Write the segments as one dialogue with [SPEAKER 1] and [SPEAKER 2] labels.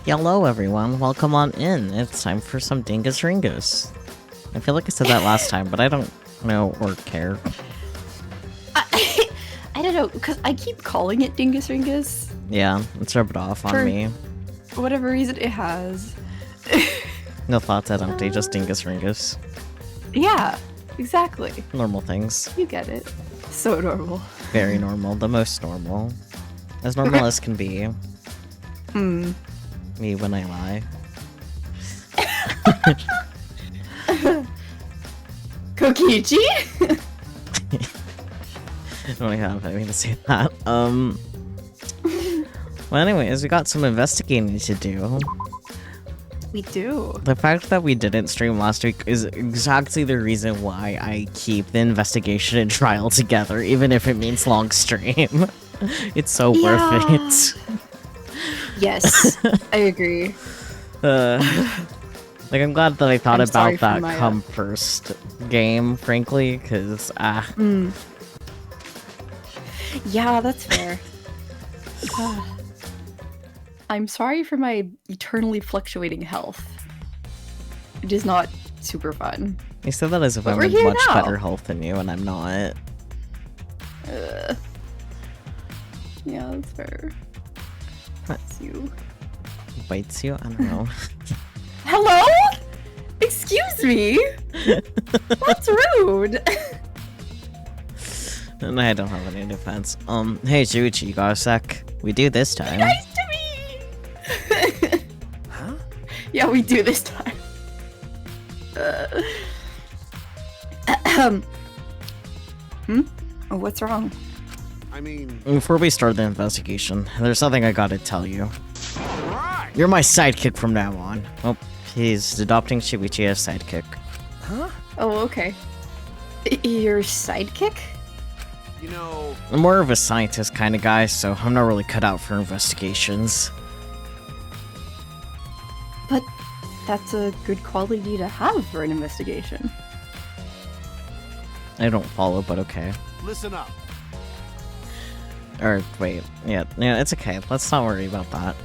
[SPEAKER 1] Hello everyone, welcome on in. It's time for some Dingus Ringus. I feel like I said that last time, but I don't know or care.
[SPEAKER 2] I don't know, because I keep calling it Dingus Ringus.
[SPEAKER 1] Yeah, it's rubbed off on me.
[SPEAKER 2] For whatever reason it has.
[SPEAKER 1] No thoughts at empty, just Dingus Ringus.
[SPEAKER 2] Yeah, exactly.
[SPEAKER 1] Normal things.
[SPEAKER 2] You get it. So normal.
[SPEAKER 1] Very normal, the most normal. As normal as can be. Me when I lie.
[SPEAKER 2] Kokichi?
[SPEAKER 1] I don't have anything to say that. Well, anyways, we got some investigating to do.
[SPEAKER 2] We do.
[SPEAKER 1] The fact that we didn't stream last week is exactly the reason why I keep the investigation and trial together, even if it means long stream. It's so worth it.
[SPEAKER 2] Yes, I agree.
[SPEAKER 1] Like, I'm glad that I thought
[SPEAKER 2] I'm sorry
[SPEAKER 1] about
[SPEAKER 2] for
[SPEAKER 1] that
[SPEAKER 2] Maya.
[SPEAKER 1] come first game, frankly, because,
[SPEAKER 2] Yeah, that's fair. I'm sorry for my eternally fluctuating health. It is not super fun.
[SPEAKER 1] You said that as if
[SPEAKER 2] But
[SPEAKER 1] I'm
[SPEAKER 2] we're
[SPEAKER 1] in
[SPEAKER 2] here
[SPEAKER 1] much
[SPEAKER 2] now.
[SPEAKER 1] better health than you, and I'm not.
[SPEAKER 2] Yeah, that's fair. That's you.
[SPEAKER 1] Bites you? I don't know.
[SPEAKER 2] Hello? Excuse me? That's rude.
[SPEAKER 1] And I don't have any defense. Hey, Juichi, you got a sec? We do this time.
[SPEAKER 2] Nice to meet.
[SPEAKER 3] Huh?
[SPEAKER 2] Yeah, we do this time. Oh, what's wrong?
[SPEAKER 3] I mean,
[SPEAKER 1] Before we start the investigation, there's something I gotta tell you.
[SPEAKER 3] right.
[SPEAKER 1] You're my sidekick from now on. Oh, he's adopting Shuichi as sidekick.
[SPEAKER 3] Huh?
[SPEAKER 2] Oh, okay. Your sidekick?
[SPEAKER 3] You know,
[SPEAKER 1] I'm more of a scientist kind of guy, so I'm not really cut out for investigations.
[SPEAKER 2] But that's a good quality to have for an investigation.
[SPEAKER 1] I don't follow, but okay.
[SPEAKER 3] listen up.
[SPEAKER 1] Or, wait, yeah, it's okay. Let's not worry about that.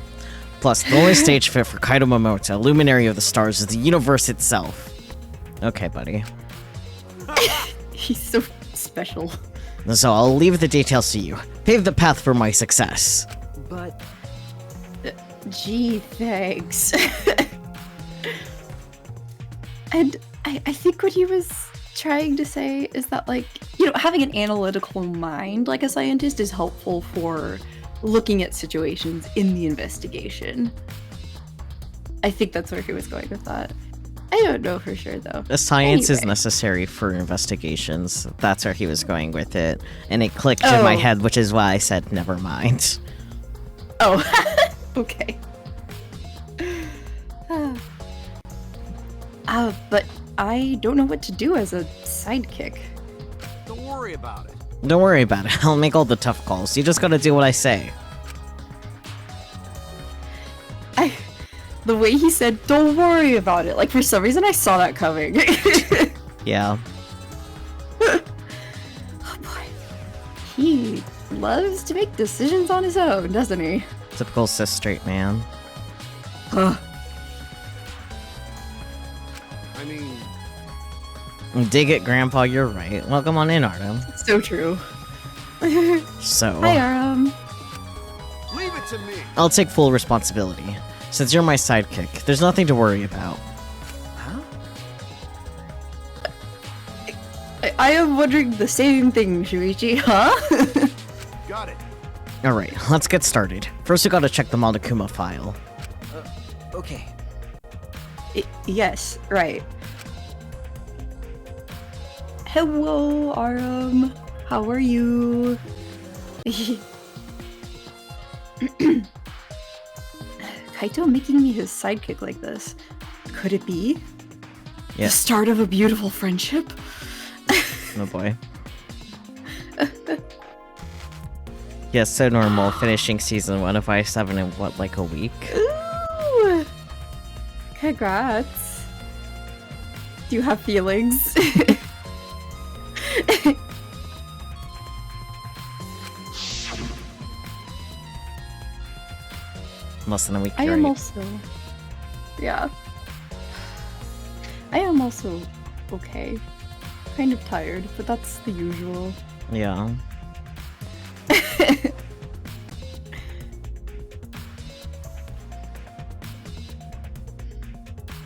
[SPEAKER 1] Plus, the only stage fit for Kaido Momoto, luminary of the stars, is the universe itself. Okay, buddy.
[SPEAKER 2] He's so special.
[SPEAKER 1] So I'll leave the details to you. Pave the path for my success.
[SPEAKER 3] But
[SPEAKER 2] Gee, thanks. And I think what he was trying to say is that, like, you know, having an analytical mind like a scientist is helpful for looking at situations in the investigation. I think that's where he was going with that. I don't know for sure, though.
[SPEAKER 1] The science is
[SPEAKER 2] Anyway.
[SPEAKER 1] necessary for investigations. That's where he was going with it. And it clicked in my
[SPEAKER 2] Oh.
[SPEAKER 1] head, which is why I said never mind.
[SPEAKER 2] Oh, okay. But I don't know what to do as a sidekick.
[SPEAKER 3] don't worry about it.
[SPEAKER 1] Don't worry about it. I'll make all the tough calls. You just gotta do what I say.
[SPEAKER 2] The way he said, "Don't worry about it," like for some reason I saw that coming.
[SPEAKER 1] Yeah.
[SPEAKER 2] Oh boy, he loves to make decisions on his own, doesn't he?
[SPEAKER 1] Typical cis straight man.
[SPEAKER 2] Ugh.
[SPEAKER 3] I mean,
[SPEAKER 1] Dig it, Grandpa, you're right. Welcome on in, Artem.
[SPEAKER 2] So true.
[SPEAKER 1] So,
[SPEAKER 2] Hi, Aram.
[SPEAKER 3] leave it to me.
[SPEAKER 1] I'll take full responsibility. Since you're my sidekick, there's nothing to worry about.
[SPEAKER 3] Huh?
[SPEAKER 2] I am wondering the same thing, Shuichi, huh?
[SPEAKER 3] Got it.
[SPEAKER 1] Alright, let's get started. First we gotta check the Monokuma file.
[SPEAKER 3] Okay.
[SPEAKER 2] Yes, right. Hello, Aram. How are you? Kaito making me his sidekick like this. Could it be the
[SPEAKER 1] Yes.
[SPEAKER 2] start of a beautiful friendship?
[SPEAKER 1] Oh boy. Yes, so normal. Finishing season 1 of I7 in what, like a week?
[SPEAKER 2] Ooh! Congrats. Do you have feelings?
[SPEAKER 1] Less than a week.
[SPEAKER 2] I
[SPEAKER 1] you're
[SPEAKER 2] am
[SPEAKER 1] right.
[SPEAKER 2] also. Yeah. I am also okay. Kind of tired, but that's the usual.
[SPEAKER 1] Yeah.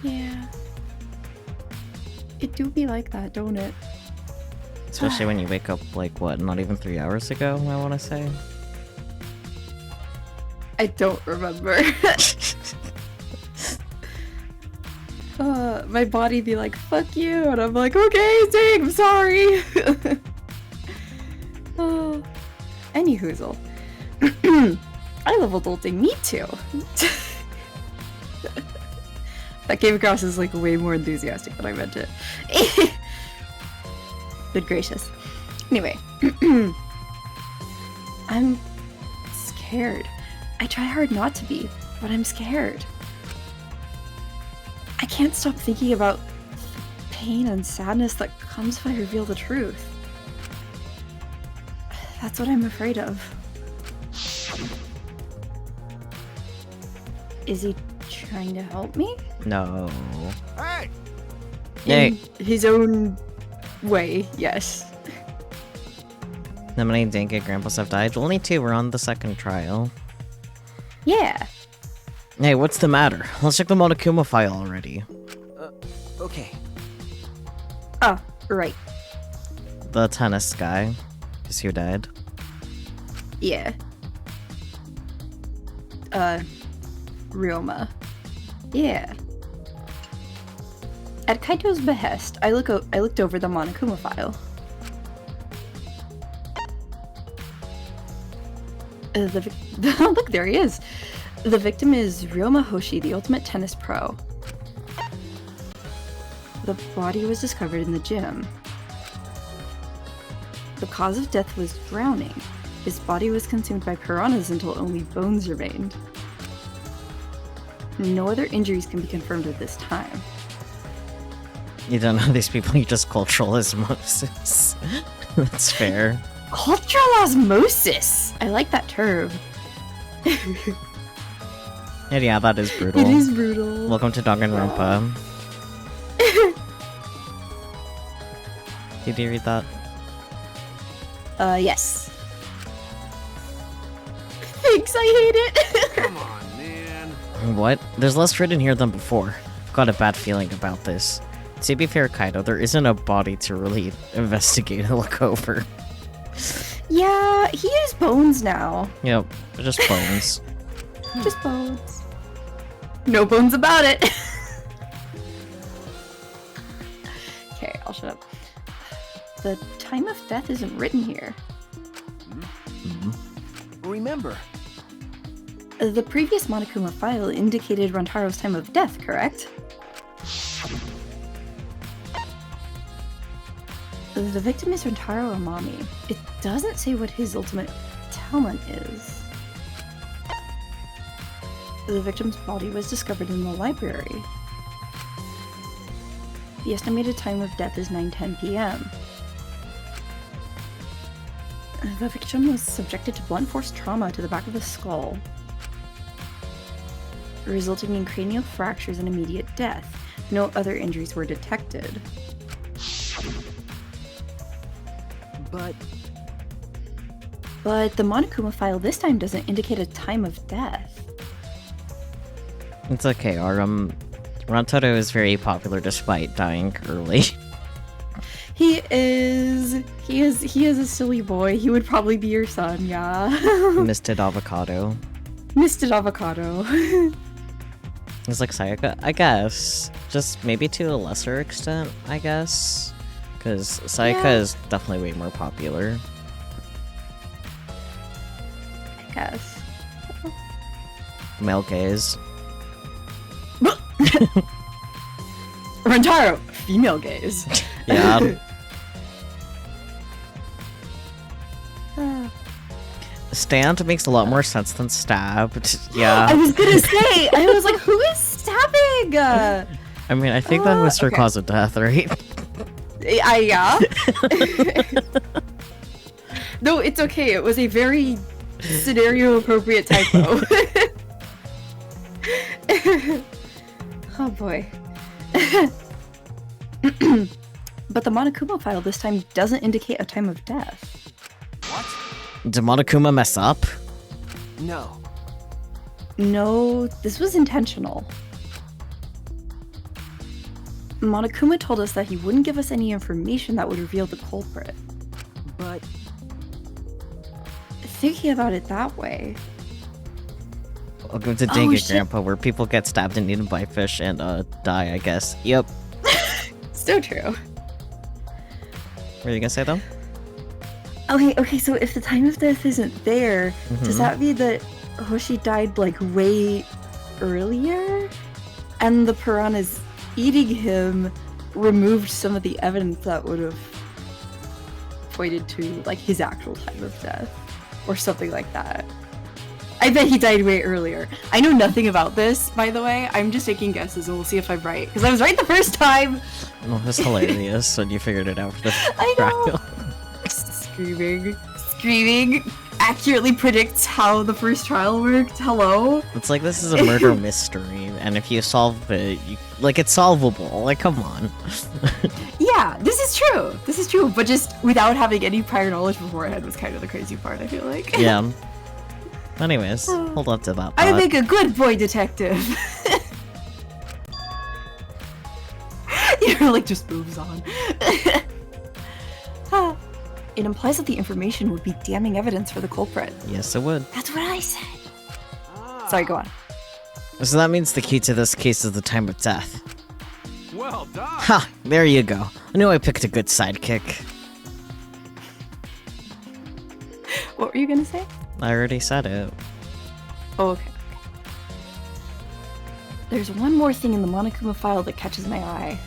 [SPEAKER 2] Yeah. It do be like that, don't it?
[SPEAKER 1] Especially when you wake up, like, what, not even 3 hours ago, I want to say?
[SPEAKER 2] I don't remember. My body be like, fuck you, and I'm like, okay, dang, I'm sorry. Any hoozle. I love adulting, me too. That came across as like way more enthusiastic than I meant it. Good gracious. Anyway. I'm scared. I try hard not to be, but I'm scared. I can't stop thinking about pain and sadness that comes if I reveal the truth. That's what I'm afraid of. Is he trying to help me?
[SPEAKER 1] No.
[SPEAKER 3] Hey!
[SPEAKER 1] Yay.
[SPEAKER 2] In his own way, yes.
[SPEAKER 1] How many Danke grandpas have died? Only 2 were on the second trial.
[SPEAKER 2] Yeah.
[SPEAKER 1] Hey, what's the matter? Let's check the Monokuma file already.
[SPEAKER 3] Okay.
[SPEAKER 2] Oh, right.
[SPEAKER 1] The tennis guy. Is who died?
[SPEAKER 2] Yeah. Ryoma. Yeah. At Kaito's behest, I looked over the Monokuma file. Look, there he is. The victim is Ryoma Hoshi, the ultimate tennis pro. The body was discovered in the gym. The cause of death was drowning. His body was consumed by piranhas until only bones remained. No other injuries can be confirmed at this time.
[SPEAKER 1] You don't know these people, you just cultural osmosis. That's fair.
[SPEAKER 2] Cultural osmosis! I like that term.
[SPEAKER 1] Yeah, that is brutal.
[SPEAKER 2] It is brutal.
[SPEAKER 1] Welcome to Danganronpa. Did you read that?
[SPEAKER 2] Yes. Thanks, I hate it.
[SPEAKER 3] Come on, man.
[SPEAKER 1] What? There's less written here than before. I've got a bad feeling about this. To be fair, Kaido, there isn't a body to really investigate and look over.
[SPEAKER 2] Yeah, he is bones now.
[SPEAKER 1] Yep, just bones.
[SPEAKER 2] Just bones. No bones about it. Okay, I'll shut up. The time of death isn't written here.
[SPEAKER 3] Remember,
[SPEAKER 2] The previous Monokuma file indicated Rantaro's time of death, correct? The victim is Rantaro Amami. It doesn't say what his ultimate talent is. The victim's body was discovered in the library. The estimated time of death is 9:10 p.m. The victim was subjected to blunt force trauma to the back of the skull, resulting in cranial fractures and immediate death. No other injuries were detected. But the Monokuma file this time doesn't indicate a time of death.
[SPEAKER 1] It's okay, Rantaro is very popular despite dying early.
[SPEAKER 2] He is a silly boy. He would probably be your son, yeah.
[SPEAKER 1] Misted avocado.
[SPEAKER 2] Misted avocado.
[SPEAKER 1] He's like Sayaka, I guess. Just maybe to a lesser extent, I guess. Because Sayaka
[SPEAKER 2] Yeah.
[SPEAKER 1] is definitely way more popular.
[SPEAKER 2] I guess.
[SPEAKER 1] Male gaze.
[SPEAKER 2] Rantaro, female gaze.
[SPEAKER 1] Yeah. Stand makes a lot more sense than stabbed.
[SPEAKER 2] I
[SPEAKER 1] Yeah.
[SPEAKER 2] was gonna say, I was like, who is stabbing?
[SPEAKER 1] I mean, I think that was her
[SPEAKER 2] okay.
[SPEAKER 1] cause of death, right?
[SPEAKER 2] Yeah. No, it's okay. It was a very scenario appropriate typo. Oh boy. But the Monokuma file this time doesn't indicate a time of death.
[SPEAKER 3] What?
[SPEAKER 1] Did Monokuma mess up?
[SPEAKER 3] No.
[SPEAKER 2] No, this was intentional. Monokuma told us that he wouldn't give us any information that would reveal the culprit.
[SPEAKER 3] But
[SPEAKER 2] Thinking about it that way,
[SPEAKER 1] Welcome to
[SPEAKER 2] Oh, shit.
[SPEAKER 1] Danganronpa, where people get stabbed and eaten by fish and die, I guess. Yep.
[SPEAKER 2] so true.
[SPEAKER 1] What are you gonna say though?
[SPEAKER 2] Okay, so if the time of death isn't there, does that mean that Hoshi died like way earlier? And the piranhas eating him removed some of the evidence that would have pointed to like his actual time of death or something like that. I bet he died way earlier. I know nothing about this, by the way. I'm just taking guesses and we'll see if I'm right. Because I was right the first time!
[SPEAKER 1] Well, that's hilarious when you figured it out for the
[SPEAKER 2] I know.
[SPEAKER 1] trial.
[SPEAKER 2] Screaming accurately predicts how the first trial worked. Hello?
[SPEAKER 1] It's like this is a murder mystery, and if you solve it, it's solvable. Like, come on.
[SPEAKER 2] Yeah, this is true. This is true. But just without having any prior knowledge beforehand was kind of the crazy part, I feel like.
[SPEAKER 1] Yeah. Anyways, hold on to that.
[SPEAKER 2] I
[SPEAKER 1] thought.
[SPEAKER 2] make a good boy detective. Just moves on. It implies that the information would be damning evidence for the culprit.
[SPEAKER 1] Yes, it would.
[SPEAKER 2] That's what I said. Sorry, go on.
[SPEAKER 1] So that means the key to this case is the time of death.
[SPEAKER 3] well done.
[SPEAKER 1] Ha! There you go. I knew I picked a good sidekick.
[SPEAKER 2] What were you gonna say?
[SPEAKER 1] I already said it.
[SPEAKER 2] Oh, okay. There's one more thing in the Monokuma file that catches my eye.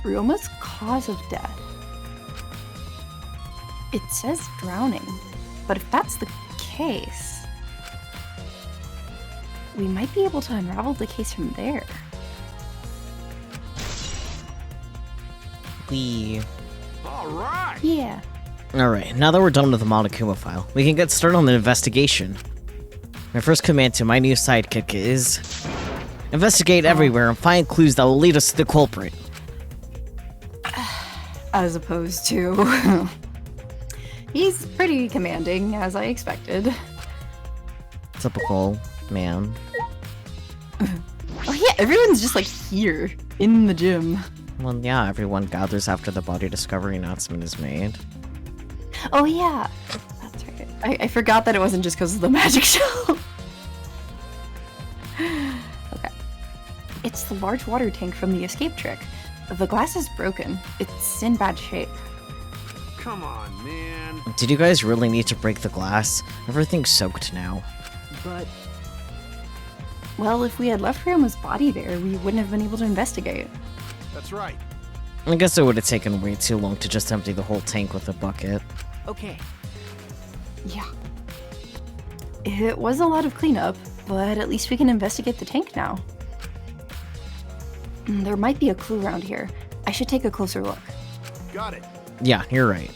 [SPEAKER 2] Ryoma's cause of death. It says drowning, but if that's the case, we might be able to unravel the case from there.
[SPEAKER 3] All right.
[SPEAKER 2] Yeah.
[SPEAKER 1] Alright, now that we're done with the Monokuma file, we can get started on the investigation. My first command to my new sidekick is... investigate everywhere and find clues that will lead us to the culprit.
[SPEAKER 2] As opposed to... He's pretty commanding, as I expected.
[SPEAKER 1] Typical man.
[SPEAKER 2] Oh yeah, everyone's just here, in the gym.
[SPEAKER 1] Well, yeah, everyone gathers after the body discovery announcement is made.
[SPEAKER 2] Oh yeah, that's right. I forgot that it wasn't just because of the magic show. Okay. It's the large water tank from the escape trick. The glass is broken. It's in bad shape.
[SPEAKER 3] Come on, man.
[SPEAKER 1] Did you guys really need to break the glass? Everything's soaked now.
[SPEAKER 3] But
[SPEAKER 2] Well, if we had left Ryoma's body there, we wouldn't have been able to investigate.
[SPEAKER 3] that's right.
[SPEAKER 1] I guess it would have taken way too long to just empty the whole tank with a bucket.
[SPEAKER 3] Okay.
[SPEAKER 2] Yeah. It was a lot of cleanup, but at least we can investigate the tank now. There might be a clue around here. I should take a closer look.
[SPEAKER 3] Got it.
[SPEAKER 1] Yeah, you're right.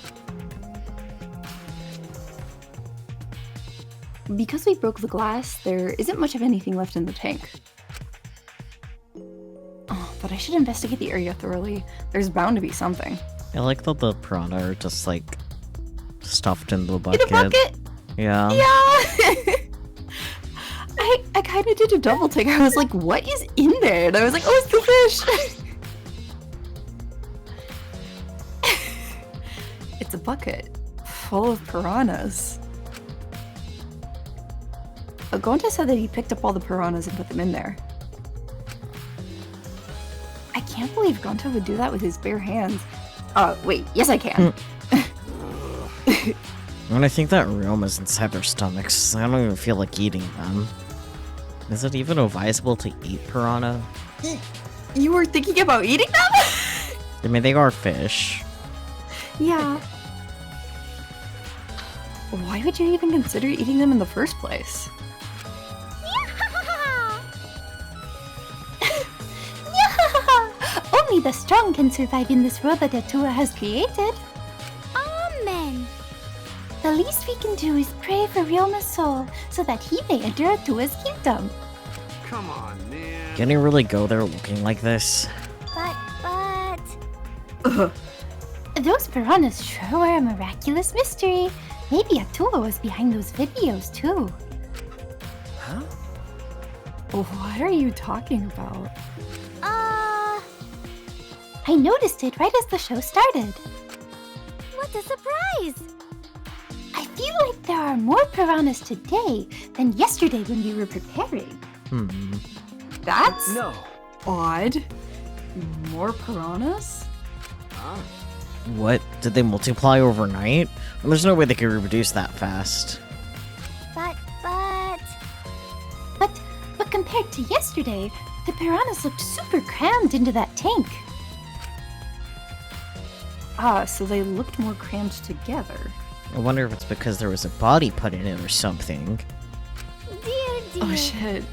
[SPEAKER 2] Because we broke the glass, there isn't much of anything left in the tank. Oh, but I should investigate the area thoroughly. There's bound to be something.
[SPEAKER 1] I like that the piranha are just stuffed in the bucket.
[SPEAKER 2] In a bucket?
[SPEAKER 1] Yeah.
[SPEAKER 2] Yeah! I kind of did a double take. I was like, what is in there? And I was like, oh, it's the fish! It's a bucket full of piranhas. Gonta said that he picked up all the piranhas and put them in there. I can't believe Gonta would do that with his bare hands. Wait, yes I can.
[SPEAKER 1] When I think that Ryoma's inside their stomachs, I don't even feel like eating them. Is it even advisable to eat piranha?
[SPEAKER 2] You were thinking about eating them?
[SPEAKER 1] I mean, they are fish.
[SPEAKER 2] Yeah. Why would you even consider eating them in the first place? Only the strong can survive in this world that Atua has created.
[SPEAKER 4] Amen.
[SPEAKER 2] The least we can do is pray for Ryoma's soul so that he may enter Atua's kingdom.
[SPEAKER 3] Come on, man.
[SPEAKER 1] Can he really go there looking like this?
[SPEAKER 4] But.
[SPEAKER 2] Ugh.
[SPEAKER 4] Those piranhas sure were a miraculous mystery. Maybe Atula was behind those videos too.
[SPEAKER 5] Huh?
[SPEAKER 2] What are you talking about?
[SPEAKER 4] I noticed it right as the show started. What a surprise! I feel like there are more piranhas today than yesterday when we were preparing.
[SPEAKER 2] That's
[SPEAKER 5] No.
[SPEAKER 2] odd. More piranhas?
[SPEAKER 3] Huh?
[SPEAKER 1] What? Did they multiply overnight? Well, there's no way they could reproduce that fast.
[SPEAKER 4] But compared to yesterday, the piranhas looked super crammed into that tank.
[SPEAKER 2] So they looked more crammed together.
[SPEAKER 1] I wonder if it's because there was a body put in it or something.
[SPEAKER 4] Dear.
[SPEAKER 2] Oh shit.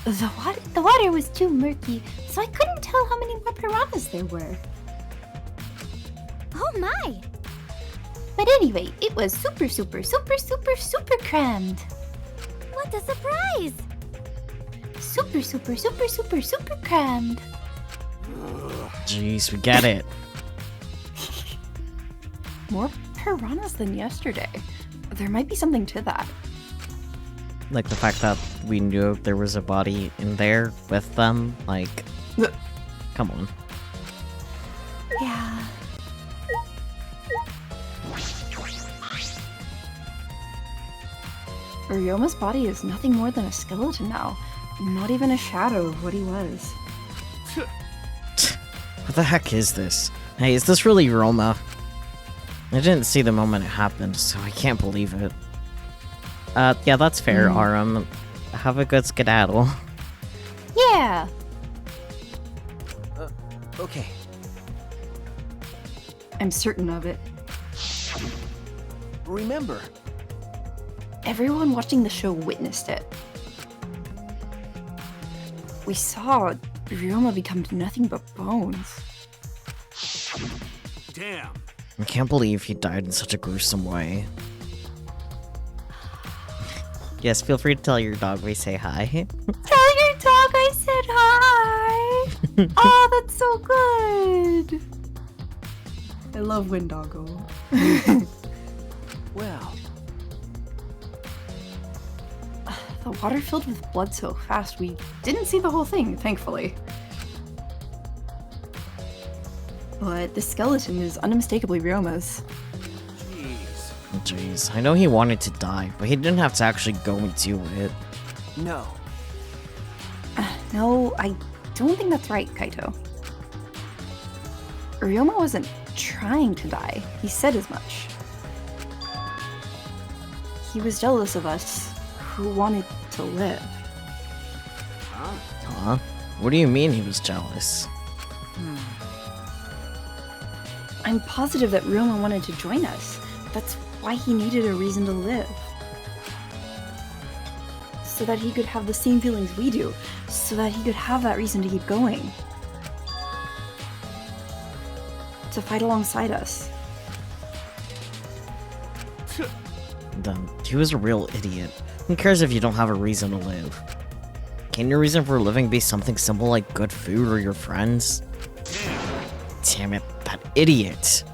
[SPEAKER 4] The water was too murky, so I couldn't tell how many more piranhas there were. Oh my! But anyway, it was super crammed. What a surprise! Super crammed.
[SPEAKER 1] Jeez, we get it.
[SPEAKER 2] More piranhas than yesterday. There might be something to that.
[SPEAKER 1] Like the fact that we knew there was a body in there with them. Like, come on.
[SPEAKER 4] Yeah.
[SPEAKER 2] Ryoma's body is nothing more than a skeleton now. Not even a shadow of what he was.
[SPEAKER 1] What the heck is this? Hey, is this really Roma? I didn't see the moment it happened, so I can't believe it. Yeah, that's fair, Aram. Have a good skedaddle.
[SPEAKER 4] Yeah.
[SPEAKER 5] Okay.
[SPEAKER 2] I'm certain of it.
[SPEAKER 5] Remember.
[SPEAKER 2] Everyone watching the show witnessed it. We saw Ryoma become nothing but bones.
[SPEAKER 3] Damn.
[SPEAKER 1] I can't believe he died in such a gruesome way. Yes, feel free to tell your dog we say hi.
[SPEAKER 4] Tell your dog I said hi.
[SPEAKER 2] Oh, that's so good! I love Windoggle.
[SPEAKER 5] Well.
[SPEAKER 2] The water filled with blood so fast, we didn't see the whole thing, thankfully. But the skeleton is unmistakably Ryoma's.
[SPEAKER 3] Jeez.
[SPEAKER 1] Jeez, I know he wanted to die, but he didn't have to actually go and do it.
[SPEAKER 5] No.
[SPEAKER 2] No, I don't think that's right, Kaito. Ryoma wasn't trying to die. He said as much. He was jealous of us, who wanted to live.
[SPEAKER 3] Huh?
[SPEAKER 1] Huh? What do you mean he was jealous?
[SPEAKER 2] I'm positive that Ryoma wanted to join us. That's why he needed a reason to live. So that he could have the same feelings we do. So that he could have that reason to keep going. To fight alongside us.
[SPEAKER 1] Then he was a real idiot. Who cares if you don't have a reason to live? Can your reason for living be something simple like good food or your friends? Damn it, that idiot!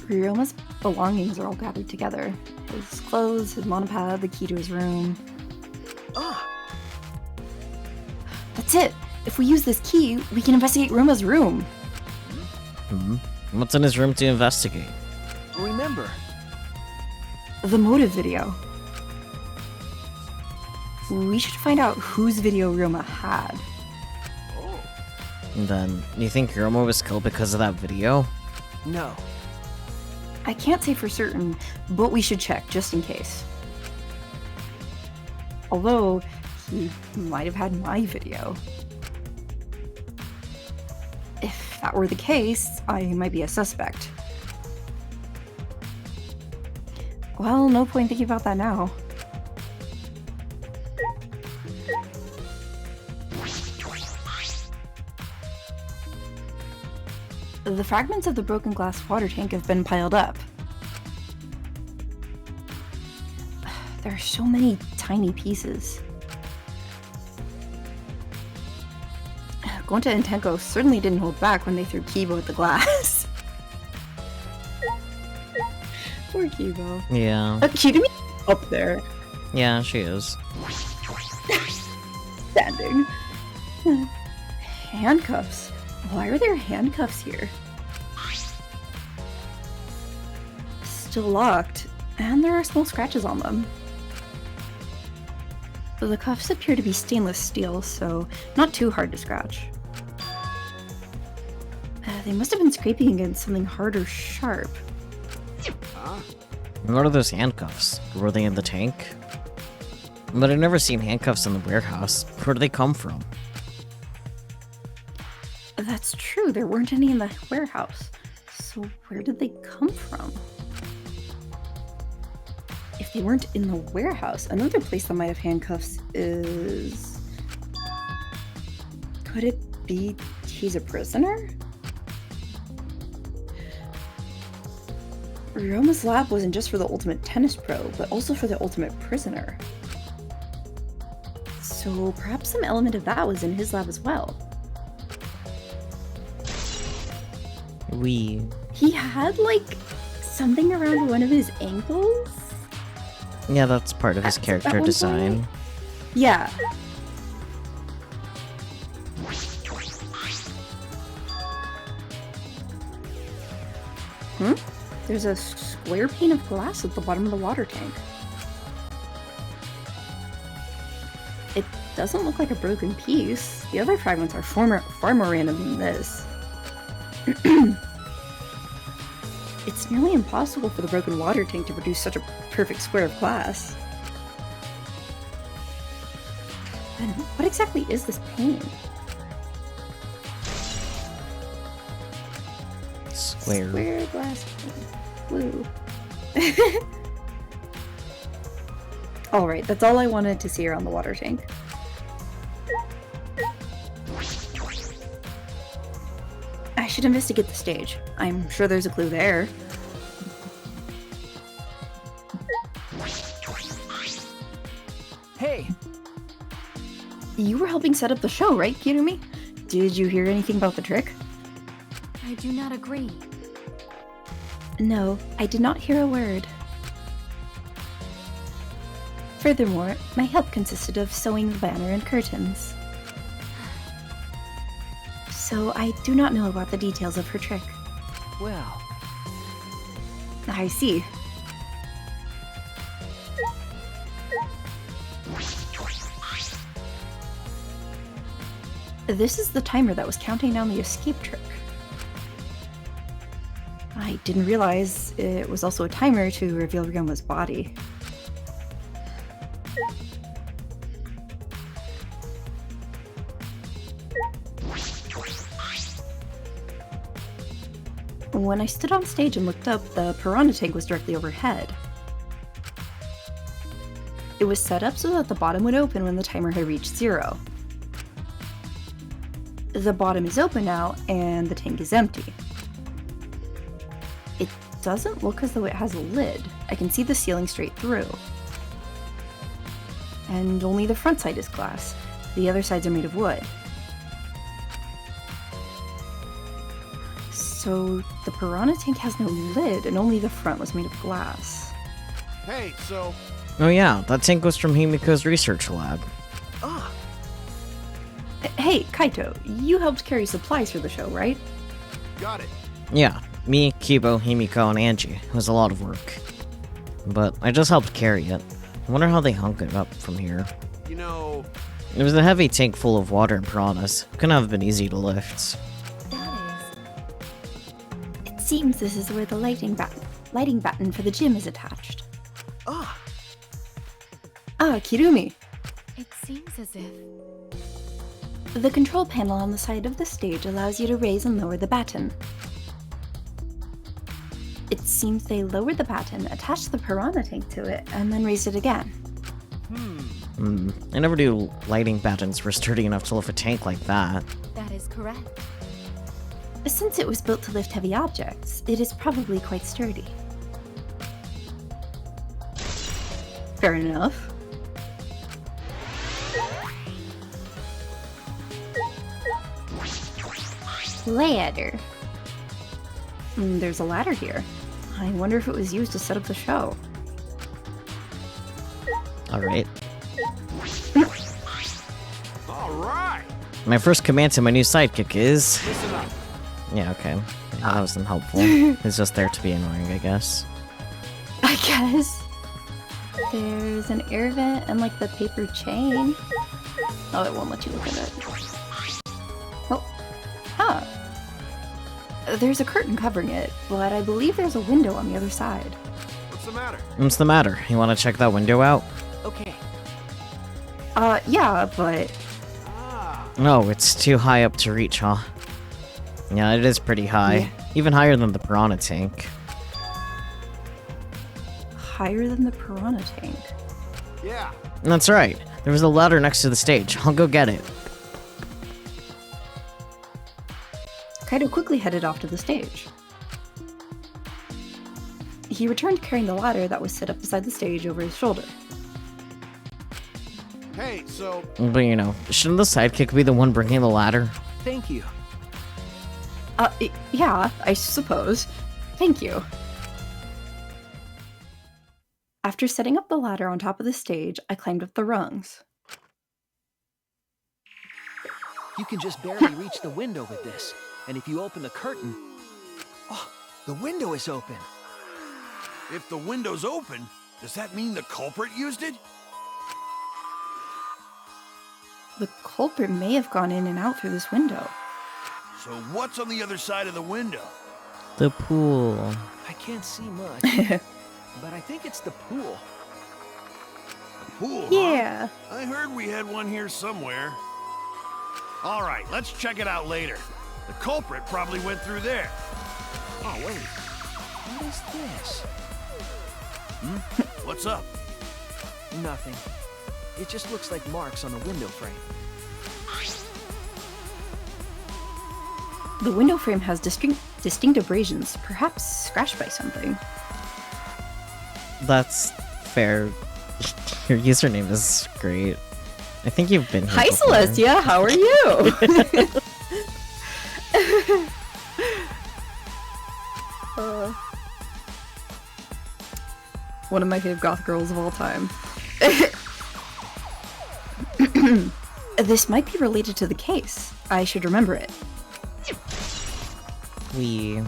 [SPEAKER 2] Ryoma's belongings are all gathered together. His clothes, his monopod, the key to his room.
[SPEAKER 5] Ah.
[SPEAKER 2] That's it! If we use this key, we can investigate Ryoma's room.
[SPEAKER 1] What's in his room to investigate?
[SPEAKER 5] Remember.
[SPEAKER 2] The motive video. We should find out whose video Ryoma had.
[SPEAKER 3] Oh.
[SPEAKER 1] And then, you think Yomo was killed because of that video?
[SPEAKER 5] No.
[SPEAKER 2] I can't say for certain, but we should check just in case. Although, he might have had my video. If that were the case, I might be a suspect. Well, no point thinking about that now. The fragments of the broken glass water tank have been piled up. There are so many tiny pieces. Gonta and Tenko certainly didn't hold back when they threw Kibo at the glass. Poor Kibo.
[SPEAKER 1] Yeah.
[SPEAKER 2] Kirumi up there.
[SPEAKER 1] Yeah, she is.
[SPEAKER 2] Standing. Handcuffs. Why are there handcuffs here? Still locked, and there are small scratches on them. The cuffs appear to be stainless steel, so not too hard to scratch. They must have been scraping against something hard or sharp.
[SPEAKER 3] Huh?
[SPEAKER 1] What are those handcuffs? Were they in the tank? But I've never seen handcuffs in the warehouse. Where do they come from?
[SPEAKER 2] That's true, there weren't any in the warehouse. So where did they come from? If they weren't in the warehouse, another place that might have handcuffs is... Could it be he's a prisoner? Ryoma's lab wasn't just for the ultimate tennis pro, but also for the ultimate prisoner. So perhaps some element of that was in his lab as well. He had, like, something around one of his ankles?
[SPEAKER 1] Yeah, that's part of his
[SPEAKER 2] At
[SPEAKER 1] character
[SPEAKER 2] one
[SPEAKER 1] design.
[SPEAKER 2] point? Yeah. There's a square pane of glass at the bottom of the water tank. It doesn't look like a broken piece. The other fragments are far more random than this. It's nearly impossible for the broken water tank to produce such a perfect square of glass. And what exactly is this pane? Square glass pane. Blue. Alright, that's all I wanted to see around the water tank. I should investigate the stage. I'm sure there's a clue there.
[SPEAKER 5] Hey!
[SPEAKER 2] You were helping set up the show, right, Kirumi? Did you hear anything about the trick?
[SPEAKER 6] I do not agree.
[SPEAKER 2] No, I did not hear a word. Furthermore, my help consisted of sewing the banner and curtains. So I do not know about the details of her trick.
[SPEAKER 5] Well,
[SPEAKER 2] I see. This is the timer that was counting down the escape trick. I didn't realize it was also a timer to reveal Ryoma's body. When I stood on stage and looked up, the piranha tank was directly overhead. It was set up so that the bottom would open when the timer had reached 0. The bottom is open now, and the tank is empty. It doesn't look as though it has a lid. I can see the ceiling straight through. And only the front side is glass. The other sides are made of wood. So the piranha tank has no lid, and only the front was made of glass.
[SPEAKER 3] Hey, so
[SPEAKER 1] Oh yeah, that tank was from Himiko's research lab.
[SPEAKER 5] ah,
[SPEAKER 2] Hey, Kaito, you helped carry supplies for the show, right?
[SPEAKER 3] got it.
[SPEAKER 1] Yeah, me, Kibo, Himiko, and Angie. It was a lot of work. But I just helped carry it. I wonder how they hung it up from here.
[SPEAKER 3] You know,
[SPEAKER 1] It was a heavy tank full of water and piranhas. Couldn't have been easy to lift.
[SPEAKER 6] That is.
[SPEAKER 4] It seems this is where the lighting button for the gym is attached.
[SPEAKER 5] ah,
[SPEAKER 2] Kirumi.
[SPEAKER 6] It seems as if.
[SPEAKER 2] The control panel on the side of the stage allows you to raise and lower the baton. It seems they lowered the baton, attached the piranha tank to it, and then raised it again.
[SPEAKER 1] I never knew lighting battens were sturdy enough to lift a tank like that.
[SPEAKER 6] That is correct.
[SPEAKER 2] Since it was built to lift heavy objects, it is probably quite sturdy. Fair enough.
[SPEAKER 4] Ladder.
[SPEAKER 2] There's a ladder here. I wonder if it was used to set up the show.
[SPEAKER 1] Alright.
[SPEAKER 3] All right.
[SPEAKER 1] My first command to my new sidekick is...
[SPEAKER 3] Listen up.
[SPEAKER 1] Yeah, okay. Yeah, that wasn't helpful. He's just there to be annoying, I guess.
[SPEAKER 2] I guess. There's an air vent and like the paper chain. Oh, it won't let you look at it. Oh. Huh. There's a curtain covering it, but I believe there's a window on the other side.
[SPEAKER 3] What's the matter?
[SPEAKER 1] What's the matter? You want to check that window out?
[SPEAKER 5] Okay.
[SPEAKER 2] Yeah, but
[SPEAKER 1] No, it's too high up to reach, huh? Yeah, it is pretty high.
[SPEAKER 2] Yeah.
[SPEAKER 1] Even higher than the piranha tank.
[SPEAKER 2] higher than the piranha tank.
[SPEAKER 3] Yeah.
[SPEAKER 1] That's right. There was a ladder next to the stage. I'll go get it.
[SPEAKER 2] Kaido quickly headed off to the stage. He returned carrying the ladder that was set up beside the stage over his shoulder.
[SPEAKER 3] Hey, so
[SPEAKER 1] But you know, shouldn't the sidekick be the one bringing the ladder?
[SPEAKER 5] Thank you.
[SPEAKER 2] Yeah, I suppose. Thank you. After setting up the ladder on top of the stage, I climbed up the rungs.
[SPEAKER 5] You can just barely reach the window with this. And if you open the curtain... Oh, the window is open.
[SPEAKER 3] if the window's open, does that mean the culprit used it?
[SPEAKER 2] The culprit may have gone in and out through this window.
[SPEAKER 3] So what's on the other side of the window?
[SPEAKER 1] The pool.
[SPEAKER 5] I can't see much, but I think it's the pool.
[SPEAKER 3] A pool, huh?
[SPEAKER 2] Yeah.
[SPEAKER 3] I heard we had one here somewhere. All right, let's check it out later. The culprit probably went through there.
[SPEAKER 5] Oh, wait. What is this?
[SPEAKER 3] What's up?
[SPEAKER 5] Nothing. It just looks like marks on a window frame.
[SPEAKER 2] The window frame has distinct abrasions, perhaps scratched by something.
[SPEAKER 1] That's fair. Your username is great. I think you've been here
[SPEAKER 2] Hi,
[SPEAKER 1] before.
[SPEAKER 2] Celestia. How are you? One of my favorite goth girls of all time. This might be related to the case. I should remember it.
[SPEAKER 1] We...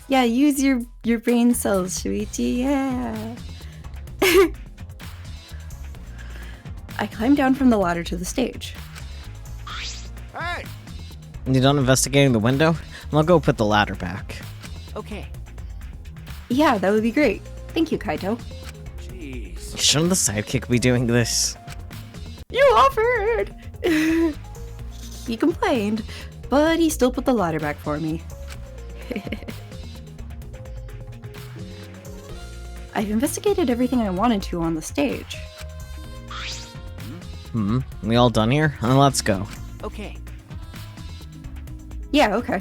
[SPEAKER 2] Yeah, use your brain cells, sweetie. Yeah. I climbed down from the ladder to the stage.
[SPEAKER 3] Hey!
[SPEAKER 1] You done investigating the window? I'll go put the ladder back.
[SPEAKER 5] Okay.
[SPEAKER 2] Yeah, that would be great. Thank you, Kaito.
[SPEAKER 3] Jeez.
[SPEAKER 1] Shouldn't the sidekick be doing this?
[SPEAKER 2] You offered! He complained, but he still put the ladder back for me. I've investigated everything I wanted to on the stage.
[SPEAKER 1] We all done here? Let's go.
[SPEAKER 5] Okay.
[SPEAKER 2] Yeah, okay.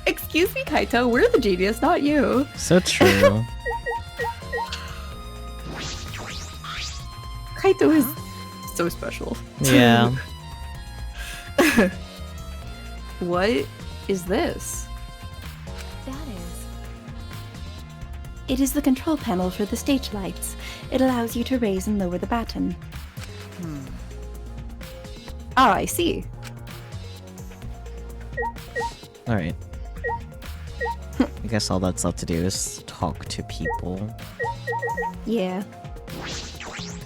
[SPEAKER 2] Excuse me, Kaito, we're the genius, not you.
[SPEAKER 1] So true.
[SPEAKER 2] Kaito is so special.
[SPEAKER 1] Yeah.
[SPEAKER 2] What is this?
[SPEAKER 6] That is.
[SPEAKER 2] It is the control panel for the stage lights. It allows you to raise and lower the baton. Ah, I see.
[SPEAKER 1] Alright. I guess all that's left to do is talk to people.
[SPEAKER 2] Yeah.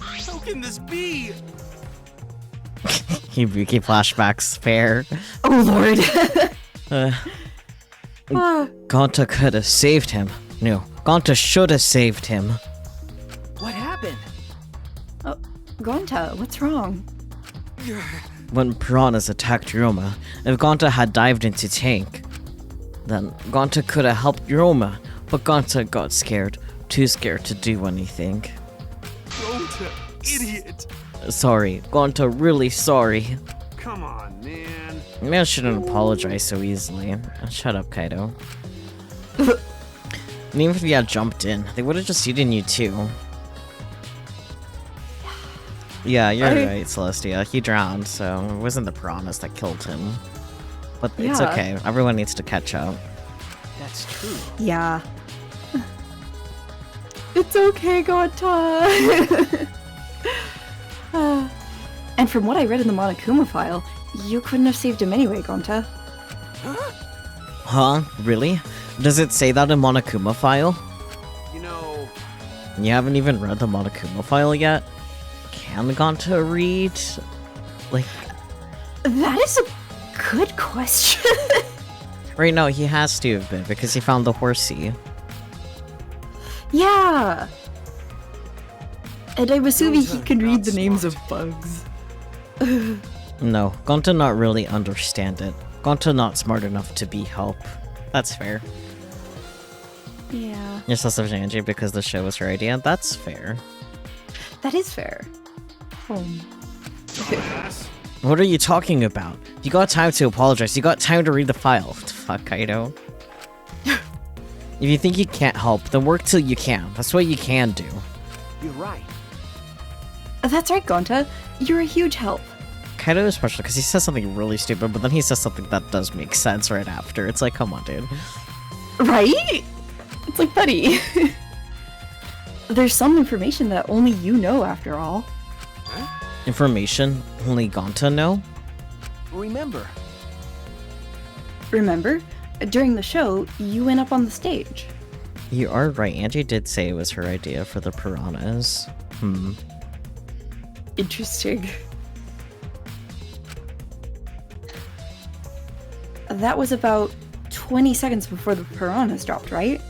[SPEAKER 3] How can this be?
[SPEAKER 1] Hibuki flashbacks fair.
[SPEAKER 2] Oh lord.
[SPEAKER 1] Gonta could have saved him. No, Gonta should have saved him.
[SPEAKER 5] What happened?
[SPEAKER 2] Oh, Gonta, what's wrong?
[SPEAKER 1] When piranhas attacked Ryoma, if Gonta had dived into tank, then Gonta could have helped Ryoma but Gonta got scared. Too scared to do anything.
[SPEAKER 3] Gonta, idiot!
[SPEAKER 1] Sorry, Gonta, really sorry.
[SPEAKER 3] Come on, man.
[SPEAKER 1] Man shouldn't apologize so easily. Shut up, Kaido. And even if you had jumped in, they would have just eaten you too. Yeah, you're right, Celestia. He drowned, so it wasn't the piranhas that killed him. But it's
[SPEAKER 2] Yeah.
[SPEAKER 1] okay. Everyone needs to catch up.
[SPEAKER 5] That's true.
[SPEAKER 2] Yeah. It's okay, Gonta. And from what I read in the Monokuma file, you couldn't have saved him anyway, Gonta.
[SPEAKER 1] Huh? Really? Does it say that in Monokuma file?
[SPEAKER 3] You know,
[SPEAKER 1] You haven't even read the Monokuma file yet? Can Gonta read? Like,
[SPEAKER 2] That is a good question.
[SPEAKER 1] right now he has to have been because he found the horsey.
[SPEAKER 2] Yeah. And I'm assuming he
[SPEAKER 3] Gonta,
[SPEAKER 2] can read
[SPEAKER 3] not
[SPEAKER 2] the names of
[SPEAKER 3] smart.
[SPEAKER 2] bugs.
[SPEAKER 1] No, Gonta not really understand it. Gonta not smart enough to be help. That's fair.
[SPEAKER 2] Yeah.
[SPEAKER 1] You're so Angie because the show was her idea. That's fair.
[SPEAKER 2] That is fair.
[SPEAKER 3] dumbass.
[SPEAKER 1] What are you talking about? You got time to apologize. You got time to read the file. Fuck, Kaido. If you think you can't help, then work till you can. That's what you can do.
[SPEAKER 5] You're right.
[SPEAKER 2] That's right, Gonta. You're a huge help.
[SPEAKER 1] Kaido is special because he says something really stupid, but then he says something that does make sense right after. It's like, come on, dude.
[SPEAKER 2] Right? It's like, buddy. There's some information that only you know, after all.
[SPEAKER 1] Information only Gonta know?
[SPEAKER 5] Remember,
[SPEAKER 2] Remember? During the show, you went up on the stage.
[SPEAKER 1] You are right. Angie did say it was her idea for the piranhas.
[SPEAKER 2] Interesting. That was about 20 seconds before the piranhas dropped, right?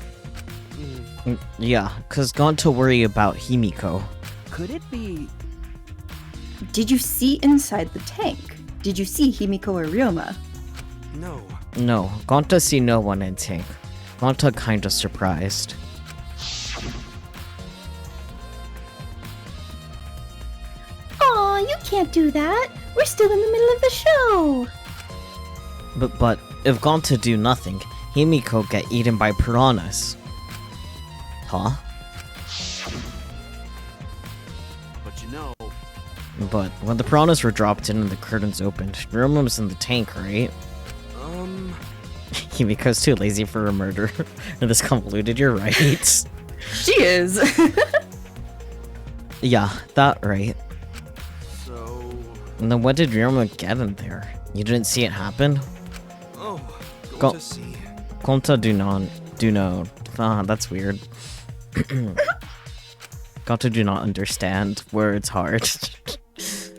[SPEAKER 1] Yeah, cause Gonta worry about Himiko.
[SPEAKER 5] could it be?
[SPEAKER 2] Did you see inside the tank? Did you see Himiko or Ryoma?
[SPEAKER 3] No.
[SPEAKER 1] No, Gonta see no one in tank. Gonta kinda surprised.
[SPEAKER 4] Aw, you can't do that. We're still in the middle of the show.
[SPEAKER 1] But if Gonta do nothing, Himiko get eaten by piranhas. Huh?
[SPEAKER 3] But you know,
[SPEAKER 1] But when the piranhas were dropped in and the curtains opened, Ryoma was in the tank, right? Himiko's too lazy for a murder. And this convoluted, you're right.
[SPEAKER 2] She is.
[SPEAKER 1] Yeah, that right.
[SPEAKER 3] so.
[SPEAKER 1] And then what did Ryoma get in there? You didn't see it happen?
[SPEAKER 3] Oh,
[SPEAKER 1] Go-
[SPEAKER 3] to see.
[SPEAKER 1] Gonta do know. Ah, that's weird. Gonta do not understand words hard.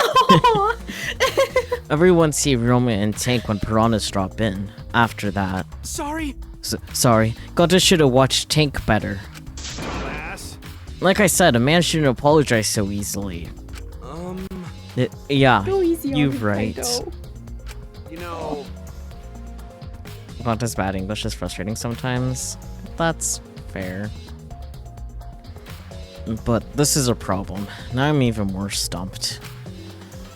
[SPEAKER 2] Aw.
[SPEAKER 1] Everyone see Ryoma in tank when piranhas drop in. After that.
[SPEAKER 3] Sorry,
[SPEAKER 1] Sorry, Gonta should have watched tank better.
[SPEAKER 3] dumbass.
[SPEAKER 1] Like I said, a man shouldn't apologize so easily. Yeah,
[SPEAKER 2] Go easy on
[SPEAKER 1] you're
[SPEAKER 2] me,
[SPEAKER 1] right.
[SPEAKER 2] Kaido.
[SPEAKER 3] You know,
[SPEAKER 1] Gonta's bad English is frustrating sometimes. That's fair. But this is a problem. Now I'm even more stumped.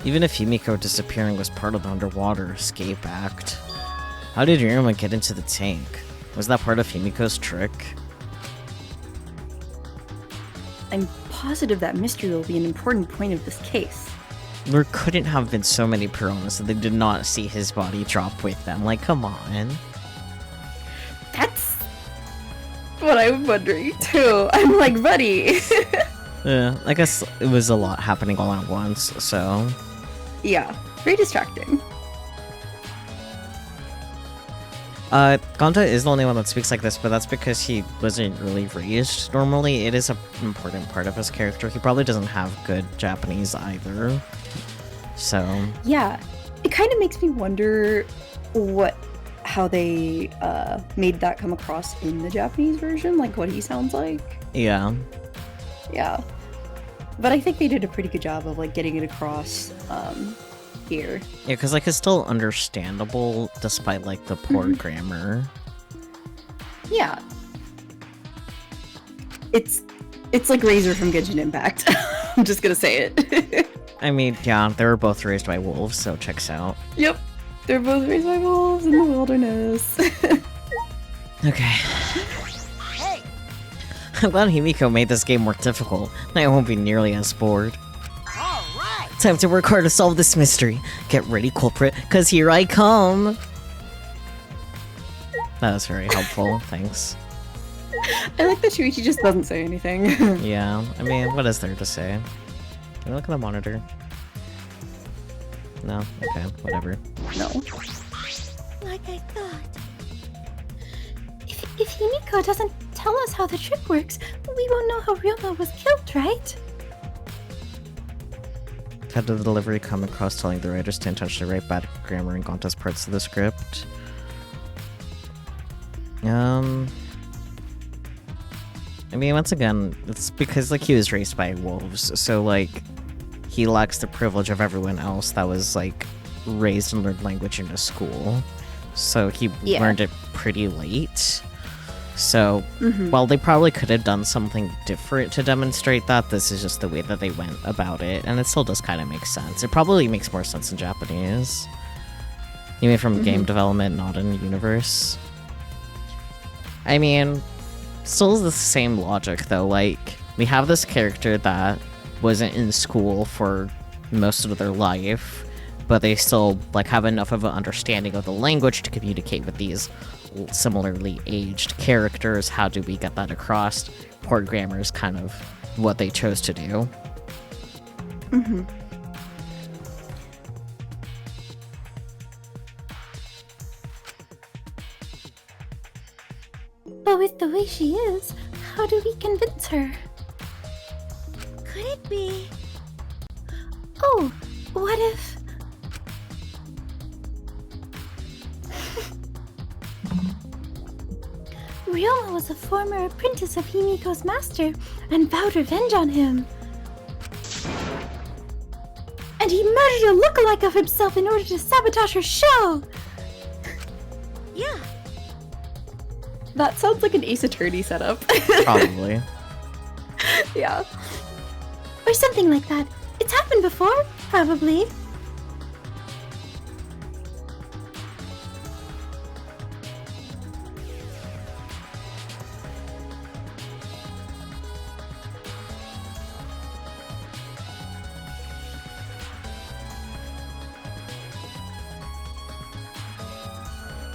[SPEAKER 1] Even if Himiko disappearing was part of the underwater escape act, how did Ryoma get into the tank? Was that part of Himiko's trick?
[SPEAKER 2] I'm positive that mystery will be an important point of this case.
[SPEAKER 1] There couldn't have been so many piranhas that they did not see his body drop with them. Like, come on.
[SPEAKER 2] That's what I'm wondering too. I'm like, buddy.
[SPEAKER 1] I guess it was a lot happening all at once, so...
[SPEAKER 2] Yeah, very distracting.
[SPEAKER 1] Gonta is the only one that speaks like this, but that's because he wasn't really raised normally. It is an important part of his character. He probably doesn't have good Japanese either. So...
[SPEAKER 2] Yeah, it kind of makes me wonder how they made that come across in the Japanese version, like what he sounds like.
[SPEAKER 1] yeah.
[SPEAKER 2] Yeah, but I think they did a pretty good job of like getting it across here.
[SPEAKER 1] Yeah, because, like, it's still understandable despite, like, the poor grammar.
[SPEAKER 2] Yeah, It's like Razor from Genshin Impact. I'm just gonna say it.
[SPEAKER 1] I mean, yeah, they were both raised by wolves, so checks out.
[SPEAKER 2] Yep. They're both raised by wolves in the wilderness.
[SPEAKER 1] Okay.
[SPEAKER 5] Hey!
[SPEAKER 1] I'm glad Himiko made this game more difficult. Now I won't be nearly as bored.
[SPEAKER 5] All right!
[SPEAKER 1] Time to work hard to solve this mystery. Get ready, culprit, cause here I come! That was very helpful, thanks.
[SPEAKER 2] I like that Shuichi just doesn't say anything.
[SPEAKER 1] Yeah, I mean, what is there to say? Can you look at the monitor? No? Okay, whatever.
[SPEAKER 2] No.
[SPEAKER 4] Like I thought. If Himiko doesn't tell us how the trick works, we won't know how Ryoma was killed, right?
[SPEAKER 1] Had the delivery come across telling the writers to intentionally write bad grammar and Gonta's parts of the script? I mean, once again, it's because, like, he was raised by wolves, so, like, he lacks the privilege of everyone else that was, like, raised and learned language in a school. So he
[SPEAKER 2] Yeah.
[SPEAKER 1] learned it pretty late. So, while they probably could have done something different to demonstrate that, this is just the way that they went about it, and it still does kind of make sense. It probably makes more sense in Japanese. You mean from game development, not in universe? I mean, still the same logic, though. Like, we have this character that wasn't in school for most of their life, but they still, like, have enough of an understanding of the language to communicate with these similarly aged characters. How do we get that across? Poor grammar is kind of what they chose to do.
[SPEAKER 4] But with the way she is, how do we convince her? Could it be? Oh, what if... Ryoma was a former apprentice of Himiko's master and vowed revenge on him. And he murdered a lookalike of himself in order to sabotage her show! Yeah.
[SPEAKER 2] That sounds like an Ace Attorney setup.
[SPEAKER 1] Probably.
[SPEAKER 2] Yeah.
[SPEAKER 4] Or something like that. It's happened before, probably.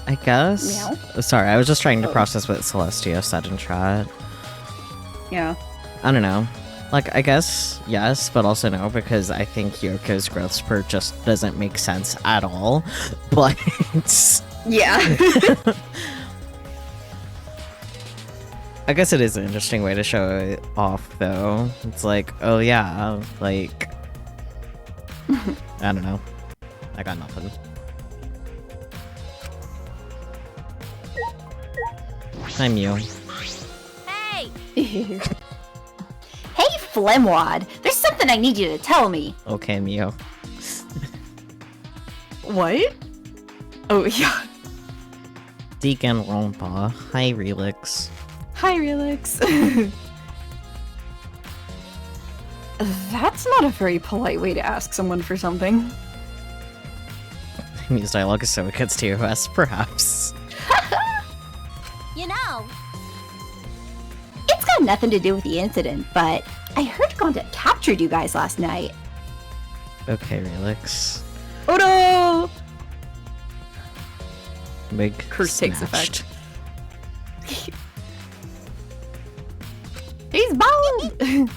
[SPEAKER 1] I guess?
[SPEAKER 2] Meow.
[SPEAKER 1] Sorry, I was just trying to
[SPEAKER 2] Oh.
[SPEAKER 1] process what Celestia said in chat.
[SPEAKER 2] Yeah.
[SPEAKER 1] I don't know. Like, I guess yes, but also no, because I think Yoko's growth spurt just doesn't make sense at all. But
[SPEAKER 2] Yeah.
[SPEAKER 1] I guess it is an interesting way to show it off, though. It's like, oh yeah, like... I don't know. I got nothing. I'm you.
[SPEAKER 4] Hey!
[SPEAKER 7] Hey, Flemwad! There's something I need you to tell me.
[SPEAKER 1] Okay, Mio.
[SPEAKER 2] What? Oh, yeah.
[SPEAKER 1] Danganronpa. Hi, Relix.
[SPEAKER 2] Hi, Relix. That's not a very polite way to ask someone for something.
[SPEAKER 1] Mio's dialogue is so against TOS, perhaps.
[SPEAKER 7] You know, it's got nothing to do with the incident, but I heard Gonta captured you guys last night.
[SPEAKER 1] Okay, Relix.
[SPEAKER 2] Oh no!
[SPEAKER 1] Big
[SPEAKER 2] Curse takes
[SPEAKER 1] snatched.
[SPEAKER 2] effect. He's bound!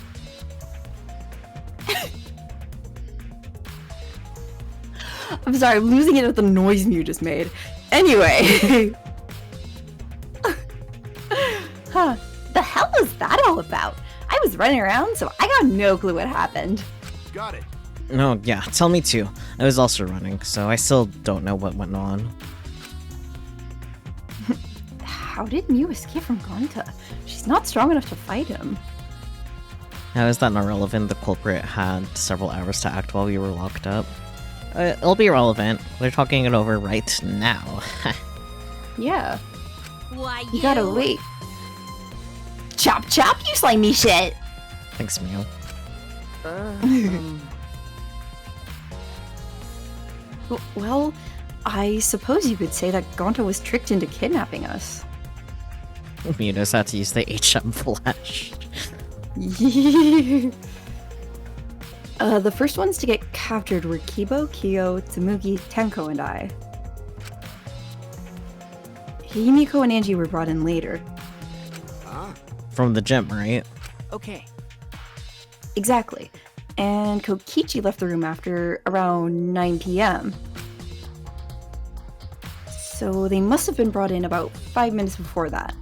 [SPEAKER 2] I'm sorry, I'm losing it at the noise you just made. Anyway.
[SPEAKER 7] Huh, the hell was that all about? I was running around, so I got no clue what happened.
[SPEAKER 3] Got it.
[SPEAKER 1] No, yeah, tell me too. I was also running, so I still don't know what went on.
[SPEAKER 2] How did Mew escape from Gonta? She's not strong enough to fight him.
[SPEAKER 1] How is that not relevant? The culprit had several hours to act while we were locked up. It'll be relevant. We're talking it over right now.
[SPEAKER 2] Yeah.
[SPEAKER 4] Why
[SPEAKER 2] You gotta wait.
[SPEAKER 7] Chop chop, you slimy shit!
[SPEAKER 1] Thanks, Mio.
[SPEAKER 2] Well, I suppose you could say that Gonta was tricked into kidnapping us.
[SPEAKER 1] Mio knows how to use the HM flash.
[SPEAKER 2] The first ones to get captured were Kibo, Kyo, Tsumugi, Tenko, and I. Himiko and Angie were brought in later.
[SPEAKER 1] From the gym, right?
[SPEAKER 5] Okay.
[SPEAKER 2] Exactly. And Kokichi left the room after around 9 p.m. So they must have been brought in about 5 minutes before that.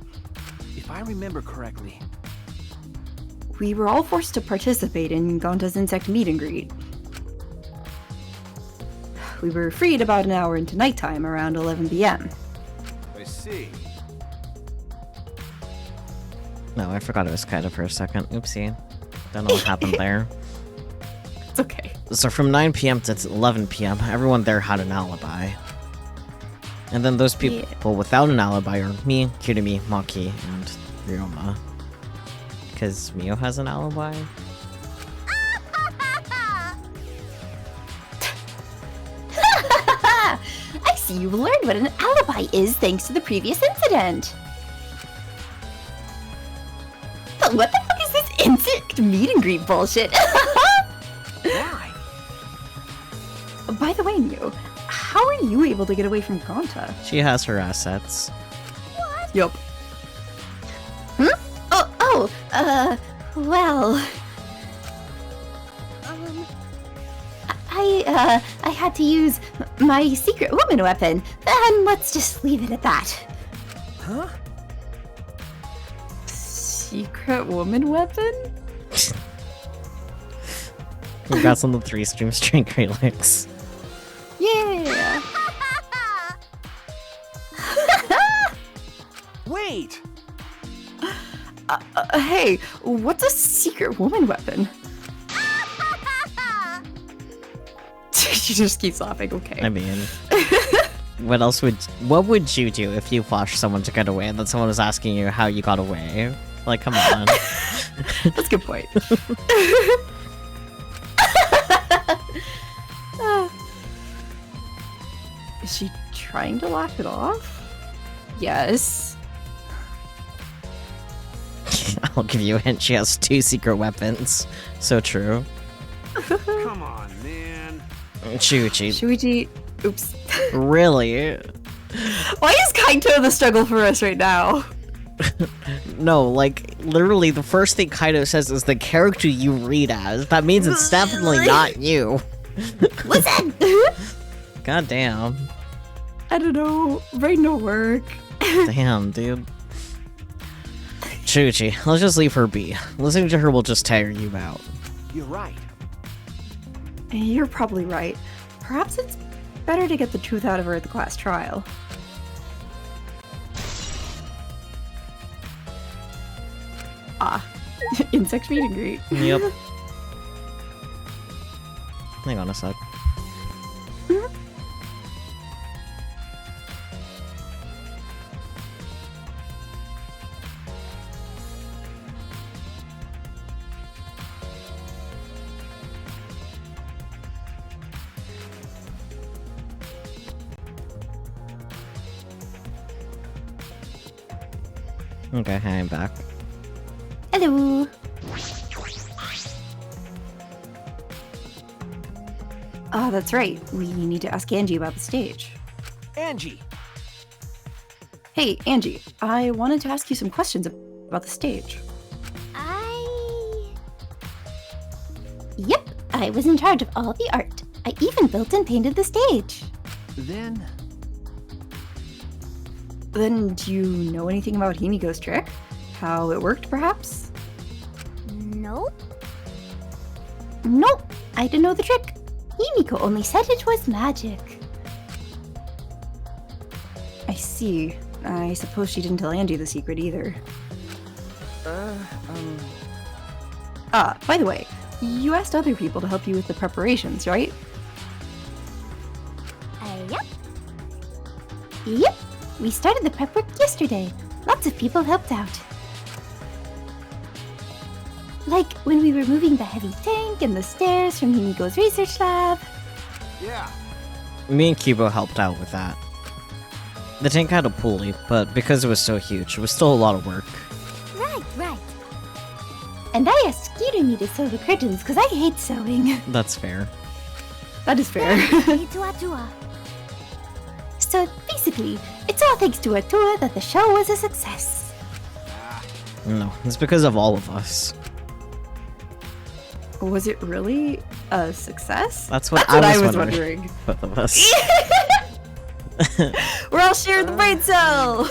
[SPEAKER 5] If I remember correctly.
[SPEAKER 2] We were all forced to participate in Gonta's insect meet and greet. We were freed about an hour into nighttime, around 11 p.m.
[SPEAKER 3] I see.
[SPEAKER 1] No, I forgot it was Kaido for a second. Oopsie. Don't know what happened there.
[SPEAKER 2] It's okay.
[SPEAKER 1] So from 9 p.m. to 11 p.m., everyone there had an alibi. And then those people without an alibi are me, Kirumi, Maki, and Ryoma. Because Mio has an alibi?
[SPEAKER 7] I see you learned what an alibi is thanks to the previous incident. But what the fuck is this insect meet and greet bullshit?
[SPEAKER 5] Why?
[SPEAKER 2] By the way, Mew, how are you able to get away from Gonta?
[SPEAKER 1] She has her assets.
[SPEAKER 2] Yup.
[SPEAKER 7] Well... I had to use my secret woman weapon, and let's just leave it at that.
[SPEAKER 5] Huh?
[SPEAKER 2] Secret woman weapon?
[SPEAKER 1] Congrats on the 3-stream string relics.
[SPEAKER 2] Yeah!
[SPEAKER 5] Wait!
[SPEAKER 2] Hey, what's a secret woman weapon? She just keeps laughing, okay.
[SPEAKER 1] I mean, what would you do if you watched someone to get away and then someone was asking you how you got away? Like, come on.
[SPEAKER 2] That's a good point. Is she trying to laugh it off? Yes.
[SPEAKER 1] I'll give you a hint, she has 2 secret weapons. So true.
[SPEAKER 3] Come on, man.
[SPEAKER 1] Shuichi.
[SPEAKER 2] Shuichi, oops.
[SPEAKER 1] Really?
[SPEAKER 2] Why is Kaito the struggle for us right now?
[SPEAKER 1] No, like, literally the first thing Kaido says is the character you read as. That means it's definitely not you.
[SPEAKER 7] Listen!
[SPEAKER 1] God damn.
[SPEAKER 2] I don't know. Brain don't work.
[SPEAKER 1] Damn, dude. Shuichi, let's just leave her be. Listening to her will just tire you out.
[SPEAKER 5] You're right.
[SPEAKER 2] You're probably right. Perhaps it's better to get the truth out of her at the class trial. Insect meet and greet.
[SPEAKER 1] Yep. Hang on a sec. Okay, I'm back.
[SPEAKER 7] Hello.
[SPEAKER 2] Ah, that's right. We need to ask Angie about the stage.
[SPEAKER 5] Angie!
[SPEAKER 2] Hey, Angie, I wanted to ask you some questions about the stage.
[SPEAKER 7] Yep, I was in charge of all the art. I even built and painted the stage.
[SPEAKER 5] Then...
[SPEAKER 2] Then, do you know anything about Himiko's trick? How it worked, perhaps?
[SPEAKER 4] Nope.
[SPEAKER 7] Nope, I didn't know the trick. Himiko only said it was magic.
[SPEAKER 2] I see. I suppose she didn't tell Angie the secret either. By the way, you asked other people to help you with the preparations, right?
[SPEAKER 4] Yep.
[SPEAKER 7] Yep, we started the prep work yesterday. Lots of people helped out.
[SPEAKER 4] Like when we were moving the heavy tank and the stairs from Himiko's research lab.
[SPEAKER 3] Yeah.
[SPEAKER 1] Me and Kibo helped out with that. The tank had a pulley, but because it was so huge, it was still a lot of work.
[SPEAKER 4] Right. And I asked Kirumi to sew the curtains because I hate sewing.
[SPEAKER 1] That's fair.
[SPEAKER 2] That is fair.
[SPEAKER 4] So basically, it's all thanks to Atua that the show was a success.
[SPEAKER 1] No, it's because of all of us.
[SPEAKER 2] Was it really a success?
[SPEAKER 1] That's what
[SPEAKER 2] That's
[SPEAKER 1] I
[SPEAKER 2] what
[SPEAKER 1] was wondering. Both of us.
[SPEAKER 2] We're all sharing the brain cell!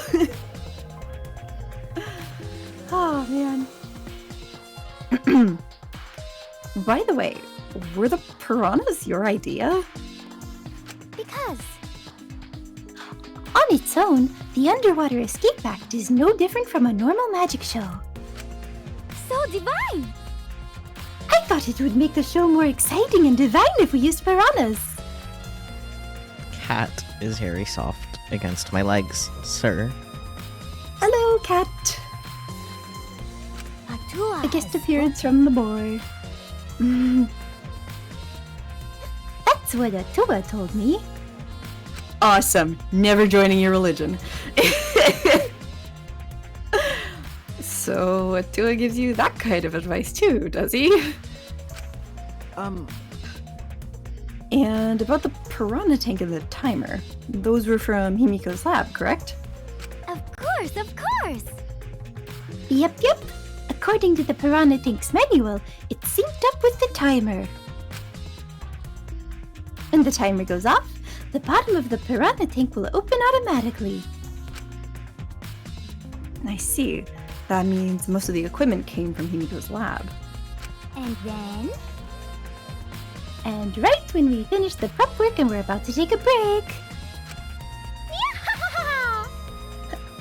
[SPEAKER 2] Oh, man. By the way, were the piranhas your idea?
[SPEAKER 4] Because on its own, the Underwater Escape Act is no different from a normal magic show.
[SPEAKER 7] So divine!
[SPEAKER 4] I thought it would make the show more exciting and divine if we used piranhas.
[SPEAKER 1] Cat is very soft against my legs, sir.
[SPEAKER 2] Hello, cat.
[SPEAKER 4] A guest appearance from the boy. That's what Atua told me.
[SPEAKER 2] Awesome. Never joining your religion. So, Atua gives you that kind of advice too, does he? And about the piranha tank and the timer. Those were from Himiko's lab, correct?
[SPEAKER 7] Of course!
[SPEAKER 4] Yep. According to the Piranha Tank's manual, it's synced up with the timer. When the timer goes off, the bottom of the Piranha Tank will open automatically.
[SPEAKER 2] I see. That means most of the equipment came from Himiko's lab.
[SPEAKER 7] And then?
[SPEAKER 4] And right when we finish the prep work and we're about to take a break,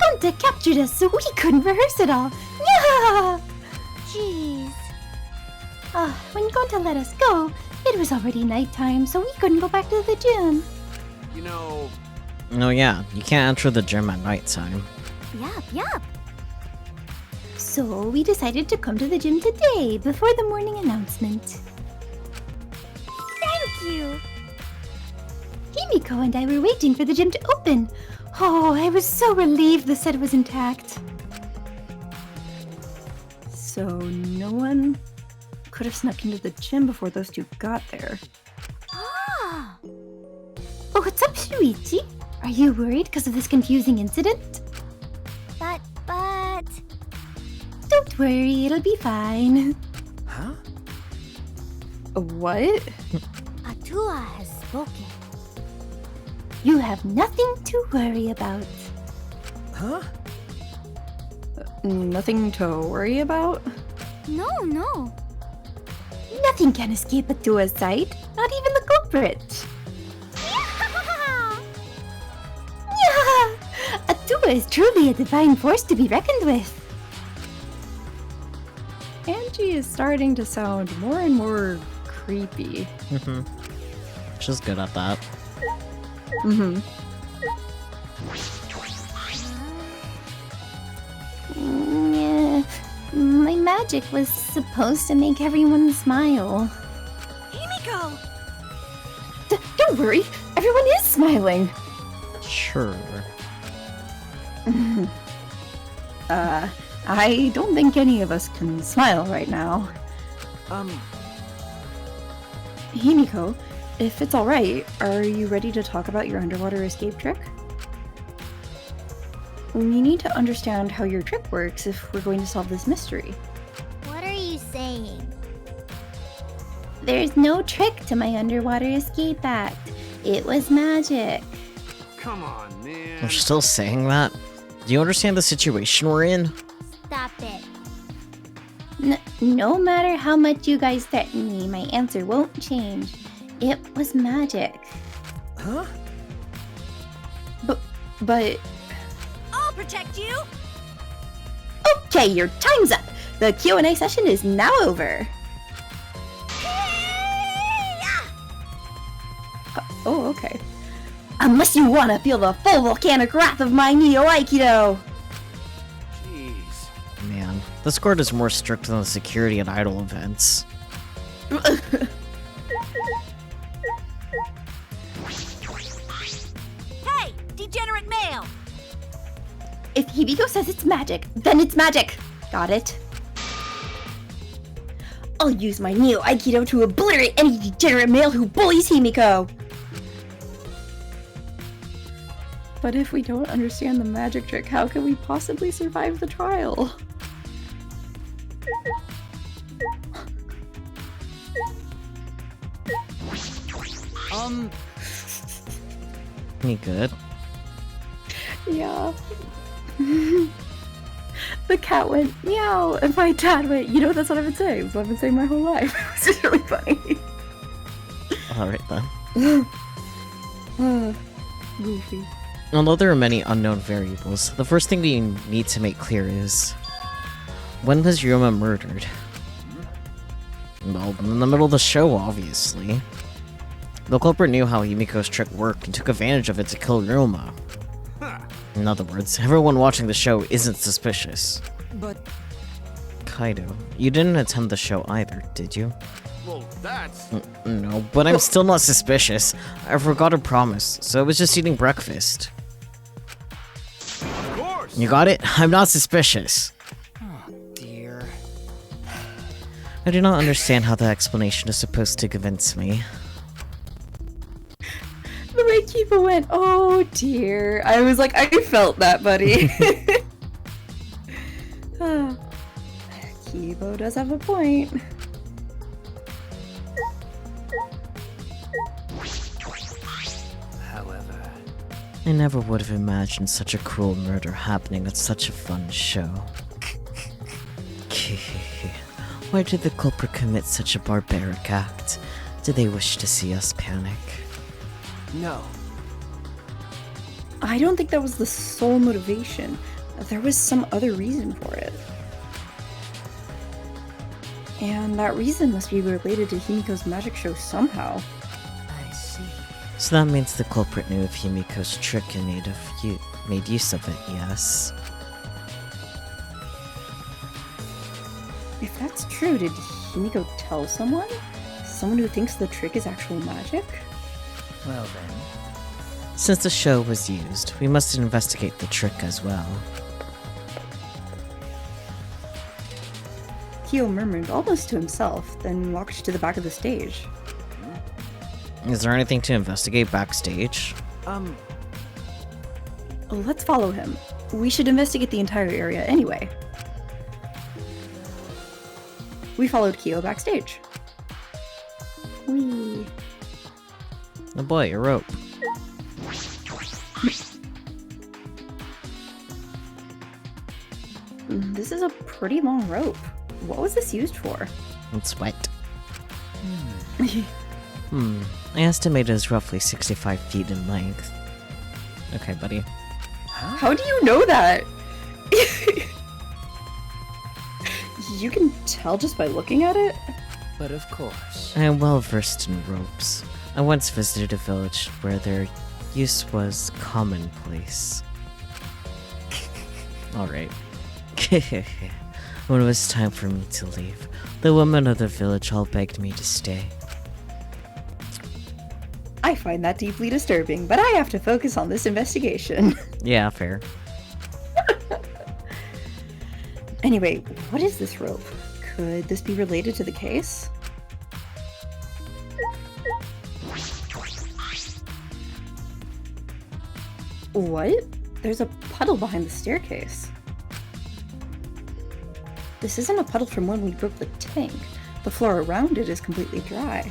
[SPEAKER 4] Gonta captured us so we couldn't rehearse at all. Yeah!
[SPEAKER 7] Jeez.
[SPEAKER 4] When Gonta let us go, it was already nighttime, so we couldn't go back to the gym.
[SPEAKER 3] You know,
[SPEAKER 1] Oh yeah, you can't enter the gym at nighttime.
[SPEAKER 7] Yup.
[SPEAKER 4] So we decided to come to the gym today before the morning announcement.
[SPEAKER 7] Thank you.
[SPEAKER 4] Himiko and I were waiting for the gym to open. Oh, I was so relieved the set was intact.
[SPEAKER 2] So no one could have snuck into the gym before those two got there.
[SPEAKER 7] Ah.
[SPEAKER 4] Oh, what's up, Shuichi? Are you worried because of this confusing incident?
[SPEAKER 7] But...
[SPEAKER 4] Don't worry, it'll be fine.
[SPEAKER 5] Huh?
[SPEAKER 2] What?
[SPEAKER 7] Atua has spoken.
[SPEAKER 4] You have nothing to worry about.
[SPEAKER 5] Huh?
[SPEAKER 2] Nothing to worry about?
[SPEAKER 7] No.
[SPEAKER 4] Nothing can escape Atua's sight, not even the culprit. Yeah! Atua is truly a divine force to be reckoned with.
[SPEAKER 2] Angie is starting to sound more and more creepy.
[SPEAKER 1] She's good at that.
[SPEAKER 4] Yeah, my magic was supposed to make everyone smile.
[SPEAKER 7] Himiko!
[SPEAKER 2] Don't worry, everyone is smiling.
[SPEAKER 1] Sure.
[SPEAKER 2] I don't think any of us can smile right now. Himiko, if it's alright, are you ready to talk about your underwater escape trick? We need to understand how your trick works if we're going to solve this mystery.
[SPEAKER 7] What are you saying?
[SPEAKER 4] There's no trick to my underwater escape act. It was magic.
[SPEAKER 3] come on, man.
[SPEAKER 1] We're still saying that? Do you understand the situation we're in?
[SPEAKER 7] Stop it.
[SPEAKER 4] No matter how much you guys threaten me, my answer won't change. It was magic.
[SPEAKER 5] Huh?
[SPEAKER 2] But...
[SPEAKER 7] I'll protect you.
[SPEAKER 2] Okay, your time's up! The Q&A session is now over! Oh, okay. Unless you want to feel the full volcanic wrath of my Neo Aikido!
[SPEAKER 3] Jeez.
[SPEAKER 1] Man. This guard is more strict than the security at idol events.
[SPEAKER 7] Hey, degenerate male!
[SPEAKER 4] If Himiko says it's magic, then it's magic. Got it? I'll use my Neo Aikido to obliterate any degenerate male who bullies Himiko.
[SPEAKER 2] But if we don't understand the magic trick, how can we possibly survive the trial?
[SPEAKER 1] You good?
[SPEAKER 2] Yeah. The cat went meow, and my dad went, you know, that's what I've been saying. That's what I've been saying my whole life. It's just really funny.
[SPEAKER 1] Alright then.
[SPEAKER 2] Goofy.
[SPEAKER 1] Although there are many unknown variables, the first thing we need to make clear is... when was Ryoma murdered? Well, in the middle of the show, obviously. The culprit knew how Himiko's trick worked and took advantage of it to kill Ryoma. In other words, everyone watching the show isn't suspicious.
[SPEAKER 5] But
[SPEAKER 1] Kaido, you didn't attend the show either, did you?
[SPEAKER 3] Well, that's...
[SPEAKER 1] No, but I'm still not suspicious. I forgot a promise, so I was just eating breakfast.
[SPEAKER 3] Of course!
[SPEAKER 1] You got it? I'm not suspicious.
[SPEAKER 5] oh dear.
[SPEAKER 1] I do not understand how the explanation is supposed to convince me.
[SPEAKER 2] The way Kiba went, oh dear. I was like, I felt that, buddy. Kibo does have a point.
[SPEAKER 5] However,
[SPEAKER 1] I never would have imagined such a cruel murder happening at such a fun show. Why did the culprit commit such a barbaric act? Did they wish to see us panic?
[SPEAKER 5] no.
[SPEAKER 2] I don't think that was the sole motivation. There was some other reason for it. And that reason must be related to Himiko's magic show somehow.
[SPEAKER 5] I see.
[SPEAKER 1] So that means the culprit knew of Himiko's trick and made use of it, yes?
[SPEAKER 2] If that's true, did Himiko tell someone? Someone who thinks the trick is actual magic?
[SPEAKER 5] Well then.
[SPEAKER 1] Since the show was used, we must investigate the trick as well.
[SPEAKER 2] Kyo murmured almost to himself, then walked to the back of the stage.
[SPEAKER 1] Is there anything to investigate backstage?
[SPEAKER 2] Let's follow him. We should investigate the entire area anyway. We followed Kyo backstage. Whee!
[SPEAKER 1] Oh boy, a rope.
[SPEAKER 2] This is a pretty long rope. What was this used for?
[SPEAKER 1] It's wet. I estimate it is roughly 65 feet in length. Okay, buddy.
[SPEAKER 2] How do you know that? You can tell just by looking at it?
[SPEAKER 5] But of course.
[SPEAKER 1] I am well versed in ropes. I once visited a village where their use was commonplace. Alright. When it was time for me to leave, the women of the village all begged me to stay.
[SPEAKER 2] I find that deeply disturbing, but I have to focus on this investigation.
[SPEAKER 1] Yeah, fair.
[SPEAKER 2] Anyway, what is this rope? Could this be related to the case? What? There's a puddle behind the staircase. This isn't a puddle from when we broke the tank. The floor around it is completely dry.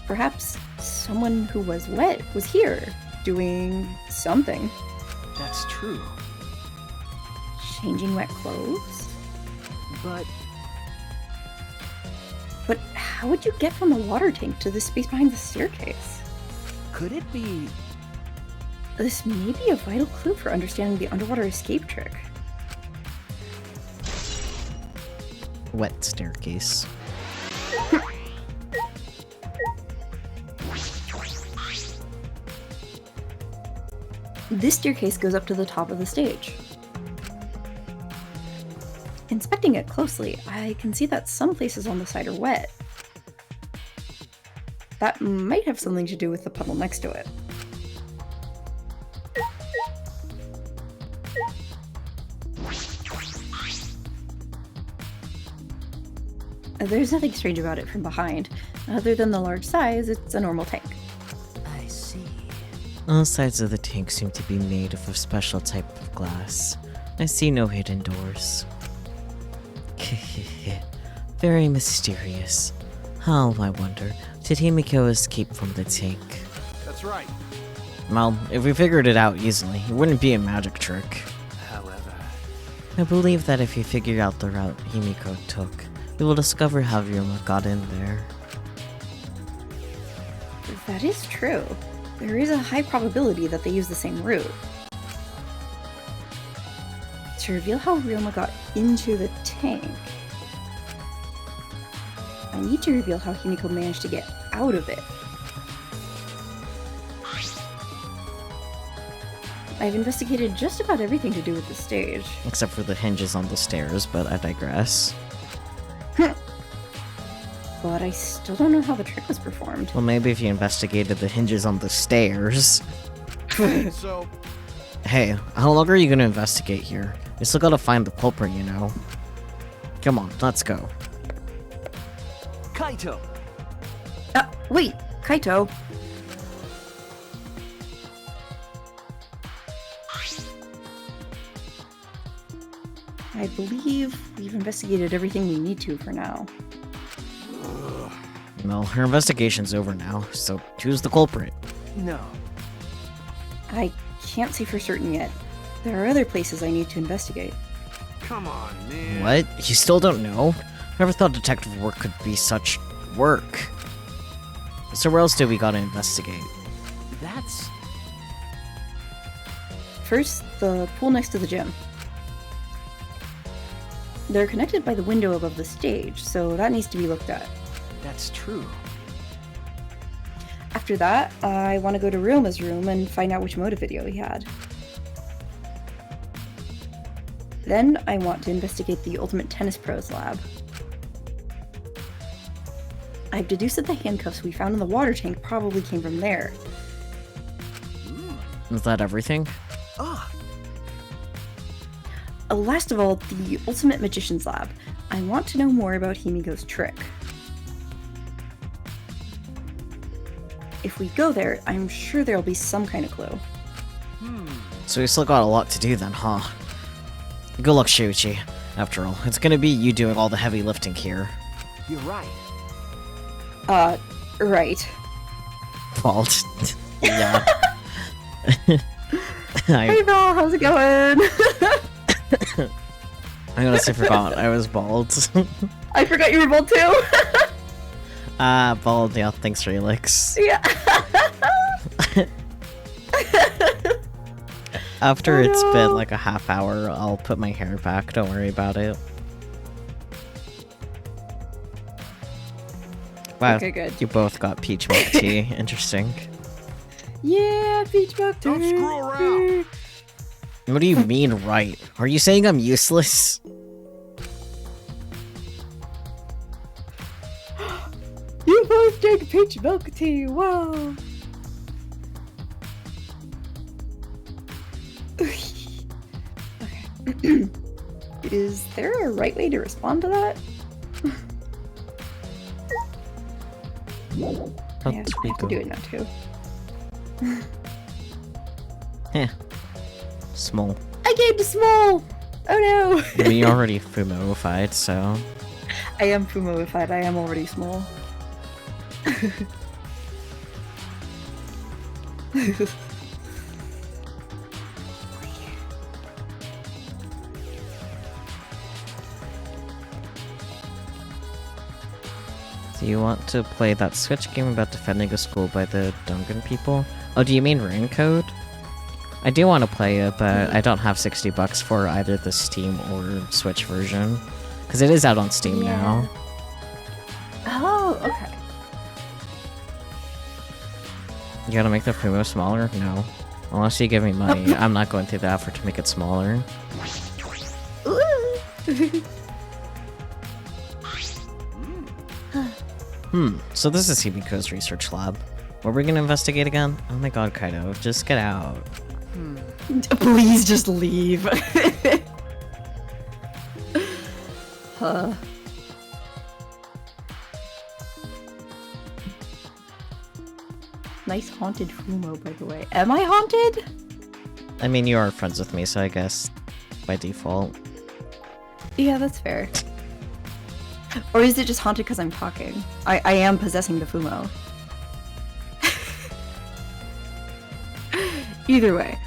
[SPEAKER 2] Perhaps someone who was wet was here, doing something.
[SPEAKER 5] That's true.
[SPEAKER 2] Changing wet clothes?
[SPEAKER 5] But
[SPEAKER 2] But how would you get from the water tank to the space behind the staircase?
[SPEAKER 5] could it be?
[SPEAKER 2] This may be a vital clue for understanding the underwater escape trick.
[SPEAKER 1] Wet staircase.
[SPEAKER 2] This staircase goes up to the top of the stage. inspecting it closely, I can see that some places on the side are wet. That might have something to do with the puddle next to it. There's nothing strange about it from behind. Other than the large size, it's a normal tank.
[SPEAKER 5] I see.
[SPEAKER 1] All sides of the tank seem to be made of a special type of glass. I see no hidden doors. Very mysterious. How, I wonder, did Himiko escape from the tank?
[SPEAKER 3] That's right.
[SPEAKER 1] Well, if we figured it out easily, it wouldn't be a magic trick.
[SPEAKER 5] However,
[SPEAKER 1] I believe that if you figure out the route Himiko took, we will discover how Ryoma got in there.
[SPEAKER 2] That is true. There is a high probability that they use the same route. To reveal how Ryoma got into the tank, I need to reveal how Himiko managed to get out of it. I've investigated just about everything to do with the stage.
[SPEAKER 1] Except for the hinges on the stairs, but I digress.
[SPEAKER 2] But I still don't know how the trick was performed.
[SPEAKER 1] Well, maybe if you investigated the hinges on the stairs.
[SPEAKER 3] So,
[SPEAKER 1] Hey, how long are you gonna investigate here? We still gotta find the culprit, you know. Come on, let's go.
[SPEAKER 5] Kaito!
[SPEAKER 2] Wait, Kaito. I believe we've investigated everything we need to for now.
[SPEAKER 1] Well, her investigation's over now, so choose the culprit.
[SPEAKER 5] No.
[SPEAKER 2] I can't say for certain yet. There are other places I need to investigate.
[SPEAKER 3] come on, man.
[SPEAKER 1] What? You still don't know? Never thought detective work could be such work. So where else do we gotta investigate?
[SPEAKER 5] That's...
[SPEAKER 2] First, the pool next to the gym. They're connected by the window above the stage, so that needs to be looked at.
[SPEAKER 5] that's true.
[SPEAKER 2] After that, I want to go to Ryoma's room and find out which motive video he had. Then I want to investigate the Ultimate Tennis Pros lab. I've deduced that the handcuffs we found in the water tank probably came from there.
[SPEAKER 1] Is that everything?
[SPEAKER 5] Ah,
[SPEAKER 2] Last of all, the Ultimate Magician's lab. I want to know more about Himiko's trick. If we go there, I'm sure there'll be some kind of clue.
[SPEAKER 1] So we still got a lot to do then, huh? Good luck, Shuichi. After all, it's gonna be you doing all the heavy lifting here.
[SPEAKER 5] you're right.
[SPEAKER 2] Right.
[SPEAKER 1] Fault. Yeah.
[SPEAKER 2] Hey Val, how's it going?
[SPEAKER 1] I honestly forgot I was bald.
[SPEAKER 2] I forgot you were bald too.
[SPEAKER 1] Bald, yeah, thanks, Relix.
[SPEAKER 2] Yeah.
[SPEAKER 1] After
[SPEAKER 2] Oh,
[SPEAKER 1] it's
[SPEAKER 2] no.
[SPEAKER 1] been like a half hour, I'll put my hair back, don't worry about it. Wow,
[SPEAKER 2] Okay, good.
[SPEAKER 1] you both got peach milk tea. Interesting.
[SPEAKER 2] Yeah, peach milk tea.
[SPEAKER 3] Don't screw around.
[SPEAKER 1] What do you mean, right? Are you saying I'm useless?
[SPEAKER 2] You both drink peach milk tea. Wow. Okay. Is there a right way to respond to that? I have to do it now too.
[SPEAKER 1] Small.
[SPEAKER 2] I gave to small. Oh no.
[SPEAKER 1] We already Fumo-ified, so...
[SPEAKER 2] I am Fumo-ified. I am already small.
[SPEAKER 1] Do you want to play that Switch game about defending a school by the Dungan people? Oh, do you mean Rain Code? I do want to play it, but I don't have $60 for either the Steam or Switch version. Because it is out on Steam
[SPEAKER 2] Yeah.
[SPEAKER 1] now.
[SPEAKER 2] Oh, okay.
[SPEAKER 1] You gotta make the Fumo smaller? No. Unless you give me money, I'm not going through the effort to make it smaller.
[SPEAKER 2] Ooh.
[SPEAKER 1] So this is Hibiko's research lab. What are we gonna investigate again? Oh my god, Kaido, just get out.
[SPEAKER 2] Please just leave. Huh. Nice haunted Fumo, by the way. Am I haunted?
[SPEAKER 1] I mean, you are friends with me, so I guess by default.
[SPEAKER 2] Yeah, that's fair. Or is it just haunted because I'm talking? I am possessing the Fumo. Either way.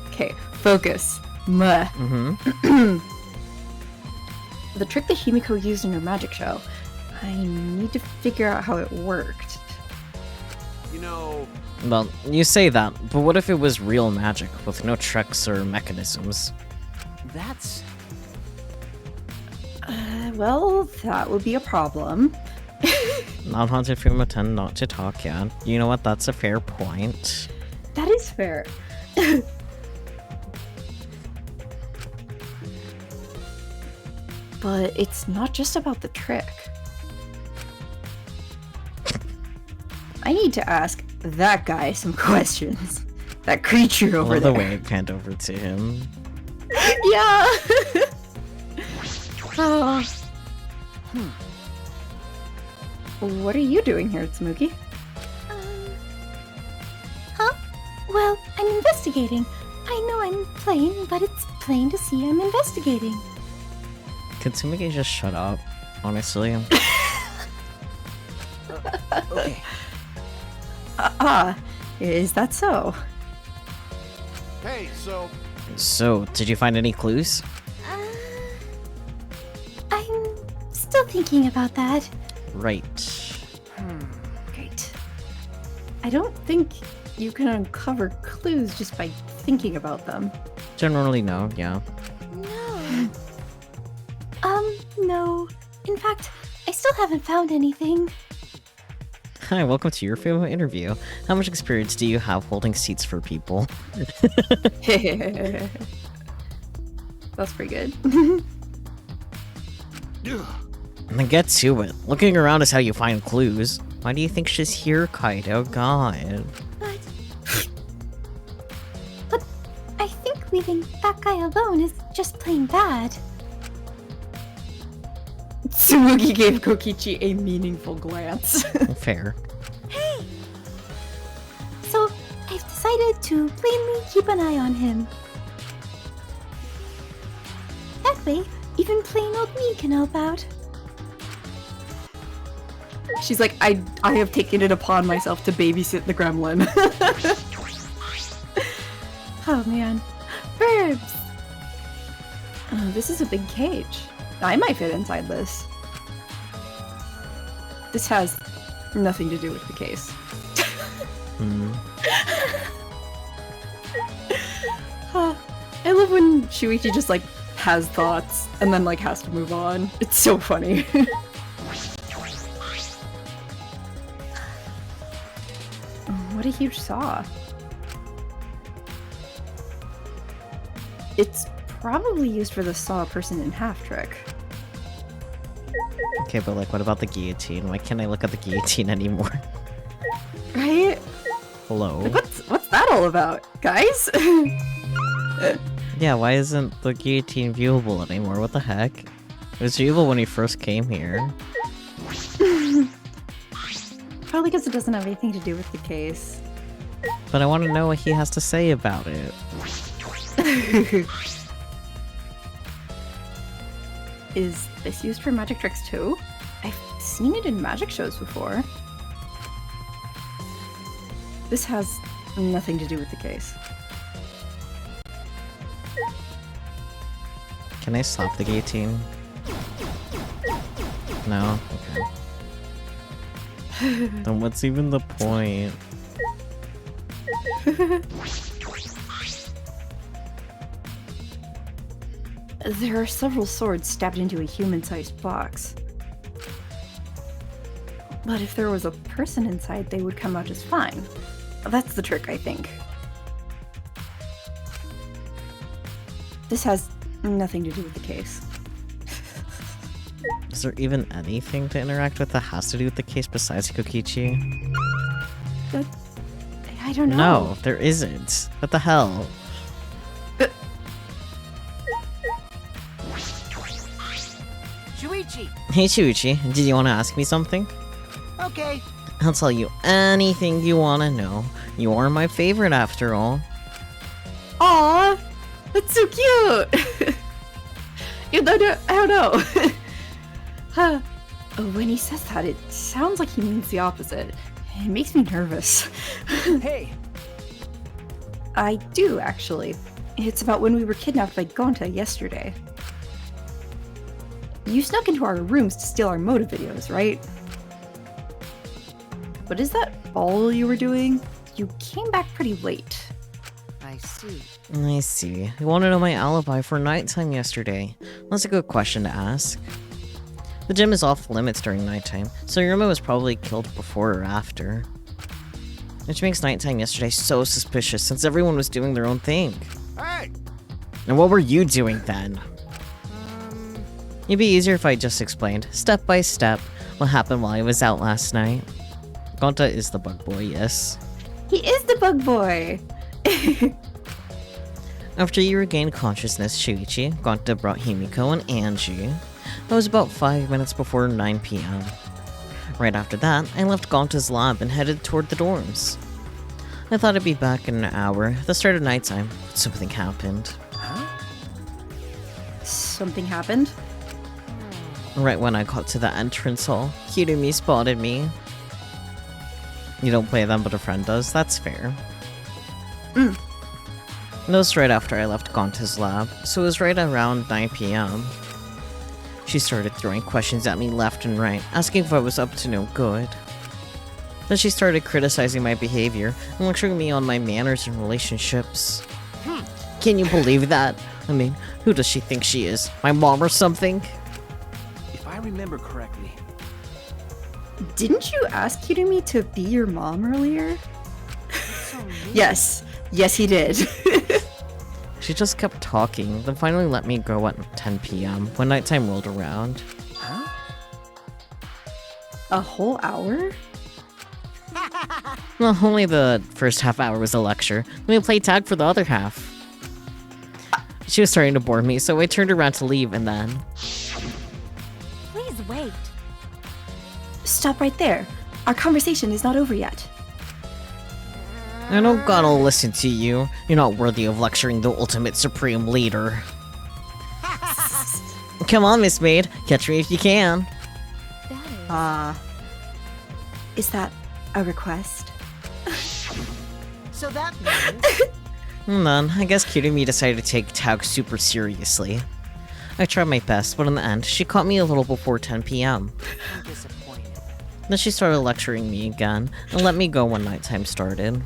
[SPEAKER 2] Okay, focus. Meh. The trick that Himiko used in her magic show. I need to figure out how it worked.
[SPEAKER 3] You know,
[SPEAKER 1] Well, you say that, but what if it was real magic with no tricks or mechanisms?
[SPEAKER 5] That's...
[SPEAKER 2] Well, that would be a problem.
[SPEAKER 1] Not haunted Fumo tend not to talk, yeah. You know what, that's a fair point.
[SPEAKER 2] That is fair. But it's not just about the trick. I need to ask that guy some questions. That creature
[SPEAKER 1] I
[SPEAKER 2] over
[SPEAKER 1] love
[SPEAKER 2] there.
[SPEAKER 1] the way it panned over to him.
[SPEAKER 2] Yeah. Oh. What are you doing here, Tsumugi?
[SPEAKER 4] Huh? Well, I'm investigating. I know I'm plain, but it's plain to see I'm investigating.
[SPEAKER 1] Could Tsumugi just shut up, honestly?
[SPEAKER 5] Okay.
[SPEAKER 2] Is that so?
[SPEAKER 3] hey, so
[SPEAKER 1] So, did you find any clues?
[SPEAKER 4] I'm still thinking about that.
[SPEAKER 1] Right.
[SPEAKER 2] Great. I don't think you can uncover clues just by thinking about them.
[SPEAKER 1] Generally, no, yeah.
[SPEAKER 4] No. No. In fact, I still haven't found anything.
[SPEAKER 1] Hi, welcome to your Fumo interview. How much experience do you have holding seats for people?
[SPEAKER 2] That's pretty good.
[SPEAKER 1] And then get to it. Looking around is how you find clues. Why do you think she's here, Kaido? God.
[SPEAKER 4] But I think leaving that guy alone is just plain bad.
[SPEAKER 2] Tsumugi gave Kokichi a meaningful glance.
[SPEAKER 1] Fair.
[SPEAKER 4] So I've decided to plainly keep an eye on him. That way, even plain old me can help out.
[SPEAKER 2] She's like, I have taken it upon myself to babysit the gremlin. Oh man. Verbs! Oh, this is a big cage. I might fit inside this. This has nothing to do with the case. I love when Shuichi just like has thoughts and then like has to move on. It's so funny. What a huge saw. It's probably used for the saw a person in half trick.
[SPEAKER 1] Okay, but like, what about the guillotine? Why can't I look at the guillotine anymore?
[SPEAKER 2] Right?
[SPEAKER 1] Hello?
[SPEAKER 2] Like, what's that all about, guys?
[SPEAKER 1] Yeah, why isn't the guillotine viewable anymore? What the heck? It was viewable when he first came here.
[SPEAKER 2] Probably because it doesn't have anything to do with the case.
[SPEAKER 1] But I want to know what he has to say about it.
[SPEAKER 2] Is this used for magic tricks too? I've seen it in magic shows before. This has nothing to do with the case.
[SPEAKER 1] Can I stop the guillotine? No? Okay. Then what's even the point?
[SPEAKER 2] There are several swords stabbed into a human-sized box. But if there was a person inside, they would come out just fine. That's the trick, I think. This has nothing to do with the case.
[SPEAKER 1] Is there even anything to interact with that has to do with the case besides Kokichi?
[SPEAKER 2] I don't know.
[SPEAKER 1] No, there isn't. What the hell?
[SPEAKER 5] Shuichi!
[SPEAKER 1] Hey Shuichi, did you want to ask me something?
[SPEAKER 5] Okay.
[SPEAKER 1] I'll tell you anything you want to know. You are my favorite after all.
[SPEAKER 2] Aw, that's so cute. I don't know. Huh. Oh, when he says that, it sounds like he means the opposite. It makes me nervous.
[SPEAKER 5] Hey,
[SPEAKER 2] I do, actually. It's about when we were kidnapped by Gonta yesterday. You snuck into our rooms to steal our motive videos, right? But is that all you were doing? You came back pretty late.
[SPEAKER 5] I see.
[SPEAKER 1] I see. You want to know my alibi for nighttime yesterday? That's a good question to ask. The gym is off limits during nighttime, so Yurima was probably killed before or after. Which makes nighttime yesterday so suspicious since everyone was doing their own thing.
[SPEAKER 3] Hey!
[SPEAKER 1] And what were you doing then? It'd be easier if I just explained, step by step, what happened while I was out last night. Gonta is the bug boy, yes.
[SPEAKER 2] He is the bug boy!
[SPEAKER 1] After you regained consciousness, Shuichi, Gonta brought Himiko and Angie. That was about 5 minutes before 9 p.m. Right after that, I left Gonta's lab and headed toward the dorms. I thought I'd be back in an hour, at the start of nighttime, but something happened.
[SPEAKER 2] Something happened?
[SPEAKER 1] Right when I got to the entrance hall, Kirumi spotted me. You don't play them, but a friend does, that's fair. That was right after I left Gonta's lab, so it was right around 9 p.m. She started throwing questions at me left and right, asking if I was up to no good. Then she started criticizing my behavior and lecturing me on my manners and relationships. Can you believe that? I mean, who does she think she is? My mom or something?
[SPEAKER 5] If I remember correctly,
[SPEAKER 2] Didn't you ask Kirumi to be your mom earlier?
[SPEAKER 5] so mean.
[SPEAKER 2] Yes. Yes, he did.
[SPEAKER 1] She just kept talking, then finally let me go at 10 p.m. when nighttime rolled around.
[SPEAKER 5] Huh?
[SPEAKER 2] A whole hour?
[SPEAKER 1] Well, only the first half hour was a lecture. Then we played tag for the other half. She was starting to bore me, so I turned around to leave and then...
[SPEAKER 6] Please wait.
[SPEAKER 2] Stop right there. Our conversation is not over yet.
[SPEAKER 1] I don't gotta listen to you. You're not worthy of lecturing the ultimate supreme leader. Come on, Miss Maid. Catch me if you can.
[SPEAKER 6] That is.
[SPEAKER 2] Is that a request?
[SPEAKER 5] So that means
[SPEAKER 1] And then, I guess Kirumi decided to take tag super seriously. I tried my best, but in the end, she caught me a little before 10 p.m.
[SPEAKER 5] I'm disappointed.
[SPEAKER 1] Then she started lecturing me again, and let me go when nighttime started.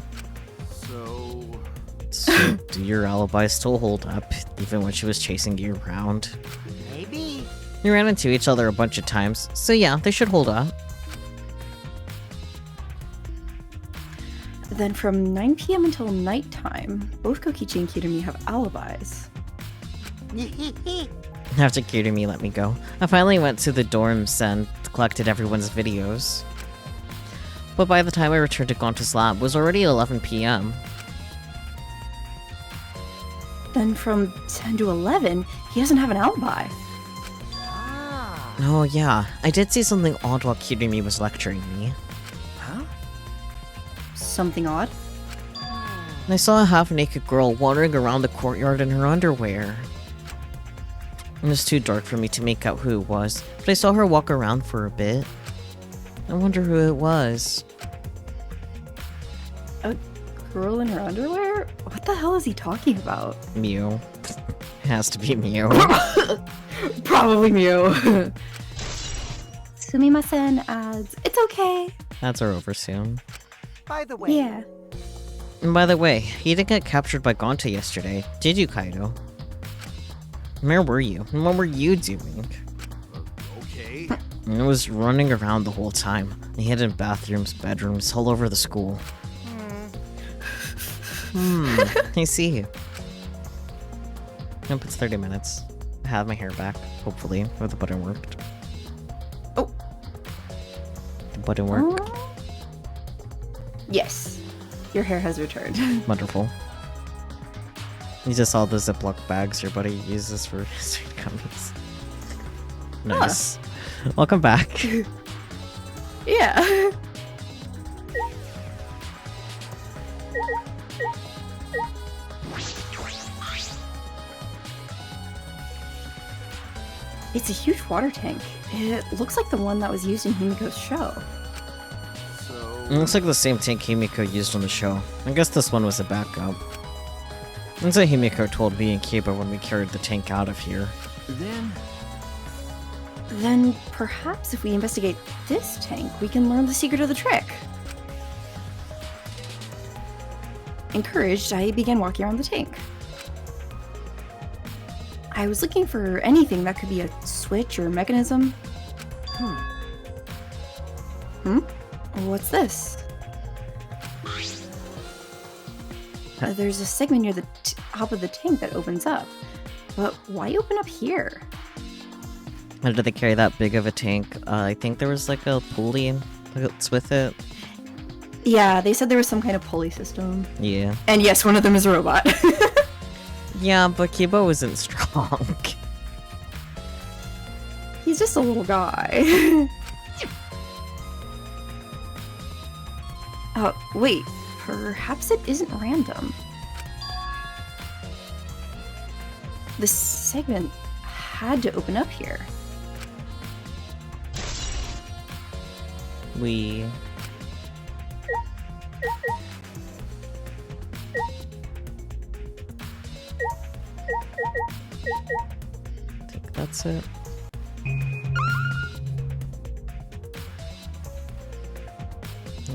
[SPEAKER 1] So, do your alibis still hold up, even when she was chasing you around?
[SPEAKER 5] Maybe.
[SPEAKER 1] We ran into each other a bunch of times, so yeah, they should hold up.
[SPEAKER 2] Then from 9 p.m. until nighttime, both Kokichi and Kirumi have alibis.
[SPEAKER 1] After Kirumi let me go, I finally went to the dorms and collected everyone's videos. But by the time I returned to Gonta's lab, it was already 11 p.m.
[SPEAKER 2] Then from 10 to 11, he doesn't have an alibi.
[SPEAKER 5] Ah.
[SPEAKER 1] Oh yeah, I did see something odd while Kirumi was lecturing me.
[SPEAKER 5] Huh?
[SPEAKER 2] Something odd?
[SPEAKER 1] I saw a half-naked girl wandering around the courtyard in her underwear. It was too dark for me to make out who it was, but I saw her walk around for a bit. I wonder who it was.
[SPEAKER 2] A girl in her underwear? What the hell is he talking about?
[SPEAKER 1] Mew. It has to be Mew.
[SPEAKER 2] Probably Mew.
[SPEAKER 7] Sumimasen adds, it's okay.
[SPEAKER 1] That's her over soon.
[SPEAKER 5] By the way,
[SPEAKER 7] Yeah.
[SPEAKER 1] And by the way, you didn't get captured by Gonta yesterday, did you, Kaido? Where were you? And what were you doing?
[SPEAKER 3] Okay.
[SPEAKER 1] I was running around the whole time. I hid in bathrooms, bedrooms, all over the school. I see. Nope, it's 30 minutes. I have my hair back, hopefully, or the button worked. Button work.
[SPEAKER 2] Yes. Your hair has returned.
[SPEAKER 1] Wonderful. You just saw the Ziploc bags your buddy uses for sweet gummies. Nice. Welcome back.
[SPEAKER 2] Yeah. It's a huge water tank. It looks like the one that was used in Himiko's show.
[SPEAKER 1] It looks like the same tank Himiko used on the show. I guess this one was a backup. That's what Himiko told me and Kiba when we carried the tank out of here.
[SPEAKER 2] Then perhaps if we investigate this tank, we can learn the secret of the trick. Encouraged, I began walking around the tank. I was looking for anything that could be a switch or mechanism. What's this? There's a segment near the top of the tank that opens up. But why open up here?
[SPEAKER 1] How did they carry that big of a tank? I think there was like a pulley that's with it.
[SPEAKER 2] Yeah, they said there was some kind of pulley system.
[SPEAKER 1] Yeah.
[SPEAKER 2] And yes, one of them is a robot.
[SPEAKER 1] Yeah, but Kiba isn't strong.
[SPEAKER 2] He's just a little guy. Wait. Perhaps it isn't random. The segment had to open up here.
[SPEAKER 1] I think that's it.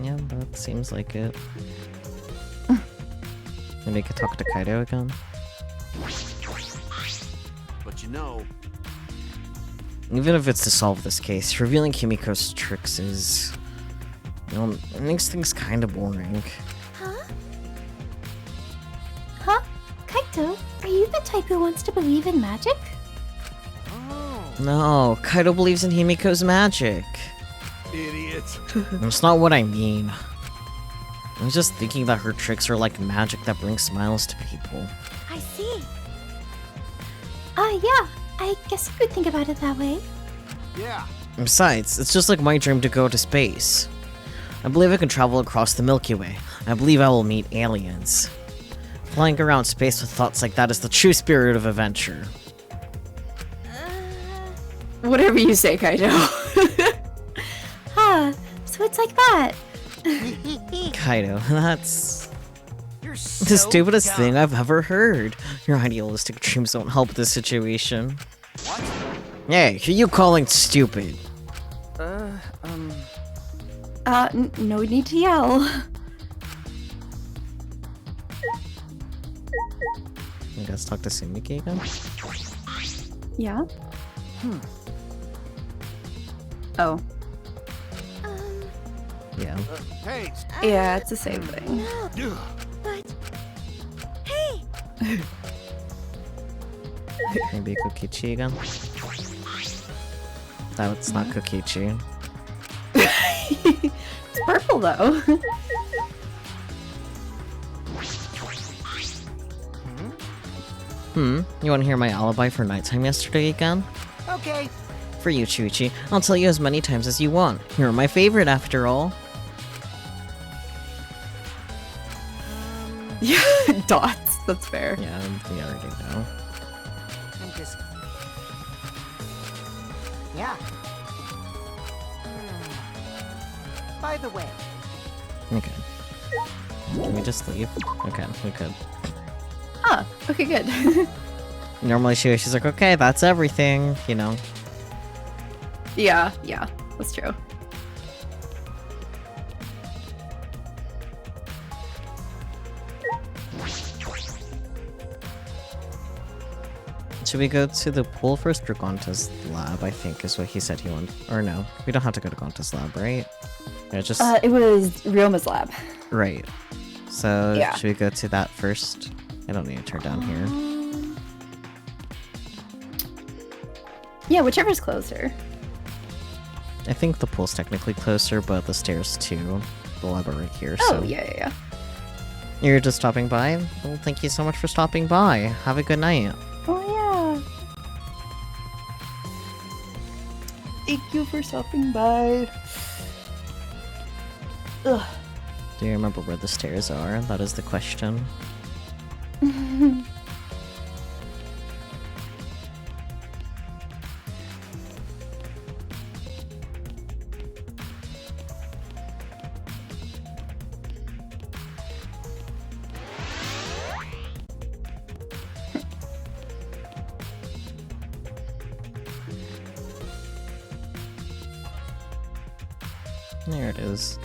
[SPEAKER 1] Yeah, that seems like it. Maybe I could talk to Kaido again.
[SPEAKER 3] But you know,
[SPEAKER 1] Even if it's to solve this case, revealing Kimiko's tricks is... You know, it makes things kind of boring.
[SPEAKER 4] Huh? Kaito, are you the type who wants to believe in magic?
[SPEAKER 1] No, Kaido believes in Himiko's magic.
[SPEAKER 3] idiot.
[SPEAKER 1] That's not what I mean. I was just thinking that her tricks are like magic that brings smiles to people.
[SPEAKER 6] I see.
[SPEAKER 4] Yeah. I guess you could think about it that way.
[SPEAKER 3] Yeah.
[SPEAKER 1] Besides, it's just like my dream to go to space. I believe I can travel across the Milky Way. I believe I will meet aliens. Flying around space with thoughts like that is the true spirit of adventure.
[SPEAKER 2] Whatever you say, Kaido.
[SPEAKER 4] So it's like that.
[SPEAKER 1] Kaido, that's
[SPEAKER 5] You're
[SPEAKER 1] the
[SPEAKER 5] so
[SPEAKER 1] stupidest
[SPEAKER 5] dumb.
[SPEAKER 1] thing I've ever heard. Your idealistic dreams don't help this situation.
[SPEAKER 5] What?
[SPEAKER 1] Hey, who you calling stupid?
[SPEAKER 2] No need to yell.
[SPEAKER 1] You guys talk to Sumiki again?
[SPEAKER 2] Yeah? Oh.
[SPEAKER 1] Yeah.
[SPEAKER 3] Hey.
[SPEAKER 2] Yeah, it's the same thing.
[SPEAKER 3] Ugh.
[SPEAKER 6] But hey,
[SPEAKER 1] Maybe Kokichi again? That's not Kokichi.
[SPEAKER 2] It's purple though.
[SPEAKER 1] You wanna hear my alibi for nighttime yesterday again?
[SPEAKER 5] Okay.
[SPEAKER 1] For you, Chuichi, I'll tell you as many times as you want. You're my favorite after all.
[SPEAKER 2] Yeah, dots. That's fair.
[SPEAKER 1] Yeah, we already know.
[SPEAKER 5] I'm just. Yeah. By the way.
[SPEAKER 1] Okay. Can we just leave? Okay, we could.
[SPEAKER 2] Ah, okay, good.
[SPEAKER 1] Normally she's like, okay, that's everything, you know.
[SPEAKER 2] yeah, that's true.
[SPEAKER 1] Should we go to the pool first or Gonta's lab, I think is what he said he wanted. Or no, we don't have to go to Gonta's lab, right? Yeah, just...
[SPEAKER 2] It was Ryoma's lab.
[SPEAKER 1] right. So,
[SPEAKER 2] Yeah.
[SPEAKER 1] should we go to that first? I don't need to turn down here.
[SPEAKER 2] Yeah, whichever's closer.
[SPEAKER 1] I think the pool's technically closer, but the stairs too. The lab are right here,
[SPEAKER 2] Oh,
[SPEAKER 1] so...
[SPEAKER 2] yeah.
[SPEAKER 1] You're just stopping by? Well, thank you so much for stopping by. Have a good night.
[SPEAKER 2] Oh, yeah. Thank you for stopping by. Ugh.
[SPEAKER 1] Do you remember where the stairs are? That is the question. There it is.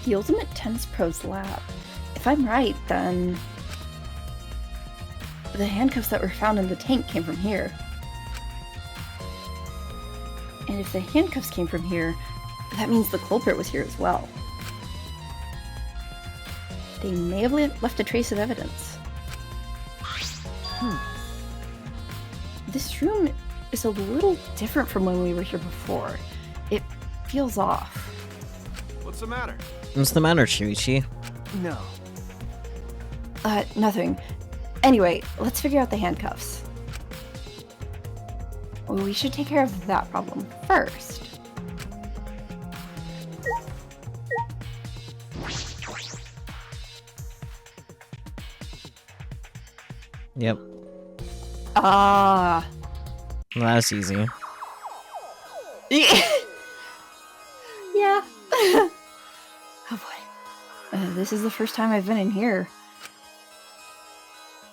[SPEAKER 2] The Ultimate Tennis Pro's lab. If I'm right, then the handcuffs that were found in the tank came from here. And if the handcuffs came from here, that means the culprit was here as well. They may have left a trace of evidence. This room is a little different from when we were here before. It feels off.
[SPEAKER 3] What's the matter?
[SPEAKER 1] What's the matter, Shuichi?
[SPEAKER 5] No.
[SPEAKER 2] Nothing. Anyway, let's figure out the handcuffs. Well, we should take care of that problem first.
[SPEAKER 1] Yep.
[SPEAKER 2] Ah.
[SPEAKER 1] That's easy.
[SPEAKER 2] Yeah. Oh boy. This is the first time I've been in here.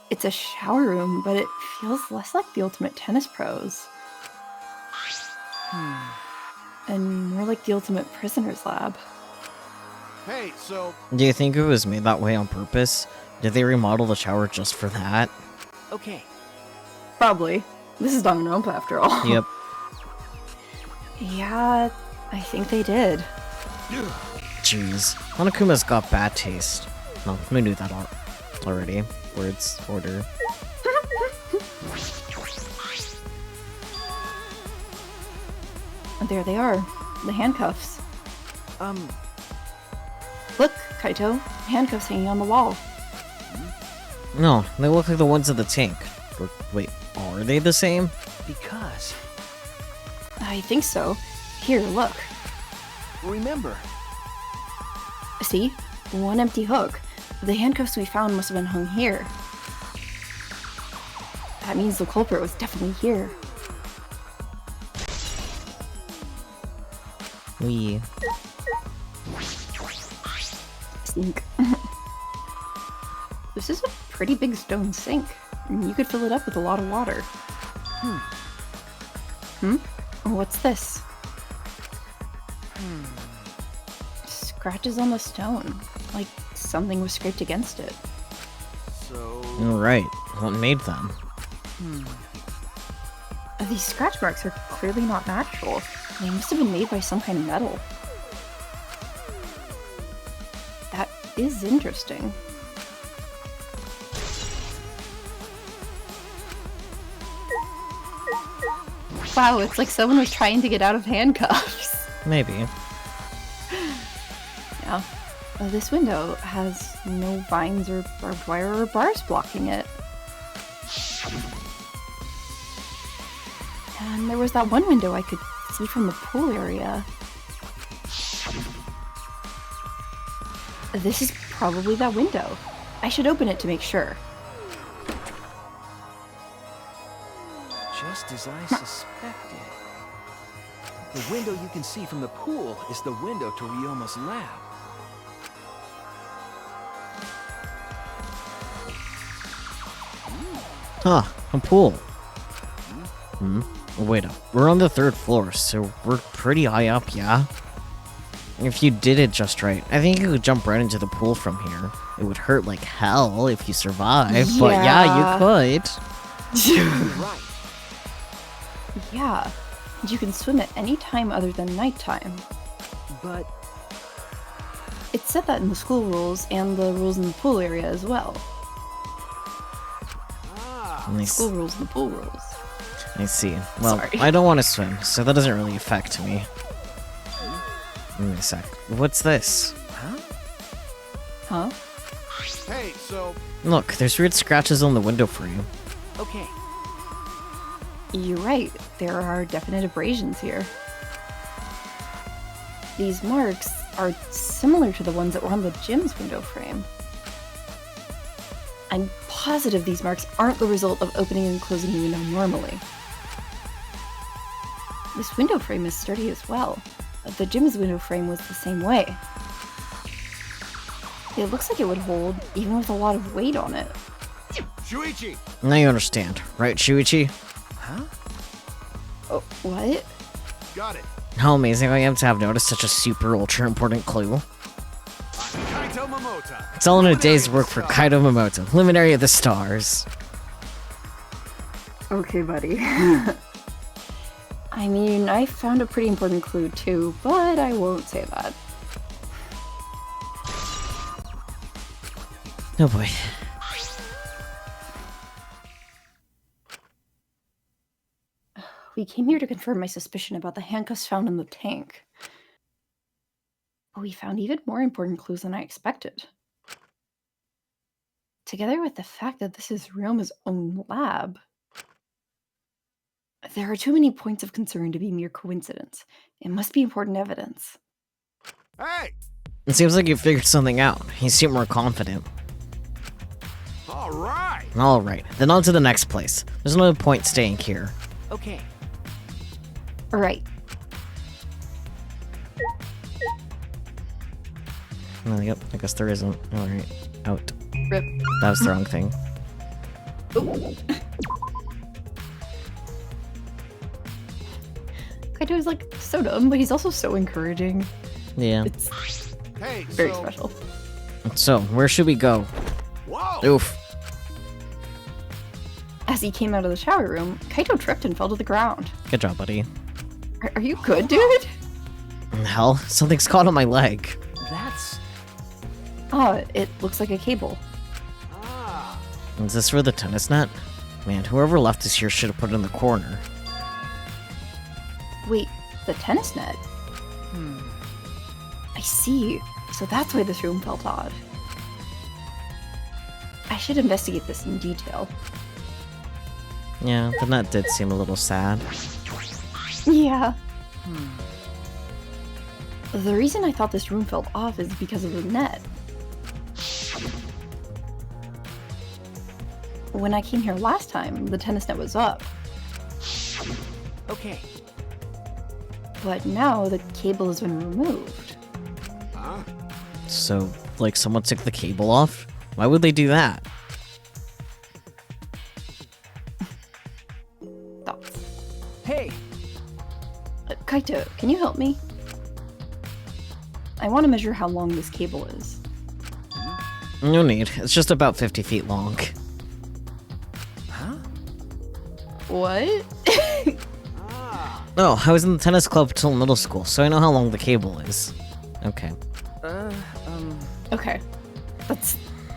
[SPEAKER 2] It's a shower room, but it feels less like the Ultimate Tennis Pros. And more like the Ultimate Prisoner's Lab.
[SPEAKER 3] Hey, so
[SPEAKER 1] Do you think it was made that way on purpose? Did they remodel the shower just for that?
[SPEAKER 5] Okay.
[SPEAKER 2] Probably. This is Danganronpa after all.
[SPEAKER 1] Yep.
[SPEAKER 2] Yeah, I think they did.
[SPEAKER 1] Jeez. Monokuma's got bad taste. No, we knew that already. Words, order.
[SPEAKER 2] And there they are. The handcuffs. Look, Kaito. Handcuffs hanging on the wall.
[SPEAKER 1] No, they look like the ones in the tank. Or, wait, are they the same?
[SPEAKER 5] Because,
[SPEAKER 2] I think so. Here, look.
[SPEAKER 5] remember,
[SPEAKER 2] See? One empty hook. The handcuffs we found must have been hung here. That means the culprit was definitely here.
[SPEAKER 1] We.
[SPEAKER 2] Sink. This is a pretty big stone sink. You could fill it up with a lot of water. What's this? Scratches on the stone. Like something was scraped against it.
[SPEAKER 5] so...
[SPEAKER 1] Right. What made them?
[SPEAKER 2] These scratch marks are clearly not natural. They must have been made by some kind of metal. That is interesting. Wow, it's like someone was trying to get out of handcuffs.
[SPEAKER 1] Maybe.
[SPEAKER 2] Yeah. This window has no vines or barbed wire or bars blocking it. And there was that one window I could see from the pool area. This is probably that window. I should open it to make sure.
[SPEAKER 5] Just as I suspected. The window you can see from the pool is the window to Ryoma's lab.
[SPEAKER 1] Huh, a pool. Wait up. We're on the 3rd floor, so we're pretty high up, yeah? If you did it just right, I think you could jump right into the pool from here. It would hurt like hell if you survived, but yeah, you could.
[SPEAKER 5] You're right.
[SPEAKER 2] Yeah. You can swim at any time other than nighttime.
[SPEAKER 5] But
[SPEAKER 2] It's said that in the school rules and the rules in the pool area as well.
[SPEAKER 1] Nice.
[SPEAKER 2] School rules and the pool rules.
[SPEAKER 1] I see. Well,
[SPEAKER 2] Sorry.
[SPEAKER 1] I don't want to swim, so that doesn't really affect me. Give me a sec. What's this?
[SPEAKER 2] Huh?
[SPEAKER 3] Hey, so
[SPEAKER 1] Look, there's weird scratches on the window for you.
[SPEAKER 5] Okay.
[SPEAKER 2] You're right. There are definite abrasions here. These marks are similar to the ones that were on the gym's window frame. I'm positive these marks aren't the result of opening and closing the window normally. This window frame is sturdy as well. The gym's window frame was the same way. It looks like it would hold, even with a lot of weight on it.
[SPEAKER 3] Shuichi,
[SPEAKER 1] Now you understand, right, Shuichi?
[SPEAKER 2] Oh, what?
[SPEAKER 3] got it.
[SPEAKER 1] How amazing I am to have noticed such a super ultra important clue.
[SPEAKER 3] Kaito Momota.
[SPEAKER 1] It's all in a day's
[SPEAKER 3] Luminary
[SPEAKER 1] work for
[SPEAKER 3] Star.
[SPEAKER 1] Kaido Momoto, Luminary of the Stars.
[SPEAKER 2] Okay, buddy. I mean, I found a pretty important clue too, but I won't say that.
[SPEAKER 1] Oh boy.
[SPEAKER 2] We came here to confirm my suspicion about the handcuffs found in the tank. But we found even more important clues than I expected. Together with the fact that this is Ryoma's own lab, there are too many points of concern to be mere coincidence. It must be important evidence.
[SPEAKER 3] Hey,
[SPEAKER 1] It seems like you figured something out. You seem more confident.
[SPEAKER 3] all right.
[SPEAKER 1] Alright, then on to the next place. There's no point staying here.
[SPEAKER 5] Okay.
[SPEAKER 2] Alright,
[SPEAKER 1] Oh, yep, I guess there isn't. Alright, out.
[SPEAKER 2] rip.
[SPEAKER 1] That was the wrong thing.
[SPEAKER 2] Kaito is like so dumb, but he's also so encouraging.
[SPEAKER 1] Yeah.
[SPEAKER 2] It's
[SPEAKER 3] Hey,
[SPEAKER 2] very
[SPEAKER 3] so
[SPEAKER 2] special.
[SPEAKER 1] So, where should we go?
[SPEAKER 3] whoa.
[SPEAKER 1] Oof.
[SPEAKER 2] As he came out of the shower room, Kaito tripped and fell to the ground.
[SPEAKER 1] Good job, buddy.
[SPEAKER 2] Are you good, dude?
[SPEAKER 1] Hell, something's caught on my leg.
[SPEAKER 5] That's...
[SPEAKER 2] Oh, it looks like a cable.
[SPEAKER 3] Ah,
[SPEAKER 1] Is this for the tennis net? Man, whoever left this here should have put it in the corner.
[SPEAKER 2] Wait, the tennis net? I see. So that's why this room felt odd. I should investigate this in detail.
[SPEAKER 1] Yeah, the net did seem a little sad.
[SPEAKER 2] Yeah. The reason I thought this room felt off is because of the net. When I came here last time, the tennis net was up,
[SPEAKER 5] Okay.
[SPEAKER 2] but now the cable has been removed.
[SPEAKER 3] huh?
[SPEAKER 1] So, like, someone took the cable off? Why would they do that?
[SPEAKER 2] Thoughts?
[SPEAKER 5] Hey!
[SPEAKER 2] Kaito, can you help me? I want to measure how long this cable is.
[SPEAKER 1] No need. It's just about 50 feet long.
[SPEAKER 5] Huh?
[SPEAKER 2] What?
[SPEAKER 1] Oh, I was in the tennis club till middle school, so I know how long the cable is. Okay.
[SPEAKER 2] Okay. That's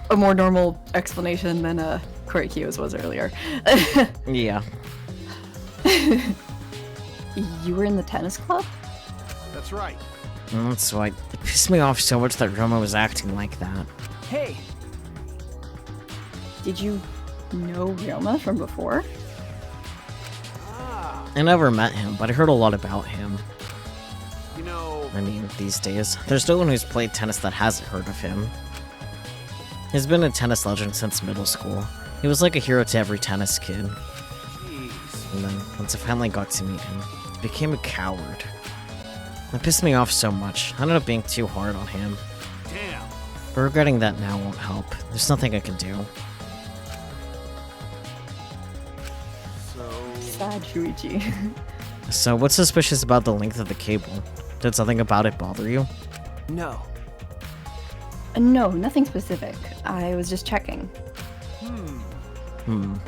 [SPEAKER 2] a more normal explanation than Koikyo's was earlier.
[SPEAKER 1] Yeah.
[SPEAKER 2] You were in the tennis club?
[SPEAKER 3] That's right.
[SPEAKER 1] That's why it pissed me off so much that Roma was acting like that.
[SPEAKER 5] Hey!
[SPEAKER 2] Did you know Ryoma from before?
[SPEAKER 1] I never met him, but I heard a lot about him.
[SPEAKER 3] You know,
[SPEAKER 1] I mean, these days, there's no one who's played tennis that hasn't heard of him. He's been a tennis legend since middle school. He was like a hero to every tennis kid.
[SPEAKER 3] jeez.
[SPEAKER 1] And then, once I finally got to meet him, he became a coward. It pissed me off so much. I ended up being too hard on him.
[SPEAKER 3] Damn.
[SPEAKER 1] But regretting that now won't help. There's nothing I can do.
[SPEAKER 3] So,
[SPEAKER 2] Sad Shuichi.
[SPEAKER 1] So, what's suspicious about the length of the cable? Did something about it bother you?
[SPEAKER 5] No.
[SPEAKER 2] No, nothing specific. I was just checking.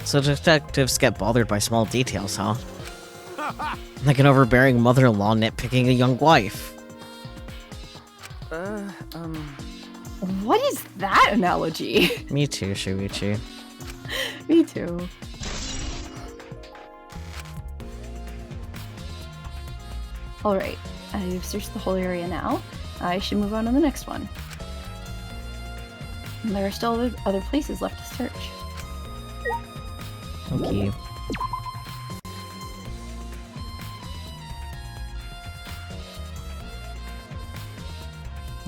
[SPEAKER 1] So detectives get bothered by small details, huh? Like an overbearing mother-in-law nitpicking a young wife.
[SPEAKER 2] What is that analogy?
[SPEAKER 1] Me too, Shuichi.
[SPEAKER 2] Me too. Alright, I've searched the whole area now. I should move on to the next one. And there are still other places left to search.
[SPEAKER 1] Okay.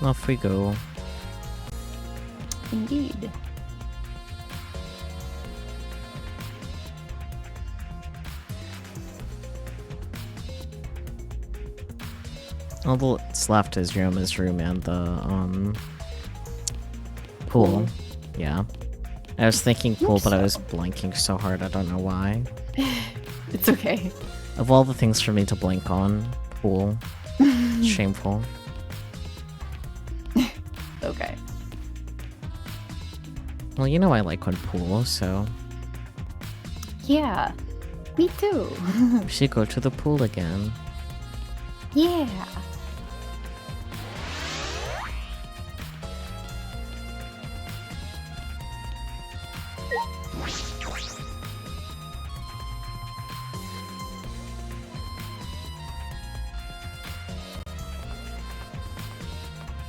[SPEAKER 1] Off we go.
[SPEAKER 2] Indeed.
[SPEAKER 1] All that's left is Ryoma's room and the, pool. Yeah. I was thinking pool, but I was blanking so hard, I don't know why.
[SPEAKER 2] It's okay.
[SPEAKER 1] Of all the things for me to blank on, pool. Shameful.
[SPEAKER 2] Okay.
[SPEAKER 1] Well, you know I like when pool, so
[SPEAKER 2] Yeah, me too.
[SPEAKER 1] we should go to the pool again.
[SPEAKER 2] Yeah.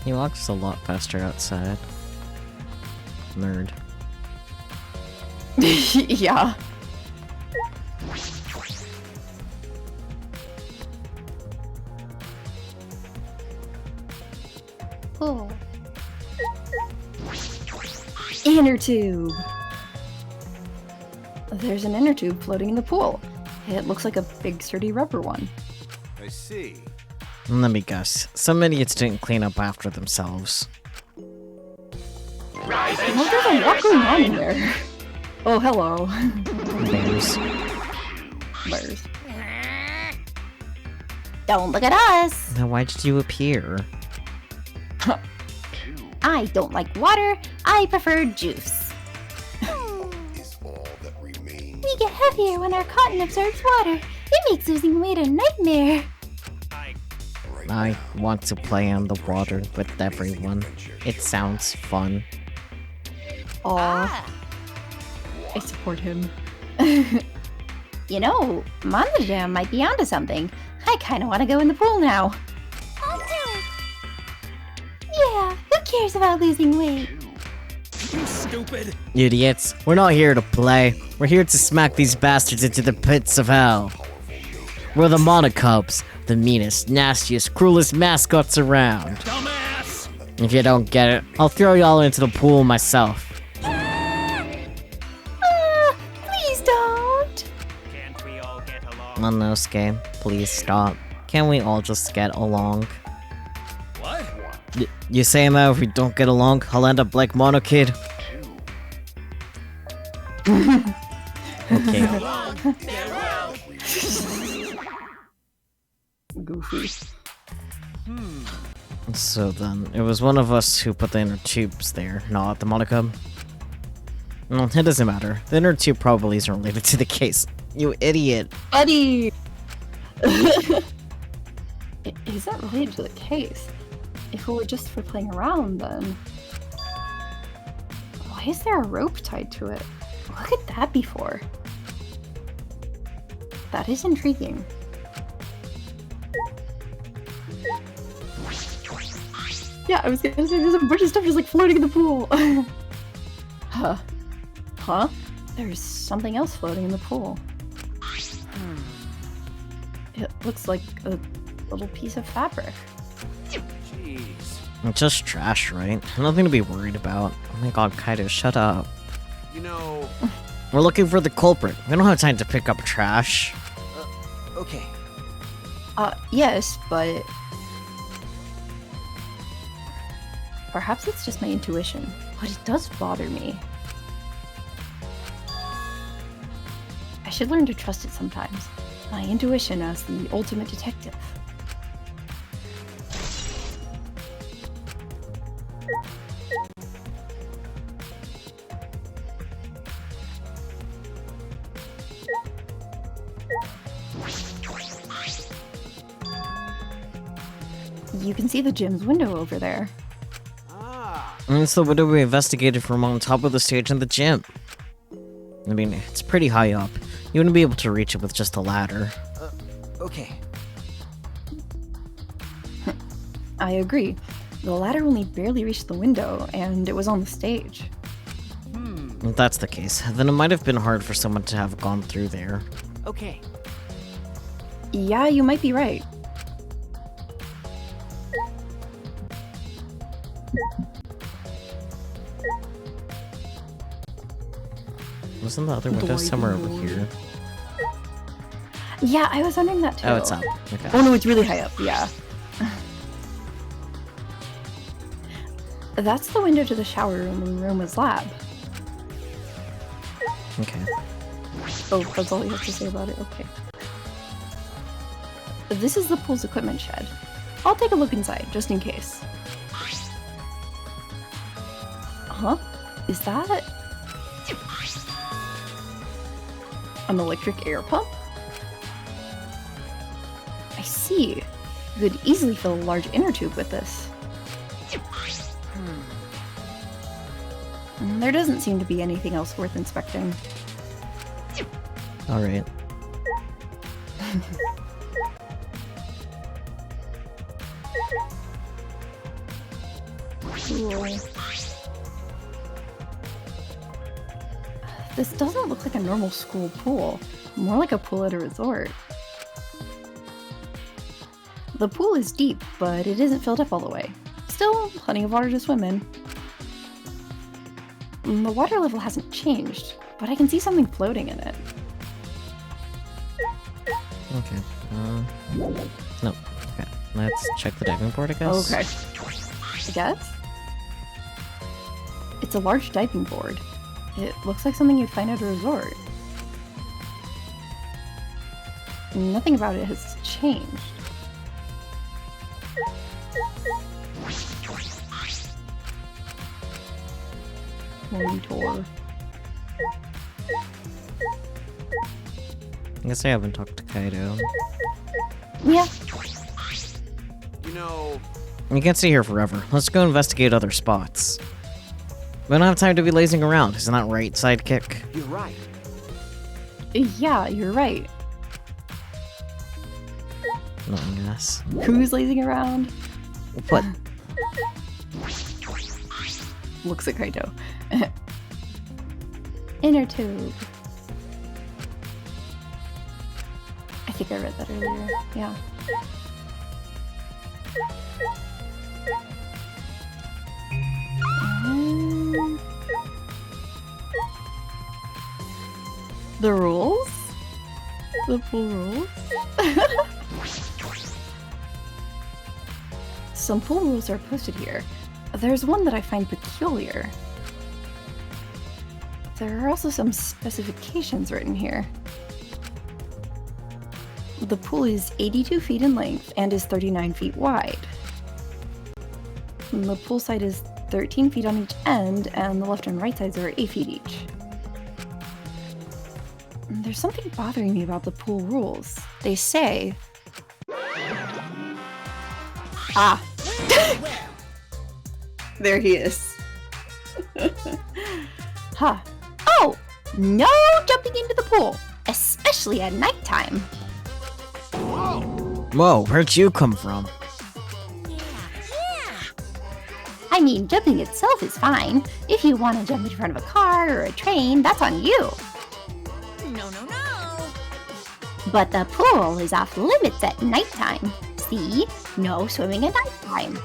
[SPEAKER 1] He walks a lot faster outside. Nerd.
[SPEAKER 2] Yeah.
[SPEAKER 4] Oh.
[SPEAKER 2] Inner tube. There's an inner tube floating in the pool. It looks like a big sturdy rubber one.
[SPEAKER 3] I see.
[SPEAKER 1] Let me guess. Some idiots didn't clean up after themselves.
[SPEAKER 2] Oh, there's a lot going on in there. Oh, hello.
[SPEAKER 1] Bears.
[SPEAKER 2] Bears.
[SPEAKER 7] Don't look at us.
[SPEAKER 1] Now why did you appear?
[SPEAKER 7] I don't like water. I prefer juice.
[SPEAKER 3] Is all that remains.
[SPEAKER 4] We get heavier when our cotton absorbs water. It makes losing weight a nightmare.
[SPEAKER 1] I want to play on the water with everyone. It sounds fun.
[SPEAKER 2] Aw. I support him.
[SPEAKER 7] You know, Mama Jam might be onto something. I kind of want to go in the pool now.
[SPEAKER 6] I'll do it.
[SPEAKER 4] Yeah, who cares about losing weight?
[SPEAKER 1] Idiots, we're not here to play. We're here to smack these bastards into the pits of hell. We're the Monocubs, the meanest, nastiest, cruelest mascots around.
[SPEAKER 3] Dumbass!
[SPEAKER 1] If you don't get it, I'll throw y'all into the pool myself.
[SPEAKER 4] Please don't.
[SPEAKER 3] Can't we all get along?
[SPEAKER 1] Monosuke, please stop. Can we all just get along?
[SPEAKER 3] What?
[SPEAKER 1] You saying that if we don't get along, I'll end up like Mono Kid? Okay.
[SPEAKER 2] Goofy.
[SPEAKER 1] So then, it was one of us who put the inner tubes there, not the Monocub. Well, it doesn't matter. The inner tube probably isn't related to the case. You idiot.
[SPEAKER 2] Buddy! Is that related to the case? If it were just for playing around, then... Why is there a rope tied to it? What could that be for? That is intriguing. Yeah, I was gonna say there's a bunch of stuff just like floating in the pool. Huh. Huh? There's something else floating in the pool. It looks like a little piece of fabric.
[SPEAKER 3] Jeez.
[SPEAKER 1] It's just trash, right? Nothing to be worried about. Oh my god, Kaido, shut up.
[SPEAKER 3] You know,
[SPEAKER 1] We're looking for the culprit. We don't have time to pick up trash.
[SPEAKER 5] Okay.
[SPEAKER 2] Yes, but... Perhaps it's just my intuition, but it does bother me. I should learn to trust it sometimes. My intuition as the ultimate detective. You can see the gym's window over there.
[SPEAKER 3] ah,
[SPEAKER 1] And it's the window we investigated from on top of the stage in the gym. I mean, it's pretty high up. You wouldn't be able to reach it with just a ladder.
[SPEAKER 5] Okay.
[SPEAKER 2] I agree. The ladder only barely reached the window, and it was on the stage.
[SPEAKER 1] If that's the case, then it might have been hard for someone to have gone through there.
[SPEAKER 5] Okay.
[SPEAKER 2] Yeah, you might be right.
[SPEAKER 1] Wasn't the other window somewhere over here?
[SPEAKER 2] Yeah, I was wondering that too.
[SPEAKER 1] Oh, it's up. Okay.
[SPEAKER 2] Oh no, it's really high up, yeah. That's the window to the shower room in Roma's lab.
[SPEAKER 1] Okay.
[SPEAKER 2] Oh, that's all you have to say about it? Okay. This is the pool's equipment shed. I'll take a look inside, just in case. Huh? Is that... an electric air pump? I see. You could easily fill a large inner tube with this. There doesn't seem to be anything else worth inspecting.
[SPEAKER 1] Alright.
[SPEAKER 2] Cool. This doesn't look like a normal school pool. More like a pool at a resort. The pool is deep, but it isn't filled up all the way. Still, plenty of water to swim in. The water level hasn't changed, but I can see something floating in it.
[SPEAKER 1] Okay. No. Okay. Let's check the diving board, I guess.
[SPEAKER 2] Okay. I guess? It's a large diving board. It looks like something you'd find at a resort. Nothing about it has changed. Monitor.
[SPEAKER 1] I guess I haven't talked to Kaido.
[SPEAKER 2] Yeah.
[SPEAKER 3] You know,
[SPEAKER 1] You can't stay here forever. Let's go investigate other spots. We don't have time to be lazing around, isn't that right, sidekick?
[SPEAKER 5] You're right.
[SPEAKER 2] Yeah, you're right.
[SPEAKER 1] No, yes.
[SPEAKER 2] Who's lazing around?
[SPEAKER 1] What?
[SPEAKER 2] Looks at Kaito. Inner tube. I think I read that earlier. Yeah. The rules? The pool rules? Some pool rules are posted here. There's one that I find peculiar. There are also some specifications written here. The pool is 82 feet in length and is 39 feet wide. And the pool side is 13 feet on each end, and the left and right sides are 8 feet each. There's something bothering me about the pool rules. They say... Ah! There he is. Huh.
[SPEAKER 7] Oh, no jumping into the pool, especially at nighttime.
[SPEAKER 1] Whoa, where'd you come from?
[SPEAKER 7] I mean, jumping itself is fine. If you want to jump in front of a car or a train, that's on you.
[SPEAKER 6] No.
[SPEAKER 7] But the pool is off limits at nighttime. See? No swimming at nighttime.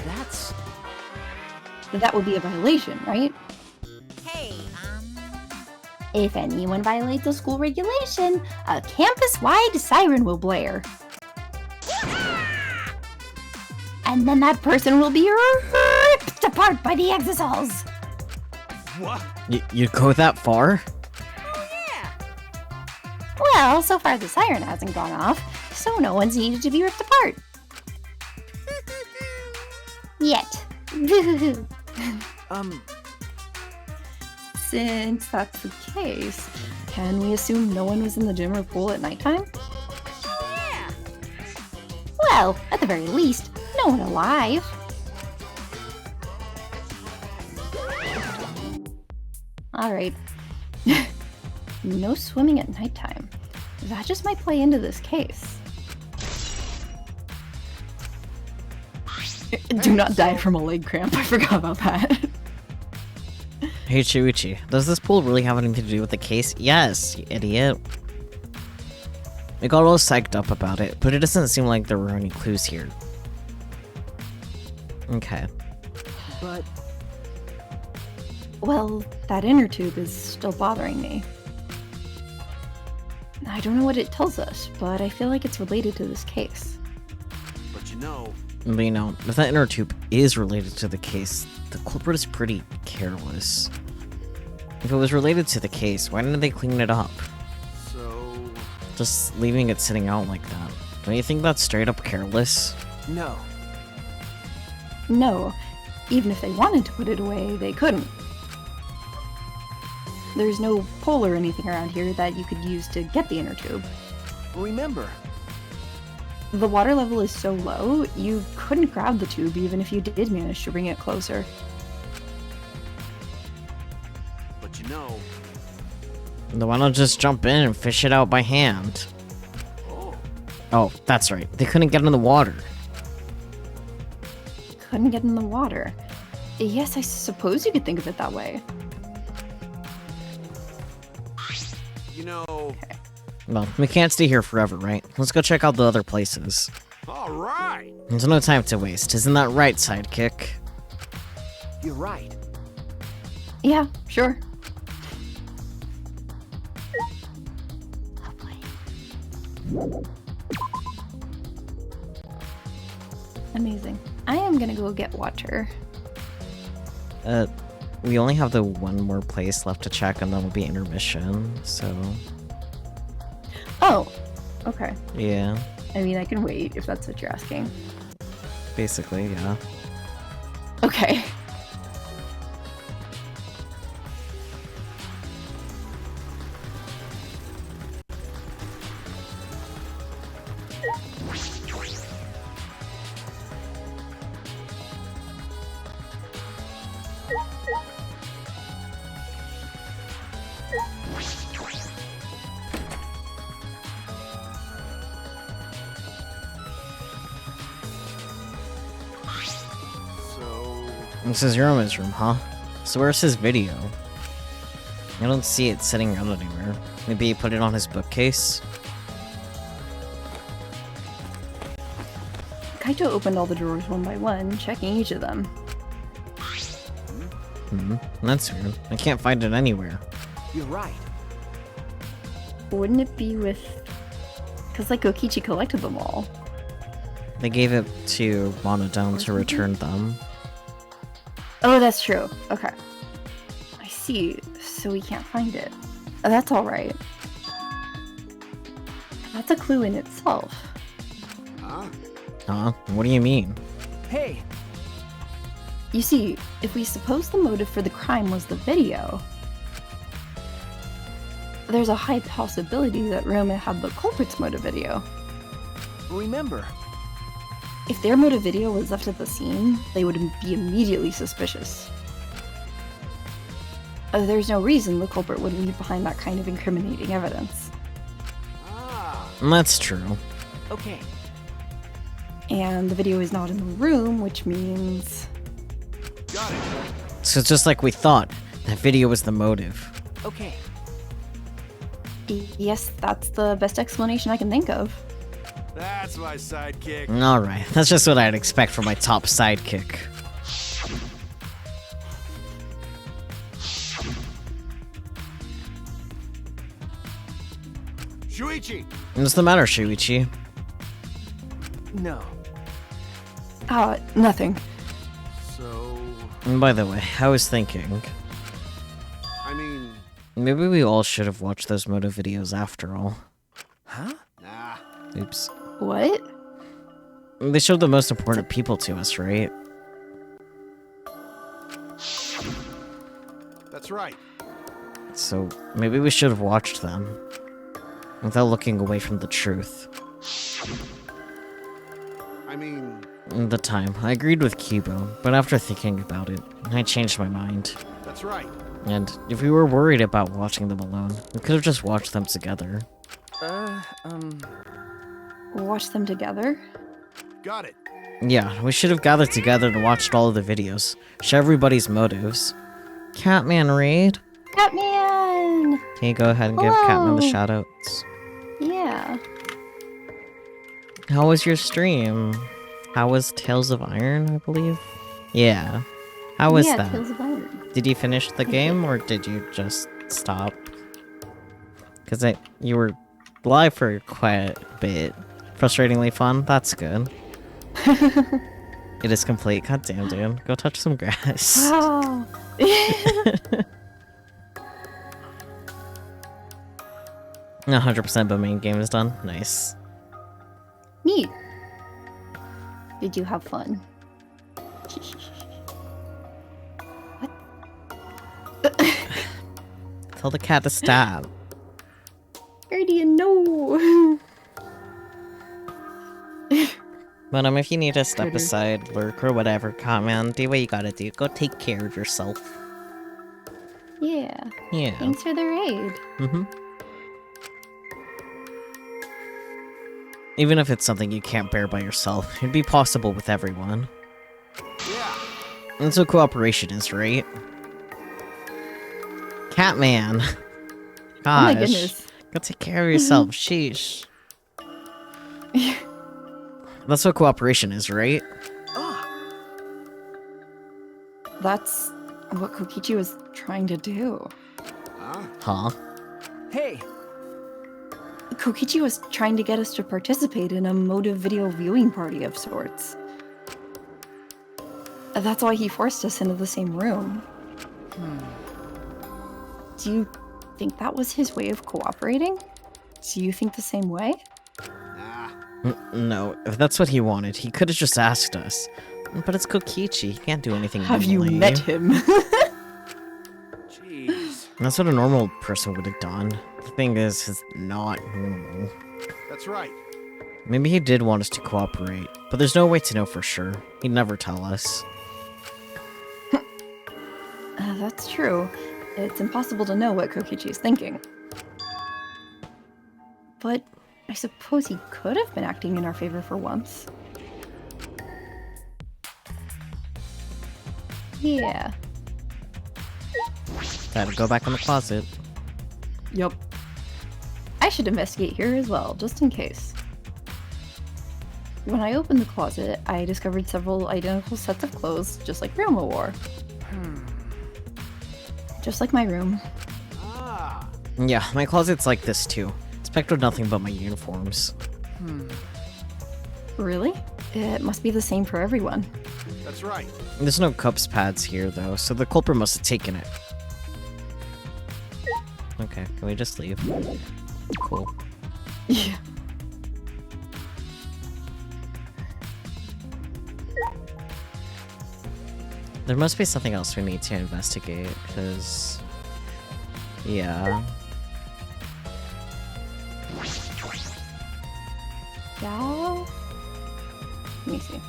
[SPEAKER 5] That's...
[SPEAKER 2] That would be a violation, right?
[SPEAKER 6] Hey,
[SPEAKER 7] If anyone violates a school regulation, a campus-wide siren will blare. And then that person will be ripped apart by the exosols.
[SPEAKER 3] what?
[SPEAKER 1] You'd go that far?
[SPEAKER 7] Well, so far the siren hasn't gone off, so no one's needed to be ripped apart. Yet.
[SPEAKER 2] Since that's the case, can we assume no one was in the gym or pool at nighttime?
[SPEAKER 7] Well, at the very least, no one alive.
[SPEAKER 2] Alright. No swimming at nighttime. That just might play into this case. Do not die from a leg cramp. I forgot about that.
[SPEAKER 1] Hey Shuichi, does this pool really have anything to do with the case? Yes, you idiot. We got all psyched up about it, but it doesn't seem like there were any clues here. Okay.
[SPEAKER 5] But
[SPEAKER 2] Well, that inner tube is still bothering me. I don't know what it tells us, but I feel like it's related to this case.
[SPEAKER 3] But you know,
[SPEAKER 1] But you know, if that inner tube is related to the case, the culprit is pretty careless. If it was related to the case, why didn't they clean it up?
[SPEAKER 3] so...
[SPEAKER 1] Just leaving it sitting out like that. Don't you think that's straight up careless?
[SPEAKER 5] no.
[SPEAKER 2] No, even if they wanted to put it away, they couldn't. There's no pole or anything around here that you could use to get the inner tube.
[SPEAKER 5] Remember,
[SPEAKER 2] The water level is so low, you couldn't grab the tube even if you did manage to bring it closer.
[SPEAKER 3] But you know...
[SPEAKER 1] Then why not just jump in and fish it out by hand?
[SPEAKER 3] Oh,
[SPEAKER 1] Oh, that's right. They couldn't get in the water.
[SPEAKER 2] Couldn't get in the water. Yes, I suppose you could think of it that way.
[SPEAKER 3] you know...
[SPEAKER 1] Well, we can't stay here forever, right? Let's go check out the other places.
[SPEAKER 3] All right!
[SPEAKER 1] There's no time to waste, isn't that right, sidekick?
[SPEAKER 5] you're right.
[SPEAKER 2] Yeah, sure. Amazing. I am gonna go get water.
[SPEAKER 1] We only have the one more place left to check and then it'll be intermission, so...
[SPEAKER 2] Oh, okay.
[SPEAKER 1] Yeah,
[SPEAKER 2] I mean, I can wait if that's what you're asking.
[SPEAKER 1] basically, yeah.
[SPEAKER 2] Okay.
[SPEAKER 3] So...
[SPEAKER 1] This is Roma's room, huh? So where's his video? I don't see it sitting out anywhere. Maybe he put it on his bookcase?
[SPEAKER 2] Kaito opened all the drawers one by one, checking each of them.
[SPEAKER 1] That's weird. I can't find it anywhere.
[SPEAKER 5] You're right.
[SPEAKER 2] Wouldn't it be with... Because, like, Okichi collected them all.
[SPEAKER 1] They gave it to Monodome to return them.
[SPEAKER 2] Oh, that's true. Okay. I see. So we can't find it. That's alright. That's a clue in itself.
[SPEAKER 3] Huh?
[SPEAKER 1] Huh? What do you mean?
[SPEAKER 5] Hey,
[SPEAKER 2] You see, if we suppose the motive for the crime was the video, there's a high possibility that Roma had the culprit's motive video.
[SPEAKER 5] remember,
[SPEAKER 2] If their motive video was left at the scene, they would be immediately suspicious. There's no reason the culprit would leave behind that kind of incriminating evidence.
[SPEAKER 3] Ah,
[SPEAKER 1] That's true.
[SPEAKER 5] okay.
[SPEAKER 2] And the video is not in the room, which means...
[SPEAKER 3] got it.
[SPEAKER 1] So it's just like we thought. That video was the motive.
[SPEAKER 5] Okay.
[SPEAKER 2] Yes, that's the best explanation I can think of.
[SPEAKER 3] That's my sidekick.
[SPEAKER 1] Alright, that's just what I'd expect from my top sidekick.
[SPEAKER 3] Shuichi!
[SPEAKER 1] What's the matter, Shuichi?
[SPEAKER 5] No.
[SPEAKER 2] Nothing.
[SPEAKER 3] So...
[SPEAKER 1] And by the way, I was thinking,
[SPEAKER 3] I mean...
[SPEAKER 1] maybe we all should have watched those motive videos after all.
[SPEAKER 5] Huh?
[SPEAKER 3] Nah.
[SPEAKER 1] Oops.
[SPEAKER 2] What?
[SPEAKER 1] They showed the most important people to us, right?
[SPEAKER 3] That's right.
[SPEAKER 1] So maybe we should have watched them. Without looking away from the truth.
[SPEAKER 3] I mean,
[SPEAKER 1] The time. I agreed with Kibo, but after thinking about it, I changed my mind.
[SPEAKER 3] that's right.
[SPEAKER 1] And if we were worried about watching them alone, we could have just watched them together.
[SPEAKER 2] Watch them together?
[SPEAKER 3] Got it.
[SPEAKER 1] Yeah, we should have gathered together and watched all of the videos. Share everybody's motives. Catman Raid?
[SPEAKER 2] Catman!
[SPEAKER 1] Can you go ahead and give Catman the
[SPEAKER 2] Hello.
[SPEAKER 1] shoutouts?
[SPEAKER 2] Yeah.
[SPEAKER 1] How was your stream? How was Tales of Iron, I believe? Yeah. How was
[SPEAKER 2] yeah,
[SPEAKER 1] that?
[SPEAKER 2] Tales of Iron.
[SPEAKER 1] Did you finish the game, or did you just stop? Because you were live for quite a bit. Frustratingly fun? That's good. It is complete. God damn, dude. Go touch some grass.
[SPEAKER 2] Wow.
[SPEAKER 1] 100% but main game is done. Nice.
[SPEAKER 2] Neat. Did you have fun?
[SPEAKER 1] Tell the cat to stop.
[SPEAKER 2] Guardian, no!
[SPEAKER 1] But if you need to step
[SPEAKER 2] Critter.
[SPEAKER 1] aside, work or whatever, Catman, do what you gotta do. Go take care of yourself.
[SPEAKER 2] Yeah.
[SPEAKER 1] Yeah.
[SPEAKER 2] Thanks for the raid.
[SPEAKER 1] Mm-hmm. Even if it's something you can't bear by yourself, it'd be possible with everyone.
[SPEAKER 3] Yeah.
[SPEAKER 1] That's what cooperation is, right? Catman. Gosh.
[SPEAKER 2] Oh my goodness.
[SPEAKER 1] Go take care of yourself. Sheesh. That's what cooperation is, right?
[SPEAKER 2] That's what Kokichi was trying to do.
[SPEAKER 1] Huh?
[SPEAKER 5] Hey,
[SPEAKER 2] Kokichi was trying to get us to participate in a motive video viewing party of sorts. That's why he forced us into the same room. Do you think that was his way of cooperating? Do you think the same way?
[SPEAKER 1] No, if that's what he wanted, he could have just asked us. But it's Kokichi, he can't do anything
[SPEAKER 2] Have you
[SPEAKER 1] normally.
[SPEAKER 2] met him?
[SPEAKER 3] Jeez.
[SPEAKER 1] That's what a normal person would have done. The thing is, it's not normal.
[SPEAKER 3] That's right.
[SPEAKER 1] Maybe he did want us to cooperate, but there's no way to know for sure. He'd never tell us.
[SPEAKER 2] That's true. It's impossible to know what Kokichi is thinking. But I suppose he could have been acting in our favor for once. Yeah.
[SPEAKER 1] Gotta go back in the closet.
[SPEAKER 2] Yup. I should investigate here as well, just in case. When I opened the closet, I discovered several identical sets of clothes, just like Ryoma wore. Just like my room.
[SPEAKER 1] Yeah, my closet's like this too. It's packed with nothing but my uniforms.
[SPEAKER 2] Really? It must be the same for everyone.
[SPEAKER 3] That's right.
[SPEAKER 1] There's no cups pads here though, so the culprit must have taken it. Okay, can we just leave? Cool.
[SPEAKER 2] Yeah.
[SPEAKER 1] There must be something else we need to investigate, because... Yeah.
[SPEAKER 2] Yeah? Let me see.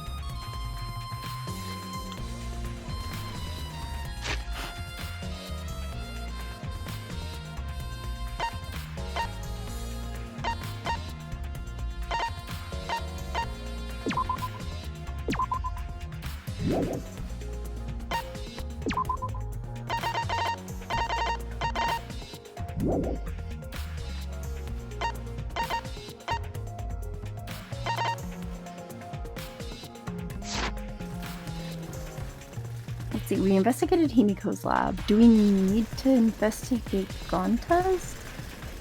[SPEAKER 2] Let's see, we investigated Himiko's lab. Do we need to investigate Gonta's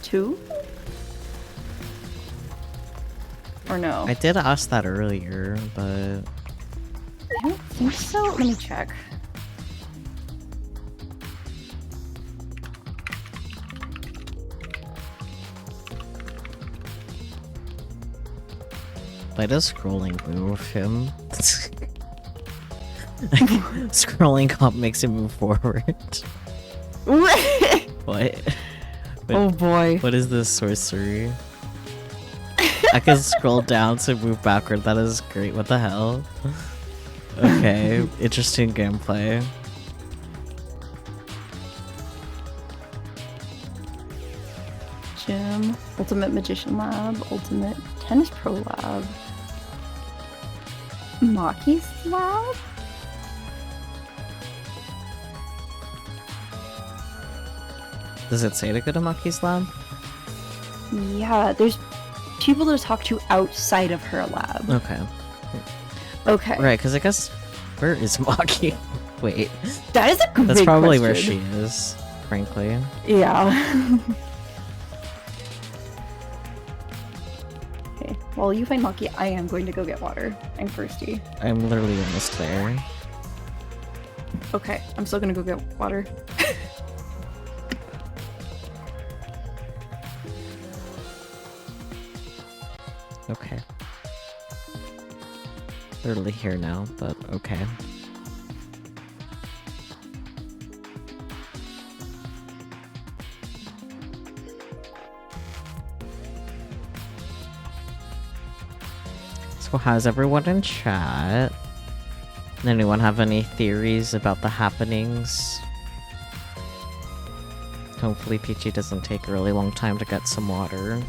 [SPEAKER 2] too? Or no?
[SPEAKER 1] I did ask that earlier, but...
[SPEAKER 2] I don't think so. Let me check.
[SPEAKER 1] Why does scrolling move him? Scrolling up makes him move forward. What?
[SPEAKER 2] Oh boy.
[SPEAKER 1] What is this sorcery? I can scroll down to move backward. That is great. What the hell? Okay, interesting gameplay.
[SPEAKER 2] Gym, Ultimate Magician Lab, Ultimate Tennis Pro Lab, Maki's Lab?
[SPEAKER 1] Does it say to go to Maki's lab?
[SPEAKER 2] Yeah, there's people to talk to outside of her lab.
[SPEAKER 1] Okay.
[SPEAKER 2] Okay.
[SPEAKER 1] Right, because I guess... Where is Maki? Wait.
[SPEAKER 2] That is a great
[SPEAKER 1] That's probably where
[SPEAKER 2] question.
[SPEAKER 1] she is, frankly.
[SPEAKER 2] Yeah. Okay, while you find Maki, I am going to go get water. I'm thirsty.
[SPEAKER 1] I'm literally almost there.
[SPEAKER 2] Okay, I'm still gonna go get water.
[SPEAKER 1] Okay. Literally here now, but okay. So how's everyone in chat? Anyone have any theories about the happenings? Hopefully Peachy doesn't take a really long time to get some water.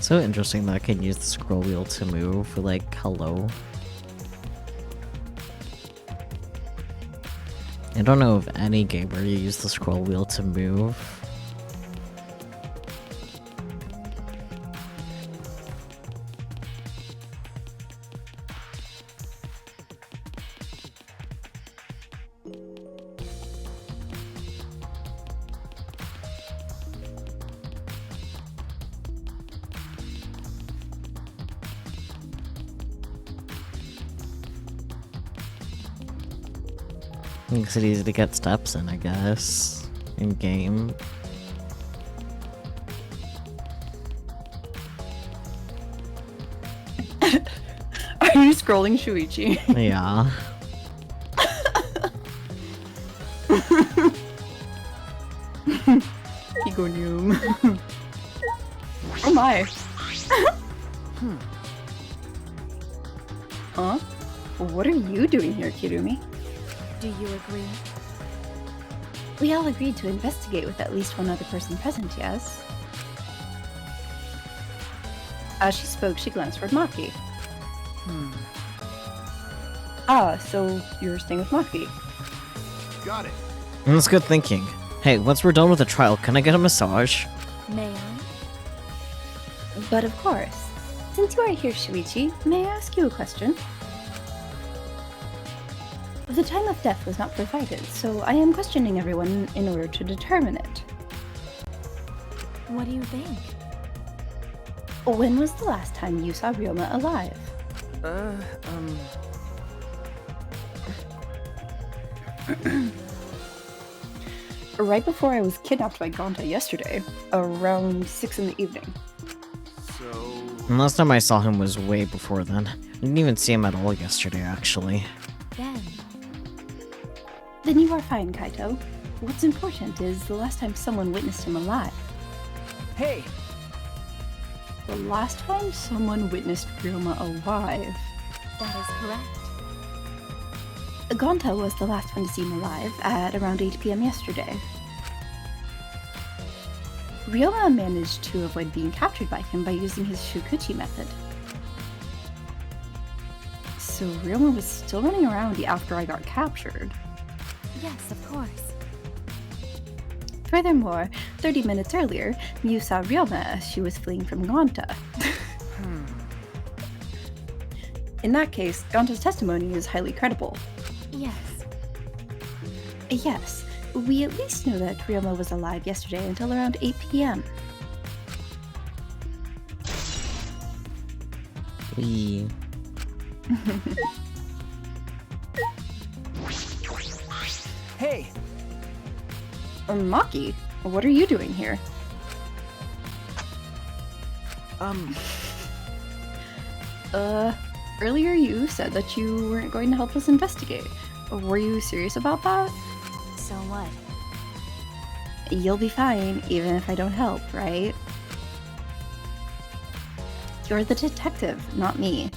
[SPEAKER 1] So interesting that I can use the scroll wheel to move, like, hello. I don't know of any game where you use the scroll wheel to move. Makes it easy to get steps in, I guess, in game.
[SPEAKER 2] Are you scrolling Shuichi?
[SPEAKER 1] Yeah.
[SPEAKER 2] Egonium. Oh my. Huh? What are you doing here, Kirumi?
[SPEAKER 6] Do you agree?
[SPEAKER 7] We all agreed to investigate with at least one other person present, yes?
[SPEAKER 2] As she spoke, she glanced toward Maki. Ah, so you're staying with Maki.
[SPEAKER 3] Got it.
[SPEAKER 1] That's good thinking. Hey, once we're done with the trial, can I get a massage?
[SPEAKER 6] May I?
[SPEAKER 7] But of course. Since you are here, Shuichi, may I ask you a question? The time of death was not provided, so I am questioning everyone in order to determine it.
[SPEAKER 6] What do you think?
[SPEAKER 7] When was the last time you saw Ryoma alive?
[SPEAKER 2] Right before I was kidnapped by Gonta yesterday, around 6 in the evening.
[SPEAKER 3] So...
[SPEAKER 1] And last time I saw him was way before then. I didn't even see him at all yesterday, actually.
[SPEAKER 7] Then you are fine, Kaito. What's important is the last time someone witnessed him alive.
[SPEAKER 5] Hey!
[SPEAKER 2] the last time someone witnessed Ryoma alive.
[SPEAKER 6] That is correct.
[SPEAKER 2] Gonta was the last one to see him alive at around 8 p.m. yesterday. Ryoma managed to avoid being captured by him by using his Shukuchi method. So Ryoma was still running around after I got captured.
[SPEAKER 6] Yes, of course.
[SPEAKER 2] Furthermore, 30 minutes earlier, Miu saw Ryoma as she was fleeing from Gonta. In that case, Gonta's testimony is highly credible.
[SPEAKER 6] Yes.
[SPEAKER 2] Yes, we at least know that Ryoma was alive yesterday until around 8 p.m.
[SPEAKER 1] We.
[SPEAKER 5] Hey,
[SPEAKER 2] Maki, what are you doing here? Earlier you said that you weren't going to help us investigate. Were you serious about that?
[SPEAKER 6] So what?
[SPEAKER 2] You'll be fine, even if I don't help, right? You're the detective, not me.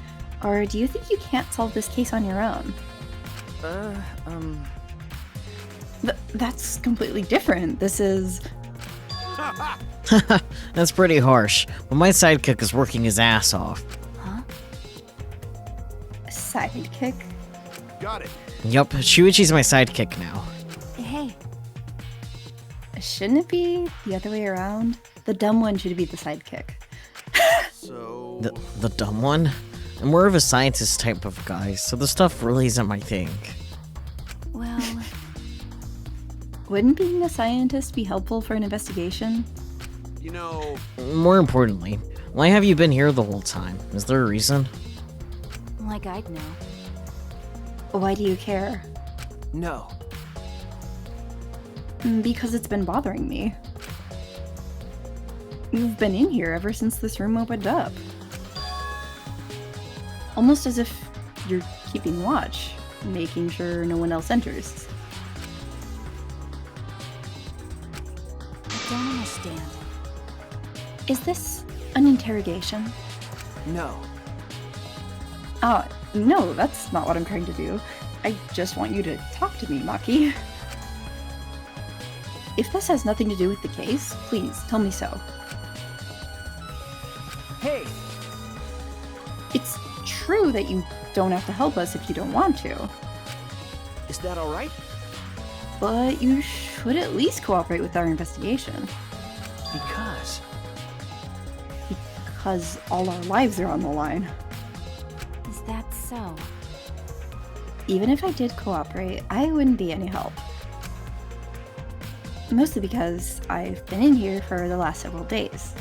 [SPEAKER 2] Or do you think you can't solve this case on your own? That's completely different. This is...
[SPEAKER 1] That's pretty harsh, but my sidekick is working his ass off.
[SPEAKER 6] Huh?
[SPEAKER 2] sidekick.
[SPEAKER 3] Got it.
[SPEAKER 1] Yup, Shuichi's my sidekick now.
[SPEAKER 6] Hey,
[SPEAKER 2] Shouldn't it be the other way around? The dumb one should be the sidekick.
[SPEAKER 3] So...
[SPEAKER 1] The dumb one? I'm more of a scientist type of guy, so the stuff really isn't my thing.
[SPEAKER 6] well,
[SPEAKER 2] Wouldn't being a scientist be helpful for an investigation?
[SPEAKER 3] You know...
[SPEAKER 1] More importantly, why have you been here the whole time? Is there a reason?
[SPEAKER 6] like I'd know.
[SPEAKER 2] Why do you care?
[SPEAKER 5] No.
[SPEAKER 2] Because it's been bothering me. You've been in here ever since this room opened up. Almost as if you're keeping watch, making sure no one else enters.
[SPEAKER 6] I don't understand.
[SPEAKER 2] Is this an interrogation?
[SPEAKER 5] No.
[SPEAKER 2] No, that's not what I'm trying to do. I just want you to talk to me, Maki. If this has nothing to do with the case, please tell me so.
[SPEAKER 5] Hey!
[SPEAKER 2] It's true that you don't have to help us if you don't want to,
[SPEAKER 5] Is that alright?
[SPEAKER 2] but you should at least cooperate with our investigation, because all our lives are on the line.
[SPEAKER 6] Is that so?
[SPEAKER 2] Even if I did cooperate, I wouldn't be any help. Mostly because I've been in here for the last several days.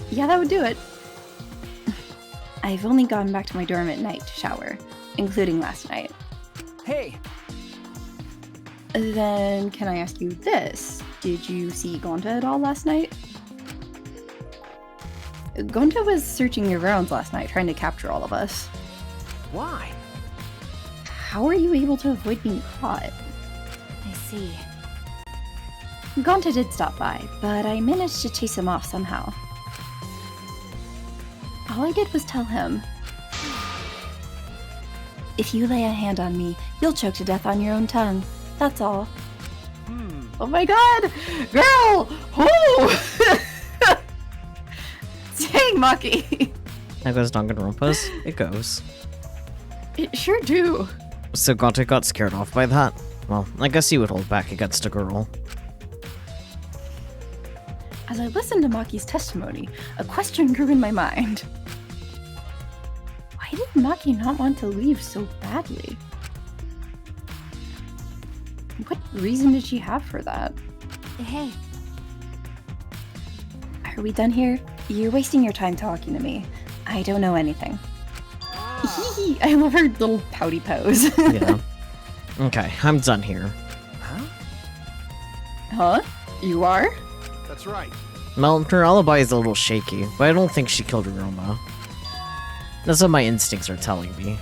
[SPEAKER 2] Yeah, that would do it. I've only gone back to my dorm at night to shower, including last night.
[SPEAKER 5] Hey!
[SPEAKER 2] Then, can I ask you this? Did you see Gonta at all last night? Gonta was searching your grounds last night, trying to capture all of us.
[SPEAKER 5] Why?
[SPEAKER 2] How are you able to avoid being caught?
[SPEAKER 6] I see.
[SPEAKER 2] Gonta did stop by, but I managed to chase him off somehow. All I did was tell him, if you lay a hand on me, you'll choke to death on your own tongue. That's all. Oh my god! Girl! Oh! Dang, Maki!
[SPEAKER 1] That goes Danganronpa's? It goes.
[SPEAKER 2] It sure do.
[SPEAKER 1] So Gonta got scared off by that? Well, I guess he would hold back against a girl.
[SPEAKER 2] As I listened to Maki's testimony, a question grew in my mind. Why did Maki not want to leave so badly? What reason did she have for that?
[SPEAKER 6] Hey,
[SPEAKER 2] Are we done here? You're wasting your time talking to me. I don't know anything. I love her little pouty pose.
[SPEAKER 1] Yeah. Okay, I'm done here.
[SPEAKER 5] Huh?
[SPEAKER 2] Huh? You are?
[SPEAKER 3] That's right.
[SPEAKER 1] Well, her alibi is a little shaky, but I don't think she killed Roma. That's what my instincts are telling me.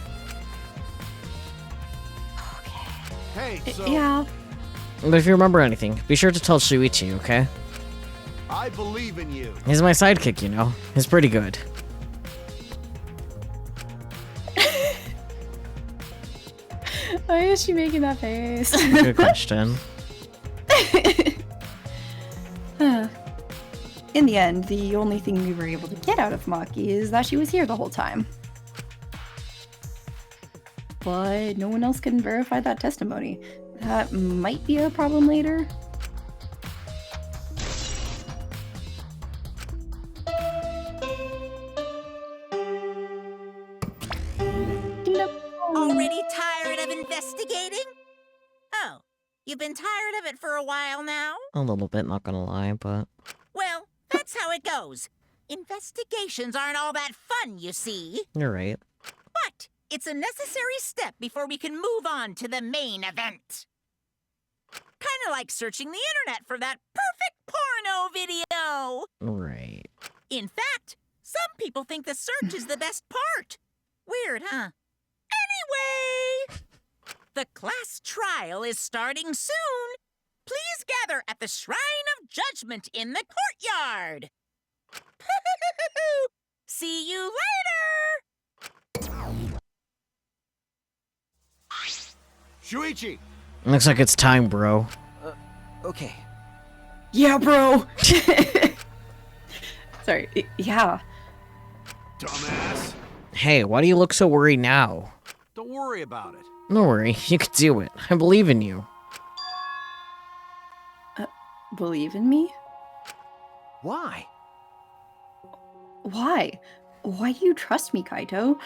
[SPEAKER 3] Hey, so...
[SPEAKER 2] Yeah.
[SPEAKER 1] But if you remember anything, be sure to tell Shuichi, okay?
[SPEAKER 3] I believe in you.
[SPEAKER 1] He's my sidekick, you know. He's pretty good.
[SPEAKER 2] Why is she making that face?
[SPEAKER 1] Good question.
[SPEAKER 2] In the end, the only thing we were able to get out of Maki is that she was here the whole time. But no one else can verify that testimony. That might be a problem later.
[SPEAKER 8] Already tired of investigating? Oh, you've been tired of it for a while now?
[SPEAKER 1] A little bit, not gonna lie, but...
[SPEAKER 8] Well, that's how it goes. Investigations aren't all that fun, you see.
[SPEAKER 1] You're right.
[SPEAKER 8] But it's a necessary step before we can move on to the main event. Kinda like searching the internet for that perfect porno video.
[SPEAKER 1] Right.
[SPEAKER 8] In fact, some people think the search is the best part. Weird, huh? Anyway, the class trial is starting soon. Please gather at the Shrine of Judgment in the courtyard. See you later!
[SPEAKER 3] Shuichi!
[SPEAKER 1] Looks like it's time, bro.
[SPEAKER 5] Okay.
[SPEAKER 2] Yeah, bro! Sorry, yeah.
[SPEAKER 3] Dumbass.
[SPEAKER 1] Hey, why do you look so worried now?
[SPEAKER 3] Don't worry about it.
[SPEAKER 1] Don't worry, you can do it. I believe in you.
[SPEAKER 2] Believe in me?
[SPEAKER 5] Why?
[SPEAKER 2] Why? Why do you trust me, Kaito?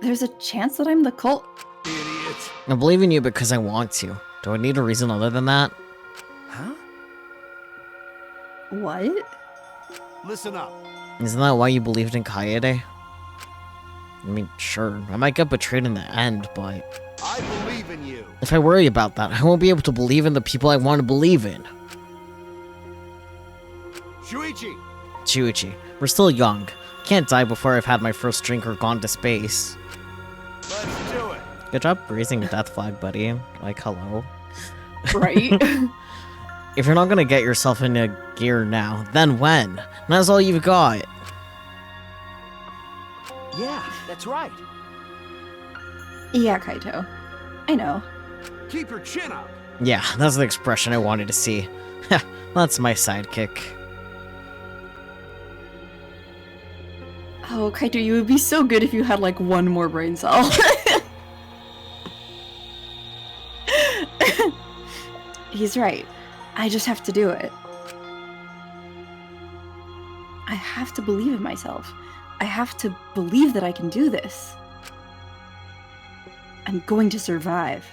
[SPEAKER 2] There's a chance that I'm the cult.
[SPEAKER 3] Idiot.
[SPEAKER 1] I believe in you because I want to. Do I need a reason other than that?
[SPEAKER 5] Huh?
[SPEAKER 2] What?
[SPEAKER 3] Listen up.
[SPEAKER 1] Isn't that why you believed in Kaede? I mean, sure, I might get betrayed in the end, but...
[SPEAKER 3] I believe in you.
[SPEAKER 1] if I worry about that, I won't be able to believe in the people I want to believe in.
[SPEAKER 3] Shuichi!
[SPEAKER 1] Chuichi, we're still young. Can't die before I've had my first drink or gone to space.
[SPEAKER 3] Let's do it.
[SPEAKER 1] Good job raising a death flag, buddy. Like, hello.
[SPEAKER 2] Right?
[SPEAKER 1] If you're not gonna get yourself into gear now, then when? And that's all you've got.
[SPEAKER 5] Yeah, that's right.
[SPEAKER 2] Yeah, Kaito. I know.
[SPEAKER 3] Keep your chin up.
[SPEAKER 1] Yeah, that's the expression I wanted to see. That's my sidekick.
[SPEAKER 2] Oh, Kaito, you would be so good if you had, like, one more brain cell. He's right. I just have to do it. I have to believe in myself. I have to believe that I can do this. I'm going to survive.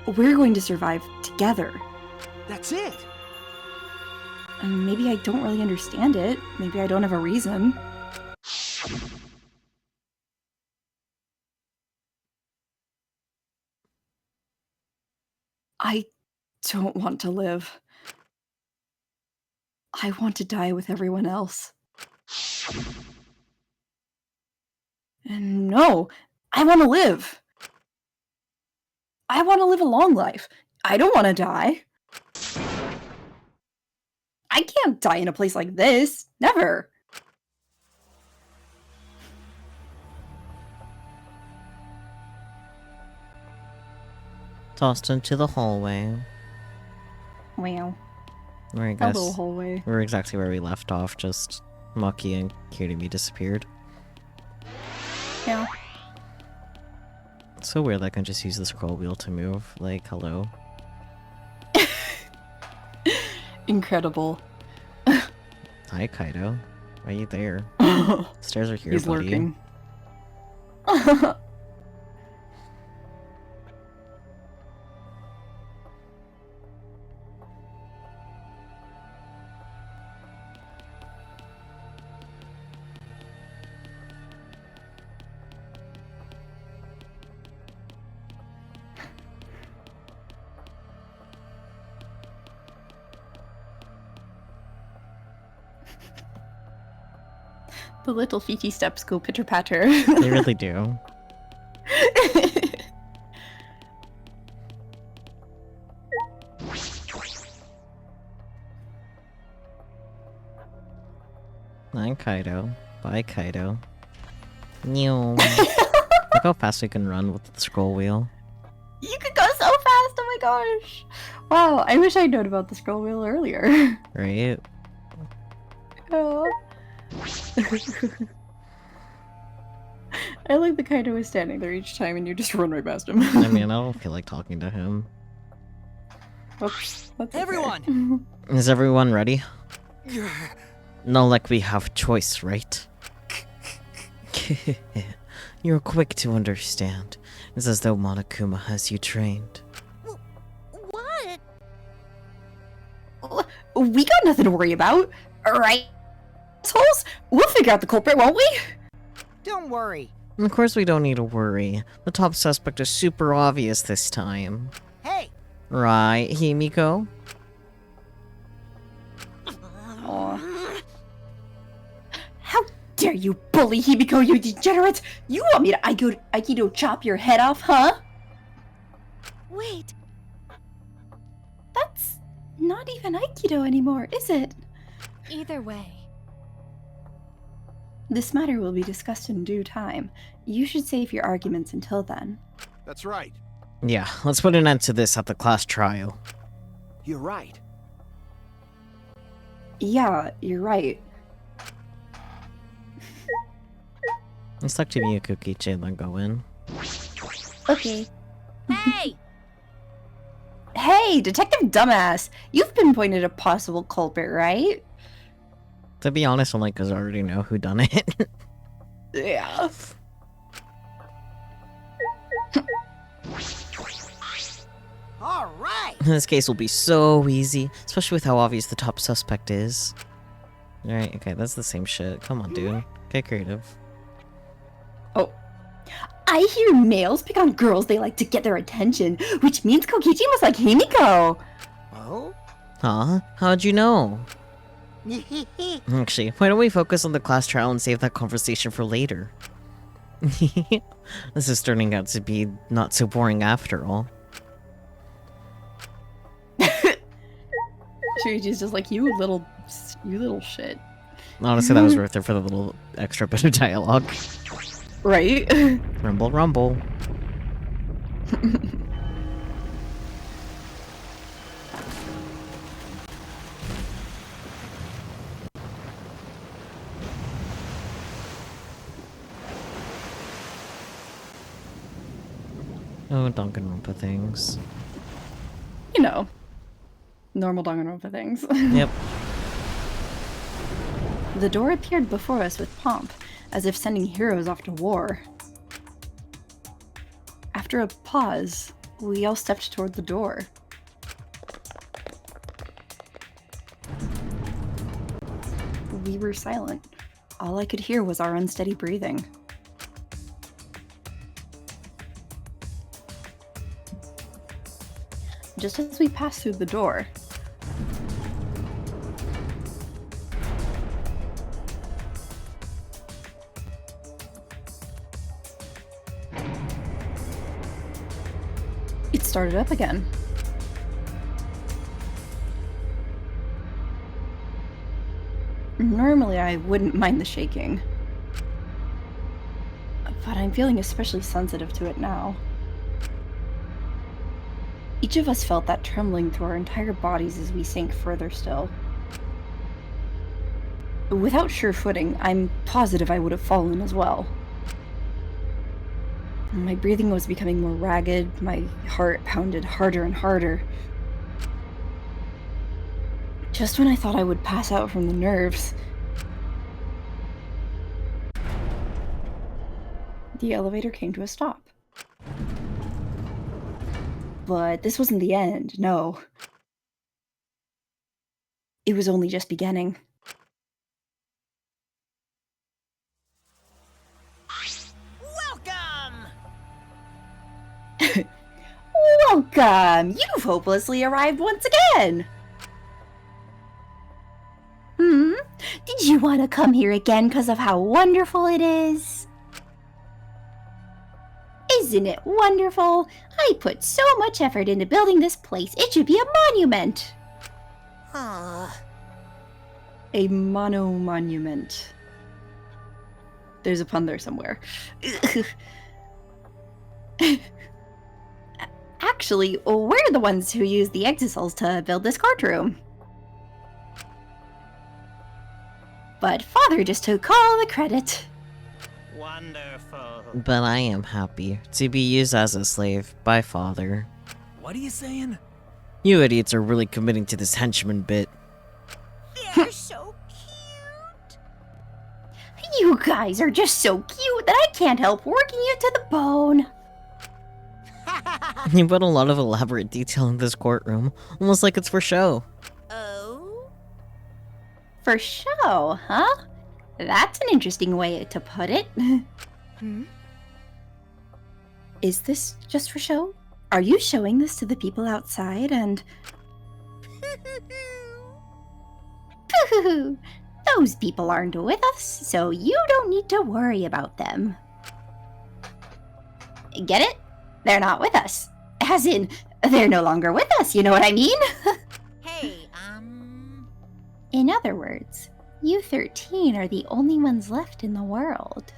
[SPEAKER 2] We're going to survive together.
[SPEAKER 5] That's it.
[SPEAKER 2] And maybe I don't really understand it. Maybe I don't have a reason. I don't want to live. I want to die with everyone else. And no, I want to live. I want to live a long life. I don't want to die. I can't die in a place like this. Never.
[SPEAKER 1] Tossed into the hallway.
[SPEAKER 2] Wow.
[SPEAKER 1] Where I
[SPEAKER 2] A
[SPEAKER 1] guess
[SPEAKER 2] little hallway.
[SPEAKER 1] we're exactly where we left off, just Maki and Kirimi disappeared.
[SPEAKER 2] Yeah.
[SPEAKER 1] It's so weird that I can just use the scroll wheel to move. Like, hello.
[SPEAKER 2] Incredible.
[SPEAKER 1] Hi, Kaido. Why are you there? Stairs are here,
[SPEAKER 2] He's
[SPEAKER 1] buddy.
[SPEAKER 2] lurking. The little feety steps go pitter patter.
[SPEAKER 1] They really do. Bye, Kaido. Bye, Kaido. Meow. Look how fast we can run with the scroll wheel.
[SPEAKER 2] You could go so fast! Oh my gosh! Wow, I wish I'd known about the scroll wheel earlier.
[SPEAKER 1] Right?
[SPEAKER 2] Oh. I like the Kaido is standing there each time and you just run right past him.
[SPEAKER 1] I mean, I don't feel like talking to him.
[SPEAKER 2] Oops, that's okay.
[SPEAKER 5] Everyone!
[SPEAKER 1] Is everyone ready? Not like we have choice, right? You're quick to understand. It's as though Monokuma has you trained.
[SPEAKER 8] What?
[SPEAKER 2] We got nothing to worry about, alright? Assholes? We'll figure out the culprit, won't we?
[SPEAKER 8] Don't worry.
[SPEAKER 1] Of course we don't need to worry. The top suspect is super obvious this time.
[SPEAKER 8] Hey!
[SPEAKER 1] Right, Himiko?
[SPEAKER 2] Aw. How dare you bully Himiko, you degenerate! You want me to Aikido chop your head off, huh?
[SPEAKER 6] Wait,
[SPEAKER 2] That's not even Aikido anymore, is it?
[SPEAKER 6] either way.
[SPEAKER 2] This matter will be discussed in due time. You should save your arguments until then.
[SPEAKER 3] That's right.
[SPEAKER 1] Yeah, let's put an end to this at the class trial.
[SPEAKER 5] You're right.
[SPEAKER 2] Yeah, you're right.
[SPEAKER 1] Let's talk to Miyakukichi and then go in.
[SPEAKER 2] Okay.
[SPEAKER 8] Hey!
[SPEAKER 2] Hey, Detective Dumbass! You've pinpointed a possible culprit, right?
[SPEAKER 1] To be honest, I'm like, 'cause I already know who done it.
[SPEAKER 2] Yeah.
[SPEAKER 8] All right!
[SPEAKER 1] This case will be so easy, especially with how obvious the top suspect is. Alright, okay, that's the same shit. Come on, dude. Get creative.
[SPEAKER 2] Oh. I hear males pick on girls they like to get their attention, which means Kokichi must like Himiko!
[SPEAKER 8] Oh?
[SPEAKER 1] Huh? How'd you know? Actually, why don't we focus on the class trial and save that conversation for later? This is turning out to be not so boring after all.
[SPEAKER 2] Shuichi's just like, you little shit.
[SPEAKER 1] Honestly, that was worth it for the little extra bit of dialogue.
[SPEAKER 2] Right?
[SPEAKER 1] Rumble, rumble. Oh, Danganronpa things.
[SPEAKER 2] You know. Normal Danganronpa things.
[SPEAKER 1] Yep.
[SPEAKER 2] The door appeared before us with pomp, as if sending heroes off to war. After a pause, we all stepped toward the door. We were silent. All I could hear was our unsteady breathing. Just as we passed through the door, it started up again. Normally I wouldn't mind the shaking, but I'm feeling especially sensitive to it now. Each of us felt that trembling through our entire bodies as we sank further still. Without sure footing, I'm positive I would have fallen as well. My breathing was becoming more ragged, my heart pounded harder and harder. Just when I thought I would pass out from the nerves, the elevator came to a stop. But this wasn't the end, no. It was only just beginning.
[SPEAKER 8] Welcome!
[SPEAKER 2] Welcome! You've hopelessly arrived once again!
[SPEAKER 7] Did you want to come here again because of how wonderful it is? Isn't it wonderful? I put so much effort into building this place. It should be a monument.
[SPEAKER 8] Aw.
[SPEAKER 2] A monument. There's a pun there somewhere. Actually, we're the ones who used the exocells to build this courtroom. But Father just took all the credit.
[SPEAKER 5] Wonderful.
[SPEAKER 1] But I am happy to be used as a slave by Father.
[SPEAKER 5] What are you saying?
[SPEAKER 1] You idiots are really committing to this henchman bit.
[SPEAKER 8] They're so cute.
[SPEAKER 7] You guys are just so cute that I can't help working you to the bone.
[SPEAKER 1] You put a lot of elaborate detail in this courtroom, almost like it's for show.
[SPEAKER 8] Oh?
[SPEAKER 7] For show, huh? That's an interesting way to put it.
[SPEAKER 2] Is this just for show? Are you showing this to the people outside and...
[SPEAKER 7] Those people aren't with us, so you don't need to worry about them. Get it? They're not with us. As in, they're no longer with us, you know what I mean?
[SPEAKER 8] Hey,
[SPEAKER 7] In other words, you 13 are the only ones left in the world.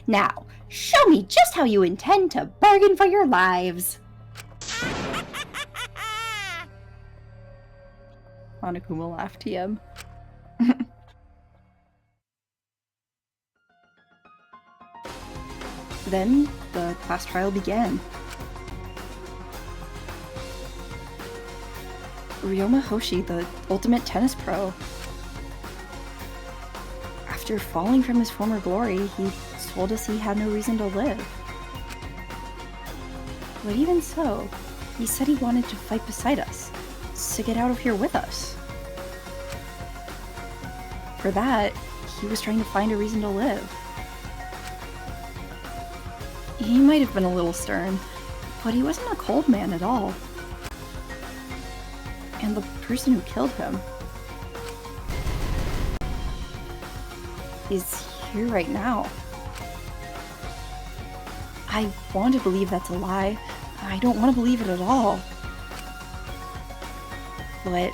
[SPEAKER 7] Now, show me just how you intend to bargain for your lives.
[SPEAKER 2] Monokuma laughed, TM. Then, the class trial began. Ryoma Hoshi, the ultimate tennis pro. After falling from his former glory, he told us he had no reason to live. But even so, he said he wanted to fight beside us, to get out of here with us. For that, he was trying to find a reason to live. He might have been a little stern, but he wasn't a cold man at all. And the person who killed him is here right now. I want to believe that's a lie. I don't want to believe it at all. But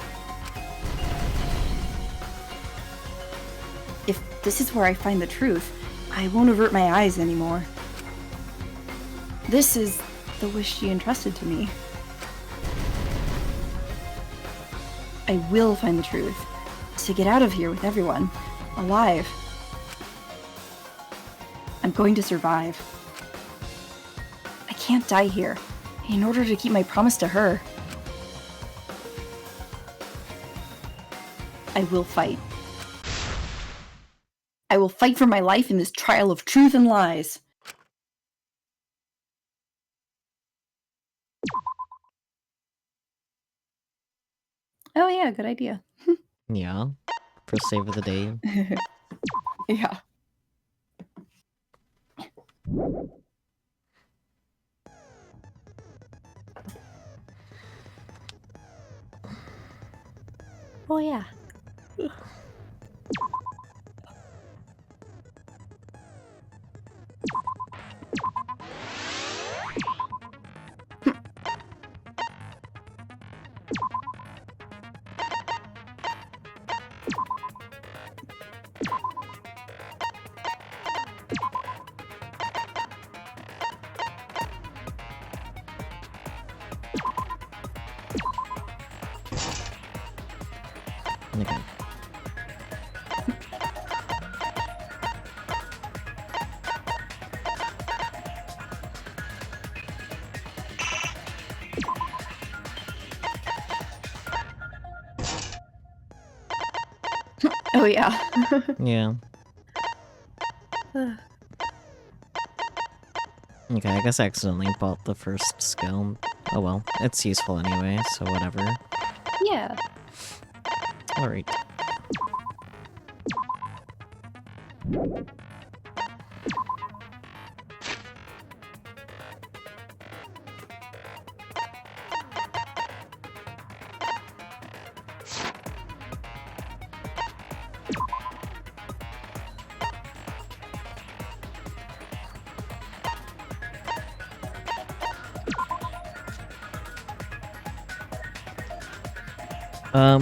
[SPEAKER 2] if this is where I find the truth, I won't avert my eyes anymore. This is the wish she entrusted to me. I will find the truth, to get out of here with everyone, alive. I'm going to survive. I can't die here, in order to keep my promise to her. I will fight. I will fight for my life in this trial of truth and lies. Oh yeah, good idea.
[SPEAKER 1] Yeah. First save of the day.
[SPEAKER 2] Yeah.
[SPEAKER 7] Oh yeah.
[SPEAKER 1] Okay.
[SPEAKER 2] Oh yeah.
[SPEAKER 1] Yeah. Okay, I guess I accidentally bought the first skill. Oh well, it's useful anyway, so whatever.
[SPEAKER 2] Yeah.
[SPEAKER 1] Alright.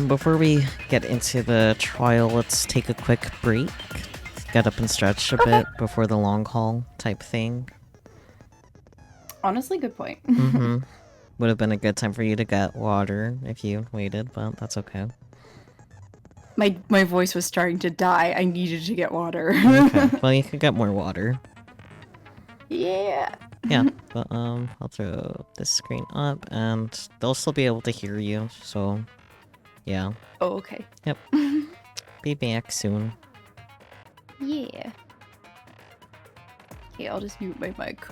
[SPEAKER 1] Before we get into the trial, let's take a quick break. get up and stretch a bit before the long haul type thing.
[SPEAKER 2] Honestly, good point.
[SPEAKER 1] Mm-hmm. Would have been a good time for you to get water if you waited, but that's okay.
[SPEAKER 2] My voice was starting to die. I needed to get water.
[SPEAKER 1] Okay, well you could get more water.
[SPEAKER 2] Yeah.
[SPEAKER 1] Yeah, but I'll throw this screen up and they'll still be able to hear you, so yeah.
[SPEAKER 2] Oh, okay.
[SPEAKER 1] Yep. Be back soon.
[SPEAKER 2] Yeah. Okay, I'll just mute my mic.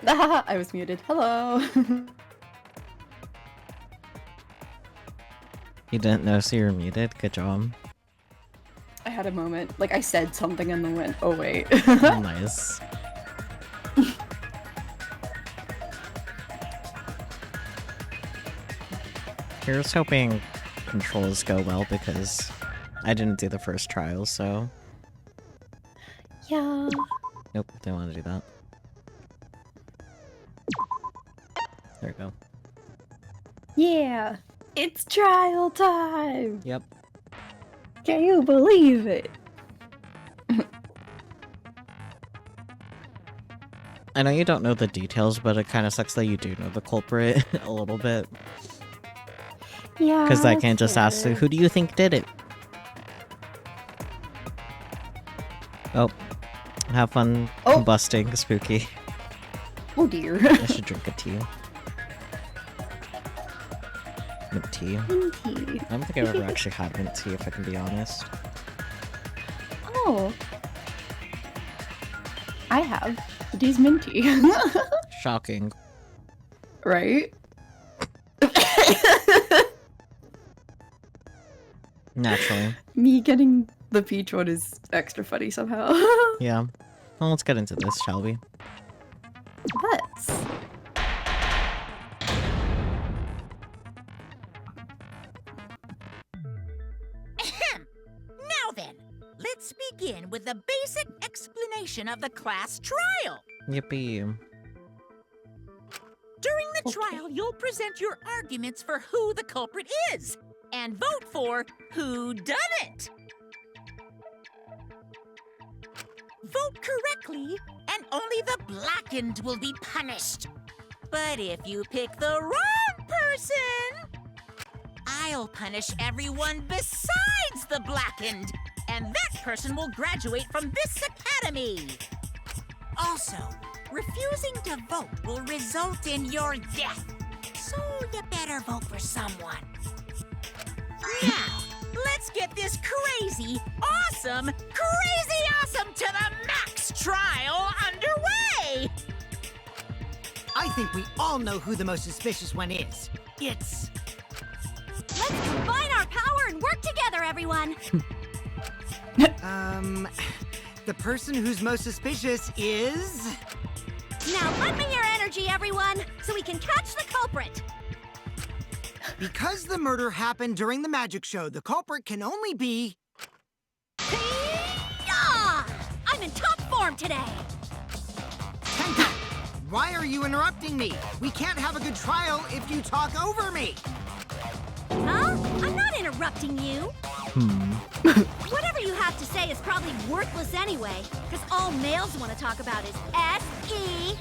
[SPEAKER 2] I was muted. Hello.
[SPEAKER 1] You didn't notice you were muted? Good job.
[SPEAKER 2] I had a moment. Like, I said something and then went, oh, wait.
[SPEAKER 1] Oh, nice. Here's hoping controls go well because I didn't do the first trial, so...
[SPEAKER 2] Yeah.
[SPEAKER 1] Nope, didn't want to do that. There we go.
[SPEAKER 2] Yeah. It's trial time.
[SPEAKER 1] Yep.
[SPEAKER 2] Can you believe it?
[SPEAKER 1] I know you don't know the details, but it kind of sucks that you do know the culprit a little bit.
[SPEAKER 2] Yeah.
[SPEAKER 1] Because I can't just ask,
[SPEAKER 2] fair.
[SPEAKER 1] who do you think did it? Oh. Have fun combusting, spooky.
[SPEAKER 2] Oh dear.
[SPEAKER 1] I should drink a tea. Mint tea.
[SPEAKER 2] Minty.
[SPEAKER 1] I don't think I've ever actually had mint tea, if I can be honest.
[SPEAKER 2] Oh. I have. It is minty.
[SPEAKER 1] Shocking.
[SPEAKER 2] Right?
[SPEAKER 1] Naturally.
[SPEAKER 2] Me getting the peach one is extra funny somehow.
[SPEAKER 1] Yeah. Well, let's get into this, shall we?
[SPEAKER 2] Let's.
[SPEAKER 8] Now then, let's begin with the basic explanation of the class trial.
[SPEAKER 1] Yippee.
[SPEAKER 8] During the
[SPEAKER 2] Okay.
[SPEAKER 8] trial, you'll present your arguments for who the culprit is and vote for who done it. Vote correctly, and only the blackened will be punished. But if you pick the wrong person, I'll punish everyone besides the blackened, and that person will graduate from this academy. Also, refusing to vote will result in your death, so you better vote for someone. Now, let's get this crazy awesome to the max trial underway!
[SPEAKER 9] I think we all know who the most suspicious one is. It's...
[SPEAKER 4] Let's combine our power and work together, everyone.
[SPEAKER 9] The person who's most suspicious is...
[SPEAKER 4] Now lend me your energy, everyone, so we can catch the culprit.
[SPEAKER 9] Because the murder happened during the magic show, the culprit can only be...
[SPEAKER 4] Yeah! I'm in top form today.
[SPEAKER 9] Tenka, why are you interrupting me? We can't have a good trial if you talk over me.
[SPEAKER 4] Huh? I'm not interrupting you. Whatever you have to say is probably worthless anyway, because all males want to talk about is S.E.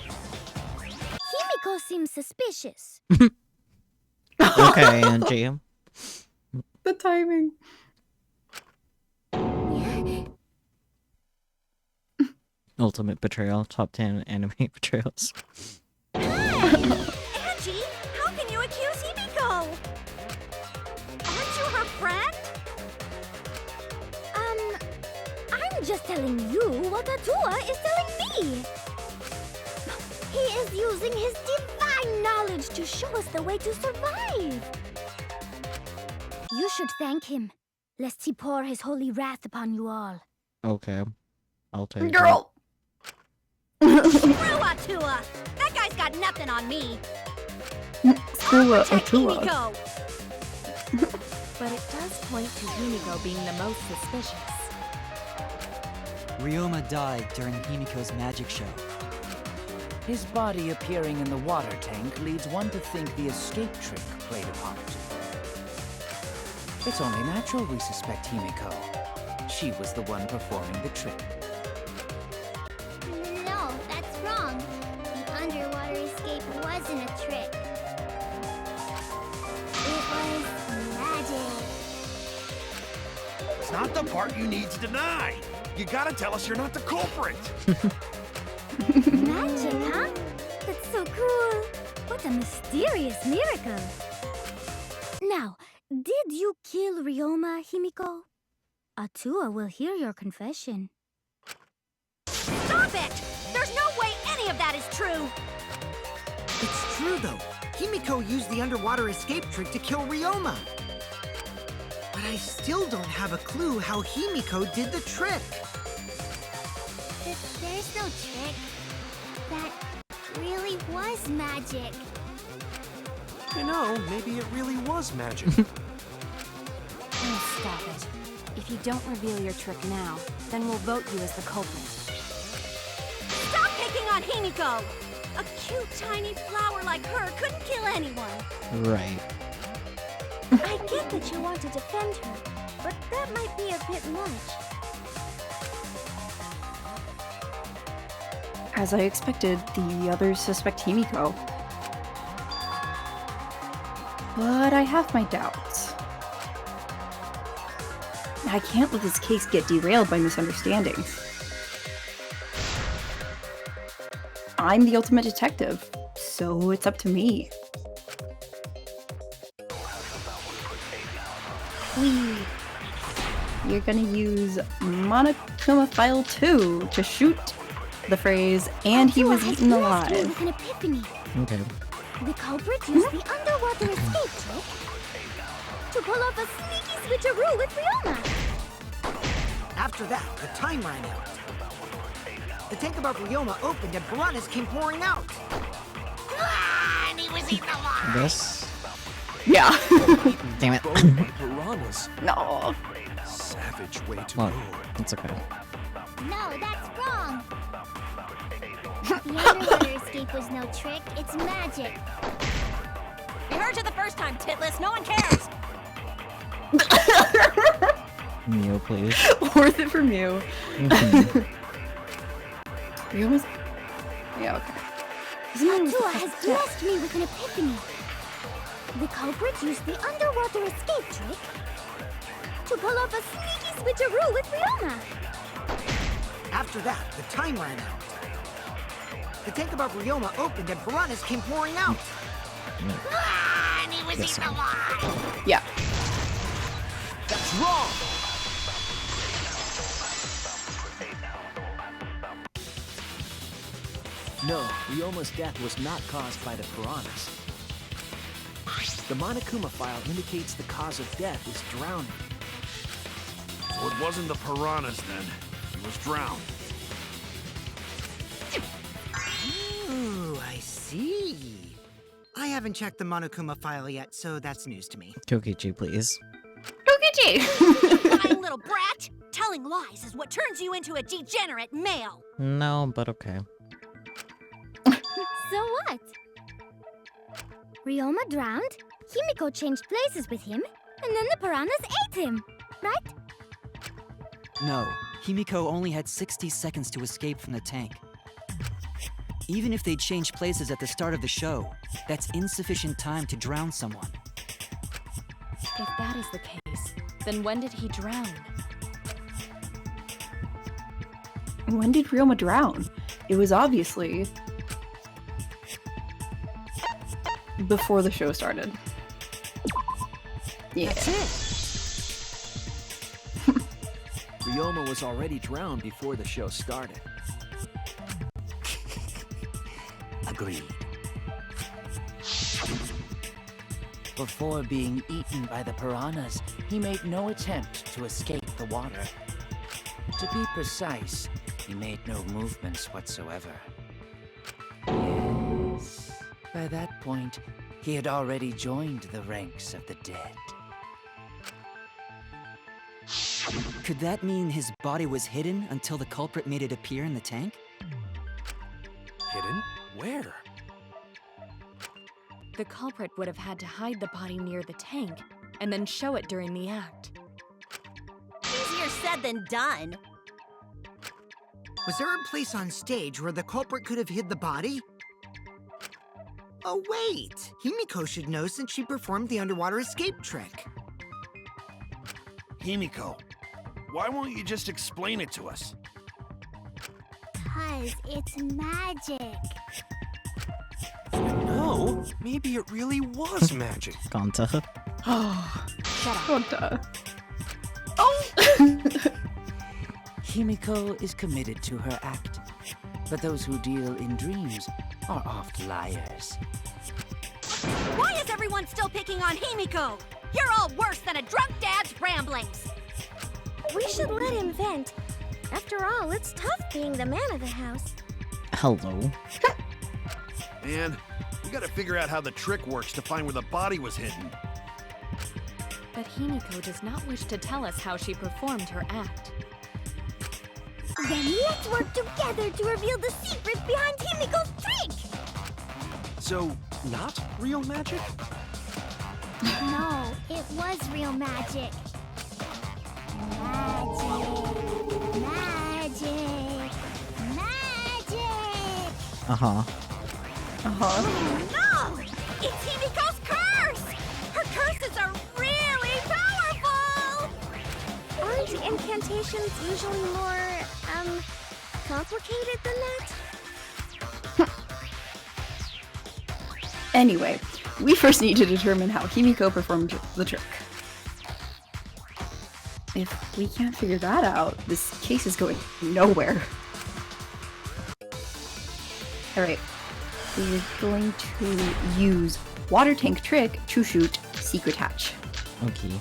[SPEAKER 4] Himiko seems suspicious.
[SPEAKER 1] Okay, Angie.
[SPEAKER 2] The timing.
[SPEAKER 1] Ultimate betrayal, top 10 anime betrayals.
[SPEAKER 4] Angie, how can you accuse Himiko? Aren't you her friend? I'm just telling you what Atua is telling me. He is using his divine knowledge to show us the way to survive. You should thank him, lest he pour his holy wrath upon you all.
[SPEAKER 1] Okay. I'll take
[SPEAKER 2] Girl!
[SPEAKER 4] Screw Atua! That guy's got nothing on me.
[SPEAKER 2] Screw
[SPEAKER 4] I'll protect
[SPEAKER 2] Atua.
[SPEAKER 4] Himiko.
[SPEAKER 6] But it does point to Himiko being the most suspicious.
[SPEAKER 5] Ryoma died during Himiko's magic show. His body appearing in the water tank leads one to think the escape trick played a part. It's only natural we suspect Himiko. She was the one performing the trick.
[SPEAKER 4] No, that's wrong. The underwater escape wasn't a trick. It was magic.
[SPEAKER 3] It's not the part you need to deny. You gotta tell us you're not the culprit.
[SPEAKER 4] Magic, huh? That's so cool. What a mysterious miracle. Now, did you kill Ryoma, Himiko? Atua will hear your confession. Stop it! There's no way any of that is true!
[SPEAKER 9] true, though. Himiko used the underwater escape trick to kill Ryoma. But I still don't have a clue how Himiko did the trick.
[SPEAKER 4] There's no trick. That really was magic.
[SPEAKER 10] You know, maybe it really was magic.
[SPEAKER 6] Oh, stop it. If you don't reveal your trick now, then we'll vote you as the culprit.
[SPEAKER 4] Stop picking on Himiko! A cute tiny flower like her couldn't kill anyone.
[SPEAKER 1] Right.
[SPEAKER 4] I get that you want to defend her, but that might be a bit much.
[SPEAKER 2] As I expected, the others suspect Himiko. But I have my doubts. I can't let this case get derailed by misunderstandings. I'm the ultimate detective, so it's up to me. You're gonna use Monokuma File 2 to shoot the phrase, and he was eaten alive.
[SPEAKER 4] With an epiphany.
[SPEAKER 1] Okay.
[SPEAKER 4] The culprit used the underwater escape trick to pull off a sneaky switcheroo with Ryoma.
[SPEAKER 9] After that, the time ran out. The tank above Ryoma opened and piranhas came pouring out.
[SPEAKER 8] And he was eaten alive.
[SPEAKER 1] This.
[SPEAKER 2] Yeah.
[SPEAKER 1] Damn it.
[SPEAKER 10] Piranhas.
[SPEAKER 2] No.
[SPEAKER 10] Savage way to
[SPEAKER 1] Well,
[SPEAKER 10] go.
[SPEAKER 1] it's okay.
[SPEAKER 4] No, that's wrong. The underwater escape was no trick, it's magic.
[SPEAKER 8] You heard it the first time, Titless. No one cares.
[SPEAKER 1] Mew, please.
[SPEAKER 2] Worth it from you.
[SPEAKER 1] Mhm.
[SPEAKER 2] You almost... Yeah, okay.
[SPEAKER 4] Atua has blessed me with an epiphany. The culprit used the underwater escape trick to pull off a sneaky switcheroo with Ryoma.
[SPEAKER 9] After that, the time ran out. The tank above Ryoma opened and piranhas came pouring out.
[SPEAKER 8] And he was
[SPEAKER 1] Yes,
[SPEAKER 8] eaten alive.
[SPEAKER 2] Yeah.
[SPEAKER 10] That's wrong! No, Ryoma's death was not caused by the piranhas. The Monokuma file indicates the cause of death is drowning.
[SPEAKER 3] So it wasn't the piranhas then. He was drowned.
[SPEAKER 9] Ooh, I see. I haven't checked the Monokuma file yet, so that's news to me.
[SPEAKER 1] Kokichi, please.
[SPEAKER 4] Lying little brat! Telling lies is what turns you into a degenerate male.
[SPEAKER 1] No, but okay.
[SPEAKER 4] So what? Ryoma drowned, Himiko changed places with him, and then the piranhas ate him, right?
[SPEAKER 5] No, Himiko only had 60 seconds to escape from the tank. Even if they'd changed places at the start of the show, that's insufficient time to drown someone.
[SPEAKER 6] If that is the case, then when did he drown?
[SPEAKER 2] When did Ryoma drown? It was obviously before the show started. Yeah.
[SPEAKER 5] That's it!
[SPEAKER 10] Ryoma was already drowned before the show started.
[SPEAKER 5] Agreed. Before being eaten by the piranhas, he made no attempt to escape the water. To be precise, he made no movements whatsoever. Yes, by that point, he had already joined the ranks of the dead. Could that mean his body was hidden until the culprit made it appear in the tank?
[SPEAKER 10] Hidden? Where?
[SPEAKER 6] The culprit would have had to hide the body near the tank, and then show it during the act.
[SPEAKER 4] Easier said than done.
[SPEAKER 9] Was there a place on stage where the culprit could have hid the body? Oh wait! Himiko should know since she performed the underwater escape trick.
[SPEAKER 3] Himiko, why won't you just explain it to us?
[SPEAKER 4] 'Cause it's magic.
[SPEAKER 10] No, maybe it really was magic.
[SPEAKER 1] Gonta.
[SPEAKER 6] Shut up.
[SPEAKER 2] What the?
[SPEAKER 5] Himiko is committed to her act, but those who deal in dreams are oft liars.
[SPEAKER 4] one still picking on Himiko? You're all worse than a drunk dad's ramblings.
[SPEAKER 6] We should let him vent. After all, it's tough being the man of the house.
[SPEAKER 1] Hello.
[SPEAKER 3] Man, we gotta figure out how the trick works to find where the body was hidden.
[SPEAKER 11] But Himiko does not wish to tell us how she performed her act.
[SPEAKER 4] Then let's work together to reveal the secret behind Himiko's trick!
[SPEAKER 10] So, not real magic?
[SPEAKER 4] No, it was real magic. Magic.
[SPEAKER 1] Uh-huh.
[SPEAKER 4] No! It's Himiko's curse! Her curses are really powerful!
[SPEAKER 6] Aren't incantations usually more, complicated than that?
[SPEAKER 2] Anyway, we first need to determine how Himiko performed the trick. If we can't figure that out, this case is going nowhere. Alright, we're going to use water tank trick to shoot secret hatch.
[SPEAKER 1] Okay.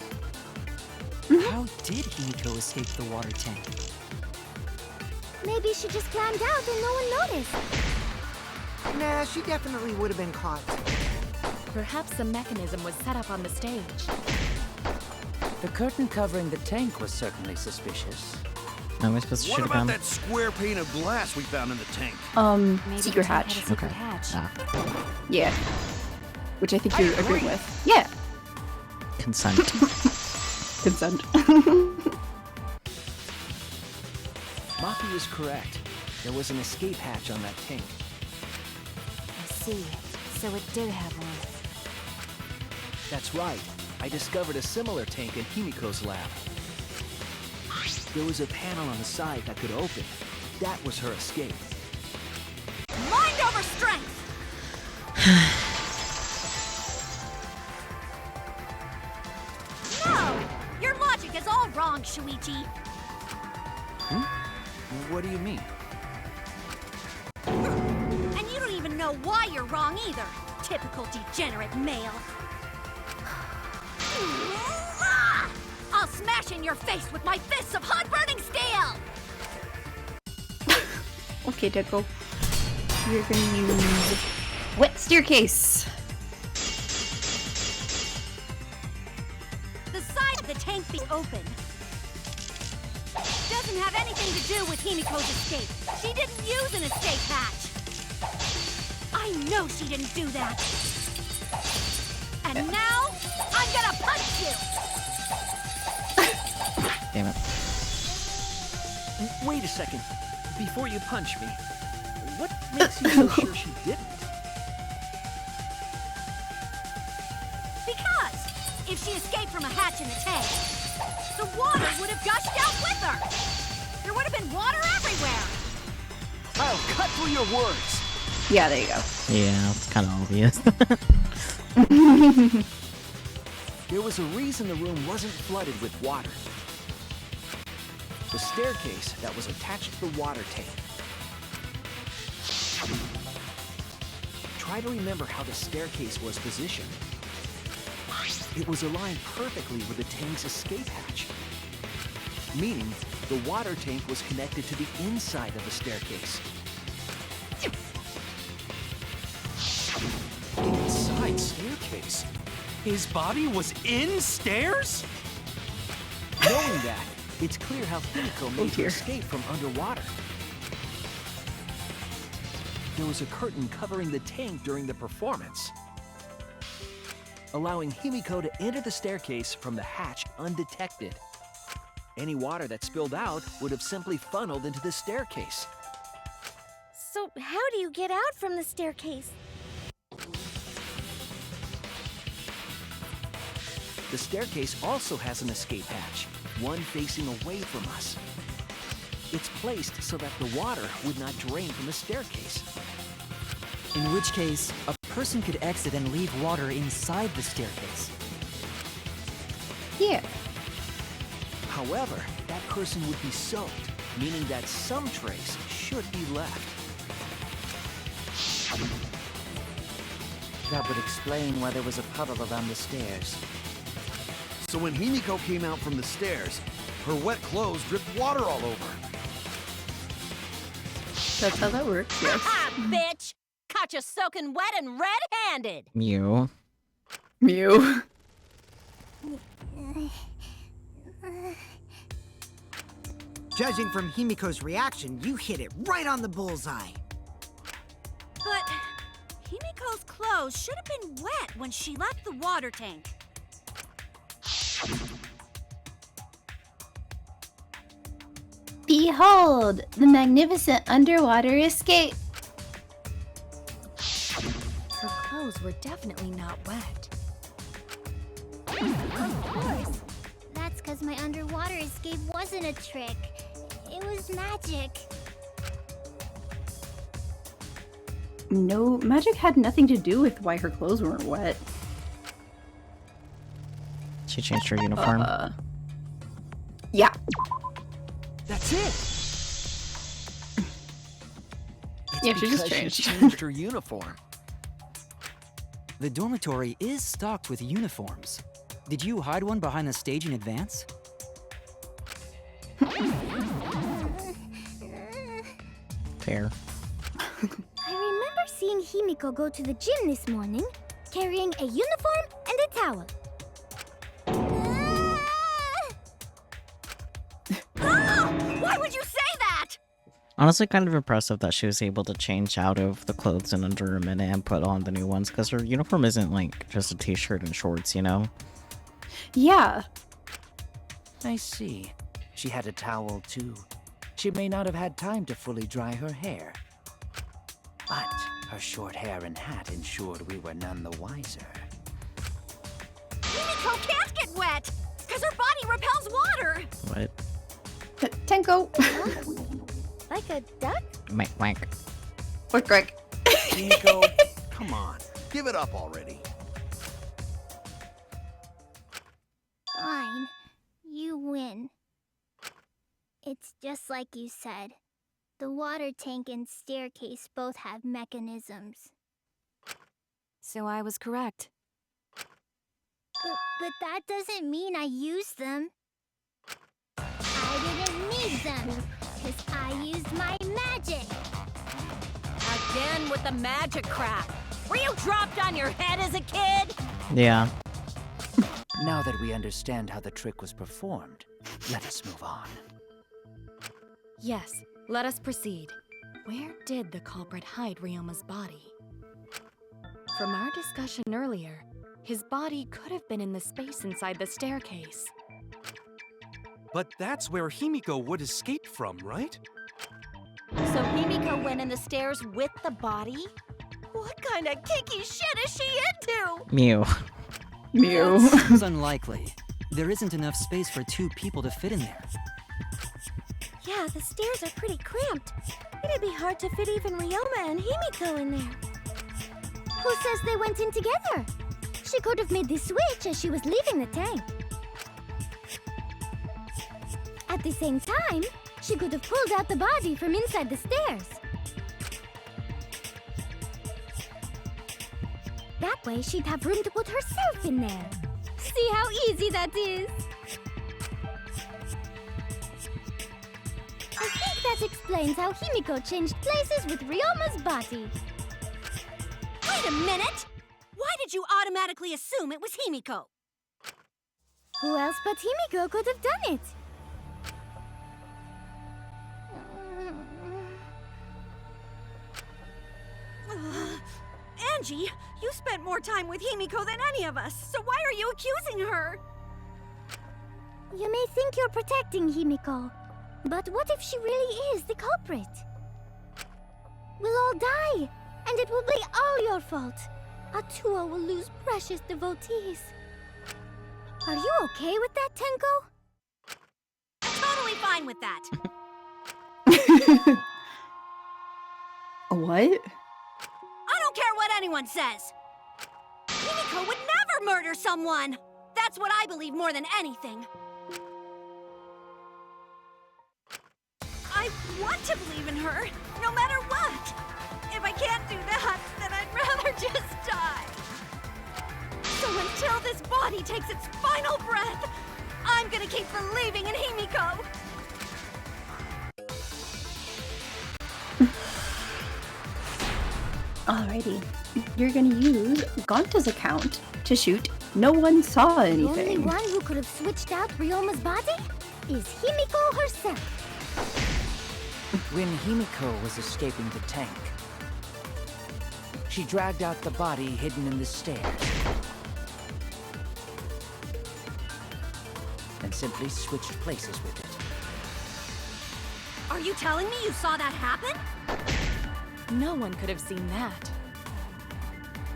[SPEAKER 5] How did Himiko escape the water tank?
[SPEAKER 6] Maybe she just climbed out and no one noticed.
[SPEAKER 9] Nah, she definitely would have been caught.
[SPEAKER 11] Perhaps the mechanism was set up on the stage.
[SPEAKER 10] The curtain covering the tank was certainly suspicious.
[SPEAKER 1] How am I supposed to
[SPEAKER 3] What
[SPEAKER 1] shoot a
[SPEAKER 3] about
[SPEAKER 1] gun?
[SPEAKER 3] that square pane of glass we found in the tank?
[SPEAKER 11] Maybe
[SPEAKER 2] Secret
[SPEAKER 11] the tank
[SPEAKER 2] hatch.
[SPEAKER 11] had a secret
[SPEAKER 1] Okay.
[SPEAKER 11] hatch.
[SPEAKER 1] Ah,
[SPEAKER 2] Yeah. Which I think you're agreeing with. Yeah.
[SPEAKER 1] consent.
[SPEAKER 2] Consent.
[SPEAKER 10] Maki is correct. There was an escape hatch on that tank.
[SPEAKER 6] I see. So it did have one.
[SPEAKER 10] That's right. I discovered a similar tank in Himiko's lab. There was a panel on the side that could open. That was her escape.
[SPEAKER 4] Mind over strength! No! Your logic is all wrong, Shuichi.
[SPEAKER 10] What do you mean?
[SPEAKER 4] And you don't even know why you're wrong either. Typical degenerate male. I'll smash in your face with my fists of hot burning steel!
[SPEAKER 2] Okay, Deco. We're gonna use wet staircase.
[SPEAKER 4] The side of the tank be open. Doesn't have anything to do with Himiko's escape. She didn't use an escape hatch. I know she didn't do that. And now, I'm gonna punch you!
[SPEAKER 1] Damn it.
[SPEAKER 10] Wait a second. Before you punch me, what makes you so sure she didn't?
[SPEAKER 4] Because if she escaped from a hatch in the tank, the water would have gushed out with her. There would have been water everywhere.
[SPEAKER 10] I'll cut through your words.
[SPEAKER 2] Yeah, there you go.
[SPEAKER 1] Yeah, it's kind of obvious.
[SPEAKER 10] There was a reason the room wasn't flooded with water. The staircase that was attached to the water tank. Try to remember how the staircase was positioned. It was aligned perfectly with the tank's escape hatch, meaning the water tank was connected to the inside of the staircase.
[SPEAKER 12] Inside staircase? His body was in stairs?
[SPEAKER 10] Knowing that, it's clear how Himiko made her
[SPEAKER 2] dear.
[SPEAKER 10] escape from underwater. There was a curtain covering the tank during the performance, allowing Himiko to enter the staircase from the hatch undetected. Any water that spilled out would have simply funneled into the staircase.
[SPEAKER 6] So how do you get out from the staircase?
[SPEAKER 10] The staircase also has an escape hatch, one facing away from us. It's placed so that the water would not drain from the staircase.
[SPEAKER 5] In which case, a person could exit and leave water inside the staircase.
[SPEAKER 2] Yeah.
[SPEAKER 10] However, that person would be soaked, meaning that some trace should be left.
[SPEAKER 13] That would explain why there was a puddle around the stairs.
[SPEAKER 3] So when Himiko came out from the stairs, her wet clothes dripped water all over.
[SPEAKER 2] That's how that works, yes.
[SPEAKER 4] Ha, bitch! Caught you soaking wet and red-handed!
[SPEAKER 1] Mew.
[SPEAKER 2] Mew.
[SPEAKER 9] Judging from Himiko's reaction, you hit it right on the bullseye.
[SPEAKER 4] But Himiko's clothes should have been wet when she left the water tank.
[SPEAKER 7] Behold, the magnificent underwater escape.
[SPEAKER 11] Her clothes were definitely not wet.
[SPEAKER 6] Of course. That's because my underwater escape wasn't a trick. It was magic.
[SPEAKER 2] No, magic had nothing to do with why her clothes weren't wet.
[SPEAKER 1] She changed her uniform.
[SPEAKER 2] Yeah.
[SPEAKER 10] That's it.
[SPEAKER 2] Yeah, she just
[SPEAKER 10] Because
[SPEAKER 2] changed.
[SPEAKER 10] she changed her uniform.
[SPEAKER 5] The dormitory is stocked with uniforms. Did you hide one behind the stage in advance?
[SPEAKER 1] Fair.
[SPEAKER 6] I remember seeing Himiko go to the gym this morning, carrying a uniform and a towel.
[SPEAKER 4] Why would you say that?
[SPEAKER 1] Honestly, kind of impressive that she was able to change out of the clothes in under a minute and put on the new ones, because her uniform isn't like just a t-shirt and shorts, you know?
[SPEAKER 2] Yeah.
[SPEAKER 13] I see. She had a towel too. She may not have had time to fully dry her hair. But her short hair and hat ensured we were none the wiser.
[SPEAKER 4] Himiko can't get wet, because her body repels water.
[SPEAKER 1] What?
[SPEAKER 2] Tenko.
[SPEAKER 6] Like a duck?
[SPEAKER 1] Wank wank.
[SPEAKER 2] What, Greg?
[SPEAKER 3] Himiko, come on. Give it up already.
[SPEAKER 6] Fine. You win. It's just like you said. The water tank and staircase both have mechanisms.
[SPEAKER 11] So I was correct.
[SPEAKER 6] But that doesn't mean I used them. I didn't need them, because I used my magic.
[SPEAKER 4] Again with the magic crap. Were you dropped on your head as a kid?
[SPEAKER 1] Yeah.
[SPEAKER 13] Now that we understand how the trick was performed, let us move on.
[SPEAKER 11] Yes, let us proceed. Where did the culprit hide Ryoma's body? From our discussion earlier, his body could have been in the space inside the staircase.
[SPEAKER 12] But that's where Himiko would escape from, right?
[SPEAKER 4] So Himiko went in the stairs with the body? What kind of kinky shit is she into?
[SPEAKER 1] Mew.
[SPEAKER 2] Mew.
[SPEAKER 5] Seems unlikely. There isn't enough space for 2 people to fit in there.
[SPEAKER 6] Yeah, the stairs are pretty cramped. It'd be hard to fit even Ryoma and Himiko in there. Who says they went in together? She could have made the switch as she was leaving the tank. At the same time, she could have pulled out the body from inside the stairs. That way, she'd have room to put herself in there. See how easy that is? I think that explains how Himiko changed places with Ryoma's body.
[SPEAKER 4] Wait a minute! Why did you automatically assume it was Himiko?
[SPEAKER 6] Who else but Himiko could have done it?
[SPEAKER 4] Angie, you spent more time with Himiko than any of us, so why are you accusing her?
[SPEAKER 6] You may think you're protecting Himiko, but what if she really is the culprit? We'll all die, and it will be all your fault. Atua will lose precious devotees. Are you okay with that, Tenko?
[SPEAKER 4] I'm totally fine with that.
[SPEAKER 2] What?
[SPEAKER 4] I don't care what anyone says. Himiko would never murder someone. That's what I believe more than anything. I want to believe in her, no matter what. If I can't do that, then I'd rather just die. Until this body takes its final breath, I'm gonna keep believing in Himiko!
[SPEAKER 2] Alrighty. You're gonna use Gonta's account to shoot No One Saw
[SPEAKER 6] The only
[SPEAKER 2] Anything.
[SPEAKER 6] one who could have switched out Ryoma's body is Himiko herself.
[SPEAKER 13] When Himiko was escaping the tank, she dragged out the body hidden in the stairs. And simply switched places with it.
[SPEAKER 4] Are you telling me you saw that happen?
[SPEAKER 11] No one could have seen that.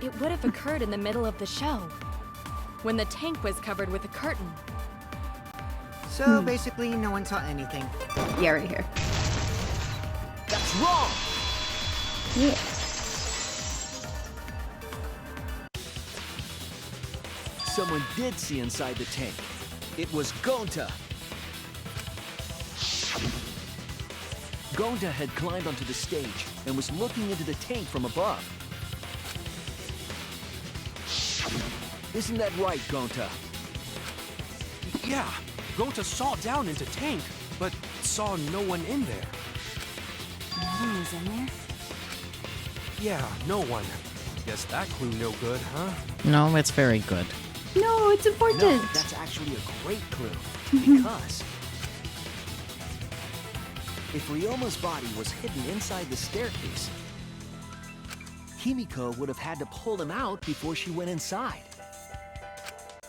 [SPEAKER 11] It would have occurred in the middle of the show, when the tank was covered with a curtain.
[SPEAKER 9] So basically, no one saw anything.
[SPEAKER 2] Yeah, right here.
[SPEAKER 10] That's wrong!
[SPEAKER 2] Yeah.
[SPEAKER 10] Someone did see inside the tank. It was Gonta. Gonta had climbed onto the stage and was looking into the tank from above. Isn't that right, Gonta?
[SPEAKER 12] Yeah, Gonta saw down into tank, but saw no one in there.
[SPEAKER 11] No one was in there?
[SPEAKER 12] Yeah, no one. Guess that clue no good, huh?
[SPEAKER 1] No, it's very good.
[SPEAKER 2] No, it's important.
[SPEAKER 10] No, that's actually a great clue. Because if Ryoma's body was hidden inside the staircase, Himiko would have had to pull him out before she went inside.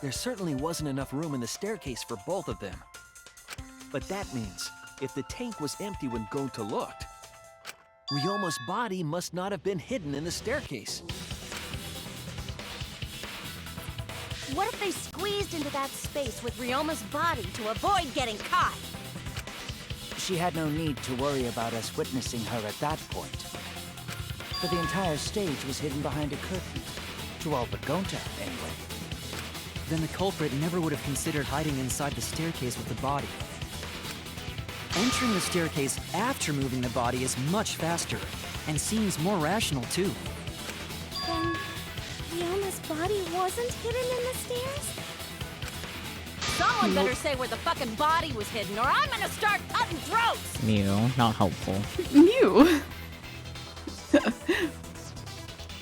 [SPEAKER 10] There certainly wasn't enough room in the staircase for both of them. But that means, if the tank was empty when Gonta looked, Ryoma's body must not have been hidden in the staircase.
[SPEAKER 4] What if they squeezed into that space with Ryoma's body to avoid getting caught?
[SPEAKER 13] She had no need to worry about us witnessing her at that point. For the entire stage was hidden behind a curtain. To all but Gonta, anyway.
[SPEAKER 5] Then the culprit never would have considered hiding inside the staircase with the body. Entering the staircase after moving the body is much faster, and seems more rational too.
[SPEAKER 6] Then Ryoma's body wasn't hidden in the stairs?
[SPEAKER 4] Someone better say where the fucking body was hidden, or I'm gonna start cutting throats!
[SPEAKER 1] Mew, not helpful.
[SPEAKER 2] Mew.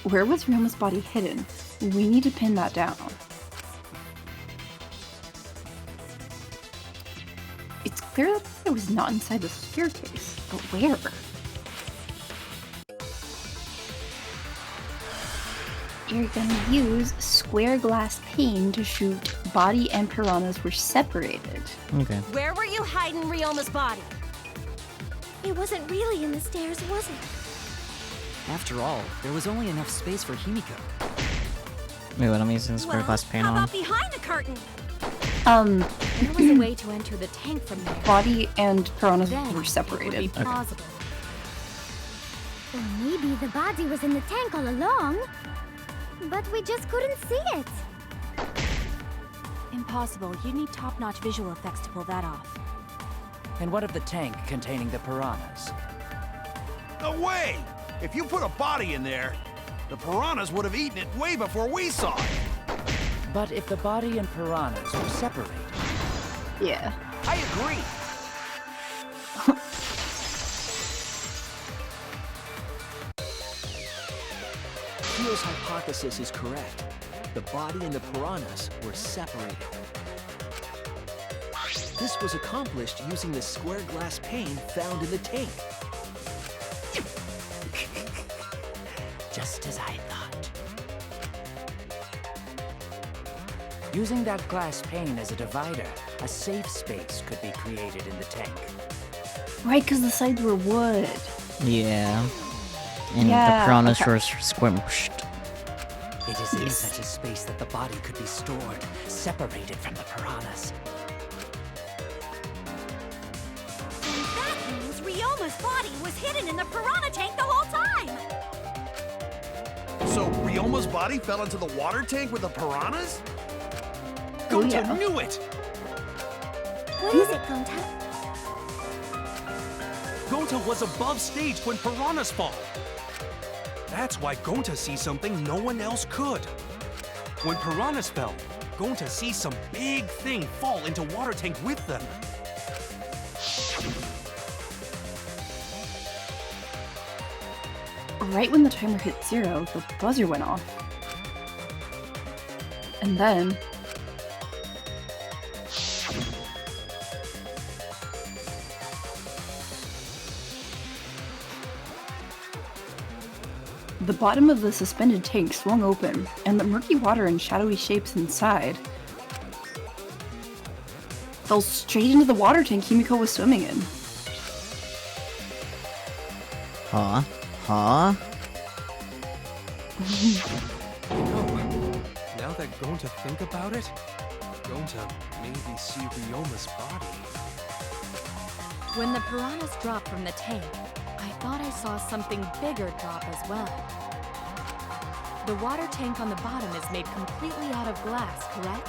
[SPEAKER 2] Where was Ryoma's body hidden? We need to pin that down. It's clear that it was not inside the staircase, but where? You're gonna use square glass pane to shoot body and piranhas were separated.
[SPEAKER 1] Okay.
[SPEAKER 4] Where were you hiding Ryoma's body?
[SPEAKER 6] It wasn't really in the stairs, was it?
[SPEAKER 5] After all, there was only enough space for Himiko.
[SPEAKER 1] Wait, what I'm using the square glass pane
[SPEAKER 4] how
[SPEAKER 1] on?
[SPEAKER 4] about behind the curtain?
[SPEAKER 11] There was a way to enter the tank from there.
[SPEAKER 2] Body and piranhas
[SPEAKER 11] Then
[SPEAKER 2] were separated.
[SPEAKER 11] it would be plausible.
[SPEAKER 6] Or maybe the body was in the tank all along, but we just couldn't see it.
[SPEAKER 11] Impossible. You'd need top-notch visual effects to pull that off.
[SPEAKER 13] And what of the tank containing the piranhas?
[SPEAKER 3] No way! If you put a body in there, the piranhas would have eaten it way before we saw it.
[SPEAKER 13] But if the body and piranhas were separated...
[SPEAKER 2] Yeah.
[SPEAKER 10] I agree! Kyo's hypothesis is correct. The body and the piranhas were separated. This was accomplished using the square glass pane found in the tank.
[SPEAKER 13] Just as I thought. Using that glass pane as a divider, a safe space could be created in the tank.
[SPEAKER 2] Right, because the sides were wood.
[SPEAKER 1] Yeah. And
[SPEAKER 2] Yeah,
[SPEAKER 1] the piranhas
[SPEAKER 2] okay.
[SPEAKER 1] were squished.
[SPEAKER 13] It is in such a space that the body could be stored, separated from the piranhas.
[SPEAKER 4] And that means Ryoma's body was hidden in the piranha tank the whole time!
[SPEAKER 3] So Ryoma's body fell into the water tank with the piranhas?
[SPEAKER 2] Oh,
[SPEAKER 3] Gonta
[SPEAKER 2] yeah.
[SPEAKER 3] knew it!
[SPEAKER 6] What is it, Gonta?
[SPEAKER 12] Gonta was above stage when piranhas fall. That's why Gonta sees something no one else could. When piranhas fell, going to see some big thing fall into water tank with them.
[SPEAKER 2] Right when the timer hit 0, the buzzer went off. And then... the bottom of the suspended tank swung open, and the murky water and shadowy shapes inside fell straight into the water tank Himiko was swimming in.
[SPEAKER 1] Huh? Huh?
[SPEAKER 12] Now that going to think about it, going to maybe see Ryoma's body.
[SPEAKER 11] When the piranhas dropped from the tank, I thought I saw something bigger drop as well. The water tank on the bottom is made completely out of glass, correct?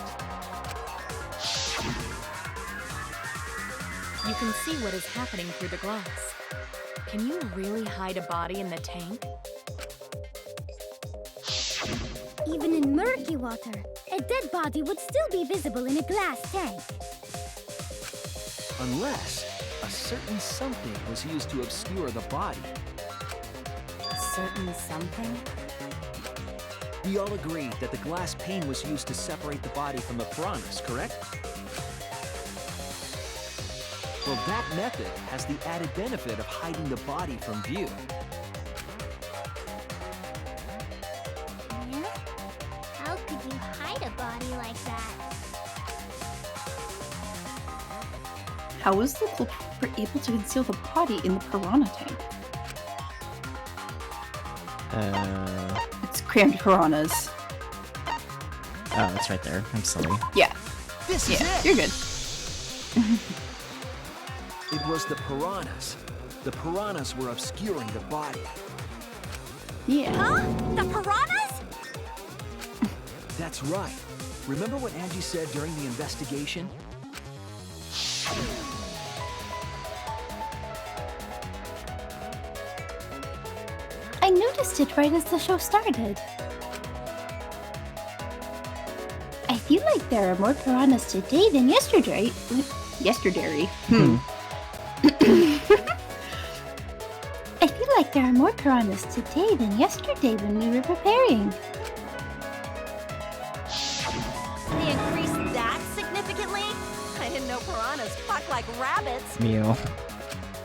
[SPEAKER 11] You can see what is happening through the glass. Can you really hide a body in the tank?
[SPEAKER 6] Even in murky water, a dead body would still be visible in a glass tank.
[SPEAKER 10] Unless a certain something was used to obscure the body.
[SPEAKER 11] Certain something?
[SPEAKER 10] We all agreed that the glass pane was used to separate the body from the piranhas, correct? Well, that method has the added benefit of hiding the body from view.
[SPEAKER 6] Yeah? How could you hide a body like that?
[SPEAKER 2] How was the culprit able to conceal the body in the piranha tank? It's crammed piranhas.
[SPEAKER 1] Oh, it's right there. I'm silly.
[SPEAKER 2] Yeah.
[SPEAKER 9] This is it!
[SPEAKER 2] You're good.
[SPEAKER 10] It was the piranhas. The piranhas were obscuring the body.
[SPEAKER 2] Yeah.
[SPEAKER 4] Huh? The piranhas?
[SPEAKER 10] That's right. Remember what Angie said during the investigation?
[SPEAKER 6] I noticed it right as the show started. I feel like there are more piranhas today than yesterday.
[SPEAKER 2] Yesterday.
[SPEAKER 6] I feel like there are more piranhas today than yesterday when we were preparing.
[SPEAKER 4] They increased that significantly? I didn't know piranhas fuck like rabbits.
[SPEAKER 1] Mew.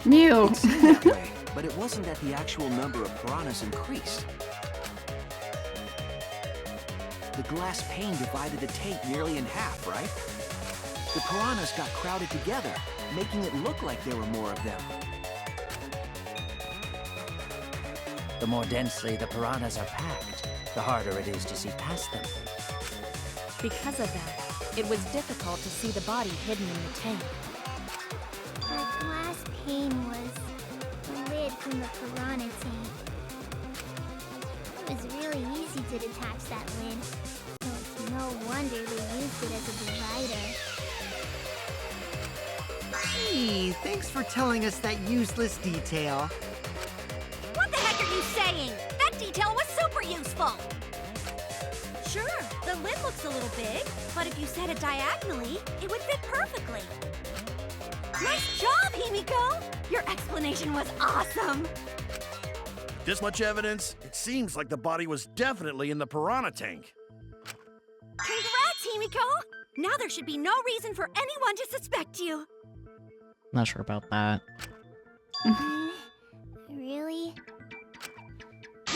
[SPEAKER 2] Mew.
[SPEAKER 10] It seemed that way, but it wasn't that the actual number of piranhas increased. The glass pane divided the tank nearly in half, right? The piranhas got crowded together, making it look like there were more of them.
[SPEAKER 13] The more densely the piranhas are packed, the harder it is to see past them.
[SPEAKER 11] Because of that, it was difficult to see the body hidden in the tank.
[SPEAKER 6] That glass pane was the lid from the piranha tank. It was really easy to detach that lid, so it's no wonder they used it as a divider.
[SPEAKER 9] Hey, thanks for telling us that useless detail.
[SPEAKER 4] What the heck are you saying? That detail was super useful. Sure, the lid looks a little big, but if you set it diagonally, it would fit perfectly. Nice job, Himiko! Your explanation was awesome!
[SPEAKER 3] This much evidence? It seems like the body was definitely in the piranha tank.
[SPEAKER 4] Congrats, Himiko! Now there should be no reason for anyone to suspect you.
[SPEAKER 1] Not sure about that.
[SPEAKER 6] Really?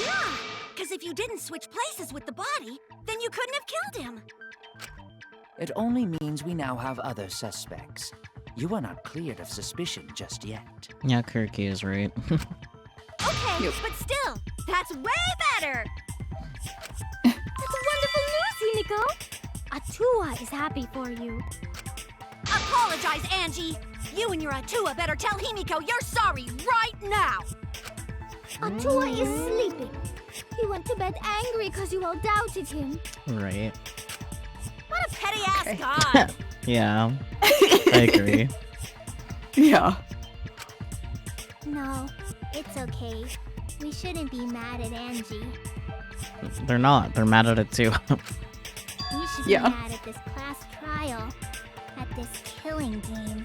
[SPEAKER 4] Yeah, because if you didn't switch places with the body, then you couldn't have killed him.
[SPEAKER 13] It only means we now have other suspects. You are not cleared of suspicion just yet.
[SPEAKER 1] Yeah, Kirky is right.
[SPEAKER 4] Okay, but still, that's way better!
[SPEAKER 6] That's wonderful news, Himiko! Atua is happy for you.
[SPEAKER 4] Apologize, Angie! You and your Atua better tell Himiko you're sorry right now!
[SPEAKER 6] Atua is sleeping. He went to bed angry because you all doubted him.
[SPEAKER 1] Right.
[SPEAKER 4] What a petty-ass guy!
[SPEAKER 1] Yeah. I agree.
[SPEAKER 2] Yeah.
[SPEAKER 6] No, it's okay. We shouldn't be mad at Angie.
[SPEAKER 1] They're not. They're mad at it too.
[SPEAKER 6] should be mad at this class trial, at this killing game.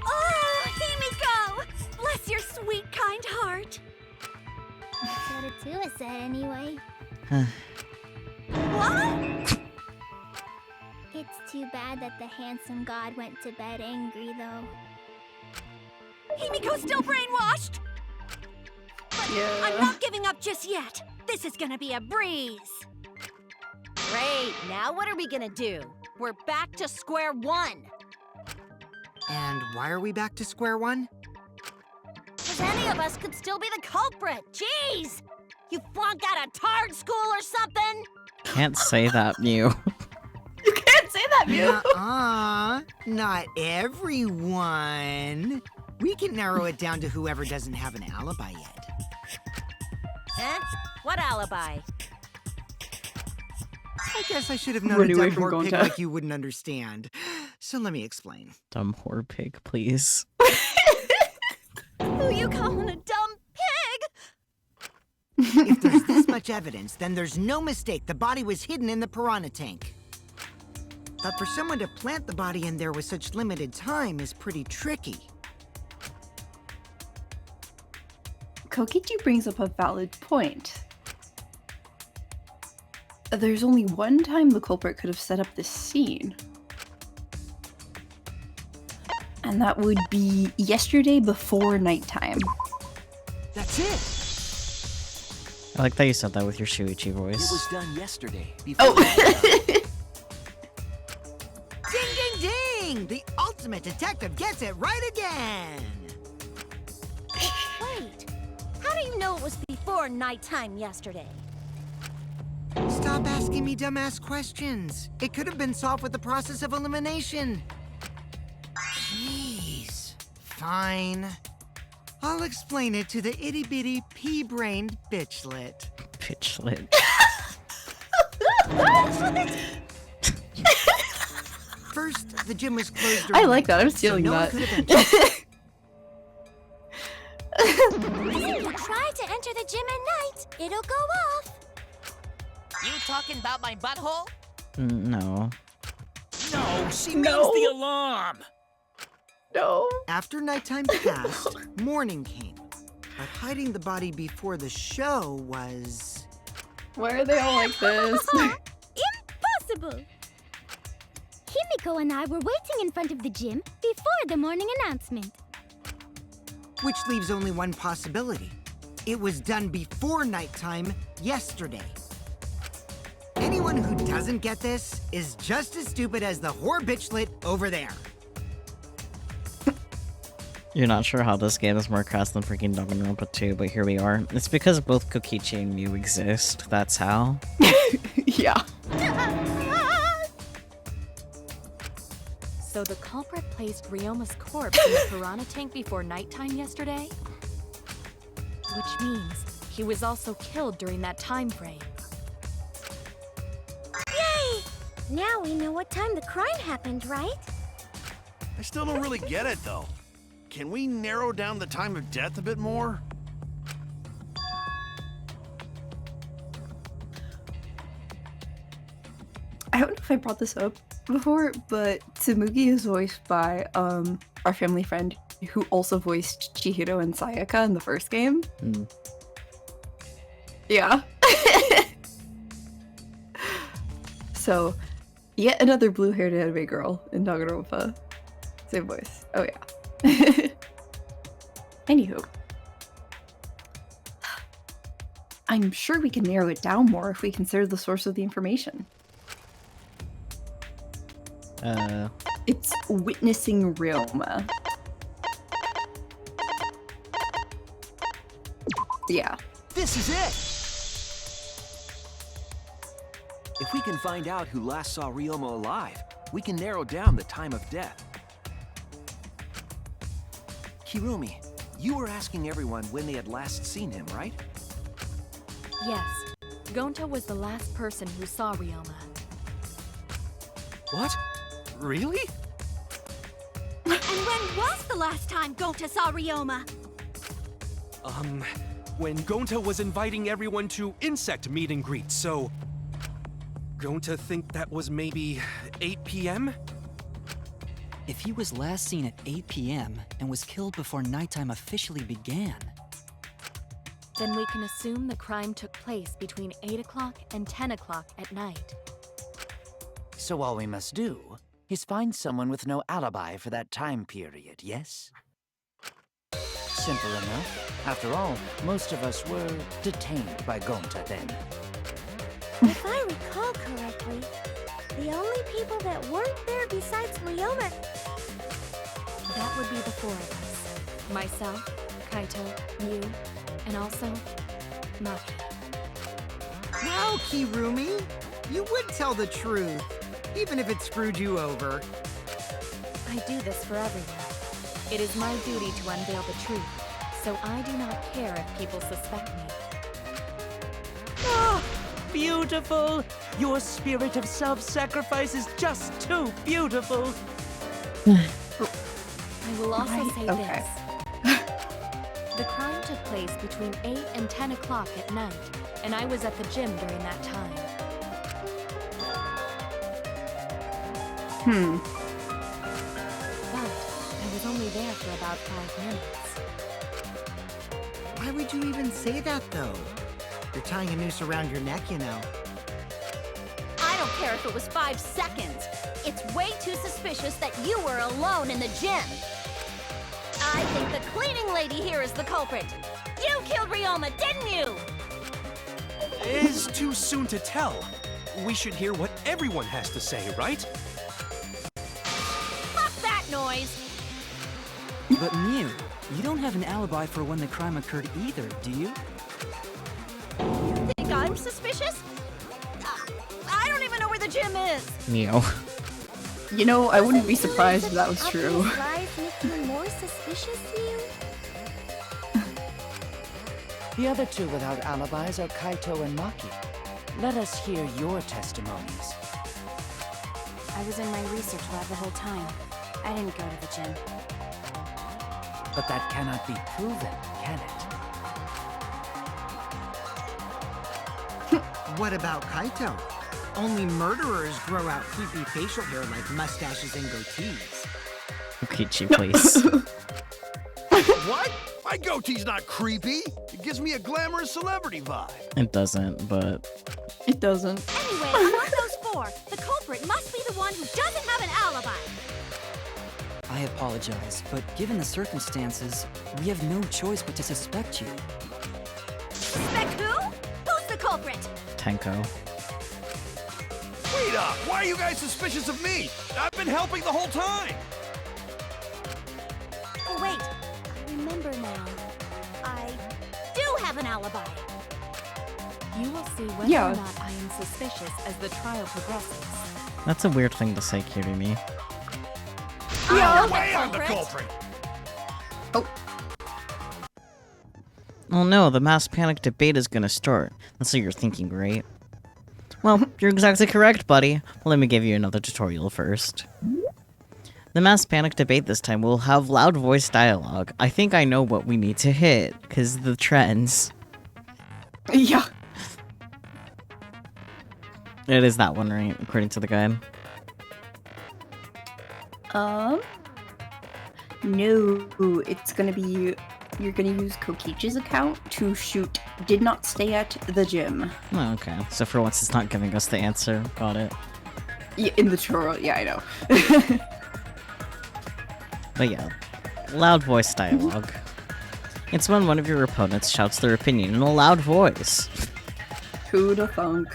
[SPEAKER 4] Oh, Himiko! Bless your sweet, kind heart.
[SPEAKER 6] So the two of said anyway.
[SPEAKER 4] What?
[SPEAKER 6] It's too bad that the handsome god went to bed angry, though.
[SPEAKER 4] Himiko's still brainwashed? But I'm not giving up just yet. This is gonna be a breeze.
[SPEAKER 7] Great, now what are we gonna do? We're back to square one.
[SPEAKER 9] And why are we back to square one?
[SPEAKER 7] Because any of us could still be the culprit. Jeez! You flunked out of Tard school or something?
[SPEAKER 1] Can't say that, Mew.
[SPEAKER 2] You can't say that, Mew.
[SPEAKER 9] Not everyone. We can narrow it down to whoever doesn't have an alibi yet.
[SPEAKER 7] Eh? What alibi?
[SPEAKER 9] I guess I should have known a dumb whore pig like you wouldn't understand. So let me explain.
[SPEAKER 1] Dumb whore pig, please.
[SPEAKER 4] Who you calling a dumb pig?
[SPEAKER 9] If there's this much evidence, then there's no mistake the body was hidden in the piranha tank. But for someone to plant the body in there with such limited time is pretty tricky.
[SPEAKER 2] Kokichi brings up a valid point. There's only one time the culprit could have set up this scene. And that would be yesterday before nighttime.
[SPEAKER 10] That's it!
[SPEAKER 1] I like that you said that with your Shuichi voice.
[SPEAKER 10] It was done yesterday. Before
[SPEAKER 9] Ding, ding, ding! The ultimate detective gets it right again!
[SPEAKER 7] Wait, how do you know it was before nighttime yesterday?
[SPEAKER 9] Stop asking me dumbass questions. It could have been solved with the process of elimination. Jeez. Fine. I'll explain it to the itty-bitty pea-brained bitchlet.
[SPEAKER 1] Bitchlet.
[SPEAKER 9] First, the gym was closed.
[SPEAKER 2] I like that. I'm stealing that.
[SPEAKER 6] If you try to enter the gym at night, it'll go off.
[SPEAKER 8] You talking about my butthole?
[SPEAKER 1] No.
[SPEAKER 12] No, she means the alarm!
[SPEAKER 2] No.
[SPEAKER 9] After nighttime passed, morning came. But hiding the body before the show was...
[SPEAKER 2] Why are they all like this?
[SPEAKER 6] Impossible! Himiko and I were waiting in front of the gym before the morning announcement.
[SPEAKER 9] Which leaves only one possibility. It was done before nighttime yesterday. Anyone who doesn't get this is just as stupid as the whore bitchlet over there.
[SPEAKER 1] You're not sure how this game is more crass than freaking Danganronpa 2, but here we are. It's because both Kokichi and Mew exist. That's how.
[SPEAKER 2] Yeah.
[SPEAKER 11] So the culprit placed Ryoma's corpse in the piranha tank before nighttime yesterday? Which means he was also killed during that time frame.
[SPEAKER 6] Yay! Now we know what time the crime happened, right?
[SPEAKER 3] I still don't really get it, though. Can we narrow down the time of death a bit more?
[SPEAKER 2] I don't know if I brought this up before, but Tsumugi is voiced by our family friend who also voiced Chihiro and Sayaka in the first game.
[SPEAKER 1] Mm.
[SPEAKER 2] Yeah. So, yet another blue-haired anime girl in Danganronpa. Same voice. Oh yeah. Anywho. I'm sure we can narrow it down more if we consider the source of the information. It's witnessing Ryoma. Yeah.
[SPEAKER 10] This is it! If we can find out who last saw Ryoma alive, we can narrow down the time of death. Kirumi, you were asking everyone when they had last seen him, right?
[SPEAKER 11] Yes. Gonta was the last person who saw Ryoma.
[SPEAKER 12] What? Really?
[SPEAKER 4] And when was the last time Gonta saw Ryoma?
[SPEAKER 12] When Gonta was inviting everyone to insect meet and greet, so... Gonta think that was maybe 8 p.m.?
[SPEAKER 5] If he was last seen at 8 p.m. and was killed before nighttime officially began,
[SPEAKER 11] then we can assume the crime took place between 8 o'clock and 10 o'clock at night.
[SPEAKER 13] So all we must do is find someone with no alibi for that time period, yes? Simple enough. After all, most of us were detained by Gonta then.
[SPEAKER 6] If I recall correctly, the only people that weren't there besides Ryoma...
[SPEAKER 11] That would be the four of us. Myself, Kaito, you, and also Maki.
[SPEAKER 9] Wow, Kirumi! You would tell the truth, even if it screwed you over.
[SPEAKER 11] I do this for everyone. It is my duty to unveil the truth, so I do not care if people suspect me.
[SPEAKER 13] Ah, beautiful! Your spirit of self-sacrifice is just too beautiful!
[SPEAKER 11] I will also say this. The crime took place between 8 and 10 o'clock at night, and I was at the gym during that time. But I was only there for about 5 minutes.
[SPEAKER 9] Why would you even say that, though? You're tying a noose around your neck, you know.
[SPEAKER 7] I don't care if it was 5 seconds. It's way too suspicious that you were alone in the gym. I think the cleaning lady here is the culprit. You killed Ryoma, didn't you?
[SPEAKER 12] It is too soon to tell. We should hear what everyone has to say, right?
[SPEAKER 7] Fuck that noise!
[SPEAKER 5] But Mew, you don't have an alibi for when the crime occurred either, do you?
[SPEAKER 7] You think I'm suspicious? I don't even know where the gym is.
[SPEAKER 1] Neo.
[SPEAKER 2] You know, I wouldn't be surprised if that was true.
[SPEAKER 6] Lies make you more suspicious, you?
[SPEAKER 13] The other two without alibis are Kaito and Maki. Let us hear your testimonies.
[SPEAKER 11] I was in my research lab the whole time. I didn't go to the gym.
[SPEAKER 13] But that cannot be proven, can it?
[SPEAKER 9] What about Kaito? Only murderers grow out creepy facial hair like mustaches and goatees.
[SPEAKER 1] Peachy, please.
[SPEAKER 3] What? My goatee's not creepy. It gives me a glamorous celebrity vibe.
[SPEAKER 1] It doesn't, but...
[SPEAKER 2] It doesn't.
[SPEAKER 4] Anyway, among those four, the culprit must be the one who doesn't have an alibi.
[SPEAKER 5] I apologize, but given the circumstances, we have no choice but to suspect you.
[SPEAKER 4] Suspect who? Who's the culprit?
[SPEAKER 1] Tenko.
[SPEAKER 3] Wait up! Why are you guys suspicious of me? I've been helping the whole time!
[SPEAKER 4] Oh, wait. I remember now. I do have an alibi.
[SPEAKER 11] You will see whether or not I am suspicious as the trial progresses.
[SPEAKER 1] That's a weird thing to say, Kirumi.
[SPEAKER 3] Yeah, way I'm the culprit!
[SPEAKER 1] Oh no, the mass panic debate is gonna start. That's what you're thinking, right? Well, you're exactly correct, buddy. Let me give you another tutorial first. The mass panic debate this time will have loud voice dialogue. I think I know what we need to hit, because the trends.
[SPEAKER 2] Yeah.
[SPEAKER 1] It is that one, right? According to the guide.
[SPEAKER 2] No, it's gonna be, you're gonna use Kokichi's account to shoot did not stay at the gym.
[SPEAKER 1] Oh, okay. So for once it's not giving us the answer. Got it.
[SPEAKER 2] Yeah, in the tutorial, yeah, I know.
[SPEAKER 1] But yeah, loud voice dialogue. It's when one of your opponents shouts their opinion in a loud voice.
[SPEAKER 2] Who the funk?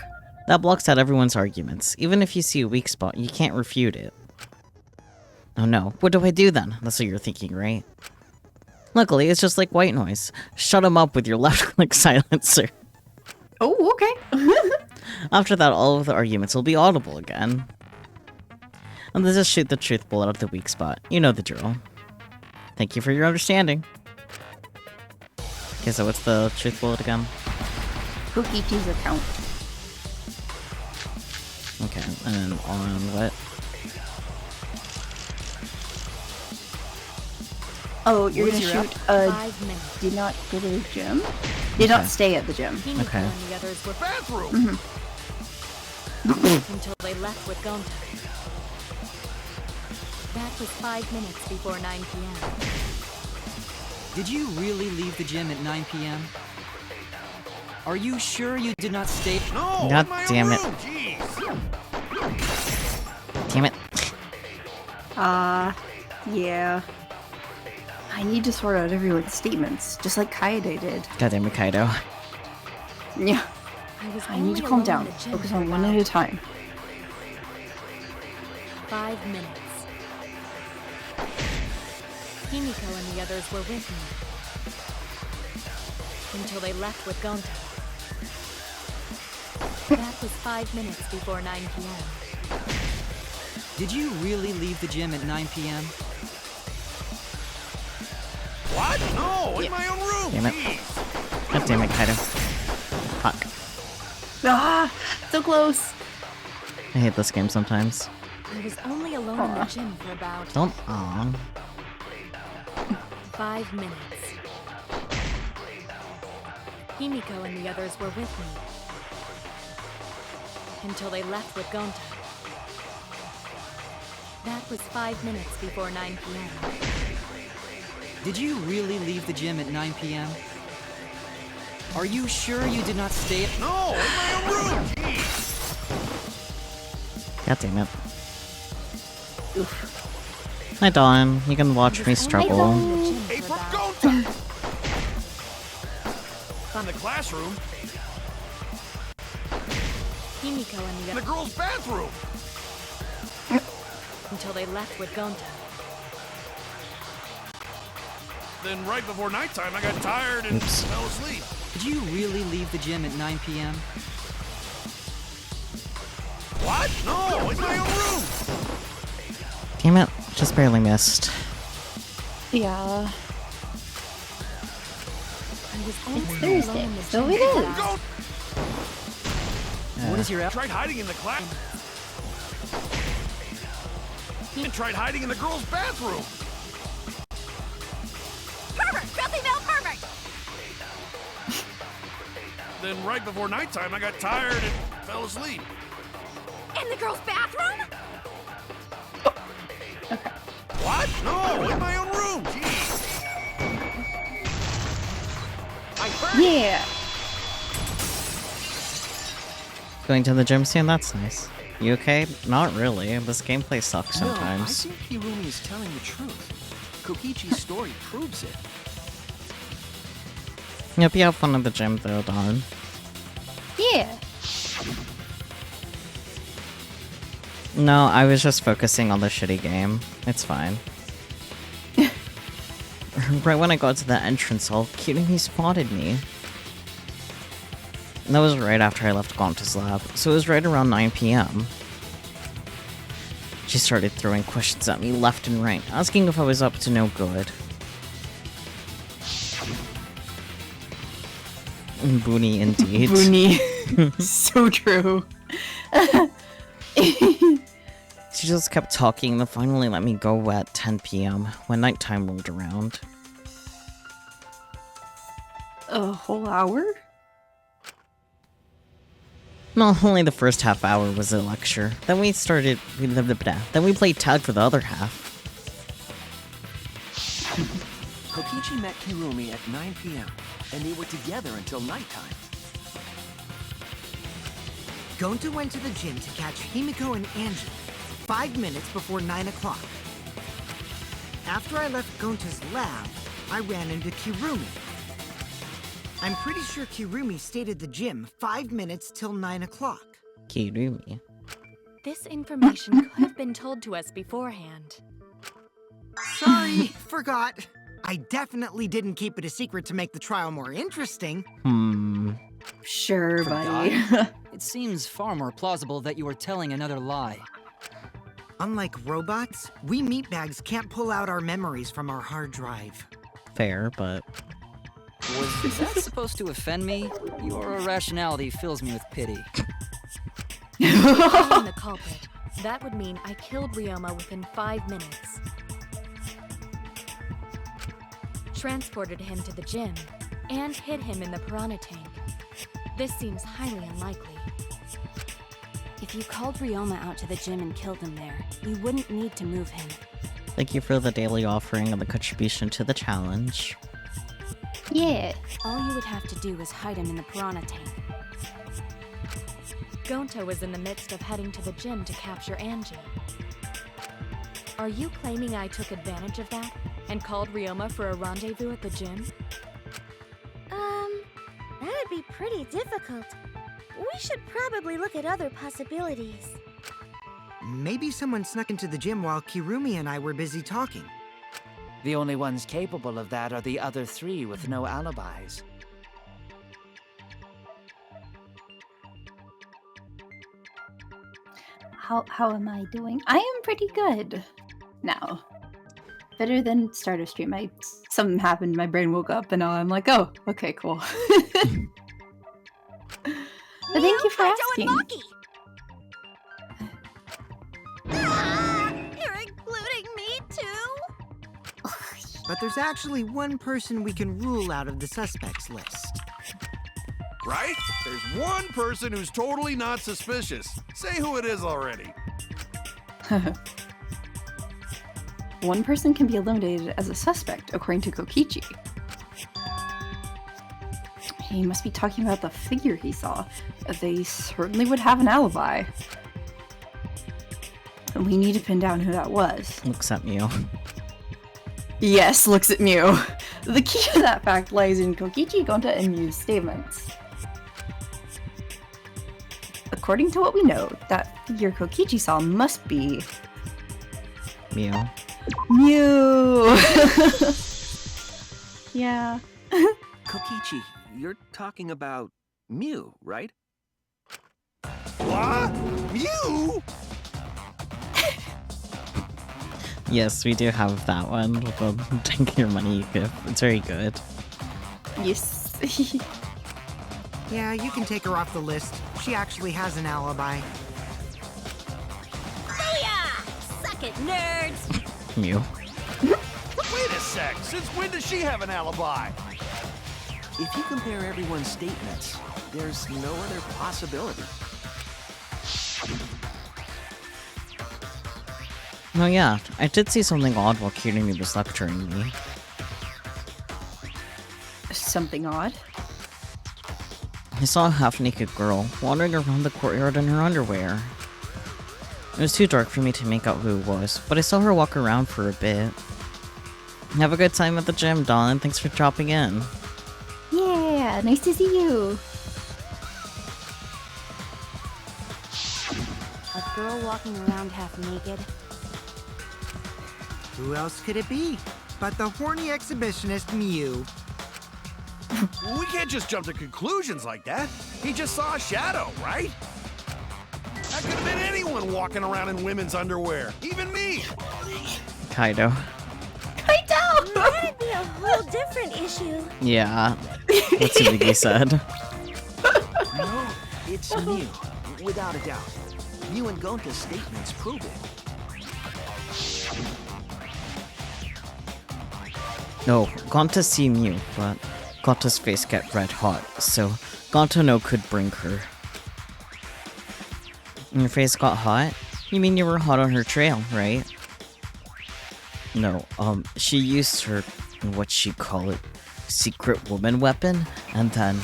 [SPEAKER 1] That blocks out everyone's arguments. Even if you see a weak spot, you can't refute it. Oh no, what do I do then? That's what you're thinking, right? Luckily, it's just like white noise. Shut him up with your left-click silencer.
[SPEAKER 2] Oh, okay.
[SPEAKER 1] After that, all of the arguments will be audible again. And then just shoot the truth bullet at the weak spot. You know the drill. Thank you for your understanding. Okay, so what's the truth bullet again?
[SPEAKER 2] Kokichi's account.
[SPEAKER 1] Okay, and then on what?
[SPEAKER 2] Oh, you're
[SPEAKER 11] What's
[SPEAKER 2] gonna
[SPEAKER 11] your
[SPEAKER 2] shoot
[SPEAKER 11] up?
[SPEAKER 2] a
[SPEAKER 11] 5 minutes.
[SPEAKER 2] did not go to the gym? Did not stay at the gym.
[SPEAKER 11] Himiko
[SPEAKER 1] Okay.
[SPEAKER 11] and the others were
[SPEAKER 3] Bathroom!
[SPEAKER 11] until they left with Gonta. That was 5 minutes before 9 p.m.
[SPEAKER 5] Did you really leave the gym at 9 p.m.? Are you sure you did not stay?
[SPEAKER 3] No,
[SPEAKER 1] God
[SPEAKER 3] in my
[SPEAKER 1] damn
[SPEAKER 3] own
[SPEAKER 1] it.
[SPEAKER 3] room, jeez.
[SPEAKER 1] Damn it.
[SPEAKER 2] Yeah. I need to sort out everyone's statements, just like Kaede did.
[SPEAKER 1] God damn it, Kaido.
[SPEAKER 2] Yeah. I need to calm down.
[SPEAKER 11] alone in the gym
[SPEAKER 2] Focus
[SPEAKER 11] for
[SPEAKER 2] on one
[SPEAKER 11] about
[SPEAKER 2] at a time.
[SPEAKER 11] 5 minutes. Himiko and the others were with me until they left with Gonta. That was 5 minutes before 9 p.m.
[SPEAKER 5] Did you really leave the gym at 9 p.m.?
[SPEAKER 3] What? No, in my own room,
[SPEAKER 1] Damn it.
[SPEAKER 3] jeez.
[SPEAKER 1] God damn it, Kaido. Fuck.
[SPEAKER 2] So close.
[SPEAKER 1] I hate this game sometimes.
[SPEAKER 11] I was only alone in the gym for about
[SPEAKER 1] Don't. Aw.
[SPEAKER 11] 5 minutes. Himiko and the others were with me until they left with Gonta. That was 5 minutes before 9 p.m.
[SPEAKER 5] Did you really leave the gym at 9 p.m.? Are you sure you did not stay at...
[SPEAKER 3] No, in my own room, jeez.
[SPEAKER 1] God damn it. Hi, Dawn. You can watch me struggle.
[SPEAKER 3] Hey, for Gonta! In the classroom,
[SPEAKER 11] Himiko and
[SPEAKER 3] in
[SPEAKER 11] the
[SPEAKER 3] the girls' bathroom.
[SPEAKER 11] until they left with Gonta.
[SPEAKER 3] Then right before nighttime, I got tired and
[SPEAKER 1] Oops.
[SPEAKER 3] fell asleep.
[SPEAKER 5] Did you really leave the gym at 9 p.m.?
[SPEAKER 3] What? No, in my own room.
[SPEAKER 1] Damn it. Just barely missed.
[SPEAKER 2] Yeah.
[SPEAKER 11] I was only
[SPEAKER 2] It's
[SPEAKER 11] alone
[SPEAKER 2] Thursday,
[SPEAKER 11] in the
[SPEAKER 2] so
[SPEAKER 11] gym
[SPEAKER 2] it
[SPEAKER 11] for
[SPEAKER 2] is.
[SPEAKER 11] about
[SPEAKER 3] Go.
[SPEAKER 5] What is your...
[SPEAKER 3] Tried hiding in the class. And tried hiding in the girls' bathroom.
[SPEAKER 4] Pervert! Filthy male pervert!
[SPEAKER 3] Then right before nighttime, I got tired and fell asleep.
[SPEAKER 4] In the girls' bathroom?
[SPEAKER 3] What? No, in my own room. Jeez. I heard it.
[SPEAKER 2] Yeah.
[SPEAKER 1] Going to the gym soon? That's nice. You okay? Not really. This gameplay sucks
[SPEAKER 10] No, I
[SPEAKER 1] sometimes.
[SPEAKER 10] think Hirumi is telling the truth. Kokichi's story proves it.
[SPEAKER 1] Yep, you have fun at the gym though, Dawn.
[SPEAKER 2] Yeah.
[SPEAKER 1] No, I was just focusing on the shitty game. It's fine. Right when I got to the entrance hall, Kirumi spotted me. And that was right after I left Gonta's lab, so it was right around 9 p.m. She started throwing questions at me left and right, asking if I was up to no good. Boonie indeed.
[SPEAKER 2] Boonie. So true.
[SPEAKER 1] She just kept talking and finally let me go at 10 p.m. when nighttime rolled around.
[SPEAKER 2] A whole hour?
[SPEAKER 1] No, only the first half hour was a lecture. Then we played tag for the other half.
[SPEAKER 10] Kokichi met Hirumi at 9 p.m., and they were together until nighttime.
[SPEAKER 9] Gonta went to the gym to catch Himiko and Angie 5 minutes before 9 o'clock. After I left Gonta's lab, I ran into Kirumi. I'm pretty sure Kirumi stayed at the gym 5 minutes till 9 o'clock.
[SPEAKER 1] Kirumi.
[SPEAKER 11] This information could have been told to us beforehand.
[SPEAKER 9] Sorry, forgot. I definitely didn't keep it a secret to make the trial more interesting.
[SPEAKER 2] Sure, buddy.
[SPEAKER 5] It seems far more plausible that you are telling another lie.
[SPEAKER 9] Unlike robots, we meatbags can't pull out our memories from our hard drive.
[SPEAKER 1] Fair, but...
[SPEAKER 5] Was that supposed to offend me? Your irrationality fills me with pity.
[SPEAKER 11] I'm the culprit. That would mean I killed Ryoma within 5 minutes. Transported him to the gym, and hid him in the piranha tank. This seems highly unlikely. If you called Ryoma out to the gym and killed him there, you wouldn't need to move him.
[SPEAKER 1] Thank you for the daily offering and the contribution to the challenge.
[SPEAKER 2] Yeah.
[SPEAKER 11] All you would have to do is hide him in the piranha tank. Gonta was in the midst of heading to the gym to capture Angie. Are you claiming I took advantage of that and called Ryoma for a rendezvous at the gym?
[SPEAKER 6] That'd be pretty difficult. We should probably look at other possibilities.
[SPEAKER 9] Maybe someone snuck into the gym while Kirumi and I were busy talking.
[SPEAKER 13] The only ones capable of that are the other three with no alibis.
[SPEAKER 2] How am I doing? I am pretty good now. Better than start of stream. Something happened, my brain woke up, and now I'm like, oh, okay, cool. But thank you for asking.
[SPEAKER 7] You're including me too?
[SPEAKER 9] But there's actually one person we can rule out of the suspects list.
[SPEAKER 3] Right? There's one person who's totally not suspicious. Say who it is already.
[SPEAKER 2] One person can be eliminated as a suspect, according to Kokichi. He must be talking about the figure he saw. They certainly would have an alibi. And we need to pin down who that was.
[SPEAKER 1] Looks at Mew.
[SPEAKER 2] Yes, looks at Mew. The key to that fact lies in Kokichi, Gonta, and Mew's statements. According to what we know, that figure Kokichi saw must be...
[SPEAKER 1] Mew.
[SPEAKER 2] Mew! Yeah.
[SPEAKER 10] Kokichi, you're talking about Mew, right?
[SPEAKER 3] What? Mew?
[SPEAKER 1] Yes, we do have that one with the take your money gift. It's very good.
[SPEAKER 2] Yes.
[SPEAKER 9] Yeah, you can take her off the list. She actually has an alibi.
[SPEAKER 7] Booyah! Suck it, nerds!
[SPEAKER 1] Mew.
[SPEAKER 3] Wait a sec. Since when does she have an alibi?
[SPEAKER 10] If you compare everyone's statements, there's no other possibility.
[SPEAKER 1] Oh yeah, I did see something odd while Kirumi was lecturing me.
[SPEAKER 2] Something odd?
[SPEAKER 1] I saw a half-naked girl wandering around the courtyard in her underwear. It was too dark for me to make out who it was, but I saw her walk around for a bit. Have a good time at the gym, Dawn. Thanks for dropping in.
[SPEAKER 2] Yeah, nice to see you.
[SPEAKER 11] A girl walking around half naked.
[SPEAKER 9] Who else could it be but the horny exhibitionist Mew?
[SPEAKER 3] We can't just jump to conclusions like that. He just saw a shadow, right? That could have been anyone walking around in women's underwear. Even me.
[SPEAKER 1] Kaido.
[SPEAKER 2] Kaido!
[SPEAKER 6] That'd be a whole different issue.
[SPEAKER 1] Yeah, that's what Iggy said.
[SPEAKER 10] No, it's Mew, without a doubt. Mew and Gonta's statements prove it.
[SPEAKER 1] No, Gonta see Mew, but Gonta's face get red hot, so Gonta no could bring her. Your face got hot? You mean you were hot on her trail, right? No, she used her, what she call it, secret woman weapon, and then...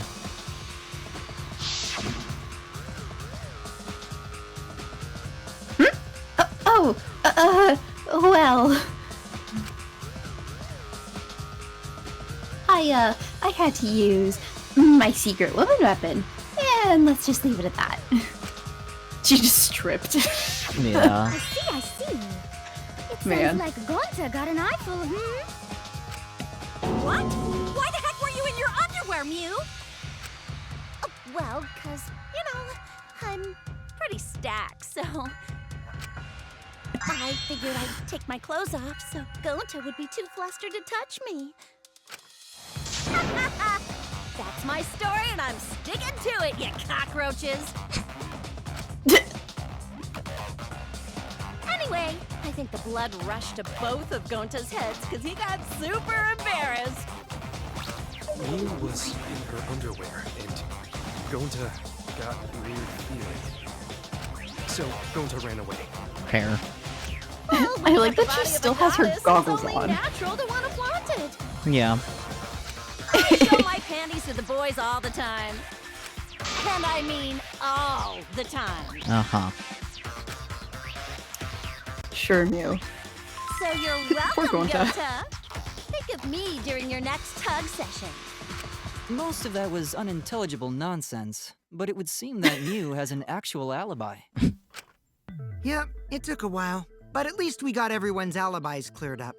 [SPEAKER 2] Well... I had to use my secret woman weapon, and let's just leave it at that. She just stripped.
[SPEAKER 1] Yeah.
[SPEAKER 6] I see. It
[SPEAKER 2] Man.
[SPEAKER 6] sounds like Gonta got an eyeful of
[SPEAKER 7] What? Why the heck were you in your underwear, Mew?
[SPEAKER 6] Oh, well, 'cause,
[SPEAKER 7] I'm pretty stacked, so... I figured I'd take my clothes off so Gonta would be too flustered to touch me. That's my story, and I'm sticking to it, you cockroaches! Anyway, I think the blood rushed to both of Gonta's heads because he got super embarrassed.
[SPEAKER 12] Mew was in her underwear, and Gonta got a weird feeling. So, Gonta ran away.
[SPEAKER 1] Fair.
[SPEAKER 2] I like that she still has her goggles
[SPEAKER 7] It's only
[SPEAKER 2] on.
[SPEAKER 7] natural to want to flaunt it.
[SPEAKER 1] Yeah.
[SPEAKER 7] I show my panties to the boys all the time. And I mean all the time.
[SPEAKER 1] Uh-huh.
[SPEAKER 2] Sure, Mew.
[SPEAKER 7] So you're
[SPEAKER 2] We're
[SPEAKER 7] welcome,
[SPEAKER 2] going to.
[SPEAKER 7] Gota. Think of me during your next tug session.
[SPEAKER 5] Most of that was unintelligible nonsense, but it would seem that Mew has an actual alibi.
[SPEAKER 9] Yep, it took a while, but at least we got everyone's alibis cleared up.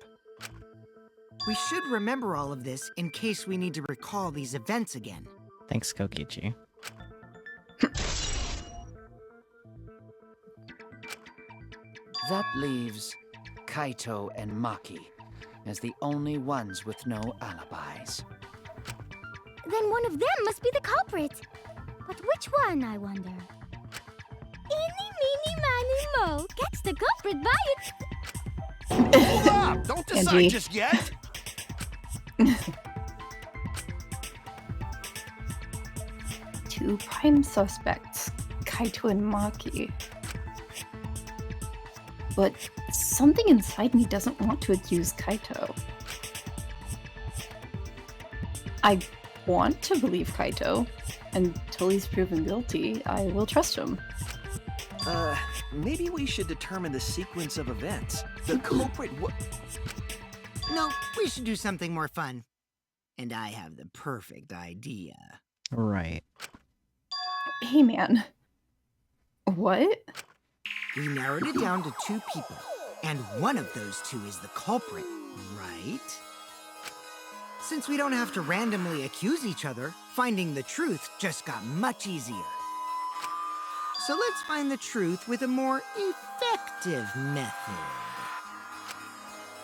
[SPEAKER 9] We should remember all of this in case we need to recall these events again.
[SPEAKER 1] Thanks, Kokichi.
[SPEAKER 13] That leaves Kaito and Maki as the only ones with no alibis.
[SPEAKER 6] Then one of them must be the culprit. But which one, I wonder? Eeny, meeny, miny, mo. Catch the culprit by it.
[SPEAKER 3] Hold up! Don't decide
[SPEAKER 2] Angie.
[SPEAKER 3] just yet!
[SPEAKER 2] Two prime suspects, Kaito and Maki. But something inside me doesn't want to accuse Kaito. I want to believe Kaito. Until he's proven guilty, I will trust him.
[SPEAKER 10] Maybe we should determine the sequence of events. The culprit
[SPEAKER 9] No, we should do something more fun. And I have the perfect idea.
[SPEAKER 1] Right.
[SPEAKER 2] Hey, man. What?
[SPEAKER 9] We narrowed it down to 2 people, and one of those 2 is the culprit, right? Since we don't have to randomly accuse each other, finding the truth just got much easier. So let's find the truth with a more effective method.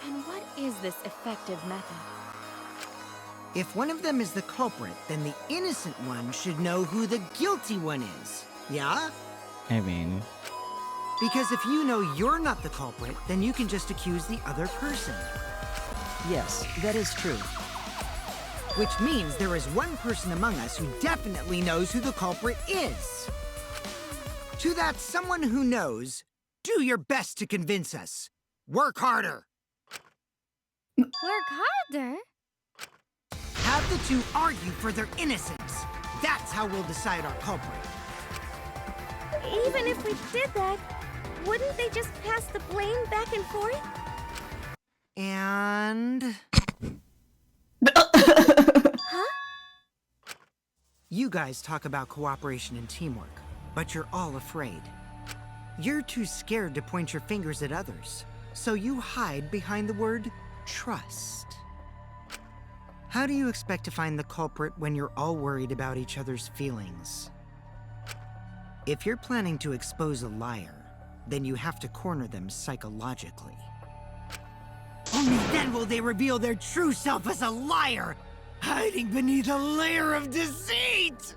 [SPEAKER 11] And what is this effective method?
[SPEAKER 9] If one of them is the culprit, then the innocent one should know who the guilty one is. Yeah?
[SPEAKER 1] I mean,
[SPEAKER 9] Because if you know you're not the culprit, then you can just accuse the other person.
[SPEAKER 5] Yes, that is true.
[SPEAKER 9] Which means there is one person among us who definitely knows who the culprit is. To that someone who knows, do your best to convince us. Work harder.
[SPEAKER 6] Work harder?
[SPEAKER 9] Have the 2 argue for their innocence. That's how we'll decide our culprit.
[SPEAKER 6] Even if we did that, wouldn't they just pass the blame back and forth?
[SPEAKER 9] And...
[SPEAKER 6] Huh?
[SPEAKER 9] You guys talk about cooperation and teamwork, but you're all afraid. You're too scared to point your fingers at others, so you hide behind the word trust. How do you expect to find the culprit when you're all worried about each other's feelings? If you're planning to expose a liar, then you have to corner them psychologically. Only then will they reveal their true self as a liar, hiding beneath a layer of deceit!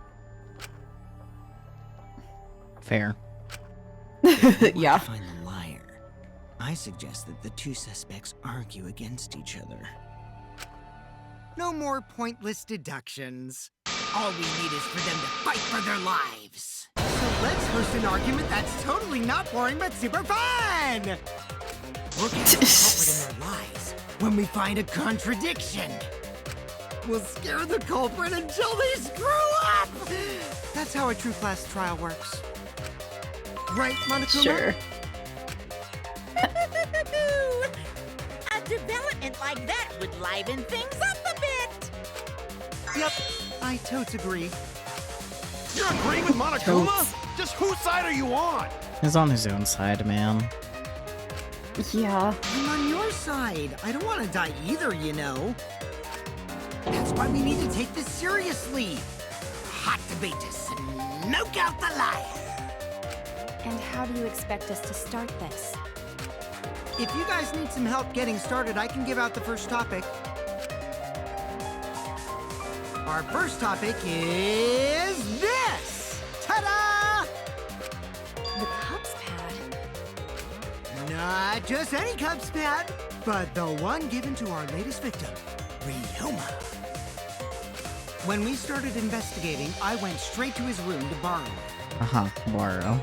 [SPEAKER 1] fair.
[SPEAKER 2] Yeah.
[SPEAKER 9] To find the liar, I suggest that the 2 suspects argue against each other. No more pointless deductions. All we need is for them to fight for their lives. So let's host an argument that's totally not boring but super fun! We'll get the culprit in their lies when we find a contradiction. We'll scare the culprit until they screw up! That's how a true class trial works. Right, Monokuma?
[SPEAKER 2] Sure.
[SPEAKER 8] A development like that would liven things up a bit.
[SPEAKER 9] Yep, I totes agree.
[SPEAKER 3] You're agreeing with Monokuma? Just whose side are you on?
[SPEAKER 1] He's on his own side, man.
[SPEAKER 2] Yeah.
[SPEAKER 9] I'm on your side. I don't want to die either, you know. That's why we need to take this seriously. Hot debate to smoke out the liar.
[SPEAKER 11] And how do you expect us to start this?
[SPEAKER 9] If you guys need some help getting started, I can give out the first topic. Our first topic is this! Ta-da!
[SPEAKER 11] The Cubs pad?
[SPEAKER 9] Not just any Cubs pad, but the one given to our latest victim, Ryoma. When we started investigating, I went straight to his room to borrow it.
[SPEAKER 1] Borrow.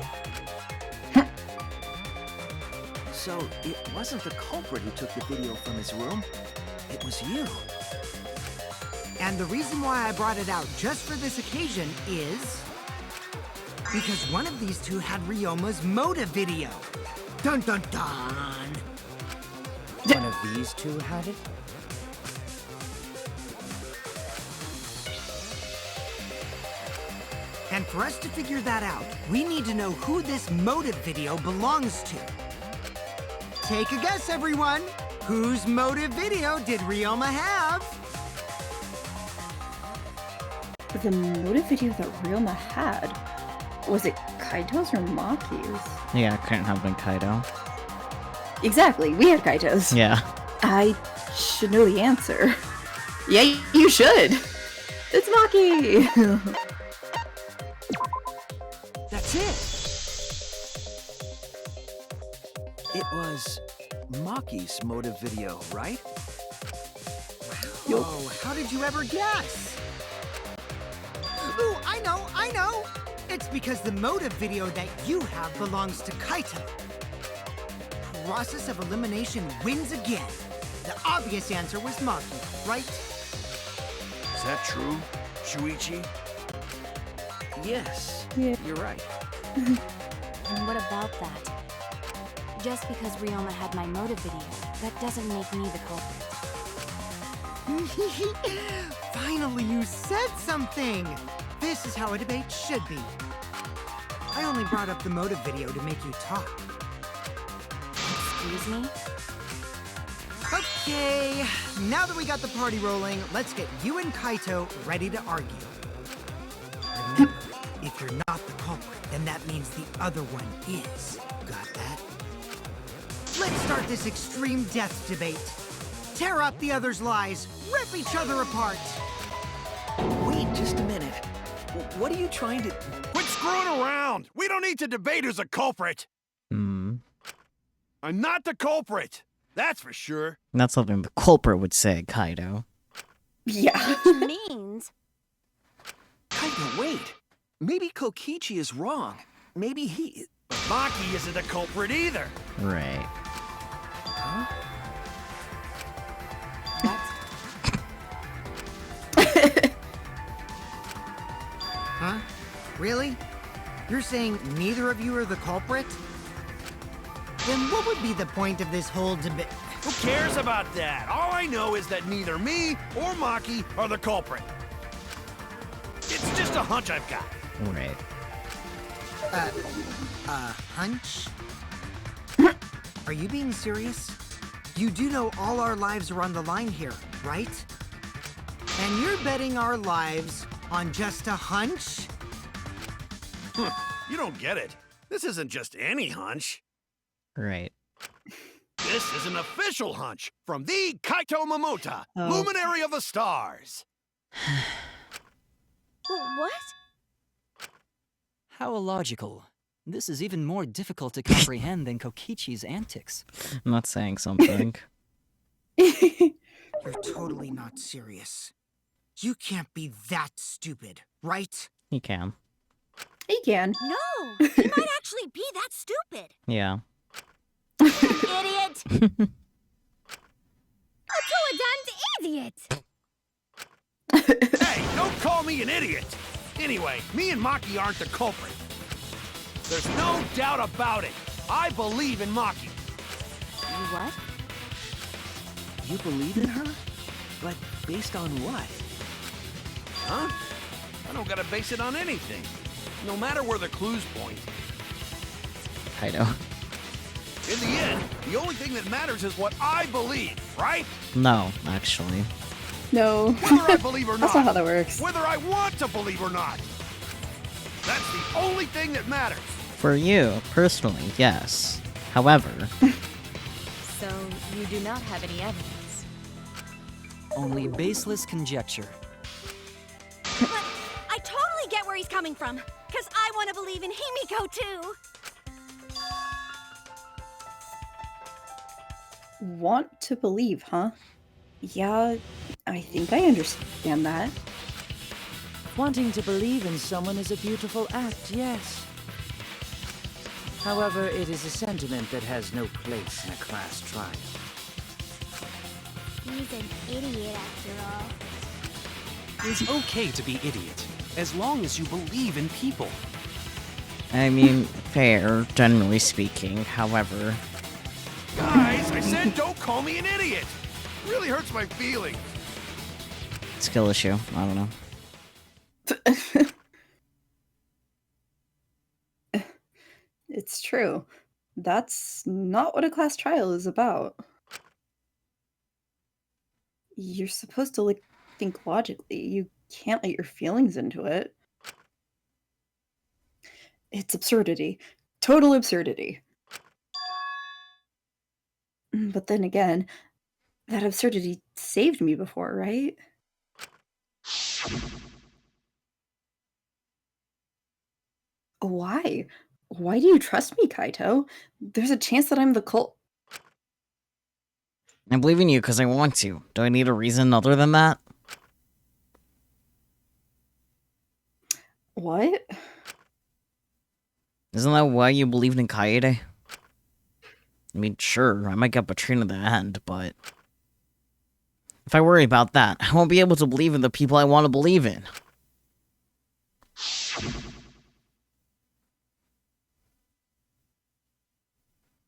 [SPEAKER 10] So it wasn't the culprit who took the video from his room. It was you.
[SPEAKER 9] And the reason why I brought it out just for this occasion is because one of these two had Ryoma's motive video. Dun dun dun.
[SPEAKER 13] One of these two had it?
[SPEAKER 9] And for us to figure that out, we need to know who this motive video belongs to. Take a guess, everyone. Whose motive video did Ryoma have?
[SPEAKER 2] The motive video that Ryoma had, was it Kaito's or Maki's?
[SPEAKER 1] Yeah, it couldn't have been Kaido.
[SPEAKER 2] Exactly, we had Kaito's.
[SPEAKER 1] Yeah.
[SPEAKER 2] I should know the answer. Yeah, you should. It's Maki.
[SPEAKER 10] That's it. It was Maki's motive video, right?
[SPEAKER 9] Oh, how did you ever guess? Ooh, I know! It's because the motive video that you have belongs to Kaito. Process of elimination wins again. The obvious answer was Maki, right?
[SPEAKER 3] Is that true, Shuichi?
[SPEAKER 10] Yes,
[SPEAKER 2] Yeah.
[SPEAKER 10] you're right.
[SPEAKER 11] And what about that? Just because Ryoma had my motive video, that doesn't make me the culprit.
[SPEAKER 9] Finally, you said something! This is how a debate should be. I only brought up the motive video to make you talk.
[SPEAKER 11] Excuse me?
[SPEAKER 9] Okay, now that we got the party rolling, let's get you and Kaito ready to argue. Remember, if you're not the culprit, then that means the other one is. Got that? Let's start this extreme death debate. Tear up the other's lies, rip each other apart.
[SPEAKER 10] Wait just a minute. What are you trying to...
[SPEAKER 3] Quit screwing around! We don't need to debate who's a culprit!
[SPEAKER 1] Hmm.
[SPEAKER 3] I'm not the culprit! That's for sure.
[SPEAKER 1] That's something the culprit would say, Kaido.
[SPEAKER 2] Yeah.
[SPEAKER 4] Which means...
[SPEAKER 10] Kaido, wait. Maybe Kokichi is wrong. Maybe he...
[SPEAKER 3] But Maki isn't the culprit either.
[SPEAKER 1] Right.
[SPEAKER 10] Huh?
[SPEAKER 9] Huh? Really? You're saying neither of you are the culprit? Then what would be the point of this whole debate?
[SPEAKER 3] Who cares about that? All I know is that neither me or Maki are the culprit. It's just a hunch I've got.
[SPEAKER 1] Right.
[SPEAKER 9] Hunch? Are you being serious? You do know all our lives are on the line here, right? And you're betting our lives on just a hunch?
[SPEAKER 3] You don't get it. This isn't just any hunch.
[SPEAKER 1] Right.
[SPEAKER 3] This is an official hunch from the Kaito Momota,
[SPEAKER 2] Oh.
[SPEAKER 3] Luminary of the Stars.
[SPEAKER 4] What?
[SPEAKER 5] How illogical. This is even more difficult to comprehend than Kokichi's antics.
[SPEAKER 1] I'm not saying something.
[SPEAKER 9] You're totally not serious. You can't be that stupid, right?
[SPEAKER 1] He can.
[SPEAKER 2] He can.
[SPEAKER 4] No, he might actually be that stupid.
[SPEAKER 1] Yeah.
[SPEAKER 4] Idiot!
[SPEAKER 6] A damned idiot!
[SPEAKER 3] Hey, don't call me an idiot. Anyway, me and Maki aren't the culprit. There's no doubt about it. I believe in Maki.
[SPEAKER 11] You what?
[SPEAKER 10] You believe in her? But based on what?
[SPEAKER 3] Huh? I don't gotta base it on anything. No matter where the clues point.
[SPEAKER 1] Kaido.
[SPEAKER 3] In the end, the only thing that matters is what I believe, right?
[SPEAKER 1] No, actually.
[SPEAKER 2] No.
[SPEAKER 3] Whether I believe or not.
[SPEAKER 2] That's not how that works.
[SPEAKER 3] Whether I want to believe or not. That's the only thing that matters.
[SPEAKER 1] For you, personally, yes. However...
[SPEAKER 11] So, you do not have any evidence?
[SPEAKER 5] Only baseless conjecture.
[SPEAKER 4] But I totally get where he's coming from, because I want to believe in Himiko too.
[SPEAKER 2] Want to believe, huh? Yeah, I think I understand that.
[SPEAKER 13] Wanting to believe in someone is a beautiful act, yes. However, it is a sentiment that has no place in a class trial.
[SPEAKER 6] He's an idiot after all.
[SPEAKER 12] It's okay to be idiot, as long as you believe in people.
[SPEAKER 1] I mean, fair, generally speaking, however.
[SPEAKER 3] Guys, I said don't call me an idiot. Really hurts my feelings.
[SPEAKER 1] Skill issue, I don't know.
[SPEAKER 2] It's true. That's not what a class trial is about. You're supposed to think logically. You can't let your feelings into it. It's absurdity. Total absurdity. But then again, that absurdity saved me before, right? Why? Why do you trust me, Kaito? There's a chance that I'm the cult.
[SPEAKER 1] I believe in you because I want to. Do I need a reason other than that?
[SPEAKER 2] What?
[SPEAKER 1] Isn't that why you believed in Kaede? I mean, sure, I might get betrayed in the end, but... if I worry about that, I won't be able to believe in the people I want to believe in.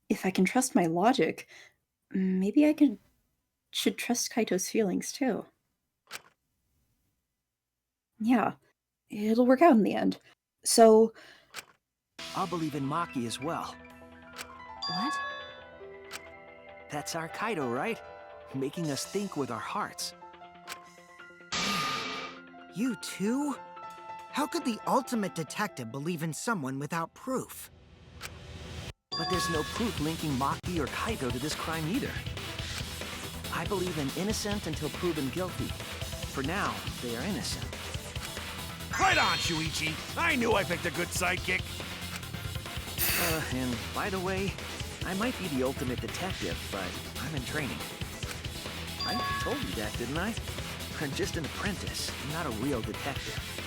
[SPEAKER 2] If I can trust my logic, maybe should trust Kaito's feelings too. Yeah, it'll work out in the end. So...
[SPEAKER 10] I'll believe in Maki as well.
[SPEAKER 11] What?
[SPEAKER 10] That's our Kaido, right? Making us think with our hearts.
[SPEAKER 9] You too? How could the ultimate detective believe in someone without proof?
[SPEAKER 10] But there's no proof linking Maki or Kaido to this crime either. I believe in innocent until proven guilty. For now, they are innocent.
[SPEAKER 3] Right on, Shuichi. I knew I picked a good sidekick.
[SPEAKER 10] And by the way, I might be the ultimate detective, but I'm in training. I told you that, didn't I? I'm just an apprentice, not a real detective.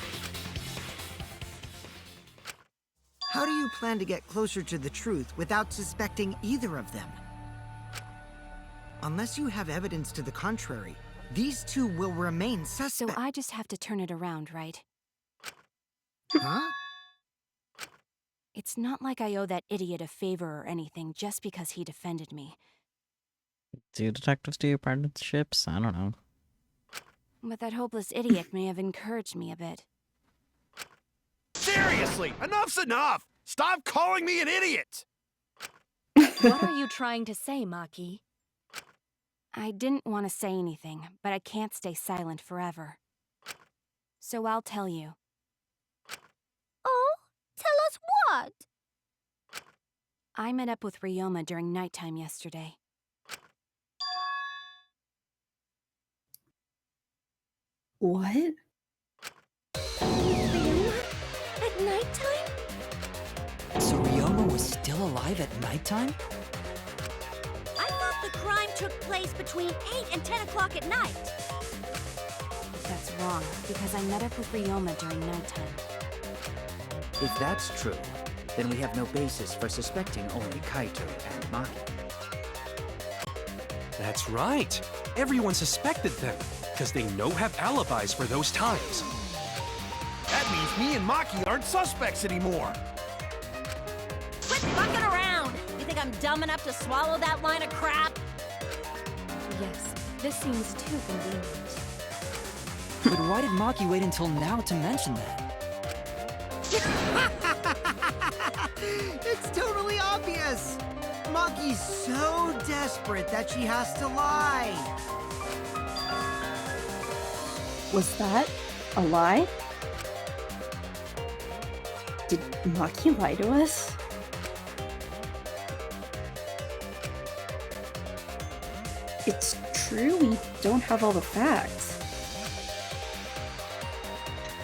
[SPEAKER 9] How do you plan to get closer to the truth without suspecting either of them? Unless you have evidence to the contrary, these two will remain suspect.
[SPEAKER 11] So I just have to turn it around, right?
[SPEAKER 9] Huh?
[SPEAKER 11] It's not like I owe that idiot a favor or anything just because he defended me.
[SPEAKER 1] Do detectives do apprenticeships? I don't know.
[SPEAKER 11] But that hopeless idiot may have encouraged me a bit.
[SPEAKER 3] Seriously, enough's enough! Stop calling me an idiot!
[SPEAKER 11] What are you trying to say, Maki? I didn't want to say anything, but I can't stay silent forever. So I'll tell you.
[SPEAKER 6] Oh, tell us what?
[SPEAKER 11] I met up with Ryoma during nighttime yesterday.
[SPEAKER 2] What?
[SPEAKER 6] At nighttime?
[SPEAKER 5] So Ryoma was still alive at nighttime?
[SPEAKER 4] I thought the crime took place between 8 and 10 o'clock at night.
[SPEAKER 11] That's wrong, because I met up with Ryoma during nighttime.
[SPEAKER 13] If that's true, then we have no basis for suspecting only Kaito and Maki.
[SPEAKER 12] That's right. Everyone suspected them, because they have alibis for those times.
[SPEAKER 3] That means me and Maki aren't suspects anymore.
[SPEAKER 7] Quit fucking around! You think I'm dumb enough to swallow that line of crap?
[SPEAKER 11] Yes, this seems too convenient.
[SPEAKER 5] But why did Maki wait until now to mention that?
[SPEAKER 9] It's totally obvious! Maki's so desperate that she has to lie.
[SPEAKER 2] Was that a lie? Did Maki lie to us? It's true we don't have all the facts.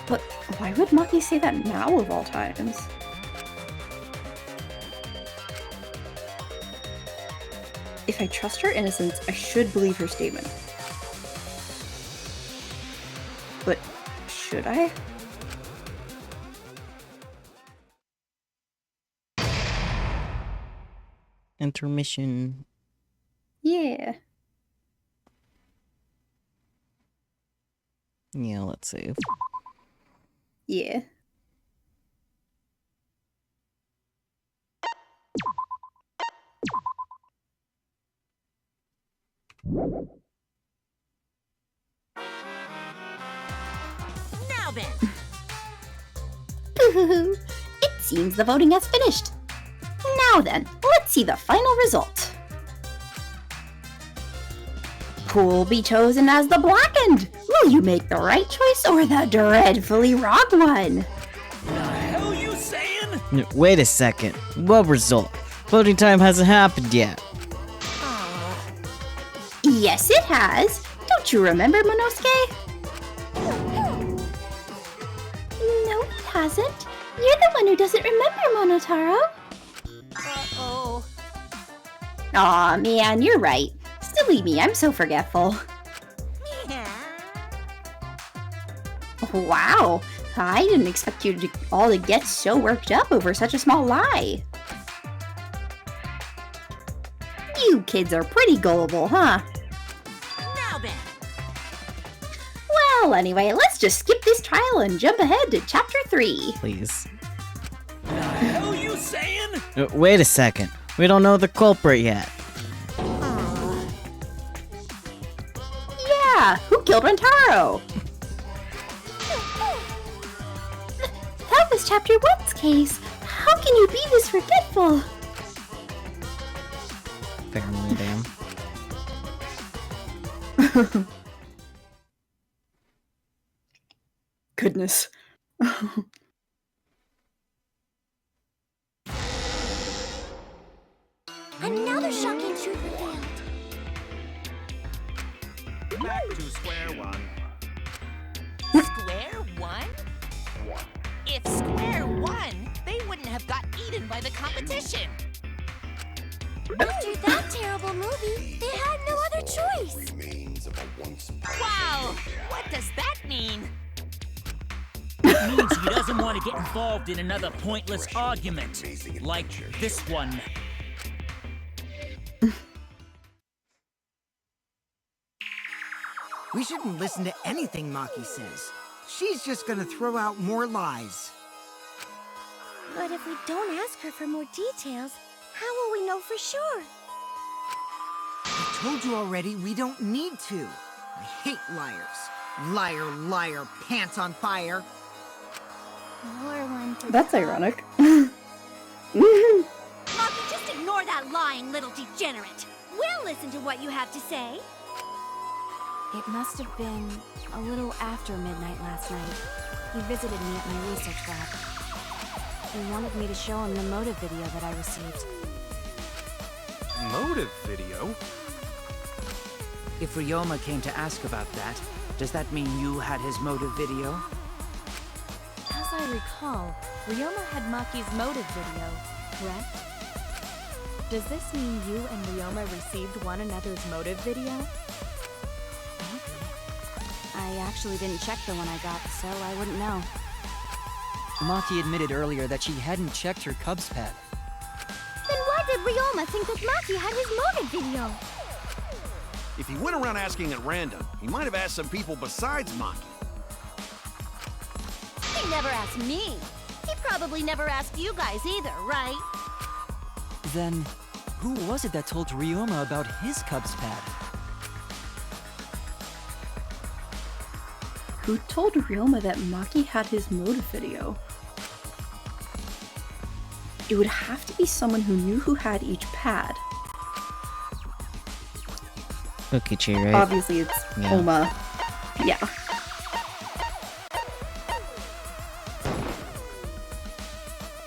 [SPEAKER 2] But why would Maki say that now of all times? If I trust her innocence, I should believe her statement. But should I?
[SPEAKER 1] Intermission.
[SPEAKER 2] Yeah.
[SPEAKER 1] Yeah, let's see.
[SPEAKER 2] Yeah.
[SPEAKER 8] Now then.
[SPEAKER 2] It seems the voting has finished. Now then, let's see the final result. Who will be chosen as the blackened? Will you make the right choice or the dreadfully wrong one?
[SPEAKER 12] The hell you saying?
[SPEAKER 1] Wait a second. What result? Voting time hasn't happened yet.
[SPEAKER 2] Yes, it has. Don't you remember, Monosuke? No, it hasn't. You're the one who doesn't remember, Monotaro.
[SPEAKER 7] Uh-oh.
[SPEAKER 2] Aw, man, you're right. Silly me, I'm so forgetful.
[SPEAKER 7] Yeah.
[SPEAKER 2] Wow, I didn't expect you to all to get so worked up over such a small lie. You kids are pretty gullible, huh?
[SPEAKER 8] Now then.
[SPEAKER 2] Well, anyway, let's just skip this trial and jump ahead to Chapter 3.
[SPEAKER 1] Please.
[SPEAKER 12] The hell you saying?
[SPEAKER 1] Wait a second. We don't know the culprit yet.
[SPEAKER 2] Yeah, who killed Rentaro? That was Chapter 1's case. How can you be this forgetful?
[SPEAKER 1] Family, damn.
[SPEAKER 2] Goodness.
[SPEAKER 6] Another shocking truth revealed.
[SPEAKER 3] Back to square one.
[SPEAKER 8] Square one? If Square won, they wouldn't have got eaten by the competition.
[SPEAKER 6] After that terrible movie, they had no other choice.
[SPEAKER 8] Wow! What does that mean?
[SPEAKER 14] It means he doesn't want to get involved in another pointless argument, like this one.
[SPEAKER 9] We shouldn't listen to anything Maki says. She's just gonna throw out more lies.
[SPEAKER 6] But if we don't ask her for more details, how will we know for sure?
[SPEAKER 9] I told you already, we don't need to. I hate liars. Liar, liar, pants on fire.
[SPEAKER 6] More one to
[SPEAKER 2] That's ironic.
[SPEAKER 4] Maki, just ignore that lying little degenerate. We'll listen to what you have to say.
[SPEAKER 11] It must have been a little after midnight last night. He visited me at my research lab. He wanted me to show him the motive video that I received.
[SPEAKER 12] Motive video?
[SPEAKER 13] If Ryoma came to ask about that, does that mean you had his motive video?
[SPEAKER 11] As I recall, Ryoma had Maki's motive video, correct? Does this mean you and Ryoma received one another's motive video? I actually didn't check the one I got, so I wouldn't know.
[SPEAKER 5] Maki admitted earlier that she hadn't checked her Cubs pad.
[SPEAKER 6] Then why did Ryoma think that Maki had his motive video?
[SPEAKER 3] If he went around asking at random, he might have asked some people besides Maki.
[SPEAKER 7] He never asked me. He probably never asked you guys either, right?
[SPEAKER 5] Then, who was it that told Ryoma about his Cubs pad?
[SPEAKER 2] Who told Ryoma that Maki had his motive video? It would have to be someone who knew who had each pad.
[SPEAKER 1] Kokichi, right?
[SPEAKER 2] Obviously, it's
[SPEAKER 1] Yeah.
[SPEAKER 2] Oma. Yeah.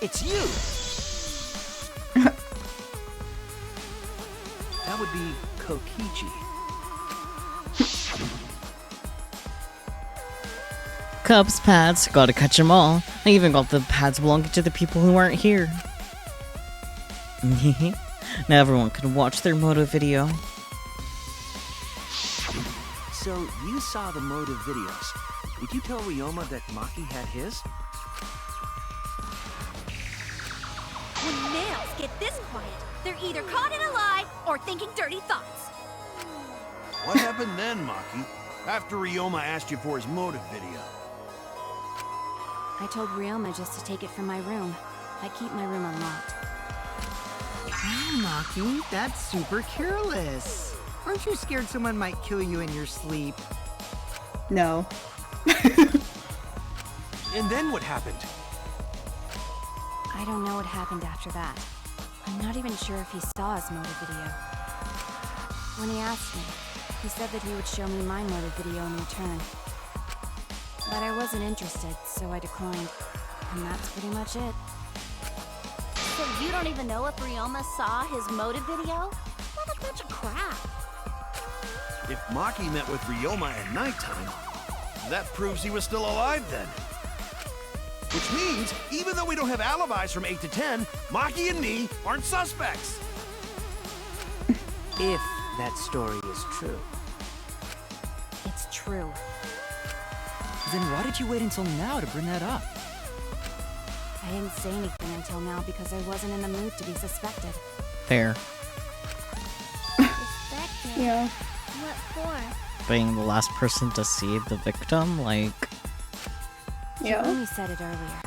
[SPEAKER 10] It's you! That would be Kokichi.
[SPEAKER 1] Cubs pads, gotta catch them all. I even got the pads belonging to the people who aren't here. Now everyone can watch their motive video.
[SPEAKER 10] So, you saw the motive videos. Did you tell Ryoma that Maki had his?
[SPEAKER 4] When males get this quiet, they're either caught in a lie or thinking dirty thoughts.
[SPEAKER 3] What happened then, Maki? After Ryoma asked you for his motive video?
[SPEAKER 11] I told Ryoma just to take it from my room. I keep my room unlocked.
[SPEAKER 9] Wow, Maki, that's super careless. Aren't you scared someone might kill you in your sleep?
[SPEAKER 2] No.
[SPEAKER 12] And then what happened?
[SPEAKER 11] I don't know what happened after that. I'm not even sure if he saw his motive video. When he asked me, he said that he would show me my motive video in return. But I wasn't interested, so I declined. And that's pretty much it.
[SPEAKER 7] So you don't even know if Ryoma saw his motive video? What a bunch of crap.
[SPEAKER 3] If Maki met with Ryoma at nighttime, that proves he was still alive then. Which means, even though we don't have alibis from 8 to 10, Maki and me aren't suspects.
[SPEAKER 13] If that story is true.
[SPEAKER 11] It's true.
[SPEAKER 5] Then why did you wait until now to bring that up?
[SPEAKER 11] I didn't say anything until now because I wasn't in the mood to be suspected.
[SPEAKER 1] Fair.
[SPEAKER 6] Suspected?
[SPEAKER 2] Yeah.
[SPEAKER 6] What for?
[SPEAKER 1] Being the last person to see the victim, like...
[SPEAKER 2] Yeah.
[SPEAKER 11] Jeremy said it earlier.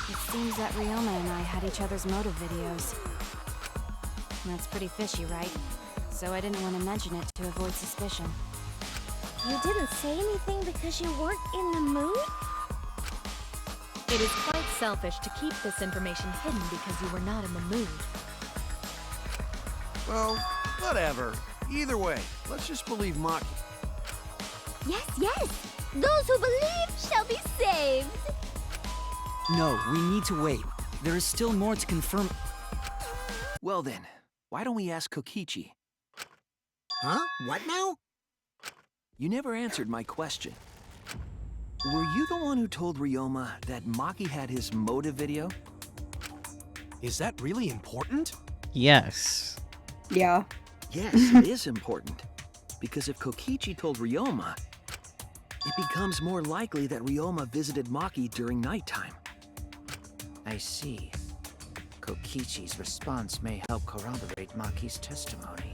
[SPEAKER 11] It seems that Ryoma and I had each other's motive videos. That's pretty fishy, right? So I didn't want to mention it to avoid suspicion.
[SPEAKER 6] You didn't say anything because you weren't in the mood?
[SPEAKER 11] It is quite selfish to keep this information hidden because you were not in the mood.
[SPEAKER 3] Well, whatever. Either way, let's just believe Maki.
[SPEAKER 6] Yes, yes! Those who believe shall be saved!
[SPEAKER 5] No, we need to wait. There is still more to confirm.
[SPEAKER 10] Well then, why don't we ask Kokichi?
[SPEAKER 9] Huh? What now?
[SPEAKER 10] You never answered my question. Were you the one who told Ryoma that Maki had his motive video?
[SPEAKER 12] Is that really important?
[SPEAKER 1] Yes.
[SPEAKER 2] Yeah.
[SPEAKER 10] Yes, it is important. Because if Kokichi told Ryoma, it becomes more likely that Ryoma visited Maki during nighttime.
[SPEAKER 13] I see. Kokichi's response may help corroborate Maki's testimony.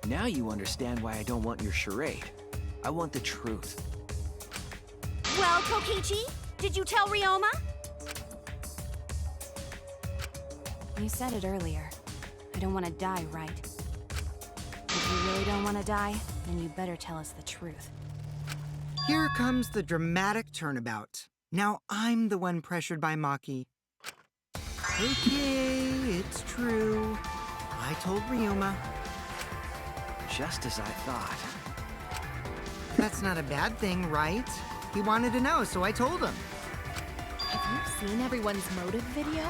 [SPEAKER 10] Now you understand why I don't want your charade. I want the truth.
[SPEAKER 4] Well, Kokichi, did you tell Ryoma?
[SPEAKER 11] You said it earlier. I don't want to die, right? If you really don't want to die, then you better tell us the truth.
[SPEAKER 9] Here comes the dramatic turnabout. Now I'm the one pressured by Maki. Okay, it's true. I told Ryoma.
[SPEAKER 10] Just as I thought.
[SPEAKER 9] That's not a bad thing, right? He wanted to know, so I told him.
[SPEAKER 11] Have you seen everyone's motive video?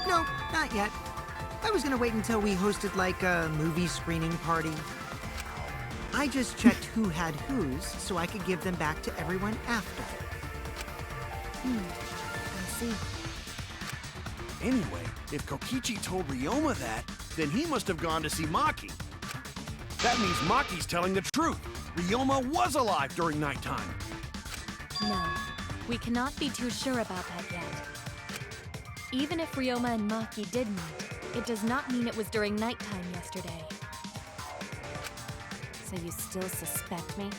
[SPEAKER 9] No, not yet. I was gonna wait until we hosted like a movie screening party. I just checked who had whose so I could give them back to everyone after.
[SPEAKER 11] I see.
[SPEAKER 3] Anyway, if Kokichi told Ryoma that, then he must have gone to see Maki. That means Maki's telling the truth. Ryoma was alive during nighttime.
[SPEAKER 11] No, we cannot be too sure about that yet. Even if Ryoma and Maki did meet, it does not mean it was during nighttime yesterday. So you still suspect me?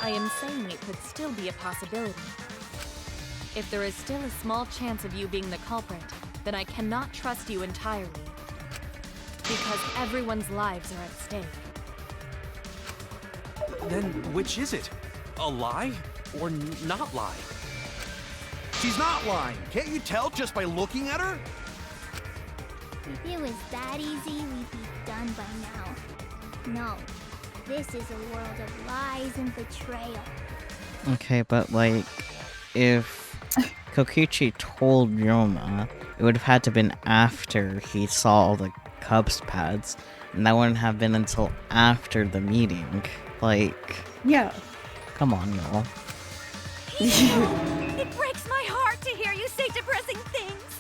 [SPEAKER 11] I am saying it could still be a possibility. If there is still a small chance of you being the culprit, then I cannot trust you entirely. Because everyone's lives are at stake.
[SPEAKER 12] Then which is it? A lie or not lie?
[SPEAKER 3] She's not lying. Can't you tell just by looking at her?
[SPEAKER 6] If it was that easy, we'd be done by now. No, this is a world of lies and betrayal.
[SPEAKER 1] Okay, but like, if Kokichi told Ryoma, it would have had to have been after he saw all the Cubs pads, and that wouldn't have been until after the meeting. Like,
[SPEAKER 2] yeah.
[SPEAKER 1] Come on, y'all.
[SPEAKER 4] It breaks my heart to hear you say depressing things.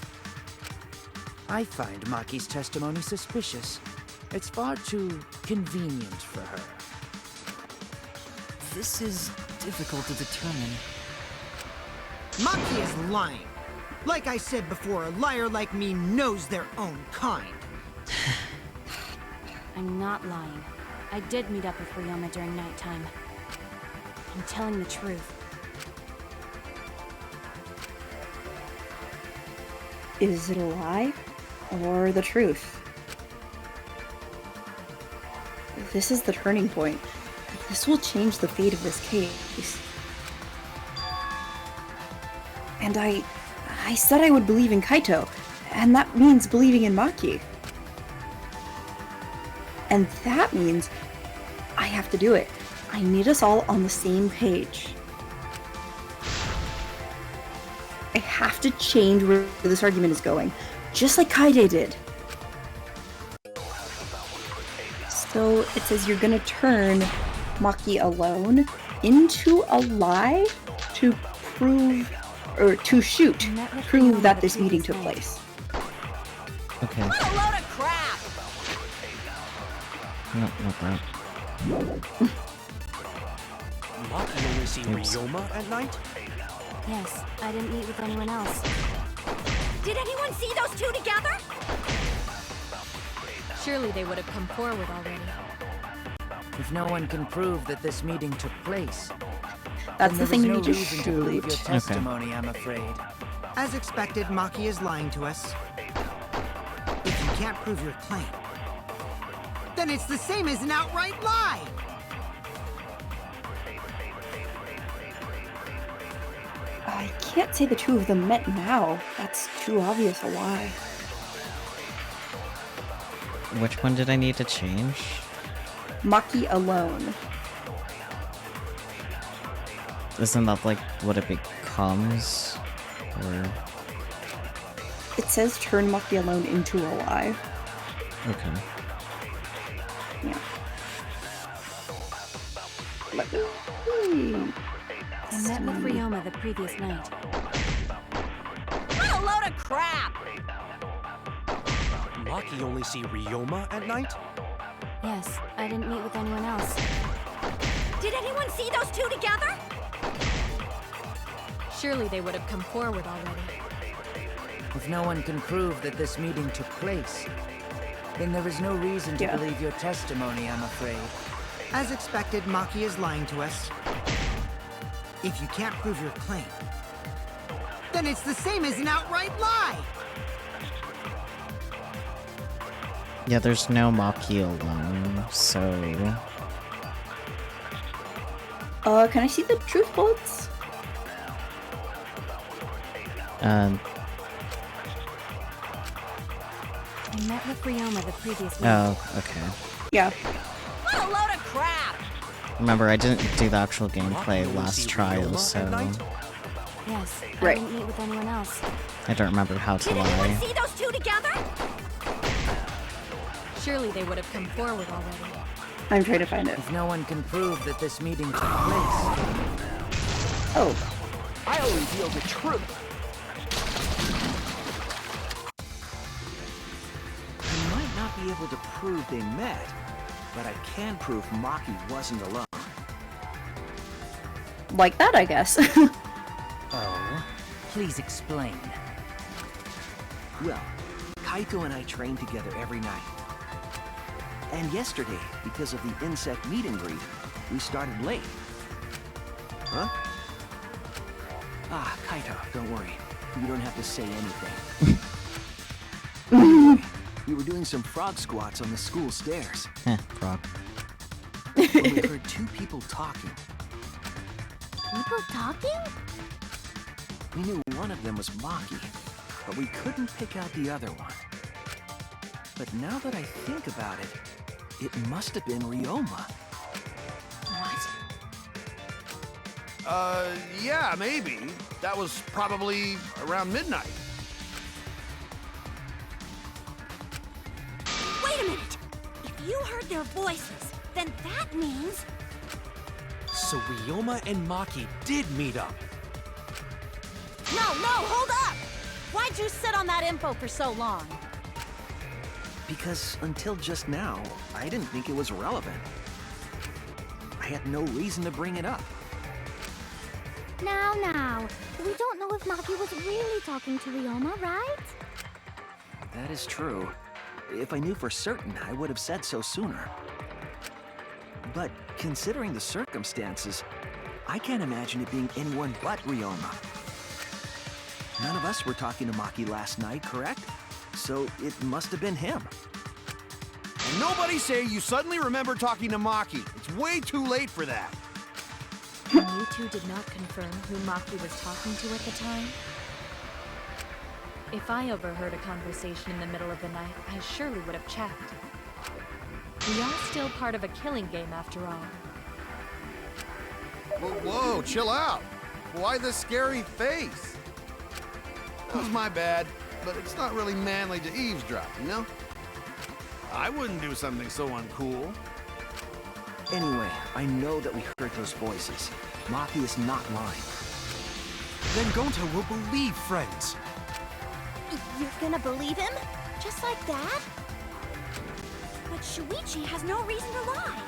[SPEAKER 13] I find Maki's testimony suspicious. It's far too convenient for her.
[SPEAKER 5] This is difficult to determine.
[SPEAKER 9] Maki is lying. Like I said before, a liar like me knows their own kind.
[SPEAKER 11] I'm not lying. I did meet up with Ryoma during nighttime. I'm telling the truth.
[SPEAKER 2] Is it a lie or the truth? This is the turning point. This will change the fate of this case. And I said I would believe in Kaito, and that means believing in Maki. And that means I have to do it. I need us all on the same page. I have to change where this argument is going, just like Kaide did. So it says you're gonna turn Maki alone into a lie to prove, or to prove that this meeting took place.
[SPEAKER 1] Okay.
[SPEAKER 7] What a load of crap!
[SPEAKER 1] No, not that.
[SPEAKER 12] Maki only see Ryoma at night?
[SPEAKER 11] Yes, I didn't meet with anyone else.
[SPEAKER 4] Did anyone see those two together?
[SPEAKER 11] Surely they would have come forward already.
[SPEAKER 13] If no one can prove that this meeting took place,
[SPEAKER 2] That's the
[SPEAKER 13] then
[SPEAKER 2] thing
[SPEAKER 13] there
[SPEAKER 2] you
[SPEAKER 13] is
[SPEAKER 2] need
[SPEAKER 13] no
[SPEAKER 2] to
[SPEAKER 13] reason to
[SPEAKER 2] shoot.
[SPEAKER 13] believe your testimony, I'm afraid.
[SPEAKER 9] As expected, Maki is lying to us. If you can't prove your claim, then it's the same as an outright lie!
[SPEAKER 2] I can't say the two of them met now. That's too obvious a lie.
[SPEAKER 1] Which one did I need to change?
[SPEAKER 2] Maki alone.
[SPEAKER 1] Isn't that like what it becomes? Or
[SPEAKER 2] It says turn Maki alone into a lie.
[SPEAKER 1] okay.
[SPEAKER 2] Yeah.
[SPEAKER 11] I met with Ryoma the previous night.
[SPEAKER 7] What a load of crap!
[SPEAKER 12] Maki only see Ryoma at night?
[SPEAKER 11] Yes, I didn't meet with anyone else.
[SPEAKER 4] Did anyone see those two together?
[SPEAKER 11] Surely they would have come forward already.
[SPEAKER 13] If no one can prove that this meeting took place, then there is no reason to believe your testimony, I'm afraid.
[SPEAKER 9] As expected, Maki is lying to us. If you can't prove your claim, then it's the same as an outright lie!
[SPEAKER 1] Yeah, there's no Maki alone, so...
[SPEAKER 2] Can I see the truth bullets?
[SPEAKER 11] I met with Ryoma the previous night.
[SPEAKER 1] Oh, okay.
[SPEAKER 2] Yeah.
[SPEAKER 7] What a load of crap!
[SPEAKER 1] Remember, I didn't do the actual gameplay last trial, so...
[SPEAKER 11] Yes, I
[SPEAKER 2] Right.
[SPEAKER 11] didn't meet with anyone else.
[SPEAKER 1] I don't remember how to
[SPEAKER 4] Did anyone
[SPEAKER 1] lie.
[SPEAKER 4] see those two together?
[SPEAKER 11] Surely they would have come forward already.
[SPEAKER 2] I'm trying to find it.
[SPEAKER 13] If no one can prove that this meeting took place,
[SPEAKER 2] Oh.
[SPEAKER 10] I'll reveal the truth. I might not be able to prove they met, but I can prove Maki wasn't alone.
[SPEAKER 2] Like that, I guess.
[SPEAKER 13] oh, please explain.
[SPEAKER 10] Well, Kaito and I train together every night. And yesterday, because of the insect meet and greet, we started late. Huh? Ah, Kaito, don't worry. You don't have to say anything. We were doing some frog squats on the school stairs.
[SPEAKER 1] Frog.
[SPEAKER 10] When we heard two people talking.
[SPEAKER 6] People talking?
[SPEAKER 10] We knew one of them was Maki, but we couldn't pick out the other one. But now that I think about it, it must have been Ryoma.
[SPEAKER 6] What?
[SPEAKER 3] Yeah, maybe. That was probably around midnight.
[SPEAKER 4] Wait a minute. If you heard their voices, then that means...
[SPEAKER 12] So Ryoma and Maki did meet up.
[SPEAKER 7] No, hold up! Why'd you sit on that info for so long?
[SPEAKER 10] Because until just now, I didn't think it was relevant. I had no reason to bring it up.
[SPEAKER 6] Now, we don't know know if Maki was really talking to Ryoma, right?
[SPEAKER 10] That is true. If I knew for certain, I would have said so sooner. But considering the circumstances, I can't imagine it being anyone but Ryoma. None of us were talking to Maki last night, correct? So it must have been him.
[SPEAKER 3] And nobody say you suddenly remember talking to Maki. It's way too late for that.
[SPEAKER 11] And you two did not confirm who Maki was talking to at the time? If I overheard a conversation in the middle of the night, I surely would have checked. We are still part of a killing game after all.
[SPEAKER 3] Whoa, chill out. Why the scary face? That was my bad, but it's not really manly to eavesdrop, you know? I wouldn't do something so uncool.
[SPEAKER 10] Anyway, I know that we heard those voices. Maki is not lying.
[SPEAKER 12] Then Gonta will believe friends.
[SPEAKER 7] You're gonna believe him? Just like that? But Shuichi has no reason to lie.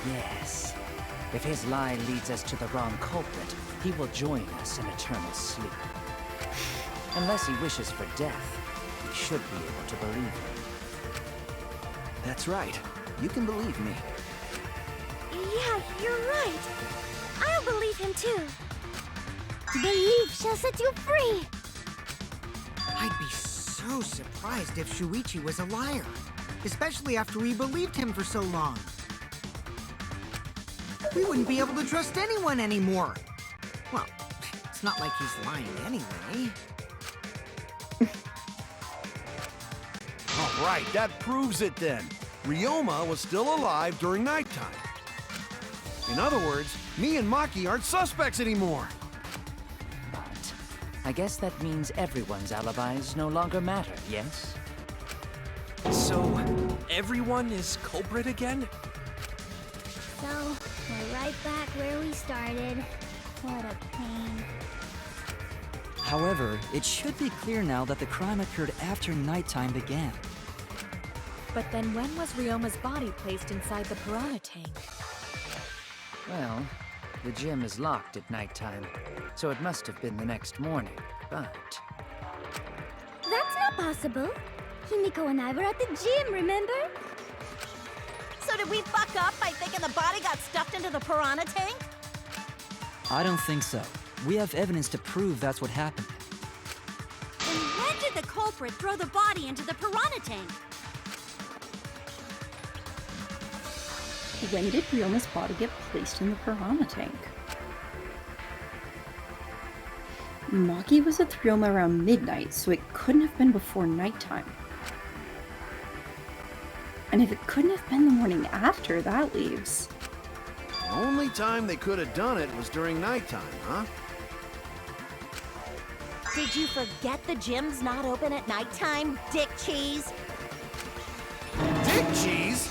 [SPEAKER 13] Yes. If his lie leads us to the wrong culprit, he will join us in eternal sleep. Unless he wishes for death, we should be able to believe him.
[SPEAKER 10] That's right. You can believe me.
[SPEAKER 6] Yeah, you're right. I'll believe him too. Belief shall set you free.
[SPEAKER 9] I'd be so surprised if Shuichi was a liar. Especially after we believed him for so long. We wouldn't be able to trust anyone anymore. Well, it's not like he's lying anyway.
[SPEAKER 3] All right, that proves it then. Ryoma was still alive during nighttime. In other words, me and Maki aren't suspects anymore.
[SPEAKER 13] But I guess that means everyone's alibis no longer matter, yes?
[SPEAKER 12] So, everyone is culprit again?
[SPEAKER 6] So, we're right back where we started. What a pain.
[SPEAKER 5] However, it should be clear now that the crime occurred after nighttime began.
[SPEAKER 11] But then when was Ryoma's body placed inside the piranha tank?
[SPEAKER 13] Well, the gym is locked at nighttime, so it must have been the next morning, but...
[SPEAKER 6] That's not possible. Himiko and I were at the gym, remember?
[SPEAKER 7] So did we fuck up by thinking the body got stuffed into the piranha tank?
[SPEAKER 5] I don't think so. We have evidence to prove that's what happened.
[SPEAKER 4] Then when did the culprit throw the body into the piranha tank?
[SPEAKER 2] When did Ryoma's body get placed in the piranha tank? Maki was at Ryoma around midnight, so it couldn't have been before nighttime. And if it couldn't have been the morning after, that leaves...
[SPEAKER 3] The only time they could have done it was during nighttime, huh?
[SPEAKER 7] Did you forget the gym's not open at nighttime, Dick Cheese?
[SPEAKER 3] Dick Cheese?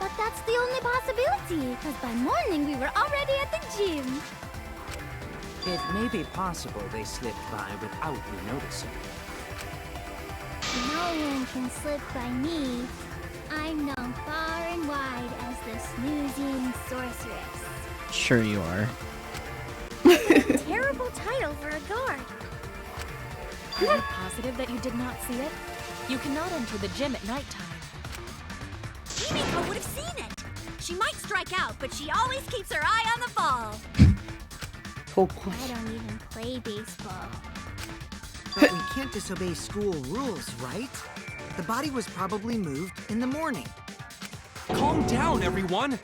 [SPEAKER 6] But that's the only possibility, because by morning we were already at the gym.
[SPEAKER 13] It may be possible they slipped by without you noticing.
[SPEAKER 6] No one can slip by me. I'm known far and wide as the snoozing sorceress.
[SPEAKER 1] Sure you are.
[SPEAKER 6] Terrible title for a guard.
[SPEAKER 11] Are you positive that you did not see it? You cannot enter the gym at nighttime.
[SPEAKER 4] Himiko would have seen it. She might strike out, but she always keeps her eye on the ball.
[SPEAKER 2] Oh boy.
[SPEAKER 6] I don't even play baseball.
[SPEAKER 9] But we can't disobey school rules, right? The body was probably moved in the morning.
[SPEAKER 12] Calm down, everyone!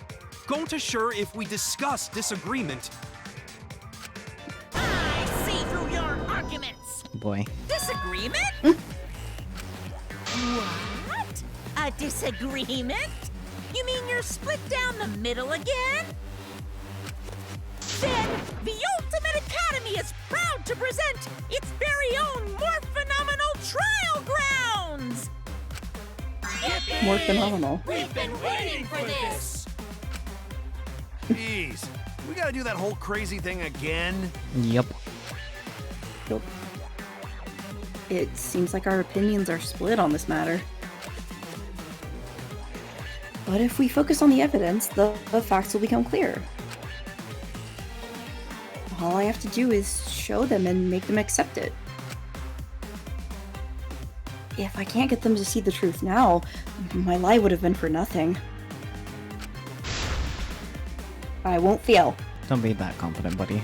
[SPEAKER 12] Gonta sure if we discuss disagreement.
[SPEAKER 8] I see through your arguments.
[SPEAKER 1] Boy.
[SPEAKER 8] Disagreement? What? A disagreement? You mean you're split down the middle again? Then the Ultimate Academy is proud to present its very own more phenomenal trial grounds!
[SPEAKER 2] More phenomenal.
[SPEAKER 8] We've been waiting for this!
[SPEAKER 3] Jeez. We gotta do that whole crazy thing again?
[SPEAKER 1] Yep.
[SPEAKER 2] Yep. It seems like our opinions are split on this matter. But if we focus on the evidence, the facts will become clear. all I have to do is show them and make them accept it. If I can't get them to see the truth now, my lie would have been for nothing. I won't fail.
[SPEAKER 1] Don't be that confident, buddy.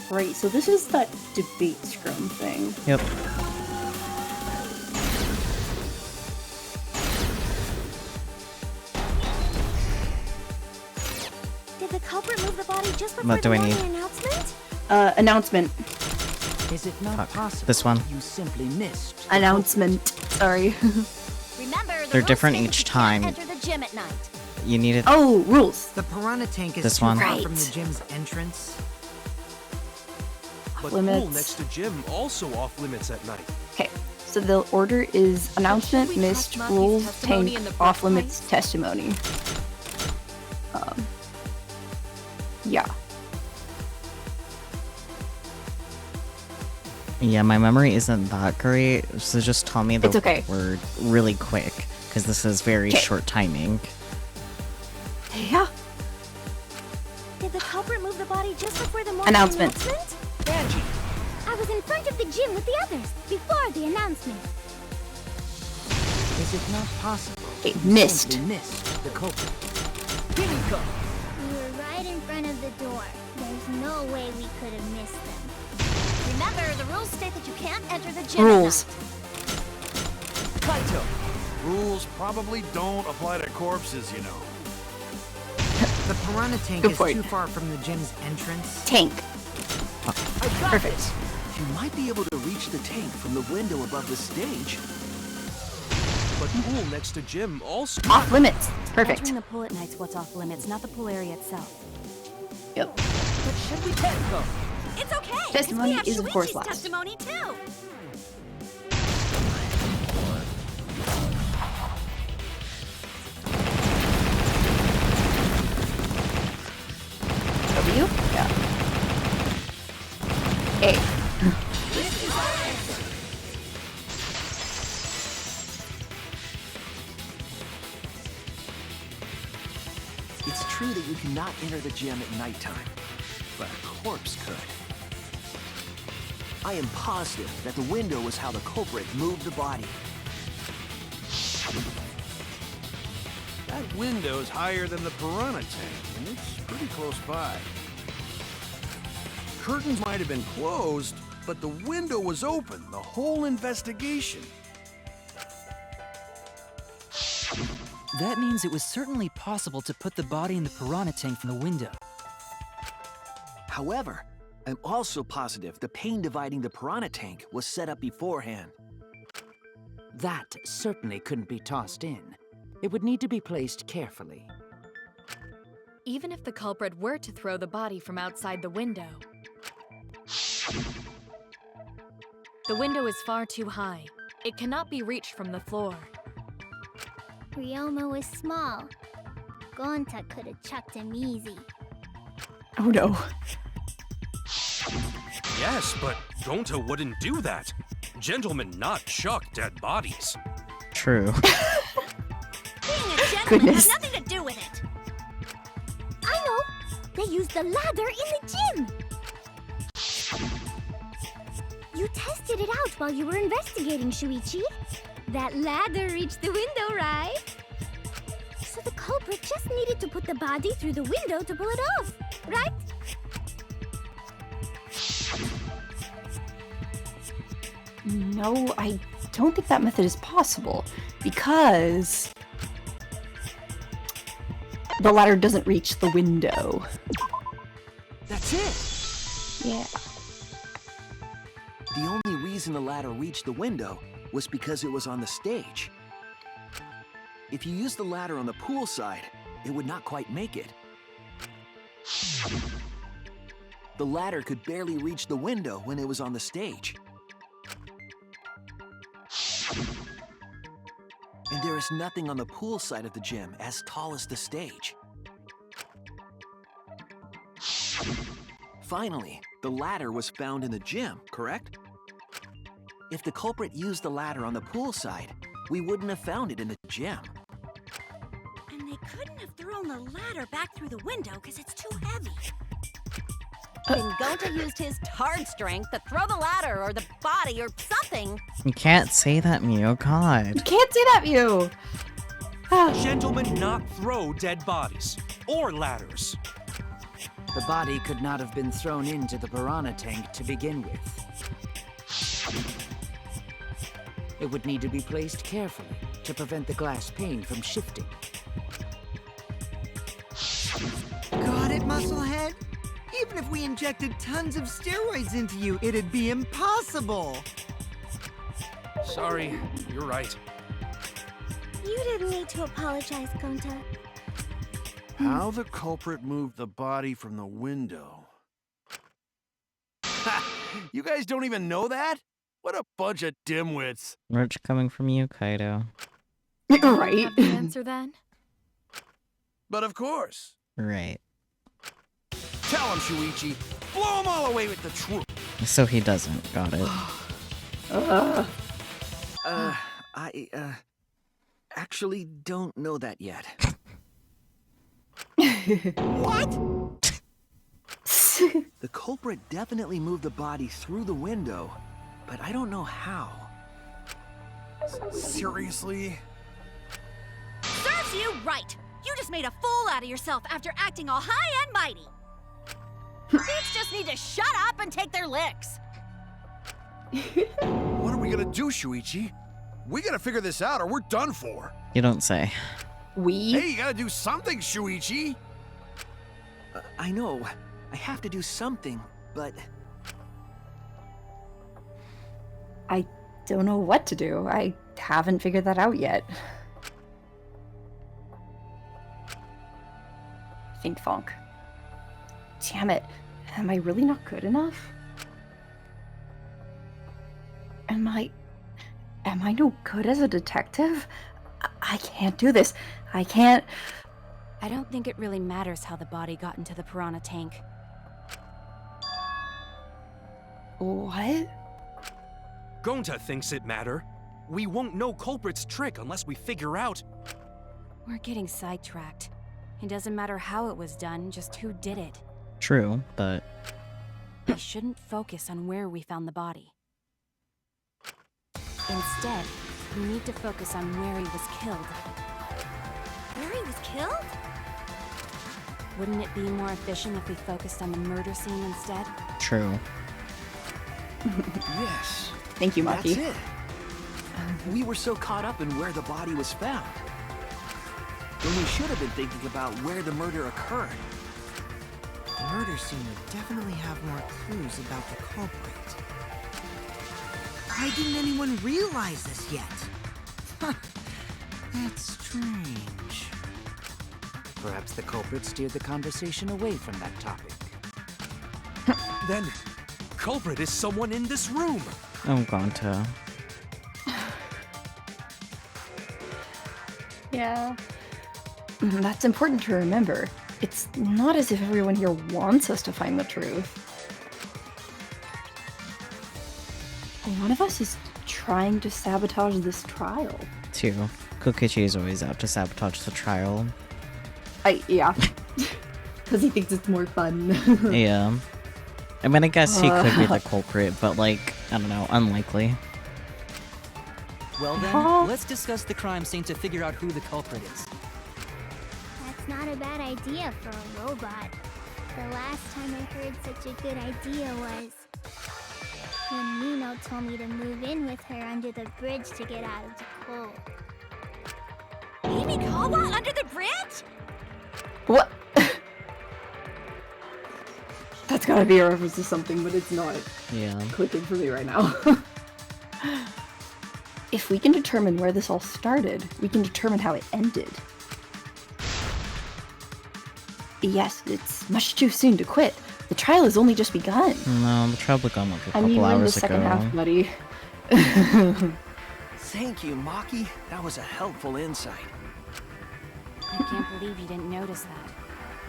[SPEAKER 2] Right, so this is that debate scrum thing.
[SPEAKER 1] Yep.
[SPEAKER 6] Did the culprit move the body just before
[SPEAKER 1] What do
[SPEAKER 6] the
[SPEAKER 1] I need?
[SPEAKER 6] morning announcement?
[SPEAKER 2] Announcement.
[SPEAKER 13] Is it not
[SPEAKER 1] Fuck.
[SPEAKER 13] possible
[SPEAKER 1] This one.
[SPEAKER 13] you simply missed?
[SPEAKER 2] Announcement. Sorry.
[SPEAKER 7] Remember, the
[SPEAKER 1] They're
[SPEAKER 7] rules
[SPEAKER 1] different
[SPEAKER 7] say that
[SPEAKER 1] each
[SPEAKER 7] you can't
[SPEAKER 1] time.
[SPEAKER 7] Enter the gym at night.
[SPEAKER 1] You need it.
[SPEAKER 2] Oh, rules.
[SPEAKER 9] The piranha tank is
[SPEAKER 1] This
[SPEAKER 9] too
[SPEAKER 1] one.
[SPEAKER 9] far
[SPEAKER 2] Right.
[SPEAKER 9] from the gym's entrance.
[SPEAKER 12] But
[SPEAKER 2] Limits.
[SPEAKER 12] pool next to gym also off limits at night.
[SPEAKER 2] Okay, so the order is announcement,
[SPEAKER 11] Should we
[SPEAKER 2] missed,
[SPEAKER 11] trust Maki's
[SPEAKER 2] rules,
[SPEAKER 11] testimony
[SPEAKER 2] tank,
[SPEAKER 11] in the first
[SPEAKER 2] off limits,
[SPEAKER 11] place?
[SPEAKER 2] testimony. Yeah.
[SPEAKER 1] Yeah, my memory isn't that great, so just tell me the
[SPEAKER 2] It's okay.
[SPEAKER 1] word really quick, because this is very
[SPEAKER 2] 'Kay.
[SPEAKER 1] short timing.
[SPEAKER 2] Yeah.
[SPEAKER 6] Did the culprit move the body just before the morning
[SPEAKER 2] Announcement.
[SPEAKER 12] Angie!
[SPEAKER 6] I was in front of the gym with the others before the announcement.
[SPEAKER 13] Is it not possible?
[SPEAKER 2] It
[SPEAKER 13] you
[SPEAKER 2] missed.
[SPEAKER 13] simply missed the culprit.
[SPEAKER 6] We were right in front of the door. There's no way we could have missed them.
[SPEAKER 7] Remember, the rules state that you can't enter the gym
[SPEAKER 2] Rules.
[SPEAKER 7] at night.
[SPEAKER 3] Kaito. Rules probably don't apply to corpses, you know.
[SPEAKER 9] The piranha tank
[SPEAKER 2] Good
[SPEAKER 9] is
[SPEAKER 2] point.
[SPEAKER 9] too far from the gym's entrance.
[SPEAKER 2] Tank.
[SPEAKER 10] I got
[SPEAKER 2] Perfect.
[SPEAKER 10] this. You might be able to reach the tank from the window above the stage.
[SPEAKER 12] But pool next to gym also.
[SPEAKER 2] Off limits. Perfect.
[SPEAKER 11] Entering the pool at night's what's off limits, not the pool area itself.
[SPEAKER 2] Yep.
[SPEAKER 10] But should we go?
[SPEAKER 4] It's okay. 'cause
[SPEAKER 2] Testimony
[SPEAKER 4] we have
[SPEAKER 2] is, of course,
[SPEAKER 4] Shuichi's
[SPEAKER 2] last.
[SPEAKER 4] testimony too.
[SPEAKER 2] W? Yeah. A.
[SPEAKER 10] It's true that you cannot enter the gym at nighttime, but a corpse could. I am positive that the window was how the culprit moved the body.
[SPEAKER 3] That window's higher than the piranha tank, and it's pretty close by. Curtains might have been closed, but the window was open the whole investigation.
[SPEAKER 5] That means it was certainly possible to put the body in the piranha tank from the window.
[SPEAKER 10] However, I'm also positive the pane dividing the piranha tank was set up beforehand.
[SPEAKER 13] That certainly couldn't be tossed in. It would need to be placed carefully.
[SPEAKER 11] Even if the culprit were to throw the body from outside the window, the window is far too high. It cannot be reached from the floor.
[SPEAKER 6] Ryoma was small. Gonta could have chucked him easy.
[SPEAKER 2] Oh no.
[SPEAKER 12] Yes, but Gonta wouldn't do that. Gentlemen not chuck dead bodies.
[SPEAKER 1] True.
[SPEAKER 4] Being a gentleman
[SPEAKER 2] Goodness.
[SPEAKER 4] has nothing to do with it.
[SPEAKER 6] I know! They used the ladder in the gym! You tested it out while you were investigating, Shuichi. That ladder reached the window, right? So the culprit just needed to put the body through the window to pull it off, right?
[SPEAKER 2] No, I don't think that method is possible because the ladder doesn't reach the window.
[SPEAKER 10] That's it!
[SPEAKER 2] Yeah.
[SPEAKER 10] The only reason the ladder reached the window was because it was on the stage. If you used the ladder on the pool side, it would not quite make it. The ladder could barely reach the window when it was on the stage. there is nothing on the pool side of the gym as tall as the stage. Finally, the ladder was found in the gym, correct? If the culprit used the ladder on the pool side, we wouldn't have found it in the gym.
[SPEAKER 4] And they couldn't have thrown the ladder back through the window because it's too heavy.
[SPEAKER 7] Then Gonta used his tard strength to throw the ladder or the body or something.
[SPEAKER 1] You can't say that, Mew. God.
[SPEAKER 2] You can't say that, Mew.
[SPEAKER 12] Gentlemen, not throw dead bodies or ladders.
[SPEAKER 13] The body could not have been thrown into the piranha tank to begin with. It would need to be placed carefully to prevent the glass pane from shifting.
[SPEAKER 9] Got it, Musclehead? Even if we injected tons of steroids into you, it'd be impossible.
[SPEAKER 12] Sorry, you're right.
[SPEAKER 6] You didn't need to apologize, Gonta.
[SPEAKER 3] How the culprit moved the body from the window. Ha! You guys don't even know that? What a bunch of dimwits.
[SPEAKER 1] Roach coming from you, Kaido.
[SPEAKER 2] Right.
[SPEAKER 11] Have the answer then?
[SPEAKER 3] But of course.
[SPEAKER 1] Right.
[SPEAKER 3] Tell him, Shuichi. Blow him all away with the truth.
[SPEAKER 1] So he doesn't. Got it.
[SPEAKER 10] I actually don't know that yet.
[SPEAKER 3] What?
[SPEAKER 10] The culprit definitely moved the body through the window, but I don't know how.
[SPEAKER 3] Seriously?
[SPEAKER 4] Serves you right. You just made a fool out of yourself after acting all high and mighty.
[SPEAKER 7] Thieves just need to shut up and take their licks.
[SPEAKER 3] What are we gonna do, Shuichi? We gotta figure this out or we're done for.
[SPEAKER 1] You don't say.
[SPEAKER 3] Hey, you gotta do something, Shuichi!
[SPEAKER 10] I know. I have to do something, but...
[SPEAKER 2] I don't know what to do. I haven't figured that out yet. Think Funk. Damn it. Am I really not good enough? Am I no good as a detective? I can't do this. I can't...
[SPEAKER 11] I don't think it really matters how the body got into the piranha tank.
[SPEAKER 2] What?
[SPEAKER 12] Gonta thinks it matter. We won't know culprit's trick unless we figure out...
[SPEAKER 11] We're getting sidetracked. It doesn't matter how it was done, just who did it.
[SPEAKER 1] True, but...
[SPEAKER 11] We shouldn't focus on where we found the body. Instead, we need to focus on where he was killed.
[SPEAKER 4] Where he was killed?
[SPEAKER 11] Wouldn't it be more efficient if we focused on the murder scene instead?
[SPEAKER 1] True.
[SPEAKER 10] Yes.
[SPEAKER 2] Thank you, Maki.
[SPEAKER 10] That's it. We were so caught up in where the body was found. When we should have been thinking about where the murder occurred.
[SPEAKER 9] The murder scene would definitely have more clues about the culprit. Why didn't anyone realize this yet? That's strange.
[SPEAKER 13] Perhaps the culprit steered the conversation away from that topic.
[SPEAKER 12] Then, culprit is someone in this room.
[SPEAKER 1] Oh, Gonta.
[SPEAKER 2] Yeah. That's important to remember. It's not as if everyone here wants us to find the truth. One of us is trying to sabotage this trial.
[SPEAKER 1] Two. Kokichi is always out to sabotage the trial.
[SPEAKER 2] Yeah. Because he thinks it's more fun.
[SPEAKER 1] Yeah. I mean, I guess he could be the culprit, but, like, I don't know, unlikely.
[SPEAKER 5] Well then, let's discuss the crime scene to figure out who the culprit is.
[SPEAKER 6] That's not a bad idea for a robot. The last time I heard such a good idea was when Nino told me to move in with her under the bridge to get out of the cold.
[SPEAKER 4] Himikawa under the bridge?
[SPEAKER 2] What? That's gotta be a reference to something, but it's not clicking for me right now. If we can determine where this all started, we can determine how it ended. Yes, it's much too soon to quit. The trial has only just begun.
[SPEAKER 1] No, the trial began like a couple
[SPEAKER 2] we're in the
[SPEAKER 1] hours
[SPEAKER 2] second
[SPEAKER 1] ago.
[SPEAKER 2] half, buddy.
[SPEAKER 10] Thank you, Maki. That was a helpful insight.
[SPEAKER 11] I can't believe you didn't notice that.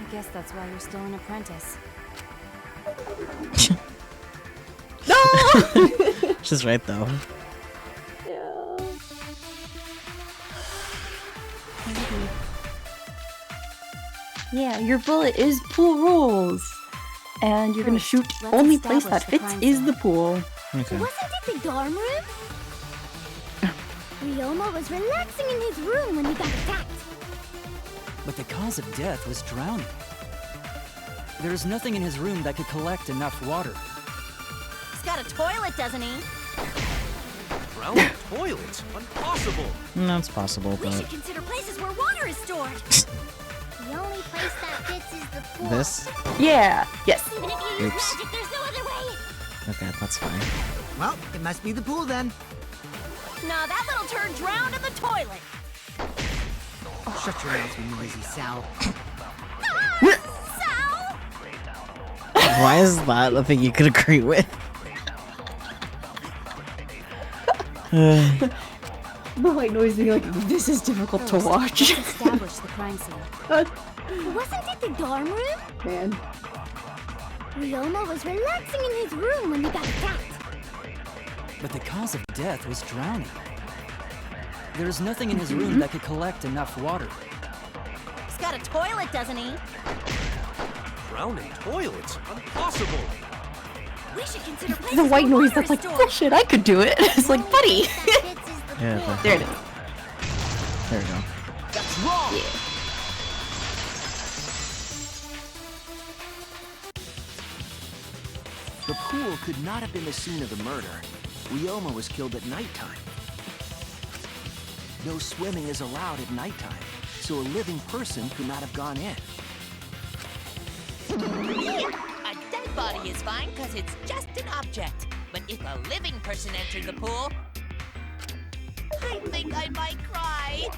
[SPEAKER 11] I guess that's why you're still an apprentice.
[SPEAKER 2] No!
[SPEAKER 1] She's right though.
[SPEAKER 2] Yeah, your bullet is pool rules. And you're gonna shoot
[SPEAKER 11] let's
[SPEAKER 2] only place
[SPEAKER 11] establish
[SPEAKER 2] that
[SPEAKER 11] the
[SPEAKER 2] fits
[SPEAKER 11] crime
[SPEAKER 2] is
[SPEAKER 11] scene.
[SPEAKER 2] the pool.
[SPEAKER 1] Okay.
[SPEAKER 6] Wasn't it the dorm room? Ryoma was relaxing in his room when we got attacked.
[SPEAKER 5] But the cause of death was drowning. There is nothing in his room that could collect enough water.
[SPEAKER 7] He's got a toilet, doesn't he?
[SPEAKER 12] Drowning toilets? Impossible!
[SPEAKER 1] No, it's possible,
[SPEAKER 4] We
[SPEAKER 1] but
[SPEAKER 4] should consider places where water is stored.
[SPEAKER 6] The only place that fits is the pool.
[SPEAKER 1] this?
[SPEAKER 2] Yeah. Yes.
[SPEAKER 6] Even if you use
[SPEAKER 1] Oops.
[SPEAKER 6] magic, there's no other way.
[SPEAKER 1] Okay, that's fine.
[SPEAKER 9] Well, it must be the pool then.
[SPEAKER 7] Nah, that little turd drowned in the toilet.
[SPEAKER 9] Oh, shut your mouth, you noisy Sal.
[SPEAKER 7] Sal?
[SPEAKER 1] Why is that a thing you could agree with?
[SPEAKER 2] The white noise being like, this is difficult to watch.
[SPEAKER 11] Let's establish the crime scene.
[SPEAKER 6] Wasn't it the dorm room?
[SPEAKER 2] Man.
[SPEAKER 6] Ryoma was relaxing in his room when we got attacked.
[SPEAKER 5] But the cause of death was drowning. There is nothing in his room that could collect enough water.
[SPEAKER 7] He's got a toilet, doesn't he?
[SPEAKER 12] Drowning toilets? Impossible!
[SPEAKER 4] We should consider places
[SPEAKER 2] The white
[SPEAKER 4] where
[SPEAKER 2] noise
[SPEAKER 4] water
[SPEAKER 2] that's
[SPEAKER 4] is
[SPEAKER 2] like,
[SPEAKER 4] stored.
[SPEAKER 2] bullshit, I could do it. It's like, buddy.
[SPEAKER 6] That fits is the
[SPEAKER 1] Yeah,
[SPEAKER 6] pool.
[SPEAKER 1] but-
[SPEAKER 2] There it is.
[SPEAKER 1] There we go.
[SPEAKER 10] That's wrong! The pool could not have been the scene of the murder. Ryoma was killed at nighttime. No swimming is allowed at nighttime, so a living person could not have gone in.
[SPEAKER 8] A dead body is fine because it's just an object. But if a living person entered the pool, I think I might cry.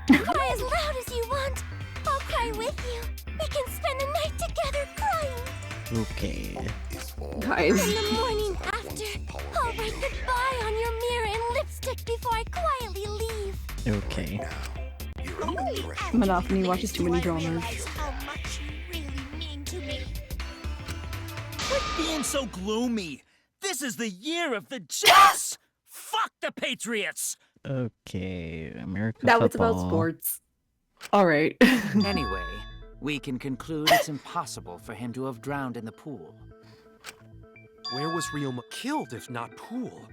[SPEAKER 6] Cry as loud as you want. I'll cry with you. We can spend the night together crying.
[SPEAKER 1] Okay.
[SPEAKER 2] Guys.
[SPEAKER 6] In the morning after, I'll write goodbye on your mirror in lipstick before I quietly leave.
[SPEAKER 1] Okay.
[SPEAKER 2] Monophony watches too many dramas.
[SPEAKER 8] Realize how much you really mean to me.
[SPEAKER 14] Quit being so gloomy. This is the year of the Jets. Fuck the Patriots.
[SPEAKER 1] Okay. America
[SPEAKER 2] That was
[SPEAKER 1] football.
[SPEAKER 2] about sports. Alright.
[SPEAKER 13] Anyway, we can conclude it's impossible for him to have drowned in the pool.
[SPEAKER 12] Where was Ryoma killed if not pool?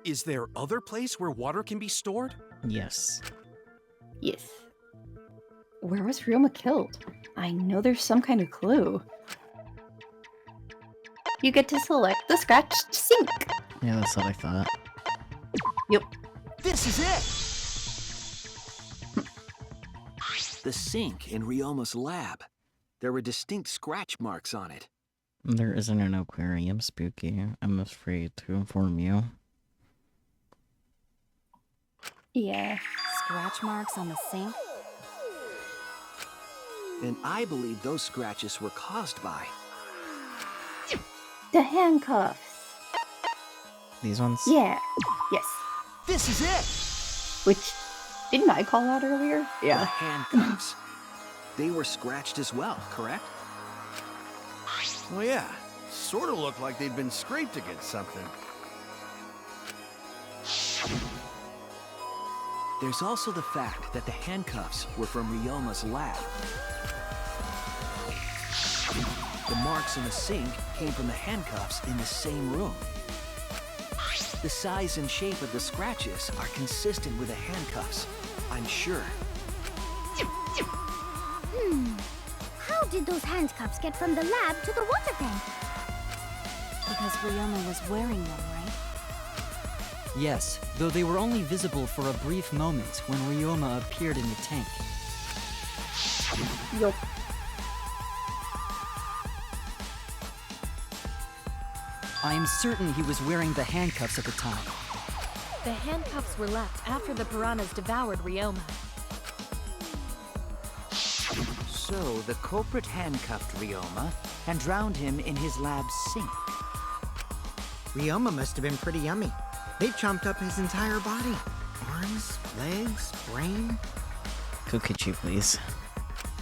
[SPEAKER 12] Is there other place where water can be stored?
[SPEAKER 1] Yes.
[SPEAKER 2] Yes. Where was Ryoma killed? I know there's some kind of clue. You get to select the scratched sink.
[SPEAKER 1] Yeah, that's what I thought.
[SPEAKER 2] Yep.
[SPEAKER 10] This is it! The sink in Ryoma's lab. There were distinct scratch marks on it.
[SPEAKER 1] There isn't an aquarium, Spooky. I'm afraid to inform you.
[SPEAKER 2] Yeah.
[SPEAKER 11] Scratch marks on the sink?
[SPEAKER 10] And I believe those scratches were caused by...
[SPEAKER 2] The handcuffs.
[SPEAKER 1] These ones?
[SPEAKER 2] Yeah. Yes.
[SPEAKER 10] This is it!
[SPEAKER 2] Which, didn't I call out earlier?
[SPEAKER 10] The
[SPEAKER 2] Yeah.
[SPEAKER 10] handcuffs. They were scratched as well, correct?
[SPEAKER 3] Well, yeah. Sort of looked like they'd been scraped against something.
[SPEAKER 10] There's also the fact that the handcuffs were from Ryoma's lab. The marks in the sink came from the handcuffs in the same room. The size and shape of the scratches are consistent with the handcuffs, I'm sure.
[SPEAKER 6] How did those handcuffs get from the lab to the water tank?
[SPEAKER 11] Because Ryoma was wearing them, right?
[SPEAKER 5] Yes, though they were only visible for a brief moment when Ryoma appeared in the tank.
[SPEAKER 2] Yup.
[SPEAKER 5] I am certain he was wearing the handcuffs at the time.
[SPEAKER 11] The handcuffs were left after the piranhas devoured Ryoma.
[SPEAKER 13] So the culprit handcuffed Ryoma and drowned him in his lab's sink.
[SPEAKER 9] Ryoma must have been pretty yummy. They chomped up his entire body. Arms, legs, brain.
[SPEAKER 1] Kokichi, please.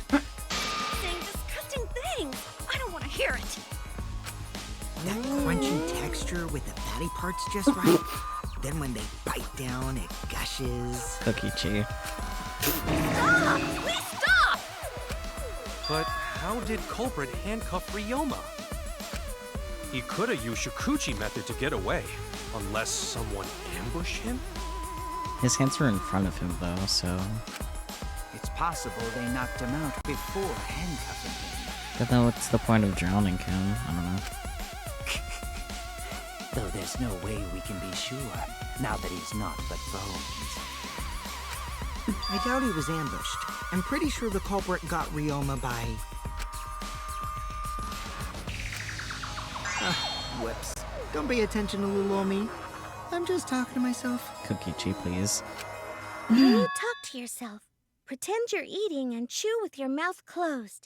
[SPEAKER 4] Saying disgusting things. I don't want to hear it.
[SPEAKER 9] That crunchy texture with the fatty parts just right. Then when they bite down, it gushes.
[SPEAKER 1] Kokichi.
[SPEAKER 4] Stop! Please stop!
[SPEAKER 12] But how did Culprit handcuff Ryoma? He could have used Shikuchi method to get away, unless someone ambushed him?
[SPEAKER 1] His hands were in front of him, though, so...
[SPEAKER 13] It's possible they knocked him out before handcuffing him.
[SPEAKER 1] But then what's the point of drowning him? I don't know.
[SPEAKER 13] Though there's no way we can be sure, now that he's not but bones.
[SPEAKER 9] I doubt he was ambushed. I'm pretty sure the culprit got Ryoma by... Whoops. Don't pay attention to little old me. I'm just talking to myself.
[SPEAKER 1] Kokichi, please.
[SPEAKER 6] When you talk to yourself, pretend you're eating and chew with your mouth closed.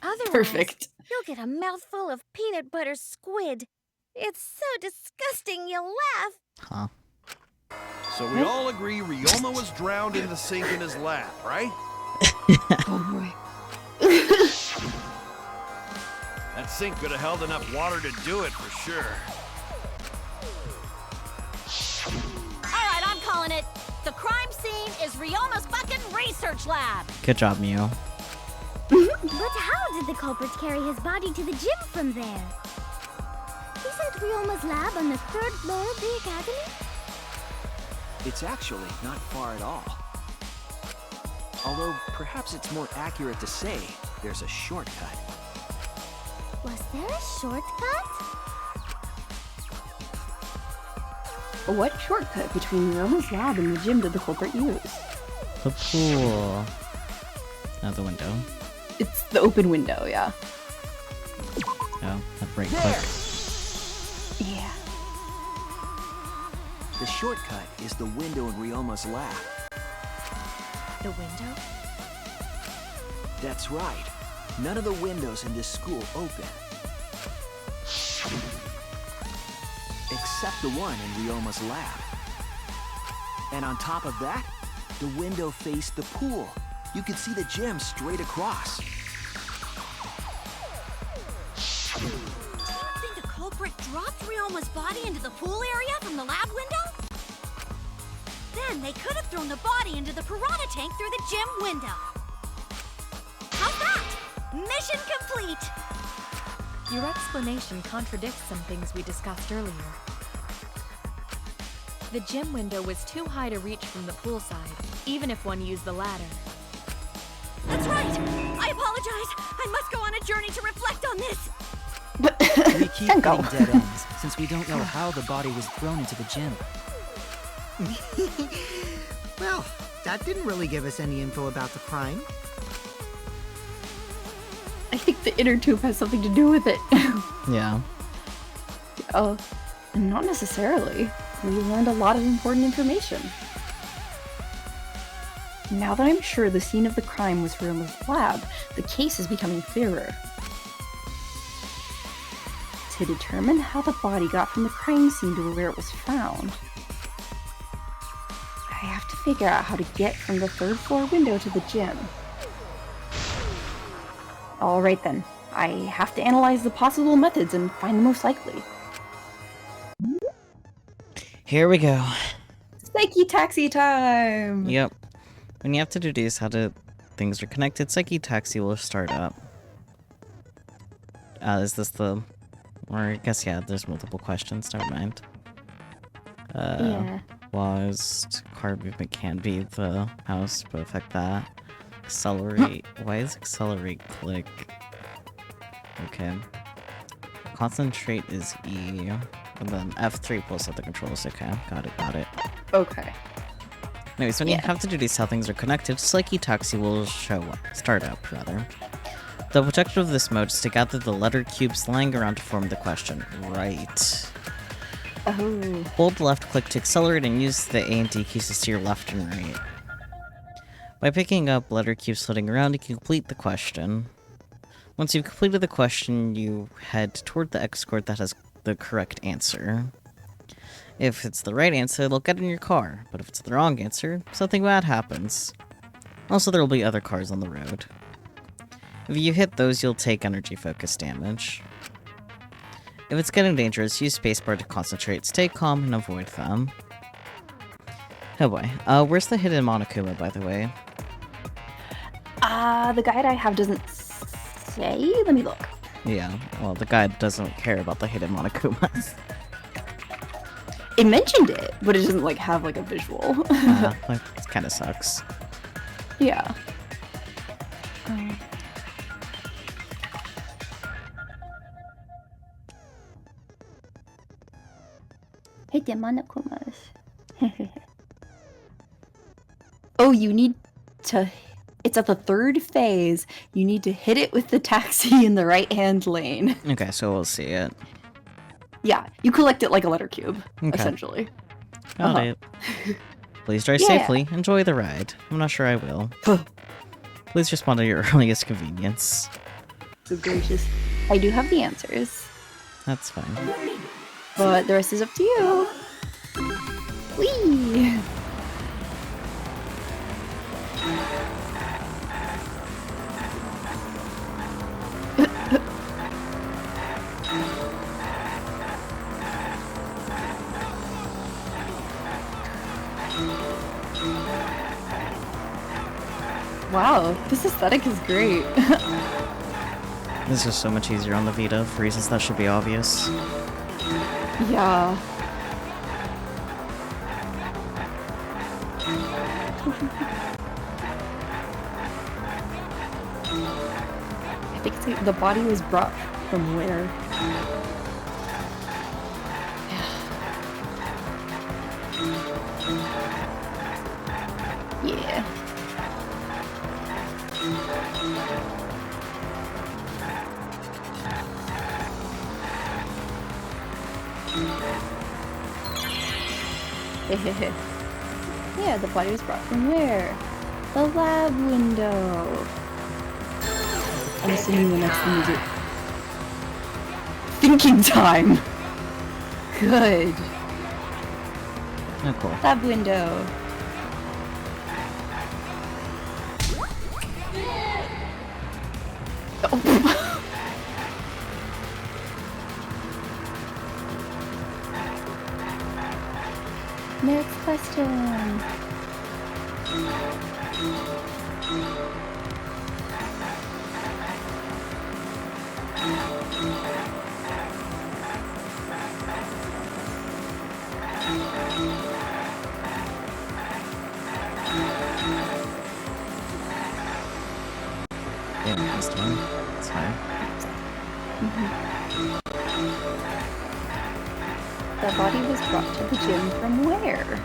[SPEAKER 6] Otherwise,
[SPEAKER 2] Perfect.
[SPEAKER 6] you'll get a mouthful of peanut butter squid. It's so disgusting you'll laugh.
[SPEAKER 1] Huh.
[SPEAKER 3] So we all agree Ryoma was drowned in the sink in his lap, right?
[SPEAKER 2] Oh boy.
[SPEAKER 3] That sink could have held enough water to do it for sure.
[SPEAKER 7] Alright, I'm calling it. The crime scene is Ryoma's fucking research lab.
[SPEAKER 1] Good job, Mio.
[SPEAKER 6] But how did the culprit carry his body to the gym from there? Isn't Ryoma's lab on the 3rd floor of the academy?
[SPEAKER 10] It's actually not far at all. Although, perhaps it's more accurate to say there's a shortcut.
[SPEAKER 6] Was there a shortcut?
[SPEAKER 2] What shortcut between Ryoma's lab and the gym did the culprit use?
[SPEAKER 1] The pool. Out the window.
[SPEAKER 2] It's the open window, yeah.
[SPEAKER 1] Oh, that break quick.
[SPEAKER 2] Yeah.
[SPEAKER 10] The shortcut is the window in Ryoma's lab.
[SPEAKER 11] The window?
[SPEAKER 10] That's right. None of the windows in this school open. Except the one in Ryoma's lab. And on top of that, the window faced the pool. You could see the gym straight across.
[SPEAKER 4] Do you think the culprit dropped Ryoma's body into the pool area from the lab window? Then they could have thrown the body into the piranha tank through the gym window. How's that? Mission complete!
[SPEAKER 11] Your explanation contradicts some things we discussed earlier. The gym window was too high to reach from the pool side, even if one used the ladder.
[SPEAKER 4] That's right! I apologize! I must go on a journey to reflect on this!
[SPEAKER 5] We keep hitting dead ends, since we don't know how the body was thrown into the gym.
[SPEAKER 9] Well, that didn't really give us any info about the crime.
[SPEAKER 2] I think the inner tube has something to do with it.
[SPEAKER 1] Yeah.
[SPEAKER 2] Oh, not necessarily. We learned a lot of important information. Now that I'm sure the scene of the crime was Ryoma's lab, the case is becoming clearer. To determine how the body got from the crime scene to where it was found, I have to figure out how to get from the 3rd floor window to the gym. Alright then, I have to analyze the possible methods and find the most likely.
[SPEAKER 1] Here we go.
[SPEAKER 2] Psyche taxi time!
[SPEAKER 1] Yep. When you have to deduce how things are connected, Psyche Taxi will start up. Is this the... Or I guess, yeah, there's multiple questions, never mind.
[SPEAKER 2] Yeah.
[SPEAKER 1] Was card movement can be the mouse, but affect that. Accelerate. Why is accelerate click? Okay. Concentrate is E. And then F3 pulls out the controls. Okay, got it.
[SPEAKER 2] Okay.
[SPEAKER 1] Anyways, when you have to deduce how things are connected, Psyche Taxi will start up, rather. The objective of this mode is to gather the letter cubes lying around to form the question. Right.
[SPEAKER 2] Oh.
[SPEAKER 1] Hold left click to accelerate and use the A and D keys to steer left and right. By picking up letter cubes floating around, you can complete the question. Once you've completed the question, you head toward the X score that has the correct answer. If it's the right answer, they'll get in your car, but if it's the wrong answer, something bad happens. Also, there will be other cars on the road. If you hit those, you'll take energy focus damage. If it's getting dangerous, use spacebar to concentrate, stay calm, and avoid them. Oh boy. Where's the hidden Monokuma, by the way?
[SPEAKER 2] The guide I have doesn't say. Let me look.
[SPEAKER 1] Yeah, well, the guide doesn't care about the hidden Monokumas.
[SPEAKER 2] It mentioned it, but it doesn't like have like a visual.
[SPEAKER 1] That kind of sucks.
[SPEAKER 2] Yeah. Hit the Monokumas. Oh, you need to... It's at the third phase. You need to hit it with the taxi in the right-hand lane.
[SPEAKER 1] Okay, so we'll see it.
[SPEAKER 2] Yeah, you collect it like a letter cube,
[SPEAKER 1] Okay.
[SPEAKER 2] essentially.
[SPEAKER 1] Got it. Please drive
[SPEAKER 2] Yeah.
[SPEAKER 1] safely. Enjoy the ride. I'm not sure I will. Please respond at your earliest convenience.
[SPEAKER 2] So gracious. I do have the answers,
[SPEAKER 1] That's fine.
[SPEAKER 2] but the rest is up to you. Whee! Wow, this aesthetic is great.
[SPEAKER 1] This is so much easier on the Vita for reasons that should be obvious.
[SPEAKER 2] Yeah. I think it's like the body was brought from where? Yeah. Yeah, the body was brought from where? The lab window. I'm assuming the next thing is it. Thinking time! Good.
[SPEAKER 1] Oh, cool.
[SPEAKER 2] Lab window. Oh. Next question.
[SPEAKER 1] Yeah, this one. It's fine.
[SPEAKER 2] The body was brought to the gym from where?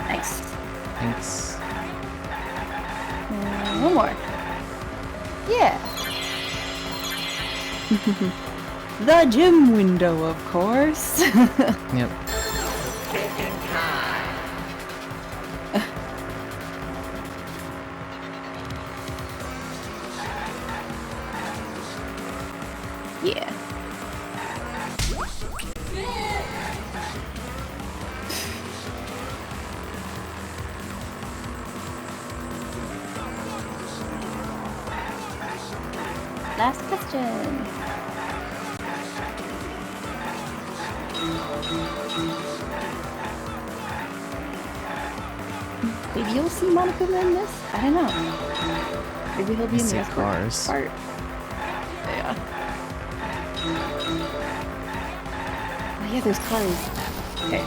[SPEAKER 2] Nice.
[SPEAKER 1] Thanks.
[SPEAKER 2] One more. Yeah. The gym window, of course.
[SPEAKER 1] Yep.
[SPEAKER 2] Yeah. Last question. Maybe you'll see Monica in this? I don't know. Maybe he'll be in
[SPEAKER 1] See
[SPEAKER 2] the
[SPEAKER 1] cars.
[SPEAKER 2] part. Yeah. Oh yeah, there's cars. Okay.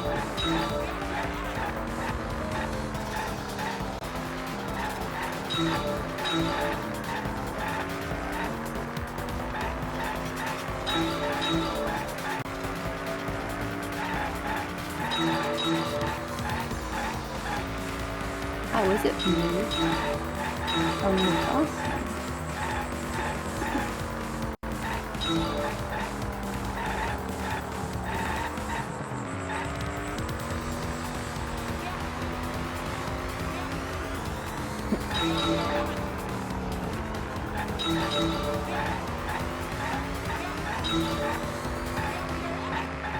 [SPEAKER 2] How is it for you? Oh, awesome.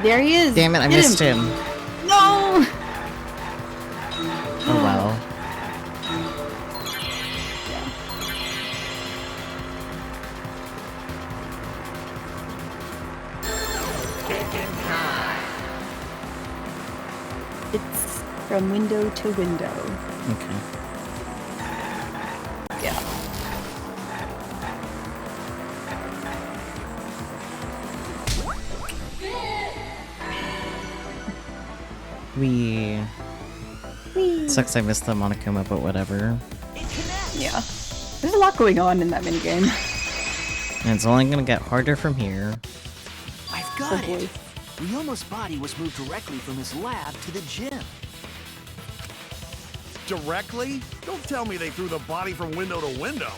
[SPEAKER 2] There he is.
[SPEAKER 1] Damn it, I
[SPEAKER 2] Get
[SPEAKER 1] missed him.
[SPEAKER 2] No!
[SPEAKER 1] Oh well.
[SPEAKER 2] It's from window to window.
[SPEAKER 1] Okay.
[SPEAKER 2] Yeah.
[SPEAKER 1] We. Sucks I missed the Monokuma, but whatever.
[SPEAKER 2] Yeah. There's a lot going on in that minigame.
[SPEAKER 1] And it's only gonna get harder from here.
[SPEAKER 10] I've got it! Ryoma's body was moved directly from his lab to the gym.
[SPEAKER 3] Directly? Don't tell me they threw the body from window to window.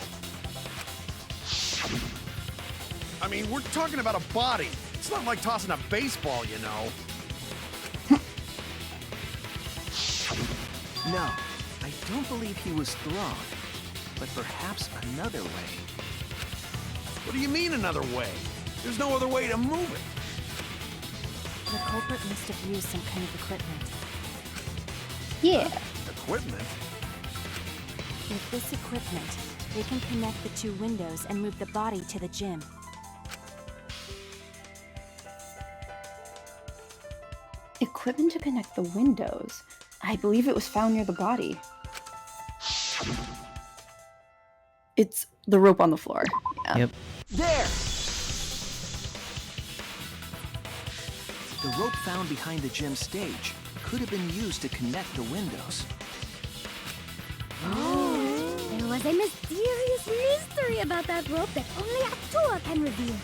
[SPEAKER 3] I mean, we're talking about a body. It's not like tossing a baseball, you know.
[SPEAKER 10] No, I don't believe he was thrown, but perhaps another way.
[SPEAKER 3] What do you mean another way? There's no other way to move it.
[SPEAKER 11] The culprit must have used some kind of equipment.
[SPEAKER 2] Yeah.
[SPEAKER 3] Equipment?
[SPEAKER 11] With this equipment, they can connect the two windows and move the body to the gym.
[SPEAKER 2] Equipment to connect the windows. I believe it was found near the body. It's the rope on the floor. Yeah.
[SPEAKER 1] Yep.
[SPEAKER 10] There! The rope found behind the gym stage could have been used to connect the windows.
[SPEAKER 6] Oh, there was a mysterious mystery about that rope that only Atua can reveal.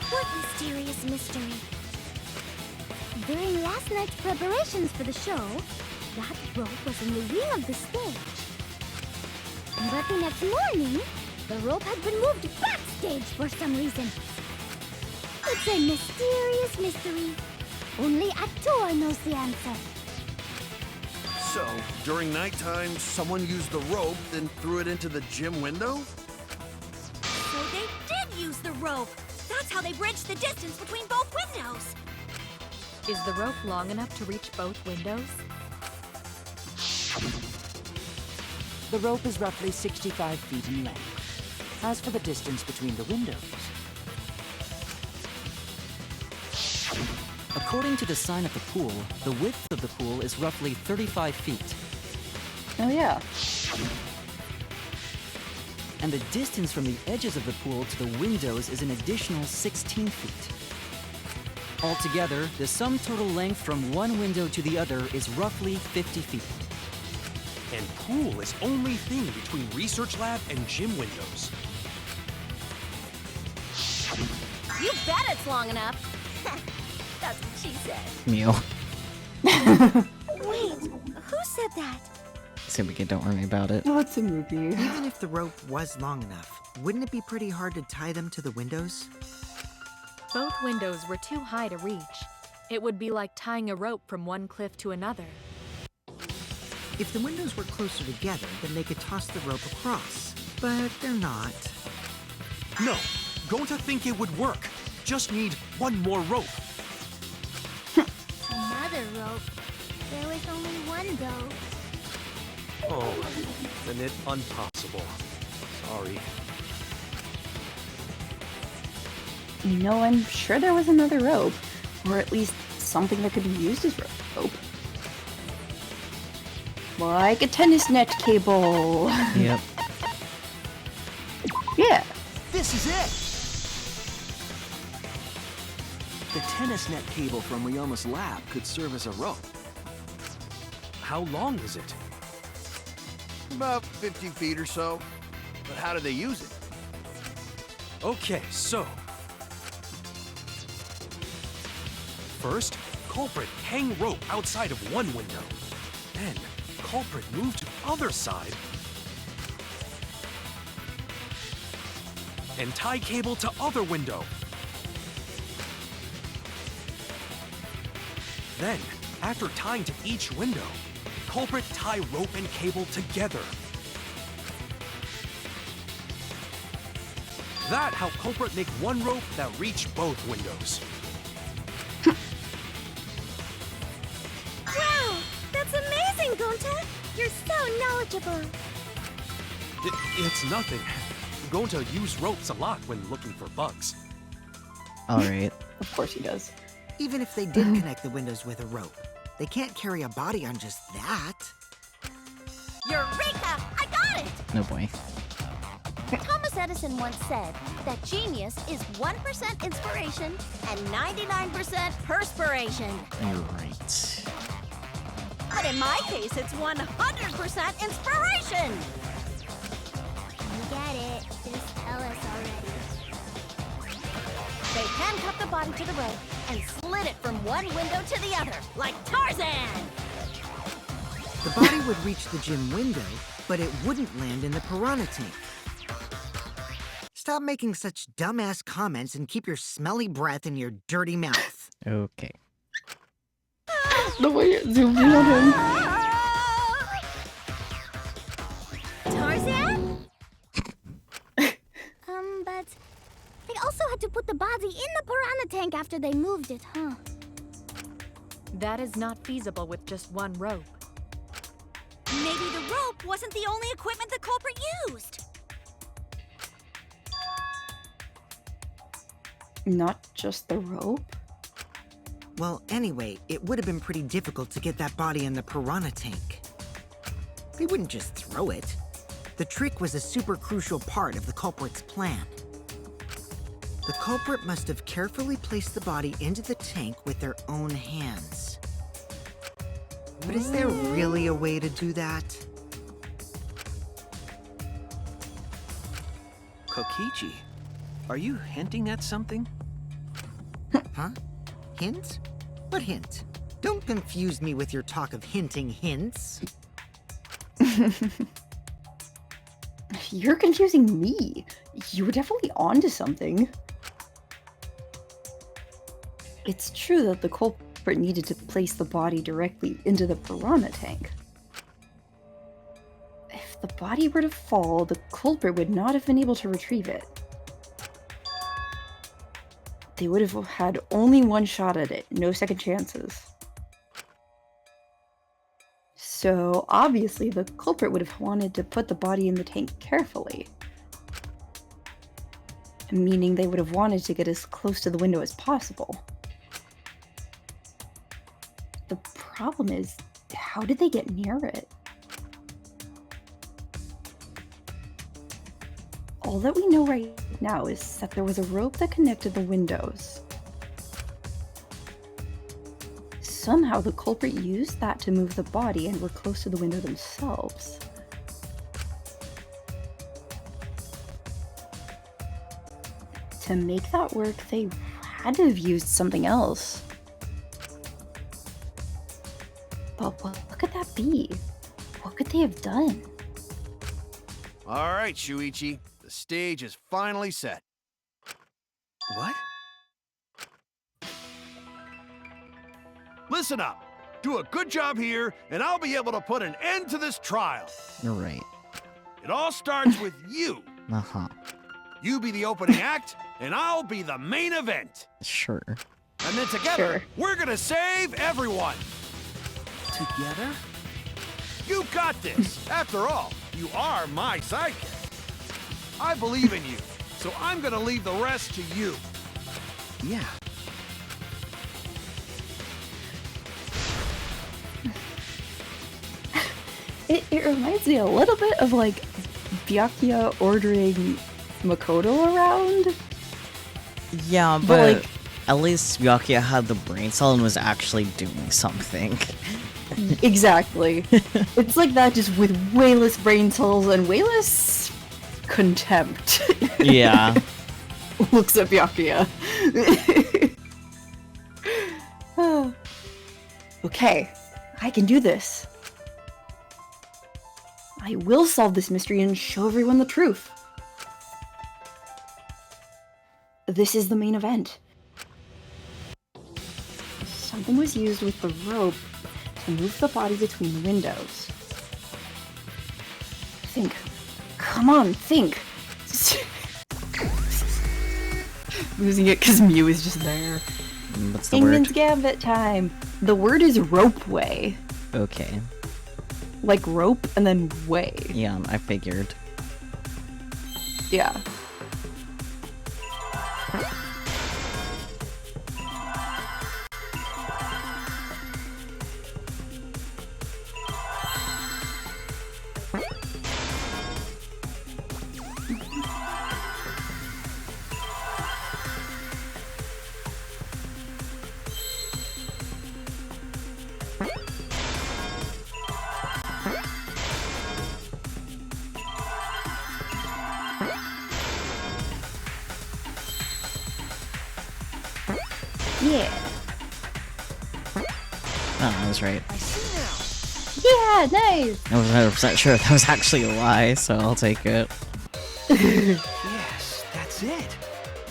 [SPEAKER 6] What mysterious mystery? During last night's preparations for the show, that rope was in the wing of the stage. But the next morning, the rope had been moved backstage for some reason. It's a mysterious mystery. Only Atua knows the answer.
[SPEAKER 3] So, during nighttime, someone used the rope, then threw it into the gym window?
[SPEAKER 4] So they did use the rope. That's how they bridged the distance between both windows.
[SPEAKER 11] Is the rope long enough to reach both windows?
[SPEAKER 13] The rope is roughly 65 feet in length. As for the distance between the windows,
[SPEAKER 5] According to the sign at the pool, the width of the pool is roughly 35 feet.
[SPEAKER 2] Oh yeah.
[SPEAKER 5] And the distance from the edges of the pool to the windows is an additional 16 feet. Altogether, the sum total length from one window to the other is roughly 50 feet.
[SPEAKER 12] And pool is only thing between research lab and gym windows.
[SPEAKER 7] You bet it's long enough. That's what she said.
[SPEAKER 1] Mew.
[SPEAKER 6] Wait, who said that?
[SPEAKER 1] Simika, don't worry about it.
[SPEAKER 2] Oh, it's a movie.
[SPEAKER 9] Even if the rope was long enough, wouldn't it be pretty hard to tie them to the windows?
[SPEAKER 11] Both windows were too high to reach. It would be like tying a rope from one cliff to another.
[SPEAKER 9] If the windows were closer together, then they could toss the rope across. But they're not.
[SPEAKER 12] No, going to think it would work. Just need one more rope.
[SPEAKER 6] Another rope. There was only one though.
[SPEAKER 12] Oh, then it impossible. Sorry.
[SPEAKER 2] No, I'm sure there was another rope. Or at least something that could be used as rope. Like a tennis net cable.
[SPEAKER 1] Yep.
[SPEAKER 2] Yeah.
[SPEAKER 10] This is it! The tennis net cable from Ryoma's lab could serve as a rope.
[SPEAKER 12] How long is it?
[SPEAKER 3] About 50 feet or so. But how do they use it?
[SPEAKER 12] Okay, so. First, culprit hang rope outside of one window. Then, culprit move to other side. And tie cable to other window. Then, after tying to each window, culprit tie rope and cable together. That how culprit make one rope that reach both windows.
[SPEAKER 6] Wow! That's amazing, Gonta! You're so knowledgeable.
[SPEAKER 12] It's nothing. Gonta use ropes a lot when looking for bugs.
[SPEAKER 1] Alright.
[SPEAKER 2] Of course he does.
[SPEAKER 9] Even if they did connect the windows with a rope, they can't carry a body on just that.
[SPEAKER 7] Eureka! I got it!
[SPEAKER 1] No boy.
[SPEAKER 7] Thomas Edison once said that genius is 1% inspiration and 99% perspiration.
[SPEAKER 1] You're right.
[SPEAKER 7] But in my case, it's 100% inspiration!
[SPEAKER 6] You get it. Just tell us already.
[SPEAKER 7] They handcuffed the body to the rope and slid it from one window to the other, like Tarzan!
[SPEAKER 9] The body would reach the gym window, but it wouldn't land in the piranha tank. Stop making such dumbass comments and keep your smelly breath in your dirty mouth.
[SPEAKER 1] Okay.
[SPEAKER 2] The way it zoomed in on him.
[SPEAKER 7] Tarzan?
[SPEAKER 6] But they also had to put the body in the piranha tank after they moved it, huh?
[SPEAKER 11] That is not feasible with just one rope.
[SPEAKER 4] Maybe the rope wasn't the only equipment the culprit used.
[SPEAKER 2] Not just the rope?
[SPEAKER 9] Well, anyway, it would have been pretty difficult to get that body in the piranha tank. They wouldn't just throw it. The trick was a super crucial part of the culprit's plan. The culprit must have carefully placed the body into the tank with their own hands. But is there really a way to do that?
[SPEAKER 10] Kokichi, are you hinting at something?
[SPEAKER 9] Huh? Hint? What hint? Don't confuse me with your talk of hinting hints.
[SPEAKER 2] You're confusing me. You were definitely onto something. It's true that the culprit needed to place the body directly into the piranha tank. If the body were to fall, the culprit would not have been able to retrieve it. They would have had only one shot at it, no second chances. So, obviously, the culprit would have wanted to put the body in the tank carefully. Meaning they would have wanted to get as close to the window as possible. The problem is, how did they get near it? All that we know right now is that there was a rope that connected the windows. Somehow the culprit used that to move the body and were close to the window themselves. To make that work, they had to have used something else. But what could that be? What could they have done?
[SPEAKER 3] All right, Shuichi. The stage is finally set.
[SPEAKER 10] What?
[SPEAKER 3] Listen up. Do a good job here, and I'll be able to put an end to this trial.
[SPEAKER 1] You're right.
[SPEAKER 3] It all starts with you.
[SPEAKER 1] Uh-huh.
[SPEAKER 3] You be the opening act, and I'll be the main event.
[SPEAKER 1] Sure.
[SPEAKER 3] And then together, we're gonna save everyone.
[SPEAKER 10] Together?
[SPEAKER 3] You got this. After all, you are my sidekick. I believe in you, so I'm gonna leave the rest to you.
[SPEAKER 10] Yeah.
[SPEAKER 2] It reminds me a little bit of, like, Byakuya ordering Makoto around.
[SPEAKER 1] Yeah, but like, at least Byakuya had the brain cell and was actually doing something.
[SPEAKER 2] Exactly. It's like that, just with way less brain cells and way less contempt.
[SPEAKER 1] Yeah.
[SPEAKER 2] Looks at Byakuya. Okay, I can do this. I will solve this mystery and show everyone the truth. This is the main event. Something was used with the rope to move the body between the windows. Think. Come on, think. losing it because Mew is just there.
[SPEAKER 1] What's the
[SPEAKER 2] Kingman's
[SPEAKER 1] word?
[SPEAKER 2] Gambit time. The word is ropeway.
[SPEAKER 1] Okay.
[SPEAKER 2] Like rope and then way.
[SPEAKER 1] Yeah, I figured.
[SPEAKER 2] Yeah. Yeah.
[SPEAKER 1] Oh, I was right.
[SPEAKER 2] Yeah, nice.
[SPEAKER 1] I was 100% sure that was actually a lie, so I'll take it.
[SPEAKER 10] Yes, that's it.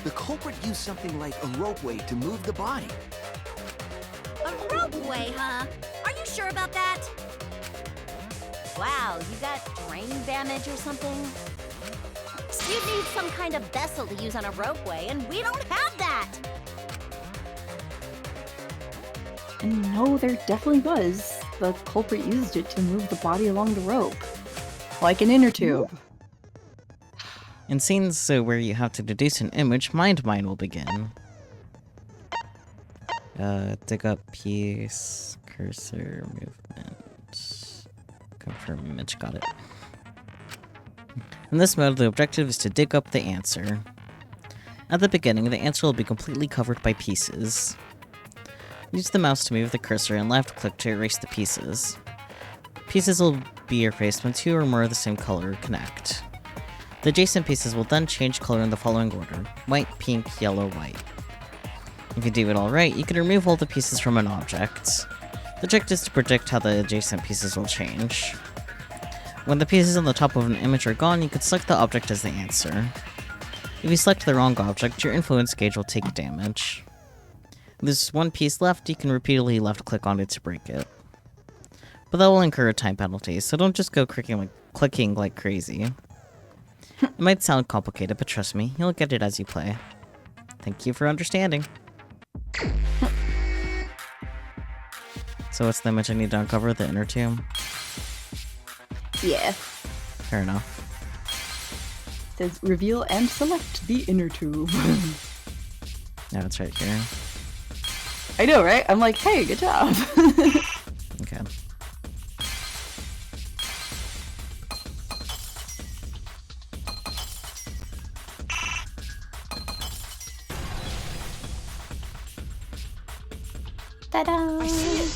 [SPEAKER 10] The culprit used something like a ropeway to move the body.
[SPEAKER 4] A ropeway, huh? Are you sure about that?
[SPEAKER 7] Wow, you got drain damage or something? You'd need some kind of vessel to use on a ropeway, and we don't have that!
[SPEAKER 2] And no, there definitely was. The culprit used it to move the body along the rope. Like an inner tube.
[SPEAKER 1] In scenes where you have to deduce an image, Mind Mine will begin. Dig up piece, cursor, movement. Confirm image, got it. In this mode, the objective is to dig up the answer. At the beginning, the answer will be completely covered by pieces. Use the mouse to move the cursor and left-click to erase the pieces. Pieces will be erased when two or more of the same color connect. The adjacent pieces will then change color in the following order: white, pink, yellow, white. If you do it all right, you can remove all the pieces from an object. The trick is to predict how the adjacent pieces will change. When the pieces on the top of an image are gone, you can select the object as the answer. If you select the wrong object, your influence gauge will take damage. If there's one piece left, you can repeatedly left-click on it to break it. But that will incur a time penalty, so don't just go clicking like crazy. It might sound complicated, but trust me, you'll get it as you play. Thank you for understanding. So what's the image I need to uncover? The inner tube?
[SPEAKER 2] Yeah.
[SPEAKER 1] Fair enough.
[SPEAKER 2] It says reveal and select the inner tube.
[SPEAKER 1] Yeah, it's right here.
[SPEAKER 2] I know, right? I'm like, hey, good job.
[SPEAKER 1] Okay.
[SPEAKER 2] Ta-da!
[SPEAKER 10] I see it.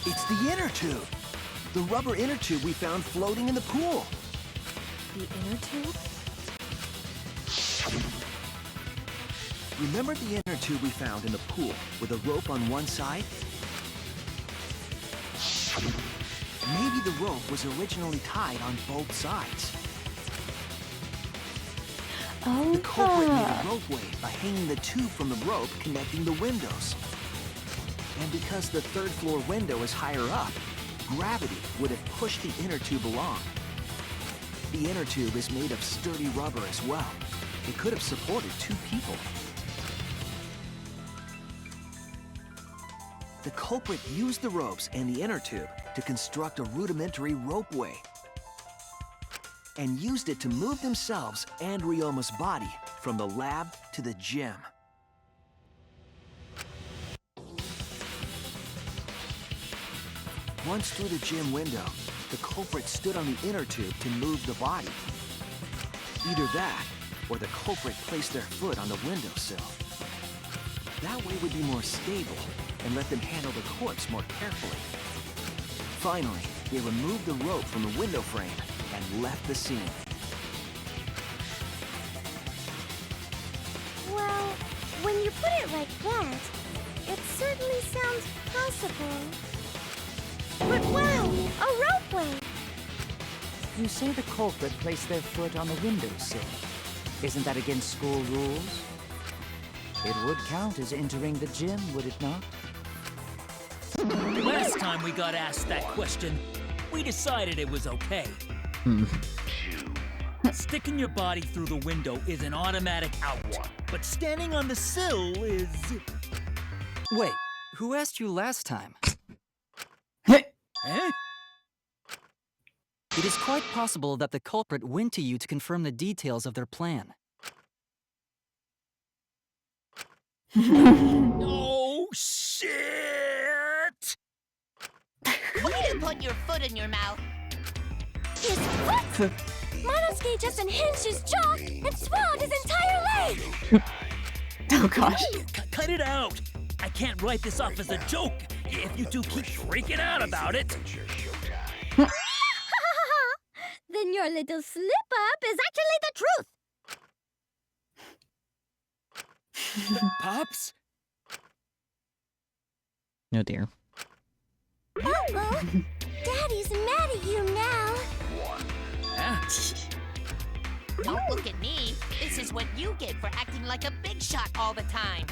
[SPEAKER 10] It's the inner tube. The rubber inner tube we found floating in the pool.
[SPEAKER 11] The inner tube?
[SPEAKER 10] Remember the inner tube we found in the pool with a rope on one side? Maybe the rope was originally tied on both sides.
[SPEAKER 2] Oh,
[SPEAKER 10] The culprit made a ropeway by hanging the tube from the rope connecting the windows. And because the third floor window is higher up, gravity would have pushed the inner tube along. The inner tube is made of sturdy rubber as well. It could have supported two people. The culprit used the ropes and the inner tube to construct a rudimentary ropeway, and used it to move themselves and Ryoma's body from the lab to the gym. Once through the gym window, the culprit stood on the inner tube to move the body. Either that, or the culprit placed their foot on the windowsill. That way would be more stable and let them handle the corpse more carefully. Finally, they removed the rope from the window frame and left the scene.
[SPEAKER 6] Well, when you put it like that, it certainly sounds possible. But wow, a ropeway!
[SPEAKER 13] You say the culprit placed their foot on the windowsill. Isn't that against school rules? It would count as entering the gym, would it not?
[SPEAKER 14] Last time we got asked that question, we decided it was okay. Sticking your body through the window is an automatic out, but standing on the sill is...
[SPEAKER 5] Wait, who asked you last time?
[SPEAKER 14] Eh?
[SPEAKER 5] It is quite possible that the culprit went to you to confirm the details of their plan.
[SPEAKER 14] Oh, shit!
[SPEAKER 7] Way to put your foot in your mouth.
[SPEAKER 6] His foot? Monosuke just unhinged his jaw and swallowed his entire leg!
[SPEAKER 2] Oh gosh.
[SPEAKER 14] Cut it out! I can't write this off as a joke if you two keep freaking out about it.
[SPEAKER 6] Then your little slip-up is actually the truth!
[SPEAKER 14] Pops?
[SPEAKER 1] Oh dear.
[SPEAKER 6] Uh-oh. Daddy's mad at you now.
[SPEAKER 7] Don't look at me. This is what you get for acting like a big shot all the time.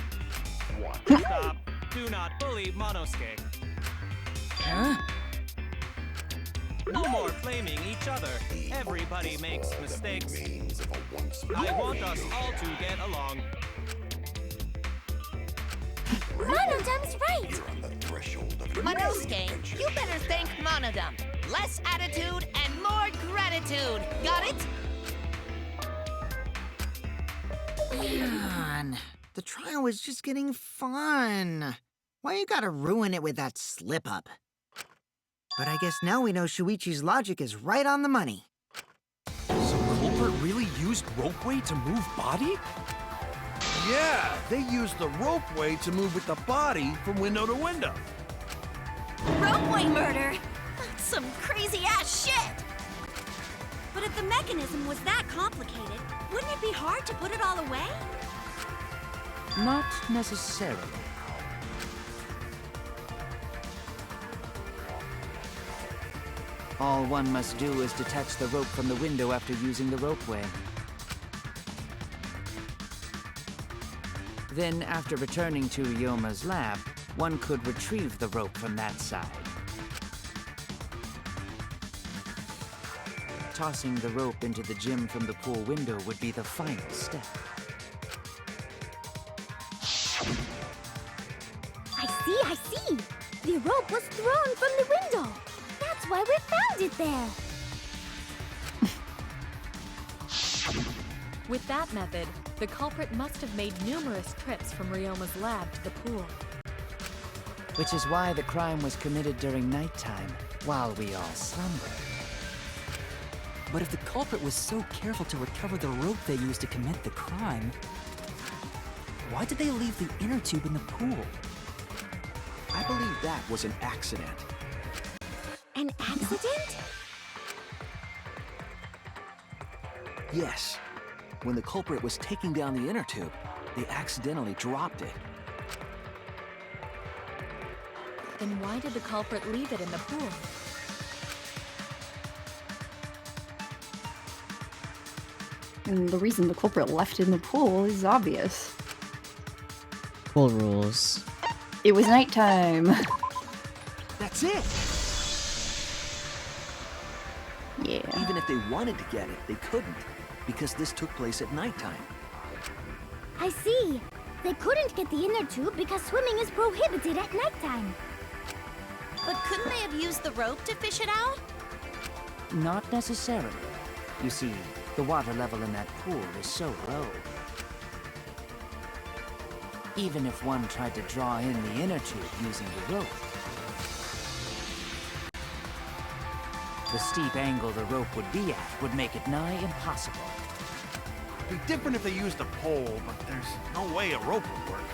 [SPEAKER 15] Stop. Do not bully Monosuke.
[SPEAKER 14] Huh?
[SPEAKER 15] No more blaming each other. Everybody makes mistakes. I want us all to get along.
[SPEAKER 6] Monodam's right.
[SPEAKER 7] Monosuke, you better thank Monodam. Less attitude and more gratitude. Got it?
[SPEAKER 9] Man, the trial was just getting fun. Why you gotta ruin it with that slip-up? But I guess now we know Shuichi's logic is right on the money.
[SPEAKER 12] So culprit really used ropeway to move body?
[SPEAKER 3] Yeah, they used the ropeway to move with the body from window to window.
[SPEAKER 4] Ropeway murder? That's some crazy-ass shit! But if the mechanism was that complicated, wouldn't it be hard to put it all away?
[SPEAKER 13] Not necessarily. All one must do is detach the rope from the window after using the ropeway. Then, after returning to Ryoma's lab, one could retrieve the rope from that side. Tossing the rope into the gym from the pool window would be the final step.
[SPEAKER 6] I see! The rope was thrown from the window! That's why we found it there!
[SPEAKER 11] With that method, the culprit must have made numerous trips from Ryoma's lab to the pool.
[SPEAKER 13] Which is why the crime was committed during nighttime, while we all slumbered.
[SPEAKER 5] But if the culprit was so careful to recover the rope they used to commit the crime, why did they leave the inner tube in the pool?
[SPEAKER 10] I believe that was an accident.
[SPEAKER 6] An accident?
[SPEAKER 10] Yes. When the culprit was taking down the inner tube, they accidentally dropped it.
[SPEAKER 11] Then why did the culprit leave it in the pool?
[SPEAKER 2] And the reason the culprit left it in the pool is obvious.
[SPEAKER 1] Pool rules.
[SPEAKER 2] It was nighttime.
[SPEAKER 10] That's it!
[SPEAKER 2] Yeah.
[SPEAKER 10] Even if they wanted to get it, they couldn't, because this took place at nighttime.
[SPEAKER 6] I see. They couldn't get the inner tube because swimming is prohibited at nighttime.
[SPEAKER 7] But couldn't they have used the rope to fish it out?
[SPEAKER 13] Not necessarily. You see, the water level in that pool is so low. Even if one tried to draw in the inner tube using the rope, the steep angle the rope would be at would make it nigh impossible.
[SPEAKER 3] It'd be different if they used a pole, but there's no way a rope would work.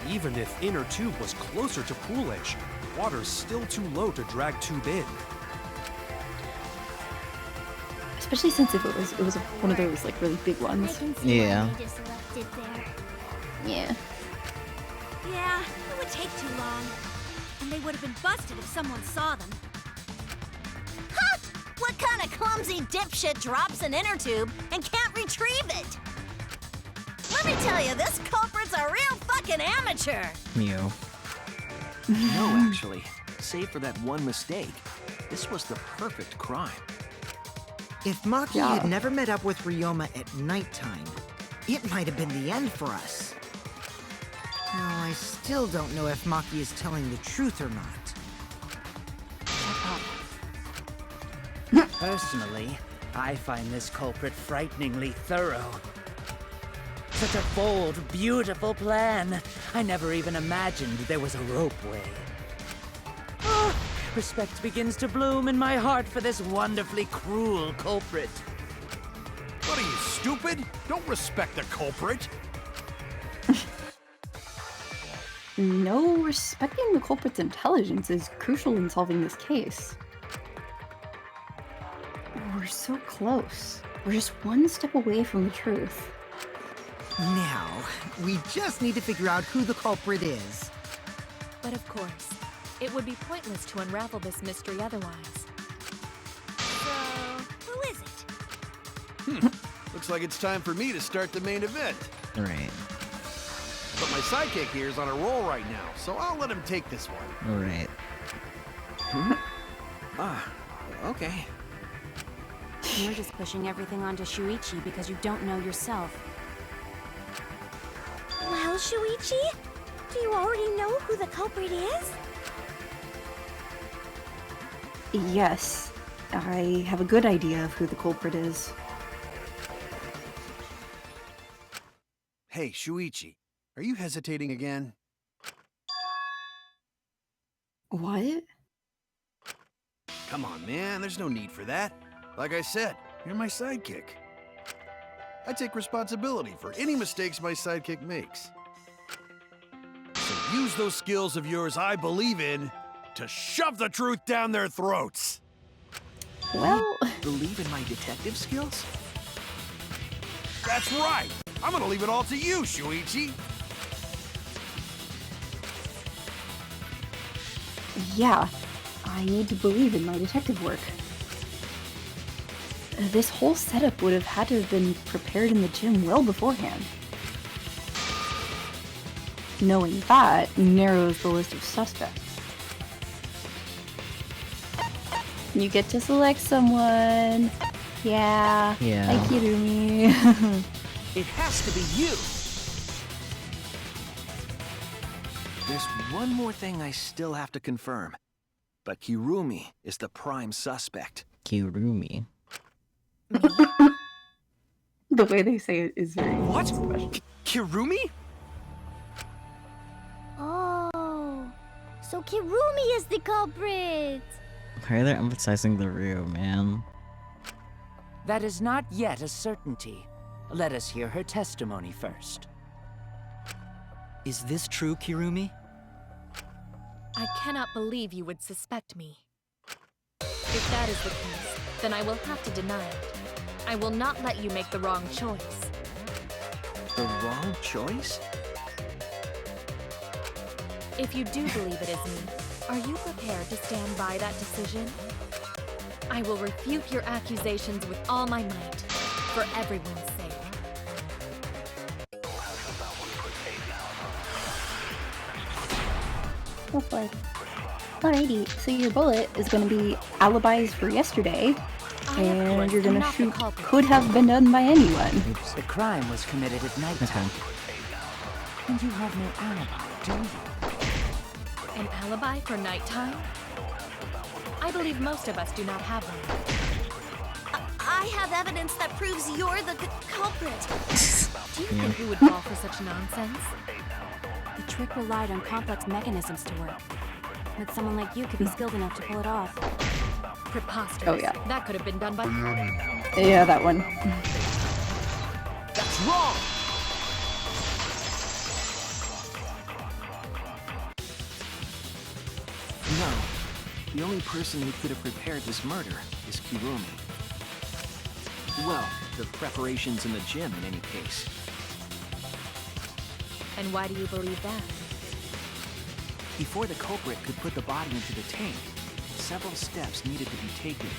[SPEAKER 12] Even if inner tube was closer to pool edge, water's still too low to drag tube in.
[SPEAKER 2] Especially since if it was one of those like really big ones.
[SPEAKER 1] Yeah.
[SPEAKER 6] They just left it there.
[SPEAKER 2] Yeah.
[SPEAKER 4] Yeah, it would take too long. And they would have been busted if someone saw them.
[SPEAKER 7] Ha! What kind of clumsy dipshit drops an inner tube and can't retrieve it? Let me tell you, this culprit's a real fucking amateur.
[SPEAKER 1] Mew.
[SPEAKER 10] No, actually. Save for that one mistake, this was the perfect crime.
[SPEAKER 9] If Maki had never met up with Ryoma at nighttime, it might have been the end for us. Now, I still don't know if Maki is telling the truth or not.
[SPEAKER 13] Personally, I find this culprit frighteningly thorough. Such a bold, beautiful plan. I never even imagined there was a ropeway. Ah, respect begins to bloom in my heart for this wonderfully cruel culprit.
[SPEAKER 3] What are you, stupid? Don't respect the culprit.
[SPEAKER 2] No, respecting the culprit's intelligence is crucial in solving this case. We're so close. We're just one step away from the truth.
[SPEAKER 9] Now, we just need to figure out who the culprit is.
[SPEAKER 11] But of course, it would be pointless to unravel this mystery otherwise.
[SPEAKER 4] So, who is it?
[SPEAKER 3] Looks like it's time for me to start the main event.
[SPEAKER 1] Right.
[SPEAKER 3] But my sidekick here is on a roll right now, so I'll let him take this one.
[SPEAKER 1] Right.
[SPEAKER 10] Okay.
[SPEAKER 16] You're just pushing everything onto Shuichi because you don't know yourself.
[SPEAKER 4] Well, Shuichi, do you already know who the culprit is?
[SPEAKER 2] Yes, I have a good idea of who the culprit is.
[SPEAKER 3] Hey, Shuichi, are you hesitating again?
[SPEAKER 2] What?
[SPEAKER 3] Come on, man, there's no need for that. Like I said, you're my sidekick. I take responsibility for any mistakes my sidekick makes. So use those skills of yours I believe in to shove the truth down their throats.
[SPEAKER 2] Well...
[SPEAKER 10] Believe in my detective skills?
[SPEAKER 3] That's right! I'm gonna leave it all to you, Shuichi!
[SPEAKER 2] Yeah, I need to believe in my detective work. This whole setup would have had to have been prepared in the gym well beforehand. Knowing that narrows the list of suspects. You get to select someone. Yeah. Like Kirumi.
[SPEAKER 10] It has to be you! There's one more thing I still have to confirm. But Kirumi is the prime suspect.
[SPEAKER 1] Kirumi.
[SPEAKER 2] The way they say it is very special.
[SPEAKER 10] Kirumi?
[SPEAKER 6] Oh, so Kirumi is the culprit.
[SPEAKER 1] Why are they emphasizing the Ryu, man?
[SPEAKER 13] That is not yet a certainty. Let us hear her testimony first.
[SPEAKER 5] Is this true, Kirumi?
[SPEAKER 11] I cannot believe you would suspect me. If that is the case, then I will have to deny it. I will not let you make the wrong choice.
[SPEAKER 10] The wrong choice?
[SPEAKER 11] If you do believe it is me, are you prepared to stand by that decision? I will refute your accusations with all my might, for everyone's sake.
[SPEAKER 2] Oh boy. Alrighty, so your bullet is going to be alibis for yesterday, and you're going to shoot could have been done by anyone.
[SPEAKER 13] The crime was committed at nighttime. And you have no alibi, do you?
[SPEAKER 11] An alibi for nighttime? I believe most of us do not have one.
[SPEAKER 4] I have evidence that proves you're the culprit.
[SPEAKER 11] Do you think we would fall for such nonsense?
[SPEAKER 16] The trick relied on complex mechanisms to work. But someone like you could be skilled enough to pull it off.
[SPEAKER 11] Preposterous.
[SPEAKER 2] Oh, yeah.
[SPEAKER 11] That could have been done by...
[SPEAKER 2] Yeah, that one.
[SPEAKER 10] That's wrong! No. The only person who could have prepared this murder is Kirumi. Well, the preparations in the gym in any case.
[SPEAKER 11] And why do you believe that?
[SPEAKER 10] Before the culprit could put the body into the tank, several steps needed to be taken.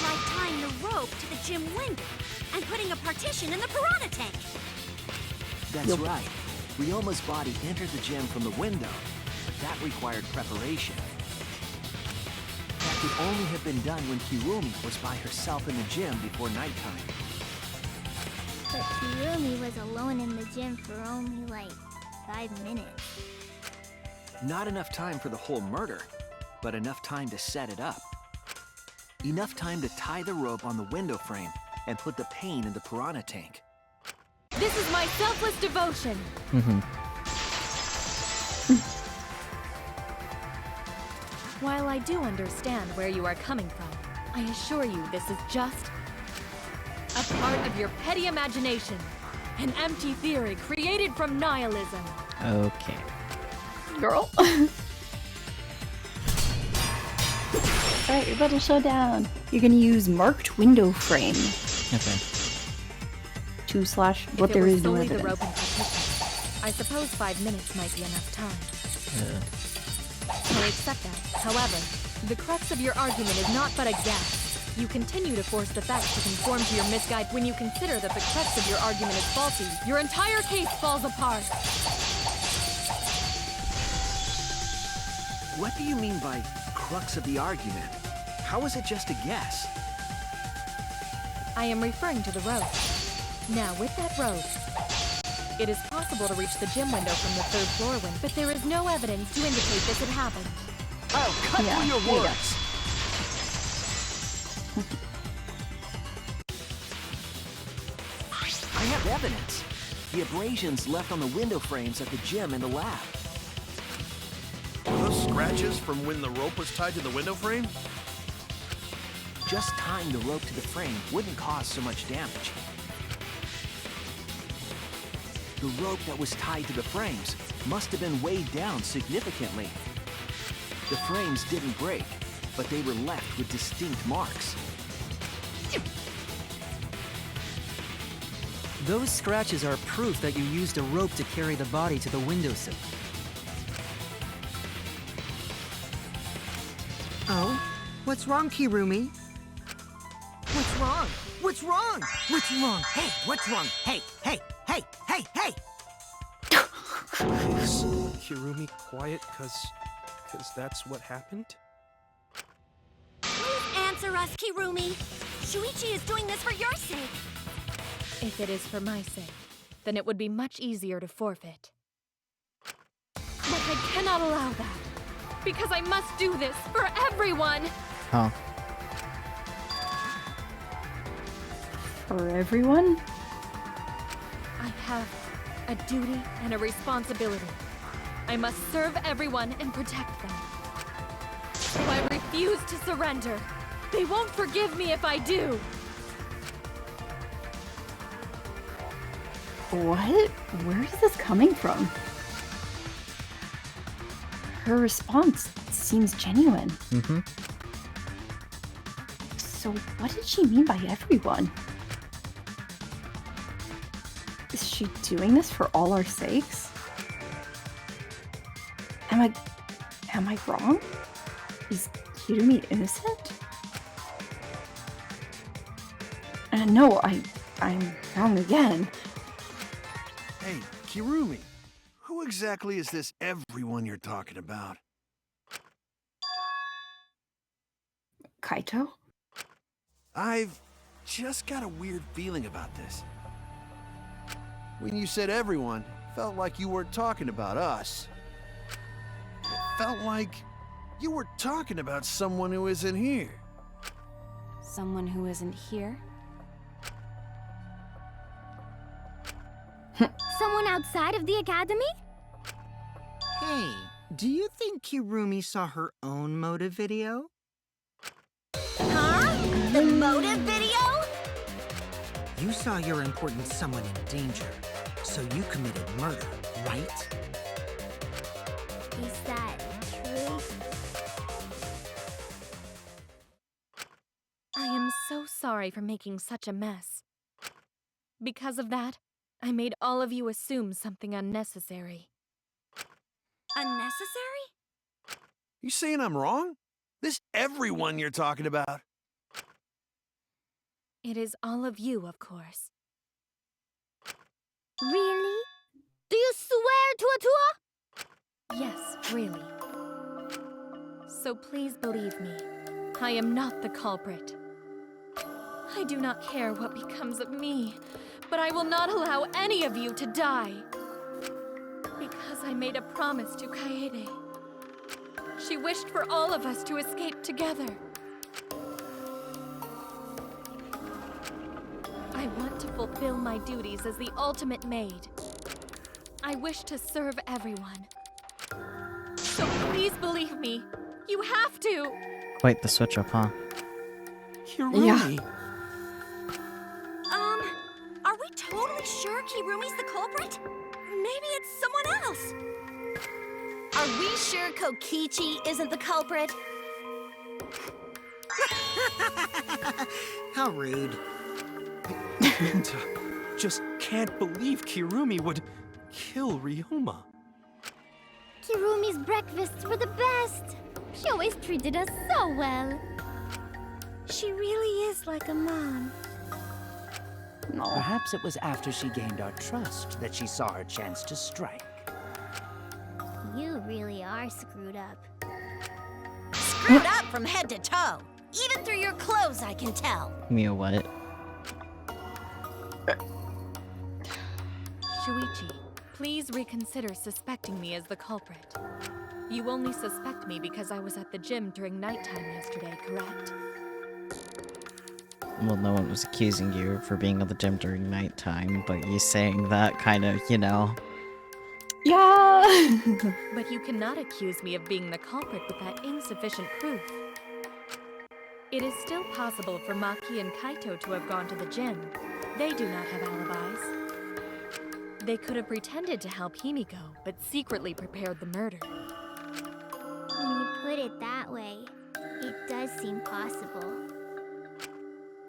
[SPEAKER 4] Like tying the rope to the gym window and putting a partition in the piranha tank.
[SPEAKER 10] That's right. Ryoma's body entered the gym from the window, but that required preparation. That could only have been done when Kirumi was by herself in the gym before nighttime.
[SPEAKER 6] But Kirumi was alone in the gym for only like 5 minutes.
[SPEAKER 10] Not enough time for the whole murder, but enough time to set it up. Enough time to tie the rope on the window frame and put the pain in the piranha tank.
[SPEAKER 11] This is my selfless devotion. While I do understand where you are coming from, I assure you this is just a part of your petty imagination. An empty theory created from nihilism.
[SPEAKER 1] Okay.
[SPEAKER 2] Girl. Alright, your battle showdown. You're gonna use marked window frame.
[SPEAKER 1] Okay.
[SPEAKER 2] / what
[SPEAKER 11] If
[SPEAKER 2] there
[SPEAKER 11] it was
[SPEAKER 2] is no
[SPEAKER 11] solely the
[SPEAKER 2] evidence.
[SPEAKER 11] rope and technique, I suppose 5 minutes might be enough time. I accept that. However, the crux of your argument is not but a guess. You continue to force the facts to conform to your misguide. When you consider that the crux of your argument is faulty, your entire case falls apart.
[SPEAKER 10] What do you mean by crux of the argument? How is it just a guess?
[SPEAKER 11] I am referring to the rope. Now, with that rope, it is possible to reach the gym window from the 3rd floor window, but there is no evidence to indicate this had happened.
[SPEAKER 10] I'll cut through your words! I have evidence. The abrasions left on the window frames at the gym and the lab.
[SPEAKER 3] Are those scratches from when the rope was tied to the window frame?
[SPEAKER 10] Just tying the rope to the frame wouldn't cause so much damage. The rope that was tied to the frames must have been weighed down significantly. The frames didn't break, but they were left with distinct marks.
[SPEAKER 5] Those scratches are proof that you used a rope to carry the body to the windowsill.
[SPEAKER 9] Oh? What's wrong, Kirumi? What's wrong? What's wrong? What's wrong? Hey, what's wrong? Hey, hey, hey, hey, hey!
[SPEAKER 12] Is Kirumi quiet cause that's what happened?
[SPEAKER 4] Please answer us, Kirumi. Shuichi is doing this for your sake.
[SPEAKER 11] If it is for my sake, then it would be much easier to forfeit. But I cannot allow that, because I must do this for everyone!
[SPEAKER 1] Huh.
[SPEAKER 2] For everyone?
[SPEAKER 11] I have a duty and a responsibility. I must serve everyone and protect them. So I refuse to surrender. They won't forgive me if I do.
[SPEAKER 2] What? Where is this coming from? Her response seems genuine. So what did she mean by everyone? Is she doing this for all our sakes? Am I wrong? Is Kirumi innocent? No, I'm wrong again.
[SPEAKER 3] Hey, Kirumi, who exactly is this everyone you're talking about?
[SPEAKER 2] Kaito?
[SPEAKER 3] I've just got a weird feeling about this. When you said everyone, it felt like you weren't talking about us. It felt like you were talking about someone who isn't here.
[SPEAKER 16] Someone who isn't here?
[SPEAKER 6] Someone outside of the academy?
[SPEAKER 9] Hey, do you think Kirumi saw her own motive video?
[SPEAKER 7] Huh? The motive video?
[SPEAKER 9] You saw your important someone in danger, so you committed murder, right?
[SPEAKER 6] Is that true?
[SPEAKER 11] I am so sorry for making such a mess. Because of that, I made all of you assume something unnecessary.
[SPEAKER 4] Unnecessary?
[SPEAKER 3] You saying I'm wrong? This everyone you're talking about.
[SPEAKER 11] It is all of you, of course.
[SPEAKER 6] Really? Do you swear to
[SPEAKER 11] Yes, really. So please believe me. I am not the culprit. I do not care what becomes of me, but I will not allow any of you to die. Because I made a promise to Kaede. She wished for all of us to escape together. I want to fulfill my duties as the ultimate maid. I wish to serve everyone. So please believe me. You have to!
[SPEAKER 1] Quite the switch up, huh?
[SPEAKER 14] Kirumi!
[SPEAKER 4] Are we totally sure Kirumi's the culprit? Maybe it's someone else.
[SPEAKER 7] Are we sure Kokichi isn't the culprit?
[SPEAKER 9] How rude.
[SPEAKER 12] Just can't believe Kirumi would kill Ryoma.
[SPEAKER 6] Kirumi's breakfasts were the best. She always treated us so well. She really is like a mom.
[SPEAKER 2] No.
[SPEAKER 13] Perhaps it was after she gained our trust that she saw her chance to strike.
[SPEAKER 6] You really are screwed up.
[SPEAKER 7] Screwed up from head to toe. Even through your clothes, I can tell.
[SPEAKER 1] Mia, what?
[SPEAKER 11] Shuichi, please reconsider suspecting me as the culprit. You only suspect me because I was at the gym during nighttime yesterday, correct?
[SPEAKER 1] Well, no one was accusing you for being at the gym during nighttime, but you saying that kind of, you know.
[SPEAKER 2] Yeah!
[SPEAKER 11] But you cannot accuse me of being the culprit with that insufficient proof. It is still possible for Maki and Kaito to have gone to the gym. They do not have alibis. They could have pretended to help Himiko, but secretly prepared the murder.
[SPEAKER 6] When you put it that way, it does seem possible.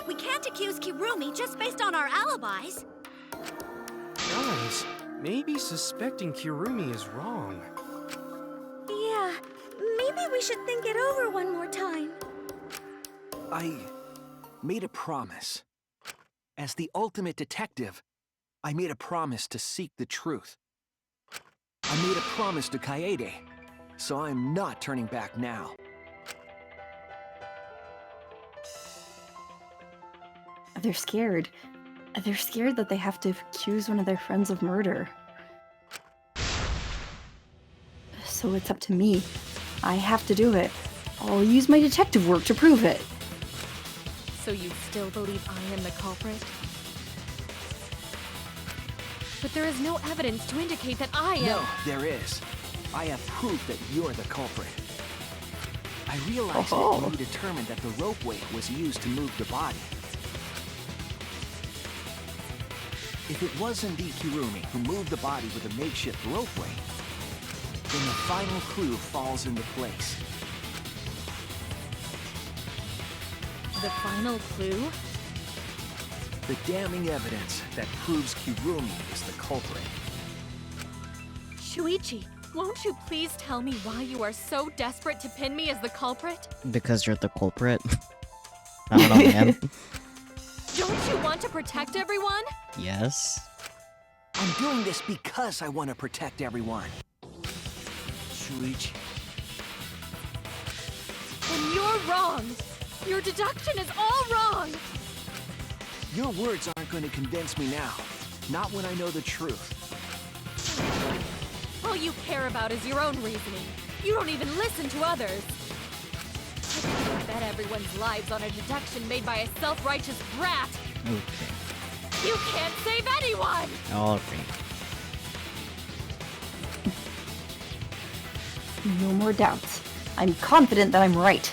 [SPEAKER 4] We can't accuse Kirumi just based on our alibis.
[SPEAKER 12] Guys, maybe suspecting Kirumi is wrong.
[SPEAKER 4] Yeah, maybe we should think it over one more time.
[SPEAKER 10] I made a promise. As the ultimate detective, I made a promise to seek the truth. I made a promise to Kaede, so I'm not turning back now.
[SPEAKER 2] They're scared. They're scared that they have to accuse one of their friends of murder. So it's up to me. I have to do it. I'll use my detective work to prove it.
[SPEAKER 11] So you still believe I am the culprit? But there is no evidence to indicate that I am—
[SPEAKER 10] No, there is. I have proof that you're the culprit. I realized that when you determined that the ropeway was used to move the body. If it was indeed Kirumi who moved the body with a makeshift ropeway, then the final clue falls into place.
[SPEAKER 11] The final clue?
[SPEAKER 10] The damning evidence that proves Kirumi is the culprit.
[SPEAKER 11] Shuichi, won't you please tell me why you are so desperate to pin me as the culprit?
[SPEAKER 1] Because you're the culprit. I don't know, man.
[SPEAKER 11] Don't you want to protect everyone?
[SPEAKER 1] Yes.
[SPEAKER 10] I'm doing this because I want to protect everyone. Shuichi.
[SPEAKER 11] Then you're wrong. Your deduction is all wrong.
[SPEAKER 10] Your words aren't going to convince me now. Not when I know the truth.
[SPEAKER 11] All you care about is your own reasoning. You don't even listen to others. I can't bet everyone's lives on a deduction made by a self-righteous brat.
[SPEAKER 1] Okay.
[SPEAKER 11] You can't save anyone!
[SPEAKER 1] Alright.
[SPEAKER 2] No more doubts. I'm confident that I'm right.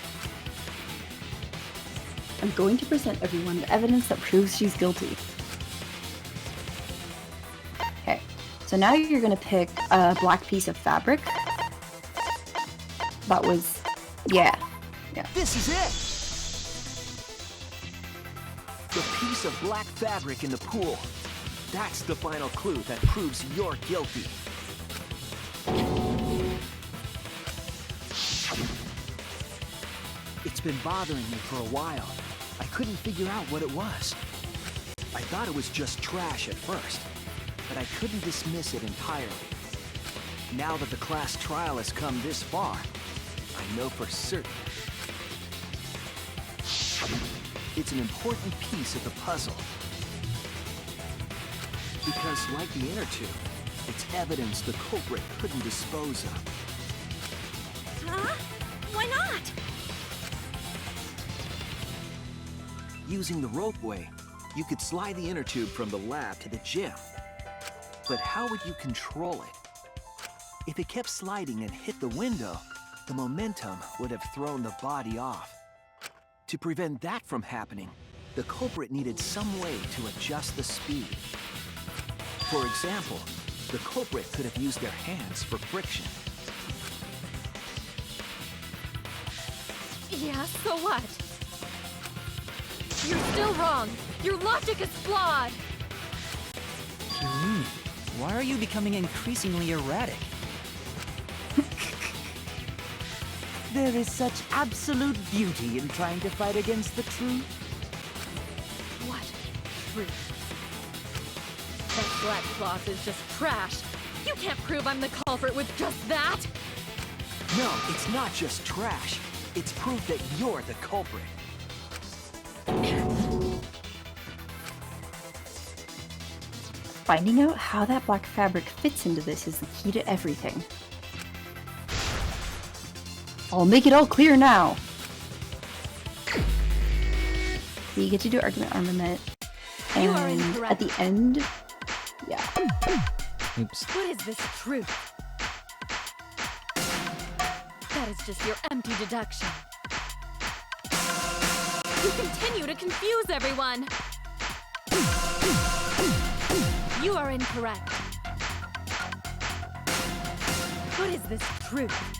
[SPEAKER 2] I'm going to present everyone with evidence that proves she's guilty. Okay, so now you're going to pick a black piece of fabric. That was... yeah.
[SPEAKER 10] This is it! The piece of black fabric in the pool. That's the final clue that proves you're guilty. It's been bothering me for a while. I couldn't figure out what it was. I thought it was just trash at first, but I couldn't dismiss it entirely. Now that the class trial has come this far, I know for certain It's an important piece of the puzzle. Because, like the inner tube, it's evidence the culprit couldn't dispose of.
[SPEAKER 4] Huh? Why not?
[SPEAKER 10] Using the ropeway, you could slide the inner tube from the lab to the gym. But how would you control it? If it kept sliding and hit the window, the momentum would have thrown the body off. To prevent that from happening, the culprit needed some way to adjust the speed. For example, the culprit could have used their hands for friction.
[SPEAKER 11] Yeah, so what? You're still wrong. Your logic is flawed.
[SPEAKER 5] Kirumi, why are you becoming increasingly erratic?
[SPEAKER 13] There is such absolute beauty in trying to fight against the truth.
[SPEAKER 11] What truth? That black cloth is just trash. You can't prove I'm the culprit with just that.
[SPEAKER 10] No, it's not just trash. It's proof that you're the culprit.
[SPEAKER 2] Finding out how that black fabric fits into this is the key to everything. I'll make it all clear now. So you get to do argument armament, and at the end, yeah.
[SPEAKER 1] Oops.
[SPEAKER 11] What is this truth? That is just your empty deduction. You continue to confuse everyone. You are incorrect. What is this truth?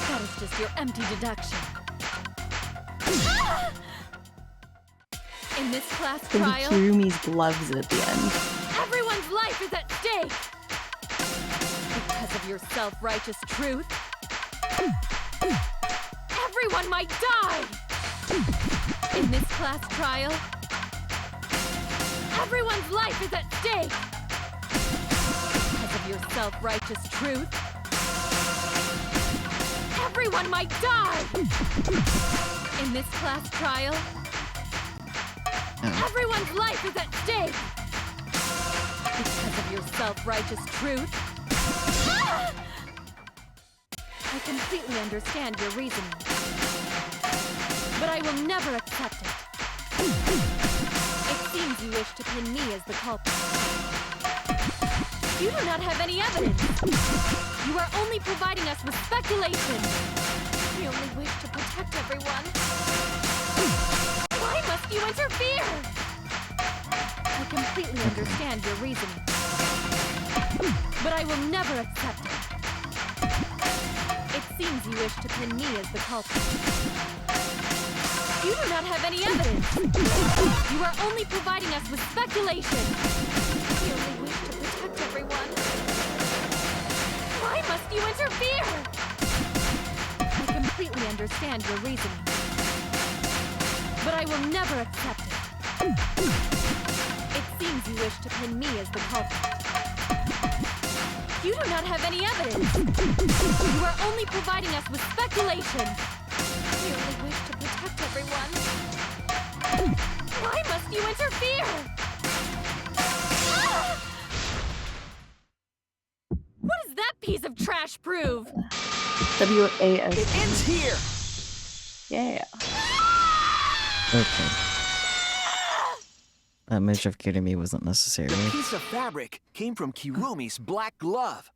[SPEAKER 11] That is just your empty deduction. In this class
[SPEAKER 2] Then he
[SPEAKER 11] trial,
[SPEAKER 2] Kirumi's gloves at the end.
[SPEAKER 11] everyone's life is at stake. Because of your self-righteous truth, everyone might die. In this class trial, everyone's life is at stake. Because of your self-righteous truth, everyone might die. In this class trial, everyone's life is at stake. Because of your self-righteous truth, I completely understand your reasoning, but I will never accept it. It seems you wish to pin me as the culprit. You do not have any evidence. You are only providing us with speculation. We only wish to protect everyone. Why must you interfere? I completely understand your reasoning, but I will never accept it. It seems you wish to pin me as the culprit. You do not have any evidence. You are only providing us with speculation. We only wish to protect everyone. Why must you interfere? I completely understand your reasoning, but I will never accept it. It seems you wish to pin me as the culprit. You do not have any evidence. You are only providing us with speculation. We only wish to protect everyone. Why must you interfere? What does that piece of trash prove?
[SPEAKER 2] WAS.
[SPEAKER 10] It ends here!
[SPEAKER 2] Yeah.
[SPEAKER 1] Okay. That image of Kirumi wasn't necessary.
[SPEAKER 10] The piece of fabric came from Kirumi's black glove.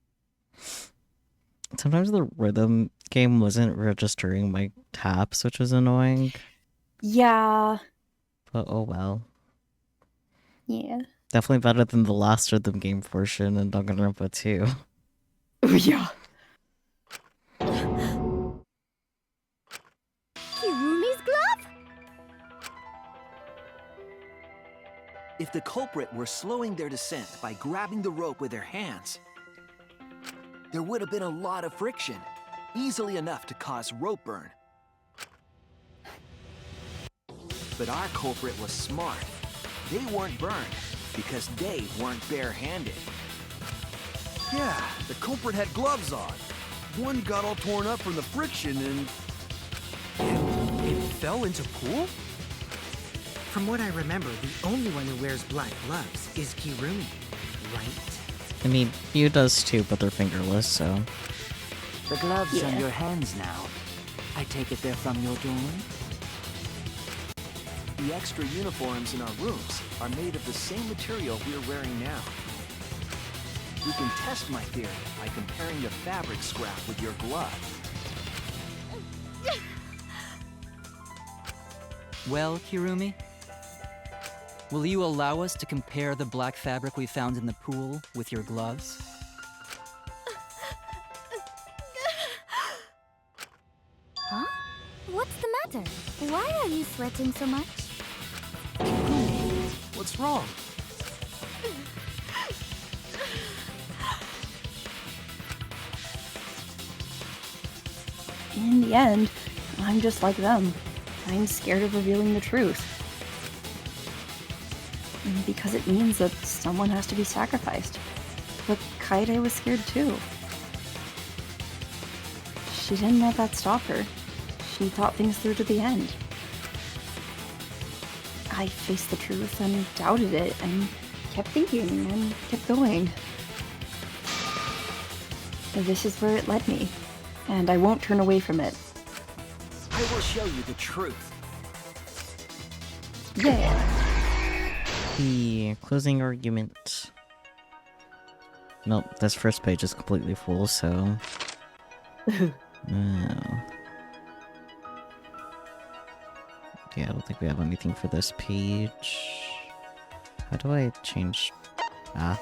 [SPEAKER 1] Sometimes the rhythm game wasn't registering my taps, which was annoying.
[SPEAKER 2] Yeah.
[SPEAKER 1] But oh well.
[SPEAKER 2] Yeah.
[SPEAKER 1] Definitely better than the last rhythm game portion in Danganronpa 2.
[SPEAKER 2] Oh, yeah.
[SPEAKER 6] Kirumi's glove?
[SPEAKER 10] If the culprit were slowing their descent by grabbing the rope with their hands, there would have been a lot of friction, easily enough to cause rope burn. But our culprit was smart. They weren't burned because they weren't bare-handed.
[SPEAKER 3] Yeah, the culprit had gloves on. One got all torn up from the friction and
[SPEAKER 12] fell into pool?
[SPEAKER 9] From what I remember, the only one who wears black gloves is Kirumi, right?
[SPEAKER 1] I mean, Yu does too, but they're fingerless, so...
[SPEAKER 13] The gloves on
[SPEAKER 2] Yeah.
[SPEAKER 13] your hands now. I take it they're from your dorm?
[SPEAKER 10] The extra uniforms in our rooms are made of the same material we're wearing now. We can test my theory by comparing the fabric scrap with your glove.
[SPEAKER 5] Well, Kirumi? Will you allow us to compare the black fabric we found in the pool with your gloves?
[SPEAKER 6] Huh? What's the matter? Why are you sweating so much?
[SPEAKER 10] What's wrong?
[SPEAKER 2] In the end, I'm just like them. I'm scared of revealing the truth. Because it means that someone has to be sacrificed. But Kaede was scared too. She didn't let that stop her. She thought things through to the end. I faced the truth and doubted it and kept thinking and kept going. This is where it led me, and I won't turn away from it.
[SPEAKER 10] I will show you the truth.
[SPEAKER 2] Yeah.
[SPEAKER 1] The closing argument. Nope, this first page is completely full, so... Yeah, I don't think we have anything for this page. How do I change... Ah.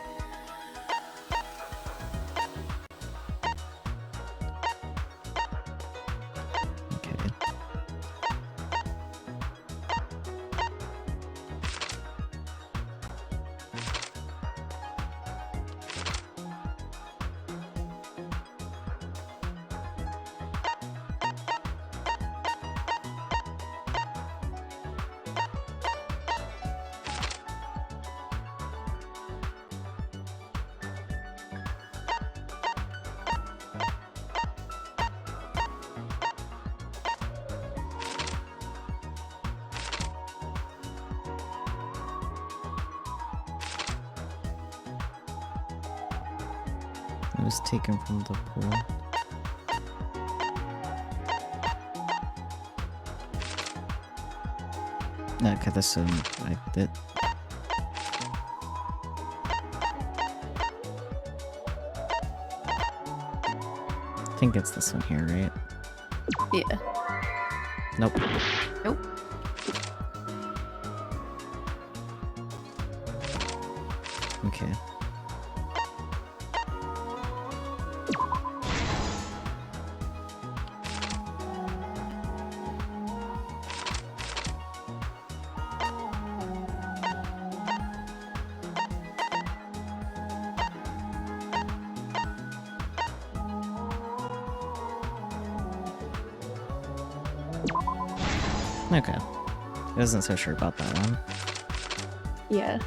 [SPEAKER 1] Okay. It was taken from the pool. Okay, this one, I did. I think it's this one here, right?
[SPEAKER 2] Yeah.
[SPEAKER 1] Nope.
[SPEAKER 2] Nope.
[SPEAKER 1] Okay. Okay. I wasn't so sure about that one.
[SPEAKER 2] Yeah.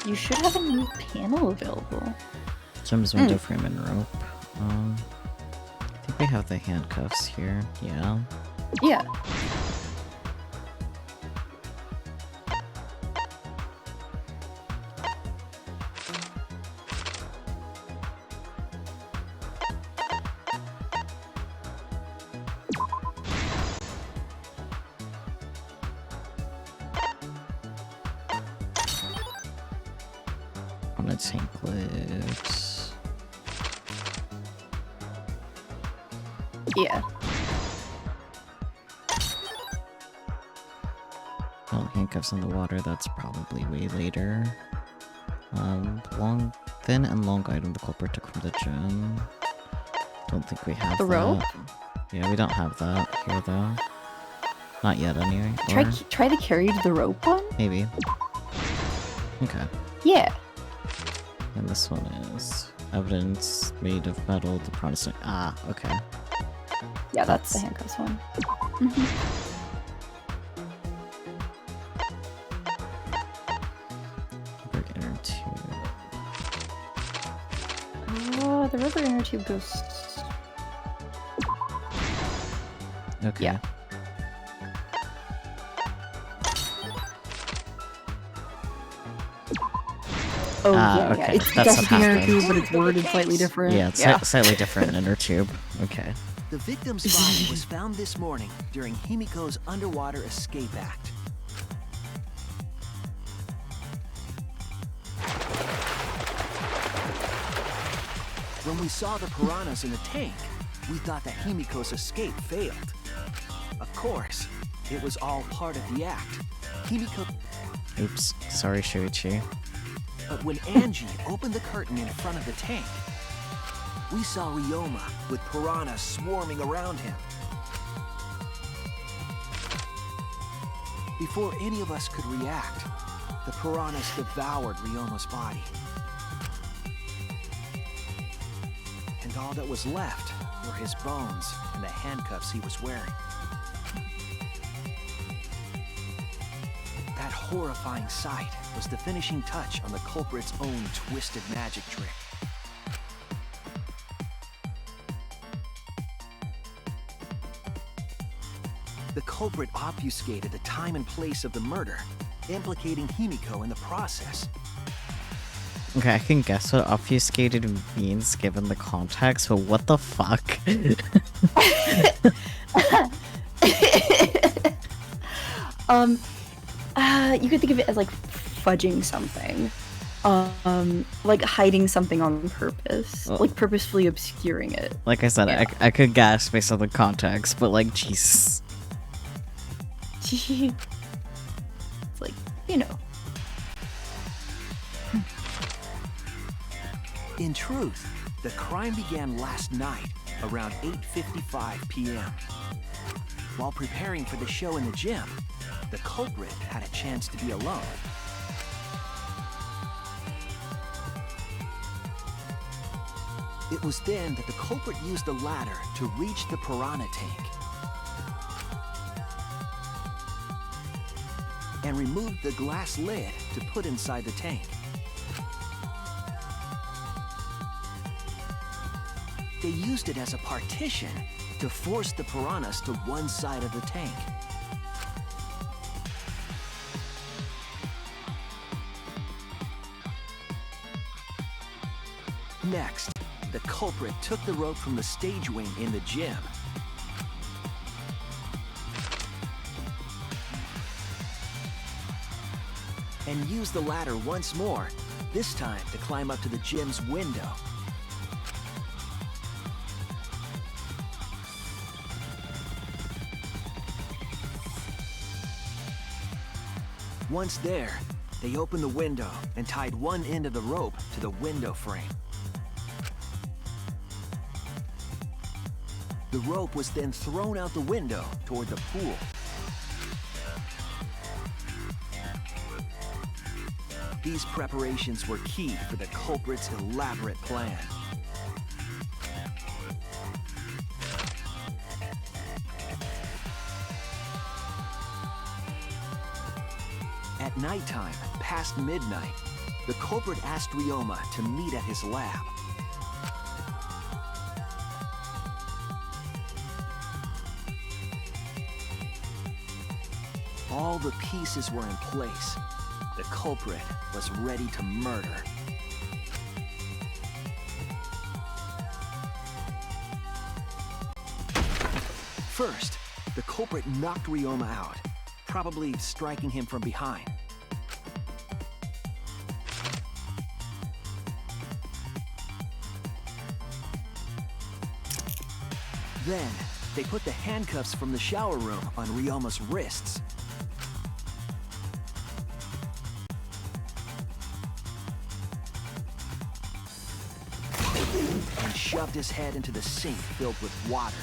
[SPEAKER 2] You should have a new panel available.
[SPEAKER 1] Gem's window frame and rope. I think we have the handcuffs here. Yeah.
[SPEAKER 2] Yeah.
[SPEAKER 1] On its anklets.
[SPEAKER 2] Yeah.
[SPEAKER 1] Oh, handcuffs in the water, that's probably way later. Thin and long item the culprit took from the gym. Don't think we have
[SPEAKER 2] The
[SPEAKER 1] that.
[SPEAKER 2] rope?
[SPEAKER 1] Yeah, we don't have that here though. Not yet anyway.
[SPEAKER 2] Try to carry the rope one?
[SPEAKER 1] Maybe. Okay.
[SPEAKER 2] Yeah.
[SPEAKER 1] And this one is evidence made of metal, the Protestant. Ah, okay.
[SPEAKER 2] Yeah, that's the handcuffs one. Mm-hmm.
[SPEAKER 1] Rubber inner tube.
[SPEAKER 2] Oh, the rubber inner tube goes...
[SPEAKER 1] Okay.
[SPEAKER 2] Yeah. Oh, yeah,
[SPEAKER 1] okay.
[SPEAKER 2] yeah. It's
[SPEAKER 1] That's
[SPEAKER 2] got
[SPEAKER 1] what
[SPEAKER 2] the inner
[SPEAKER 1] happened.
[SPEAKER 2] tube, but it's worded slightly different.
[SPEAKER 1] Yeah, it's slightly different inner tube. Okay.
[SPEAKER 10] The victim's body was found this morning during Himiko's underwater escape act. When we saw the piranhas in the tank, we thought that Himiko's escape failed. Of course, it was all part of the act. Himiko...
[SPEAKER 1] Oops. Sorry, Shuichi.
[SPEAKER 10] But when Angie opened the curtain in front of the tank, we saw Ryoma with piranhas swarming around him. Before any of us could react, the piranhas devoured Ryoma's body. And all that was left were his bones and the handcuffs he was wearing. That horrifying sight was the finishing touch on the culprit's own twisted magic trick. The culprit obfuscated the time and place of the murder, implicating Himiko in the process.
[SPEAKER 1] Okay, I can guess what obfuscated means given the context, but what the fuck?
[SPEAKER 2] You could think of it as like fudging something. Like hiding something on purpose.
[SPEAKER 1] Well,
[SPEAKER 2] like purposefully obscuring it.
[SPEAKER 1] Like I said,
[SPEAKER 2] Yeah.
[SPEAKER 1] I could guess based on the context, but like, Jesus.
[SPEAKER 2] It's like, you know.
[SPEAKER 10] In truth, the crime began last night around 8:55 p.m. While preparing for the show in the gym, the culprit had a chance to be alone. It was then that the culprit used the ladder to reach the piranha tank and removed the glass lid to put inside the tank. They used it as a partition to force the piranhas to one side of the tank. Next, the culprit took the rope from the stage wing in the gym and used the ladder once more, this time to climb up to the gym's window. Once there, they opened the window and tied one end of the rope to the window frame. The rope was then thrown out the window toward the pool. These preparations were key for the culprit's elaborate plan. At nighttime, past midnight, the culprit asked Ryoma to meet at his lab. All the pieces were in place. The culprit was ready to murder. First, the culprit knocked Ryoma out, probably striking him from behind. Then, they put the handcuffs from the shower room on Ryoma's wrists. And shoved his head into the sink filled with water.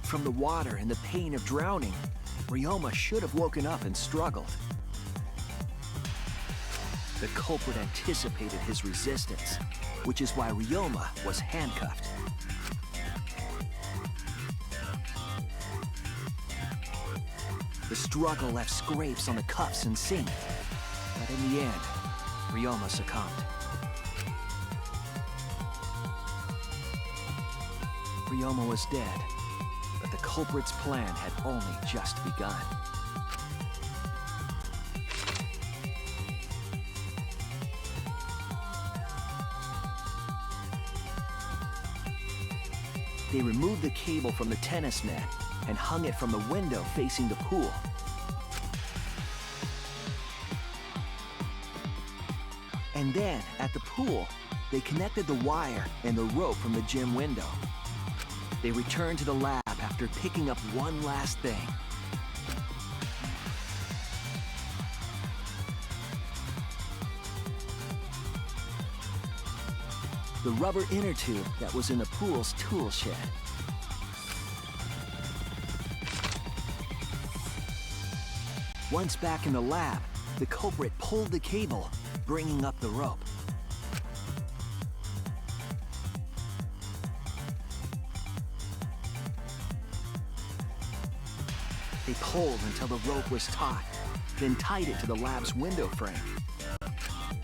[SPEAKER 10] From the water and the pain of drowning, Ryoma should have woken up and struggled. The culprit anticipated his resistance, which is why Ryoma was handcuffed. The struggle left scrapes on the cuffs and sink, but in the end, Ryoma succumbed. Ryoma was dead, but the culprit's plan had only just begun. They removed the cable from the tennis net and hung it from the window facing the pool. And then, at the pool, they connected the wire and the rope from the gym window. They returned to the lab after picking up one last thing. The rubber inner tube that was in the pool's tool shed. Once back in the lab, the culprit pulled the cable, bringing up the rope. They pulled until the rope was taut, then tied it to the lab's window frame.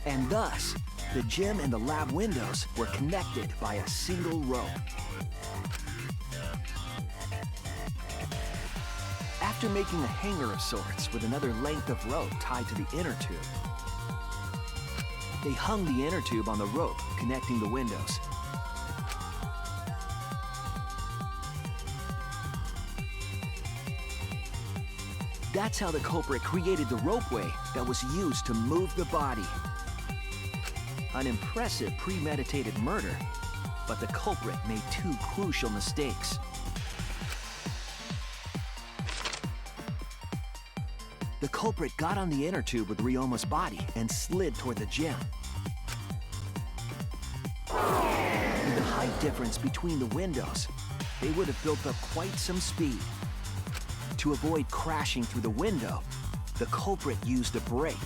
[SPEAKER 10] And thus, the gym and the lab windows were connected by a single rope. After making a hanger of sorts with another length of rope tied to the inner tube, they hung the inner tube on the rope connecting the windows. That's how the culprit created the ropeway that was used to move the body. An impressive premeditated murder, but the culprit made two crucial mistakes. The culprit got on the inner tube with Ryoma's body and slid toward the gym. With the height difference between the windows, they would have built up quite some speed. To avoid crashing through the window, the culprit used a brake.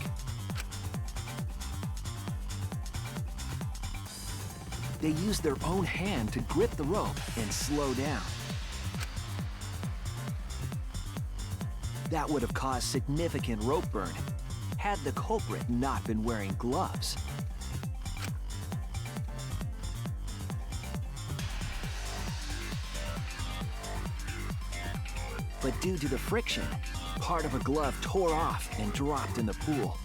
[SPEAKER 10] They used their own hand to grip the rope and slow down. That would have caused significant rope burn had the culprit not been wearing gloves. But due to the friction, part of a glove tore off and dropped in the pool.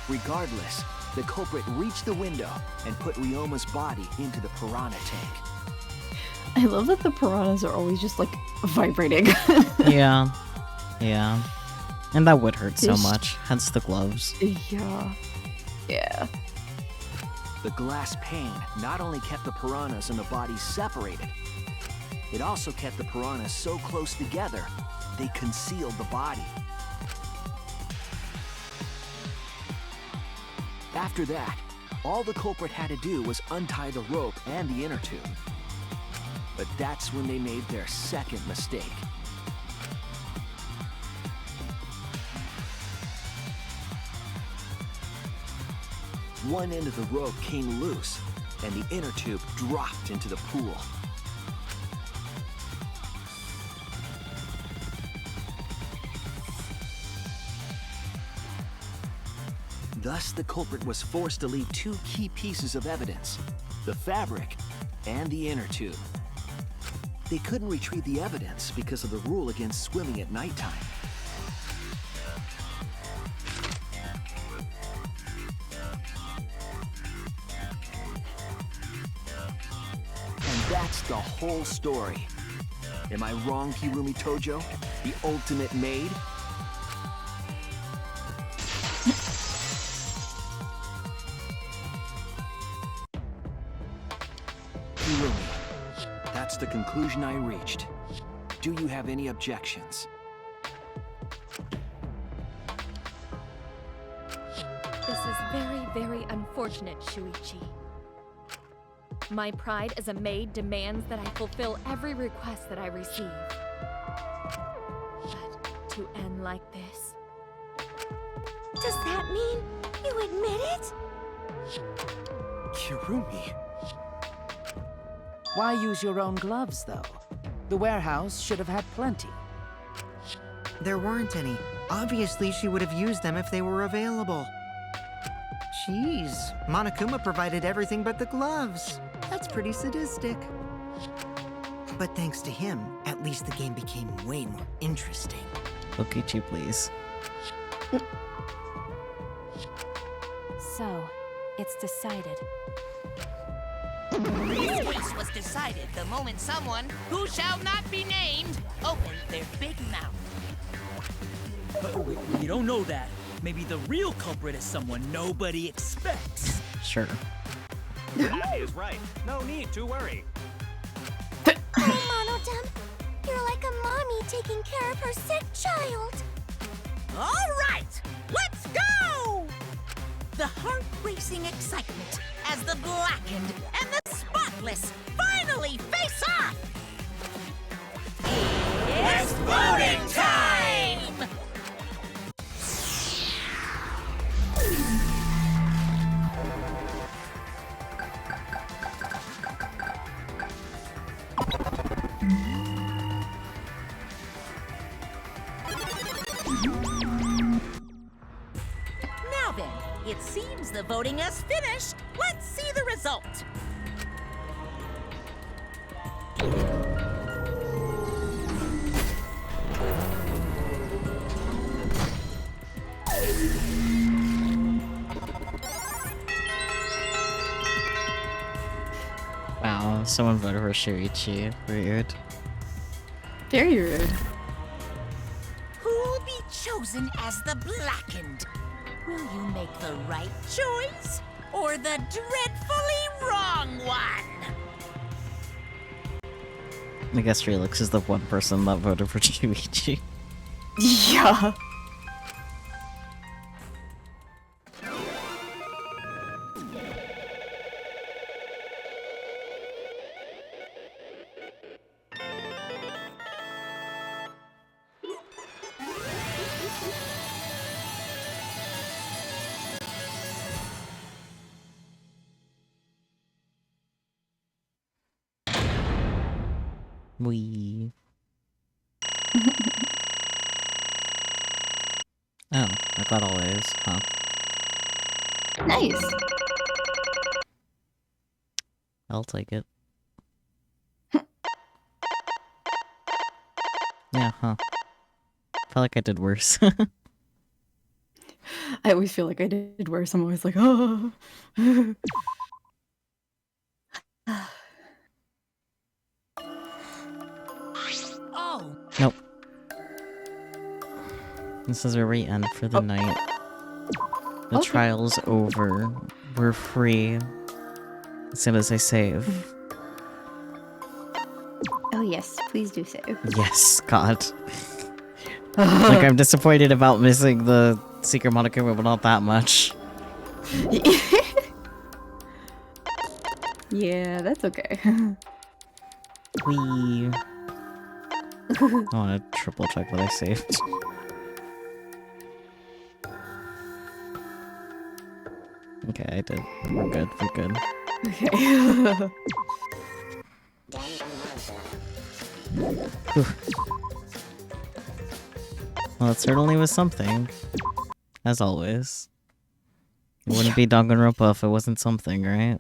[SPEAKER 10] Regardless, the culprit reached the window and put Ryoma's body into the piranha tank.
[SPEAKER 2] I love that the piranhas are always just like vibrating.
[SPEAKER 1] Yeah. Yeah. And that would hurt so
[SPEAKER 2] There's-
[SPEAKER 1] much, hence the gloves.
[SPEAKER 2] Yeah. Yeah.
[SPEAKER 10] The glass pane not only kept the piranhas and the bodies separated, it also kept the piranhas so close together, they concealed the body. After that, all the culprit had to do was untie the rope and the inner tube. But that's when they made their second mistake. One end of the rope came loose, and the inner tube dropped into the pool. Thus, the culprit was forced to leave two key pieces of evidence, the fabric and the inner tube. They couldn't retrieve the evidence because of the rule against swimming at nighttime. And that's the whole story. Am I wrong, Hirumi Tojo? The ultimate maid? Hirumi, that's the conclusion I reached. Do you have any objections?
[SPEAKER 11] This is very, very unfortunate, Shuichi. My pride as a maid demands that I fulfill every request that I receive. But to end like this...
[SPEAKER 6] Does that mean you admit it?
[SPEAKER 10] Hirumi...
[SPEAKER 13] Why use your own gloves, though? The warehouse should have had plenty.
[SPEAKER 9] There weren't any. Obviously, she would have used them if they were available. Jeez, Monokuma provided everything but the gloves. That's pretty sadistic. But thanks to him, at least the game became way more interesting.
[SPEAKER 1] Okichi, please.
[SPEAKER 16] So, it's decided.
[SPEAKER 8] This case was decided the moment someone, who shall not be named, opened their big mouth.
[SPEAKER 14] We don't know that. Maybe the real culprit is someone nobody expects.
[SPEAKER 1] Sure.
[SPEAKER 15] That is right. No need to worry.
[SPEAKER 6] Monodem, you're like a mommy taking care of her sick child.
[SPEAKER 8] All right, let's go! The heart-racing excitement as the blackened and the spotless finally face off! It's voting time! Now then, it seems the voting has finished. Let's see the result.
[SPEAKER 1] Wow, someone voted for Shuichi. Weird.
[SPEAKER 2] Very rude.
[SPEAKER 8] Who'll be chosen as the blackened? Will you make the right choice or the dreadfully wrong one?
[SPEAKER 1] I guess Relix is the one person that voted for Shuichi.
[SPEAKER 2] Yeah.
[SPEAKER 1] Wee. Oh, I got all A's, huh?
[SPEAKER 2] Nice.
[SPEAKER 1] I'll take it. Yeah, huh. Felt like I did worse.
[SPEAKER 2] I always feel like I did worse. I'm always like, oh.
[SPEAKER 8] Oh.
[SPEAKER 1] Nope. This is where we end for the night. The
[SPEAKER 2] Okay.
[SPEAKER 1] trial's over. We're free. As soon as I save.
[SPEAKER 2] Oh yes, please do save.
[SPEAKER 1] Yes, God. Like, I'm disappointed about missing the Secret Monokuma, but not that much.
[SPEAKER 2] Yeah, that's okay.
[SPEAKER 1] Wee. I want to triple check what I saved. Okay, I did. We're good, we're good.
[SPEAKER 2] Okay.
[SPEAKER 1] Whew. Well, it certainly was something. As always. It wouldn't be Danganronpa if it wasn't something, right?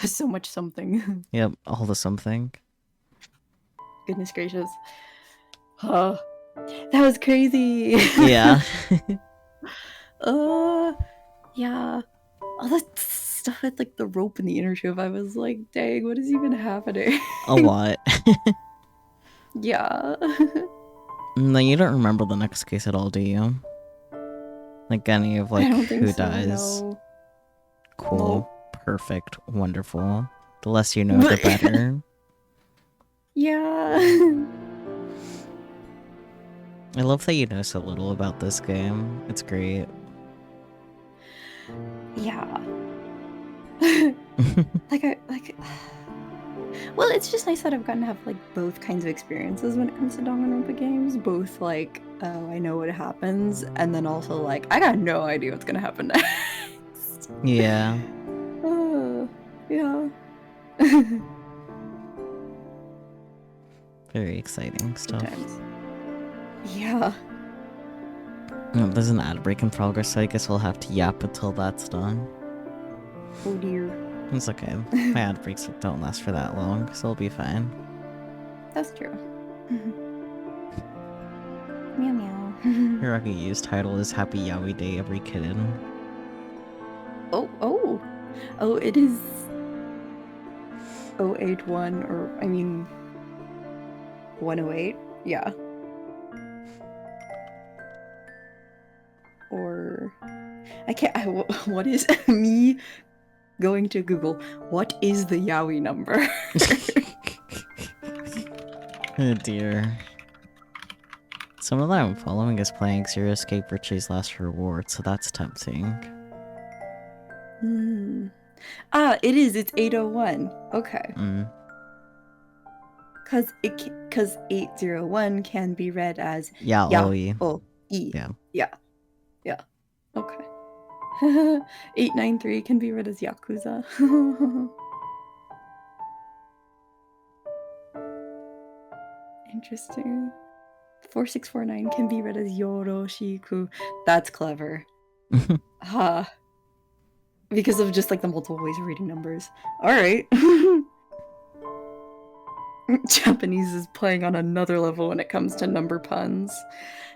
[SPEAKER 2] So much something.
[SPEAKER 1] Yep, all the something.
[SPEAKER 2] Goodness gracious. That was crazy.
[SPEAKER 1] Yeah.
[SPEAKER 2] Yeah. All that stuff with like the rope and the inner tube, I was like, dang, what is even happening?
[SPEAKER 1] A lot.
[SPEAKER 2] Yeah.
[SPEAKER 1] No, you don't remember the next case at all, do you? Like any of like
[SPEAKER 2] I don't think
[SPEAKER 1] who
[SPEAKER 2] so,
[SPEAKER 1] dies?
[SPEAKER 2] no.
[SPEAKER 1] Cool.
[SPEAKER 2] Nope.
[SPEAKER 1] Perfect. Wonderful. The less you know, the better.
[SPEAKER 2] Yeah.
[SPEAKER 1] I love that you know so little about this game. It's great.
[SPEAKER 2] Yeah. Well, it's just nice that I've gotten to have like both kinds of experiences when it comes to Danganronpa games. Both like, oh, I know what happens, and then also like, I got no idea what's gonna happen next.
[SPEAKER 1] Yeah.
[SPEAKER 2] Yeah.
[SPEAKER 1] Very exciting stuff.
[SPEAKER 2] Sometimes. Yeah.
[SPEAKER 1] There's an ad break in progress, so I guess we'll have to yap until that's done.
[SPEAKER 2] Oh dear.
[SPEAKER 1] It's okay. My ad breaks don't last for that long, so it'll be fine.
[SPEAKER 2] That's true. Meow meow.
[SPEAKER 1] Hiragi Yu's title is Happy Yaoi Day Every Kitten.
[SPEAKER 2] Oh, it is 081, or, I mean, 108, yeah. Or, what is, me going to Google, what is the yaoi number?
[SPEAKER 1] Oh dear. Someone that I'm following is playing Zero Escape Richie's Last Reward, so that's tempting.
[SPEAKER 2] It is, it's 801. Okay. Cause 801 can be read as
[SPEAKER 1] Yaoi.
[SPEAKER 2] Yeah.
[SPEAKER 1] Yeah.
[SPEAKER 2] Yeah. Okay. 893 can be read as Yakuza. Interesting. 4649 can be read as Yoroshiku. That's clever. Because of just like the multiple ways of reading numbers. Alright. Japanese is playing on another level when it comes to number puns.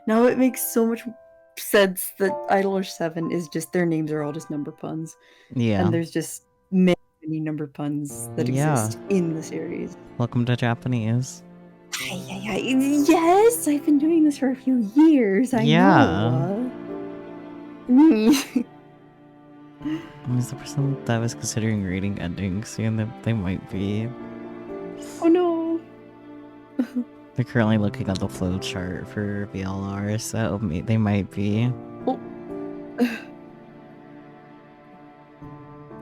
[SPEAKER 2] Now it makes so much sense that Idler 7 is just, their names are all just number puns.
[SPEAKER 1] Yeah.
[SPEAKER 2] And there's just many number puns that exist in the series.
[SPEAKER 1] Welcome to Japanese.
[SPEAKER 2] Yes, I've been doing this for a few years. I know.
[SPEAKER 1] Is the person that was considering reading endings? Yeah, they might be.
[SPEAKER 2] Oh no.
[SPEAKER 1] They're currently looking at the flow chart for VLR, so they might be.
[SPEAKER 2] Oh.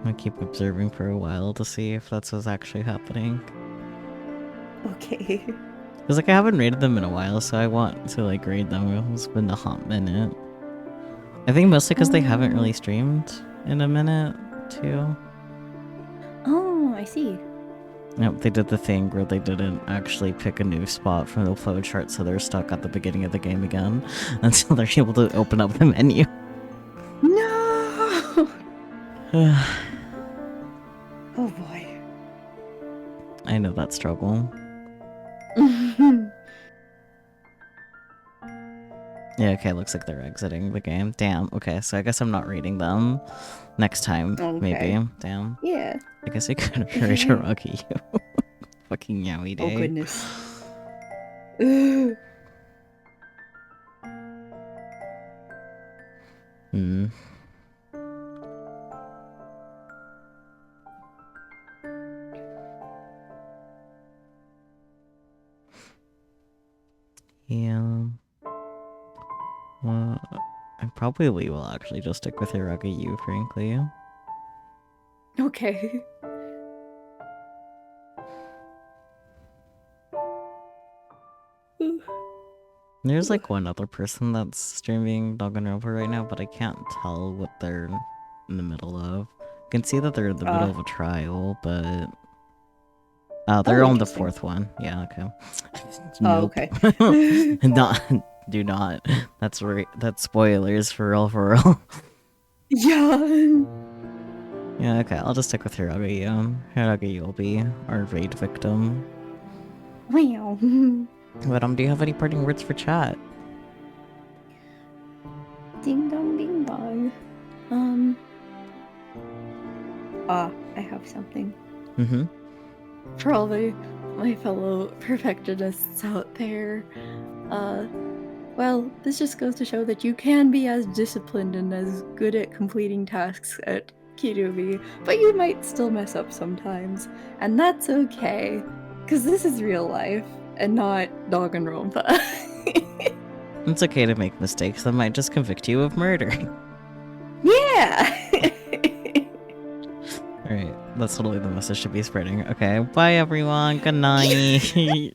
[SPEAKER 1] I'll keep observing for a while to see if that's what's actually happening.
[SPEAKER 2] Okay.
[SPEAKER 1] Because like I haven't rated them in a while, so I want to like raid them. It's been a hot minute. I think mostly because they haven't really streamed in a minute, too.
[SPEAKER 2] Oh, I see.
[SPEAKER 1] Yep, they did the thing where they didn't actually pick a new spot from the flow chart, so they're stuck at the beginning of the game again until they're able to open up the menu.
[SPEAKER 2] No! Oh boy.
[SPEAKER 1] I know that struggle. Yeah, okay, looks like they're exiting the game. Damn, okay, so I guess I'm not reading them next time, maybe. Damn.
[SPEAKER 2] Yeah.
[SPEAKER 1] I guess I could have read Hiragi Yu. Fucking Yaoi Day.
[SPEAKER 2] Oh goodness.
[SPEAKER 1] Yeah. Well, I probably will actually just stick with Hiragi Yu, frankly.
[SPEAKER 2] Okay.
[SPEAKER 1] There's like one other person that's streaming Danganronpa right now, but I can't tell what they're in the middle of. I can see that they're in the middle of a trial, but... they're on the fourth one. Yeah, okay.
[SPEAKER 2] Okay.
[SPEAKER 1] Do not. That's right. That's spoilers for real.
[SPEAKER 2] Yeah.
[SPEAKER 1] Yeah, okay. I'll just stick with Hiragi Yu. Hiragi Yu will be our raid victim.
[SPEAKER 2] Wow.
[SPEAKER 1] But do you have any parting words for chat?
[SPEAKER 2] Ding dong bing bong. I have something. For all my fellow perfectionists out there. Well, this just goes to show that you can be as disciplined and as good at completing tasks at Kirumi, but you might still mess up sometimes. And that's okay, because this is real life, and not Danganronpa.
[SPEAKER 1] It's okay to make mistakes that might just convict you of murder.
[SPEAKER 2] Yeah!
[SPEAKER 1] Alright, that's totally the message to be spreading. Okay, bye everyone, good night!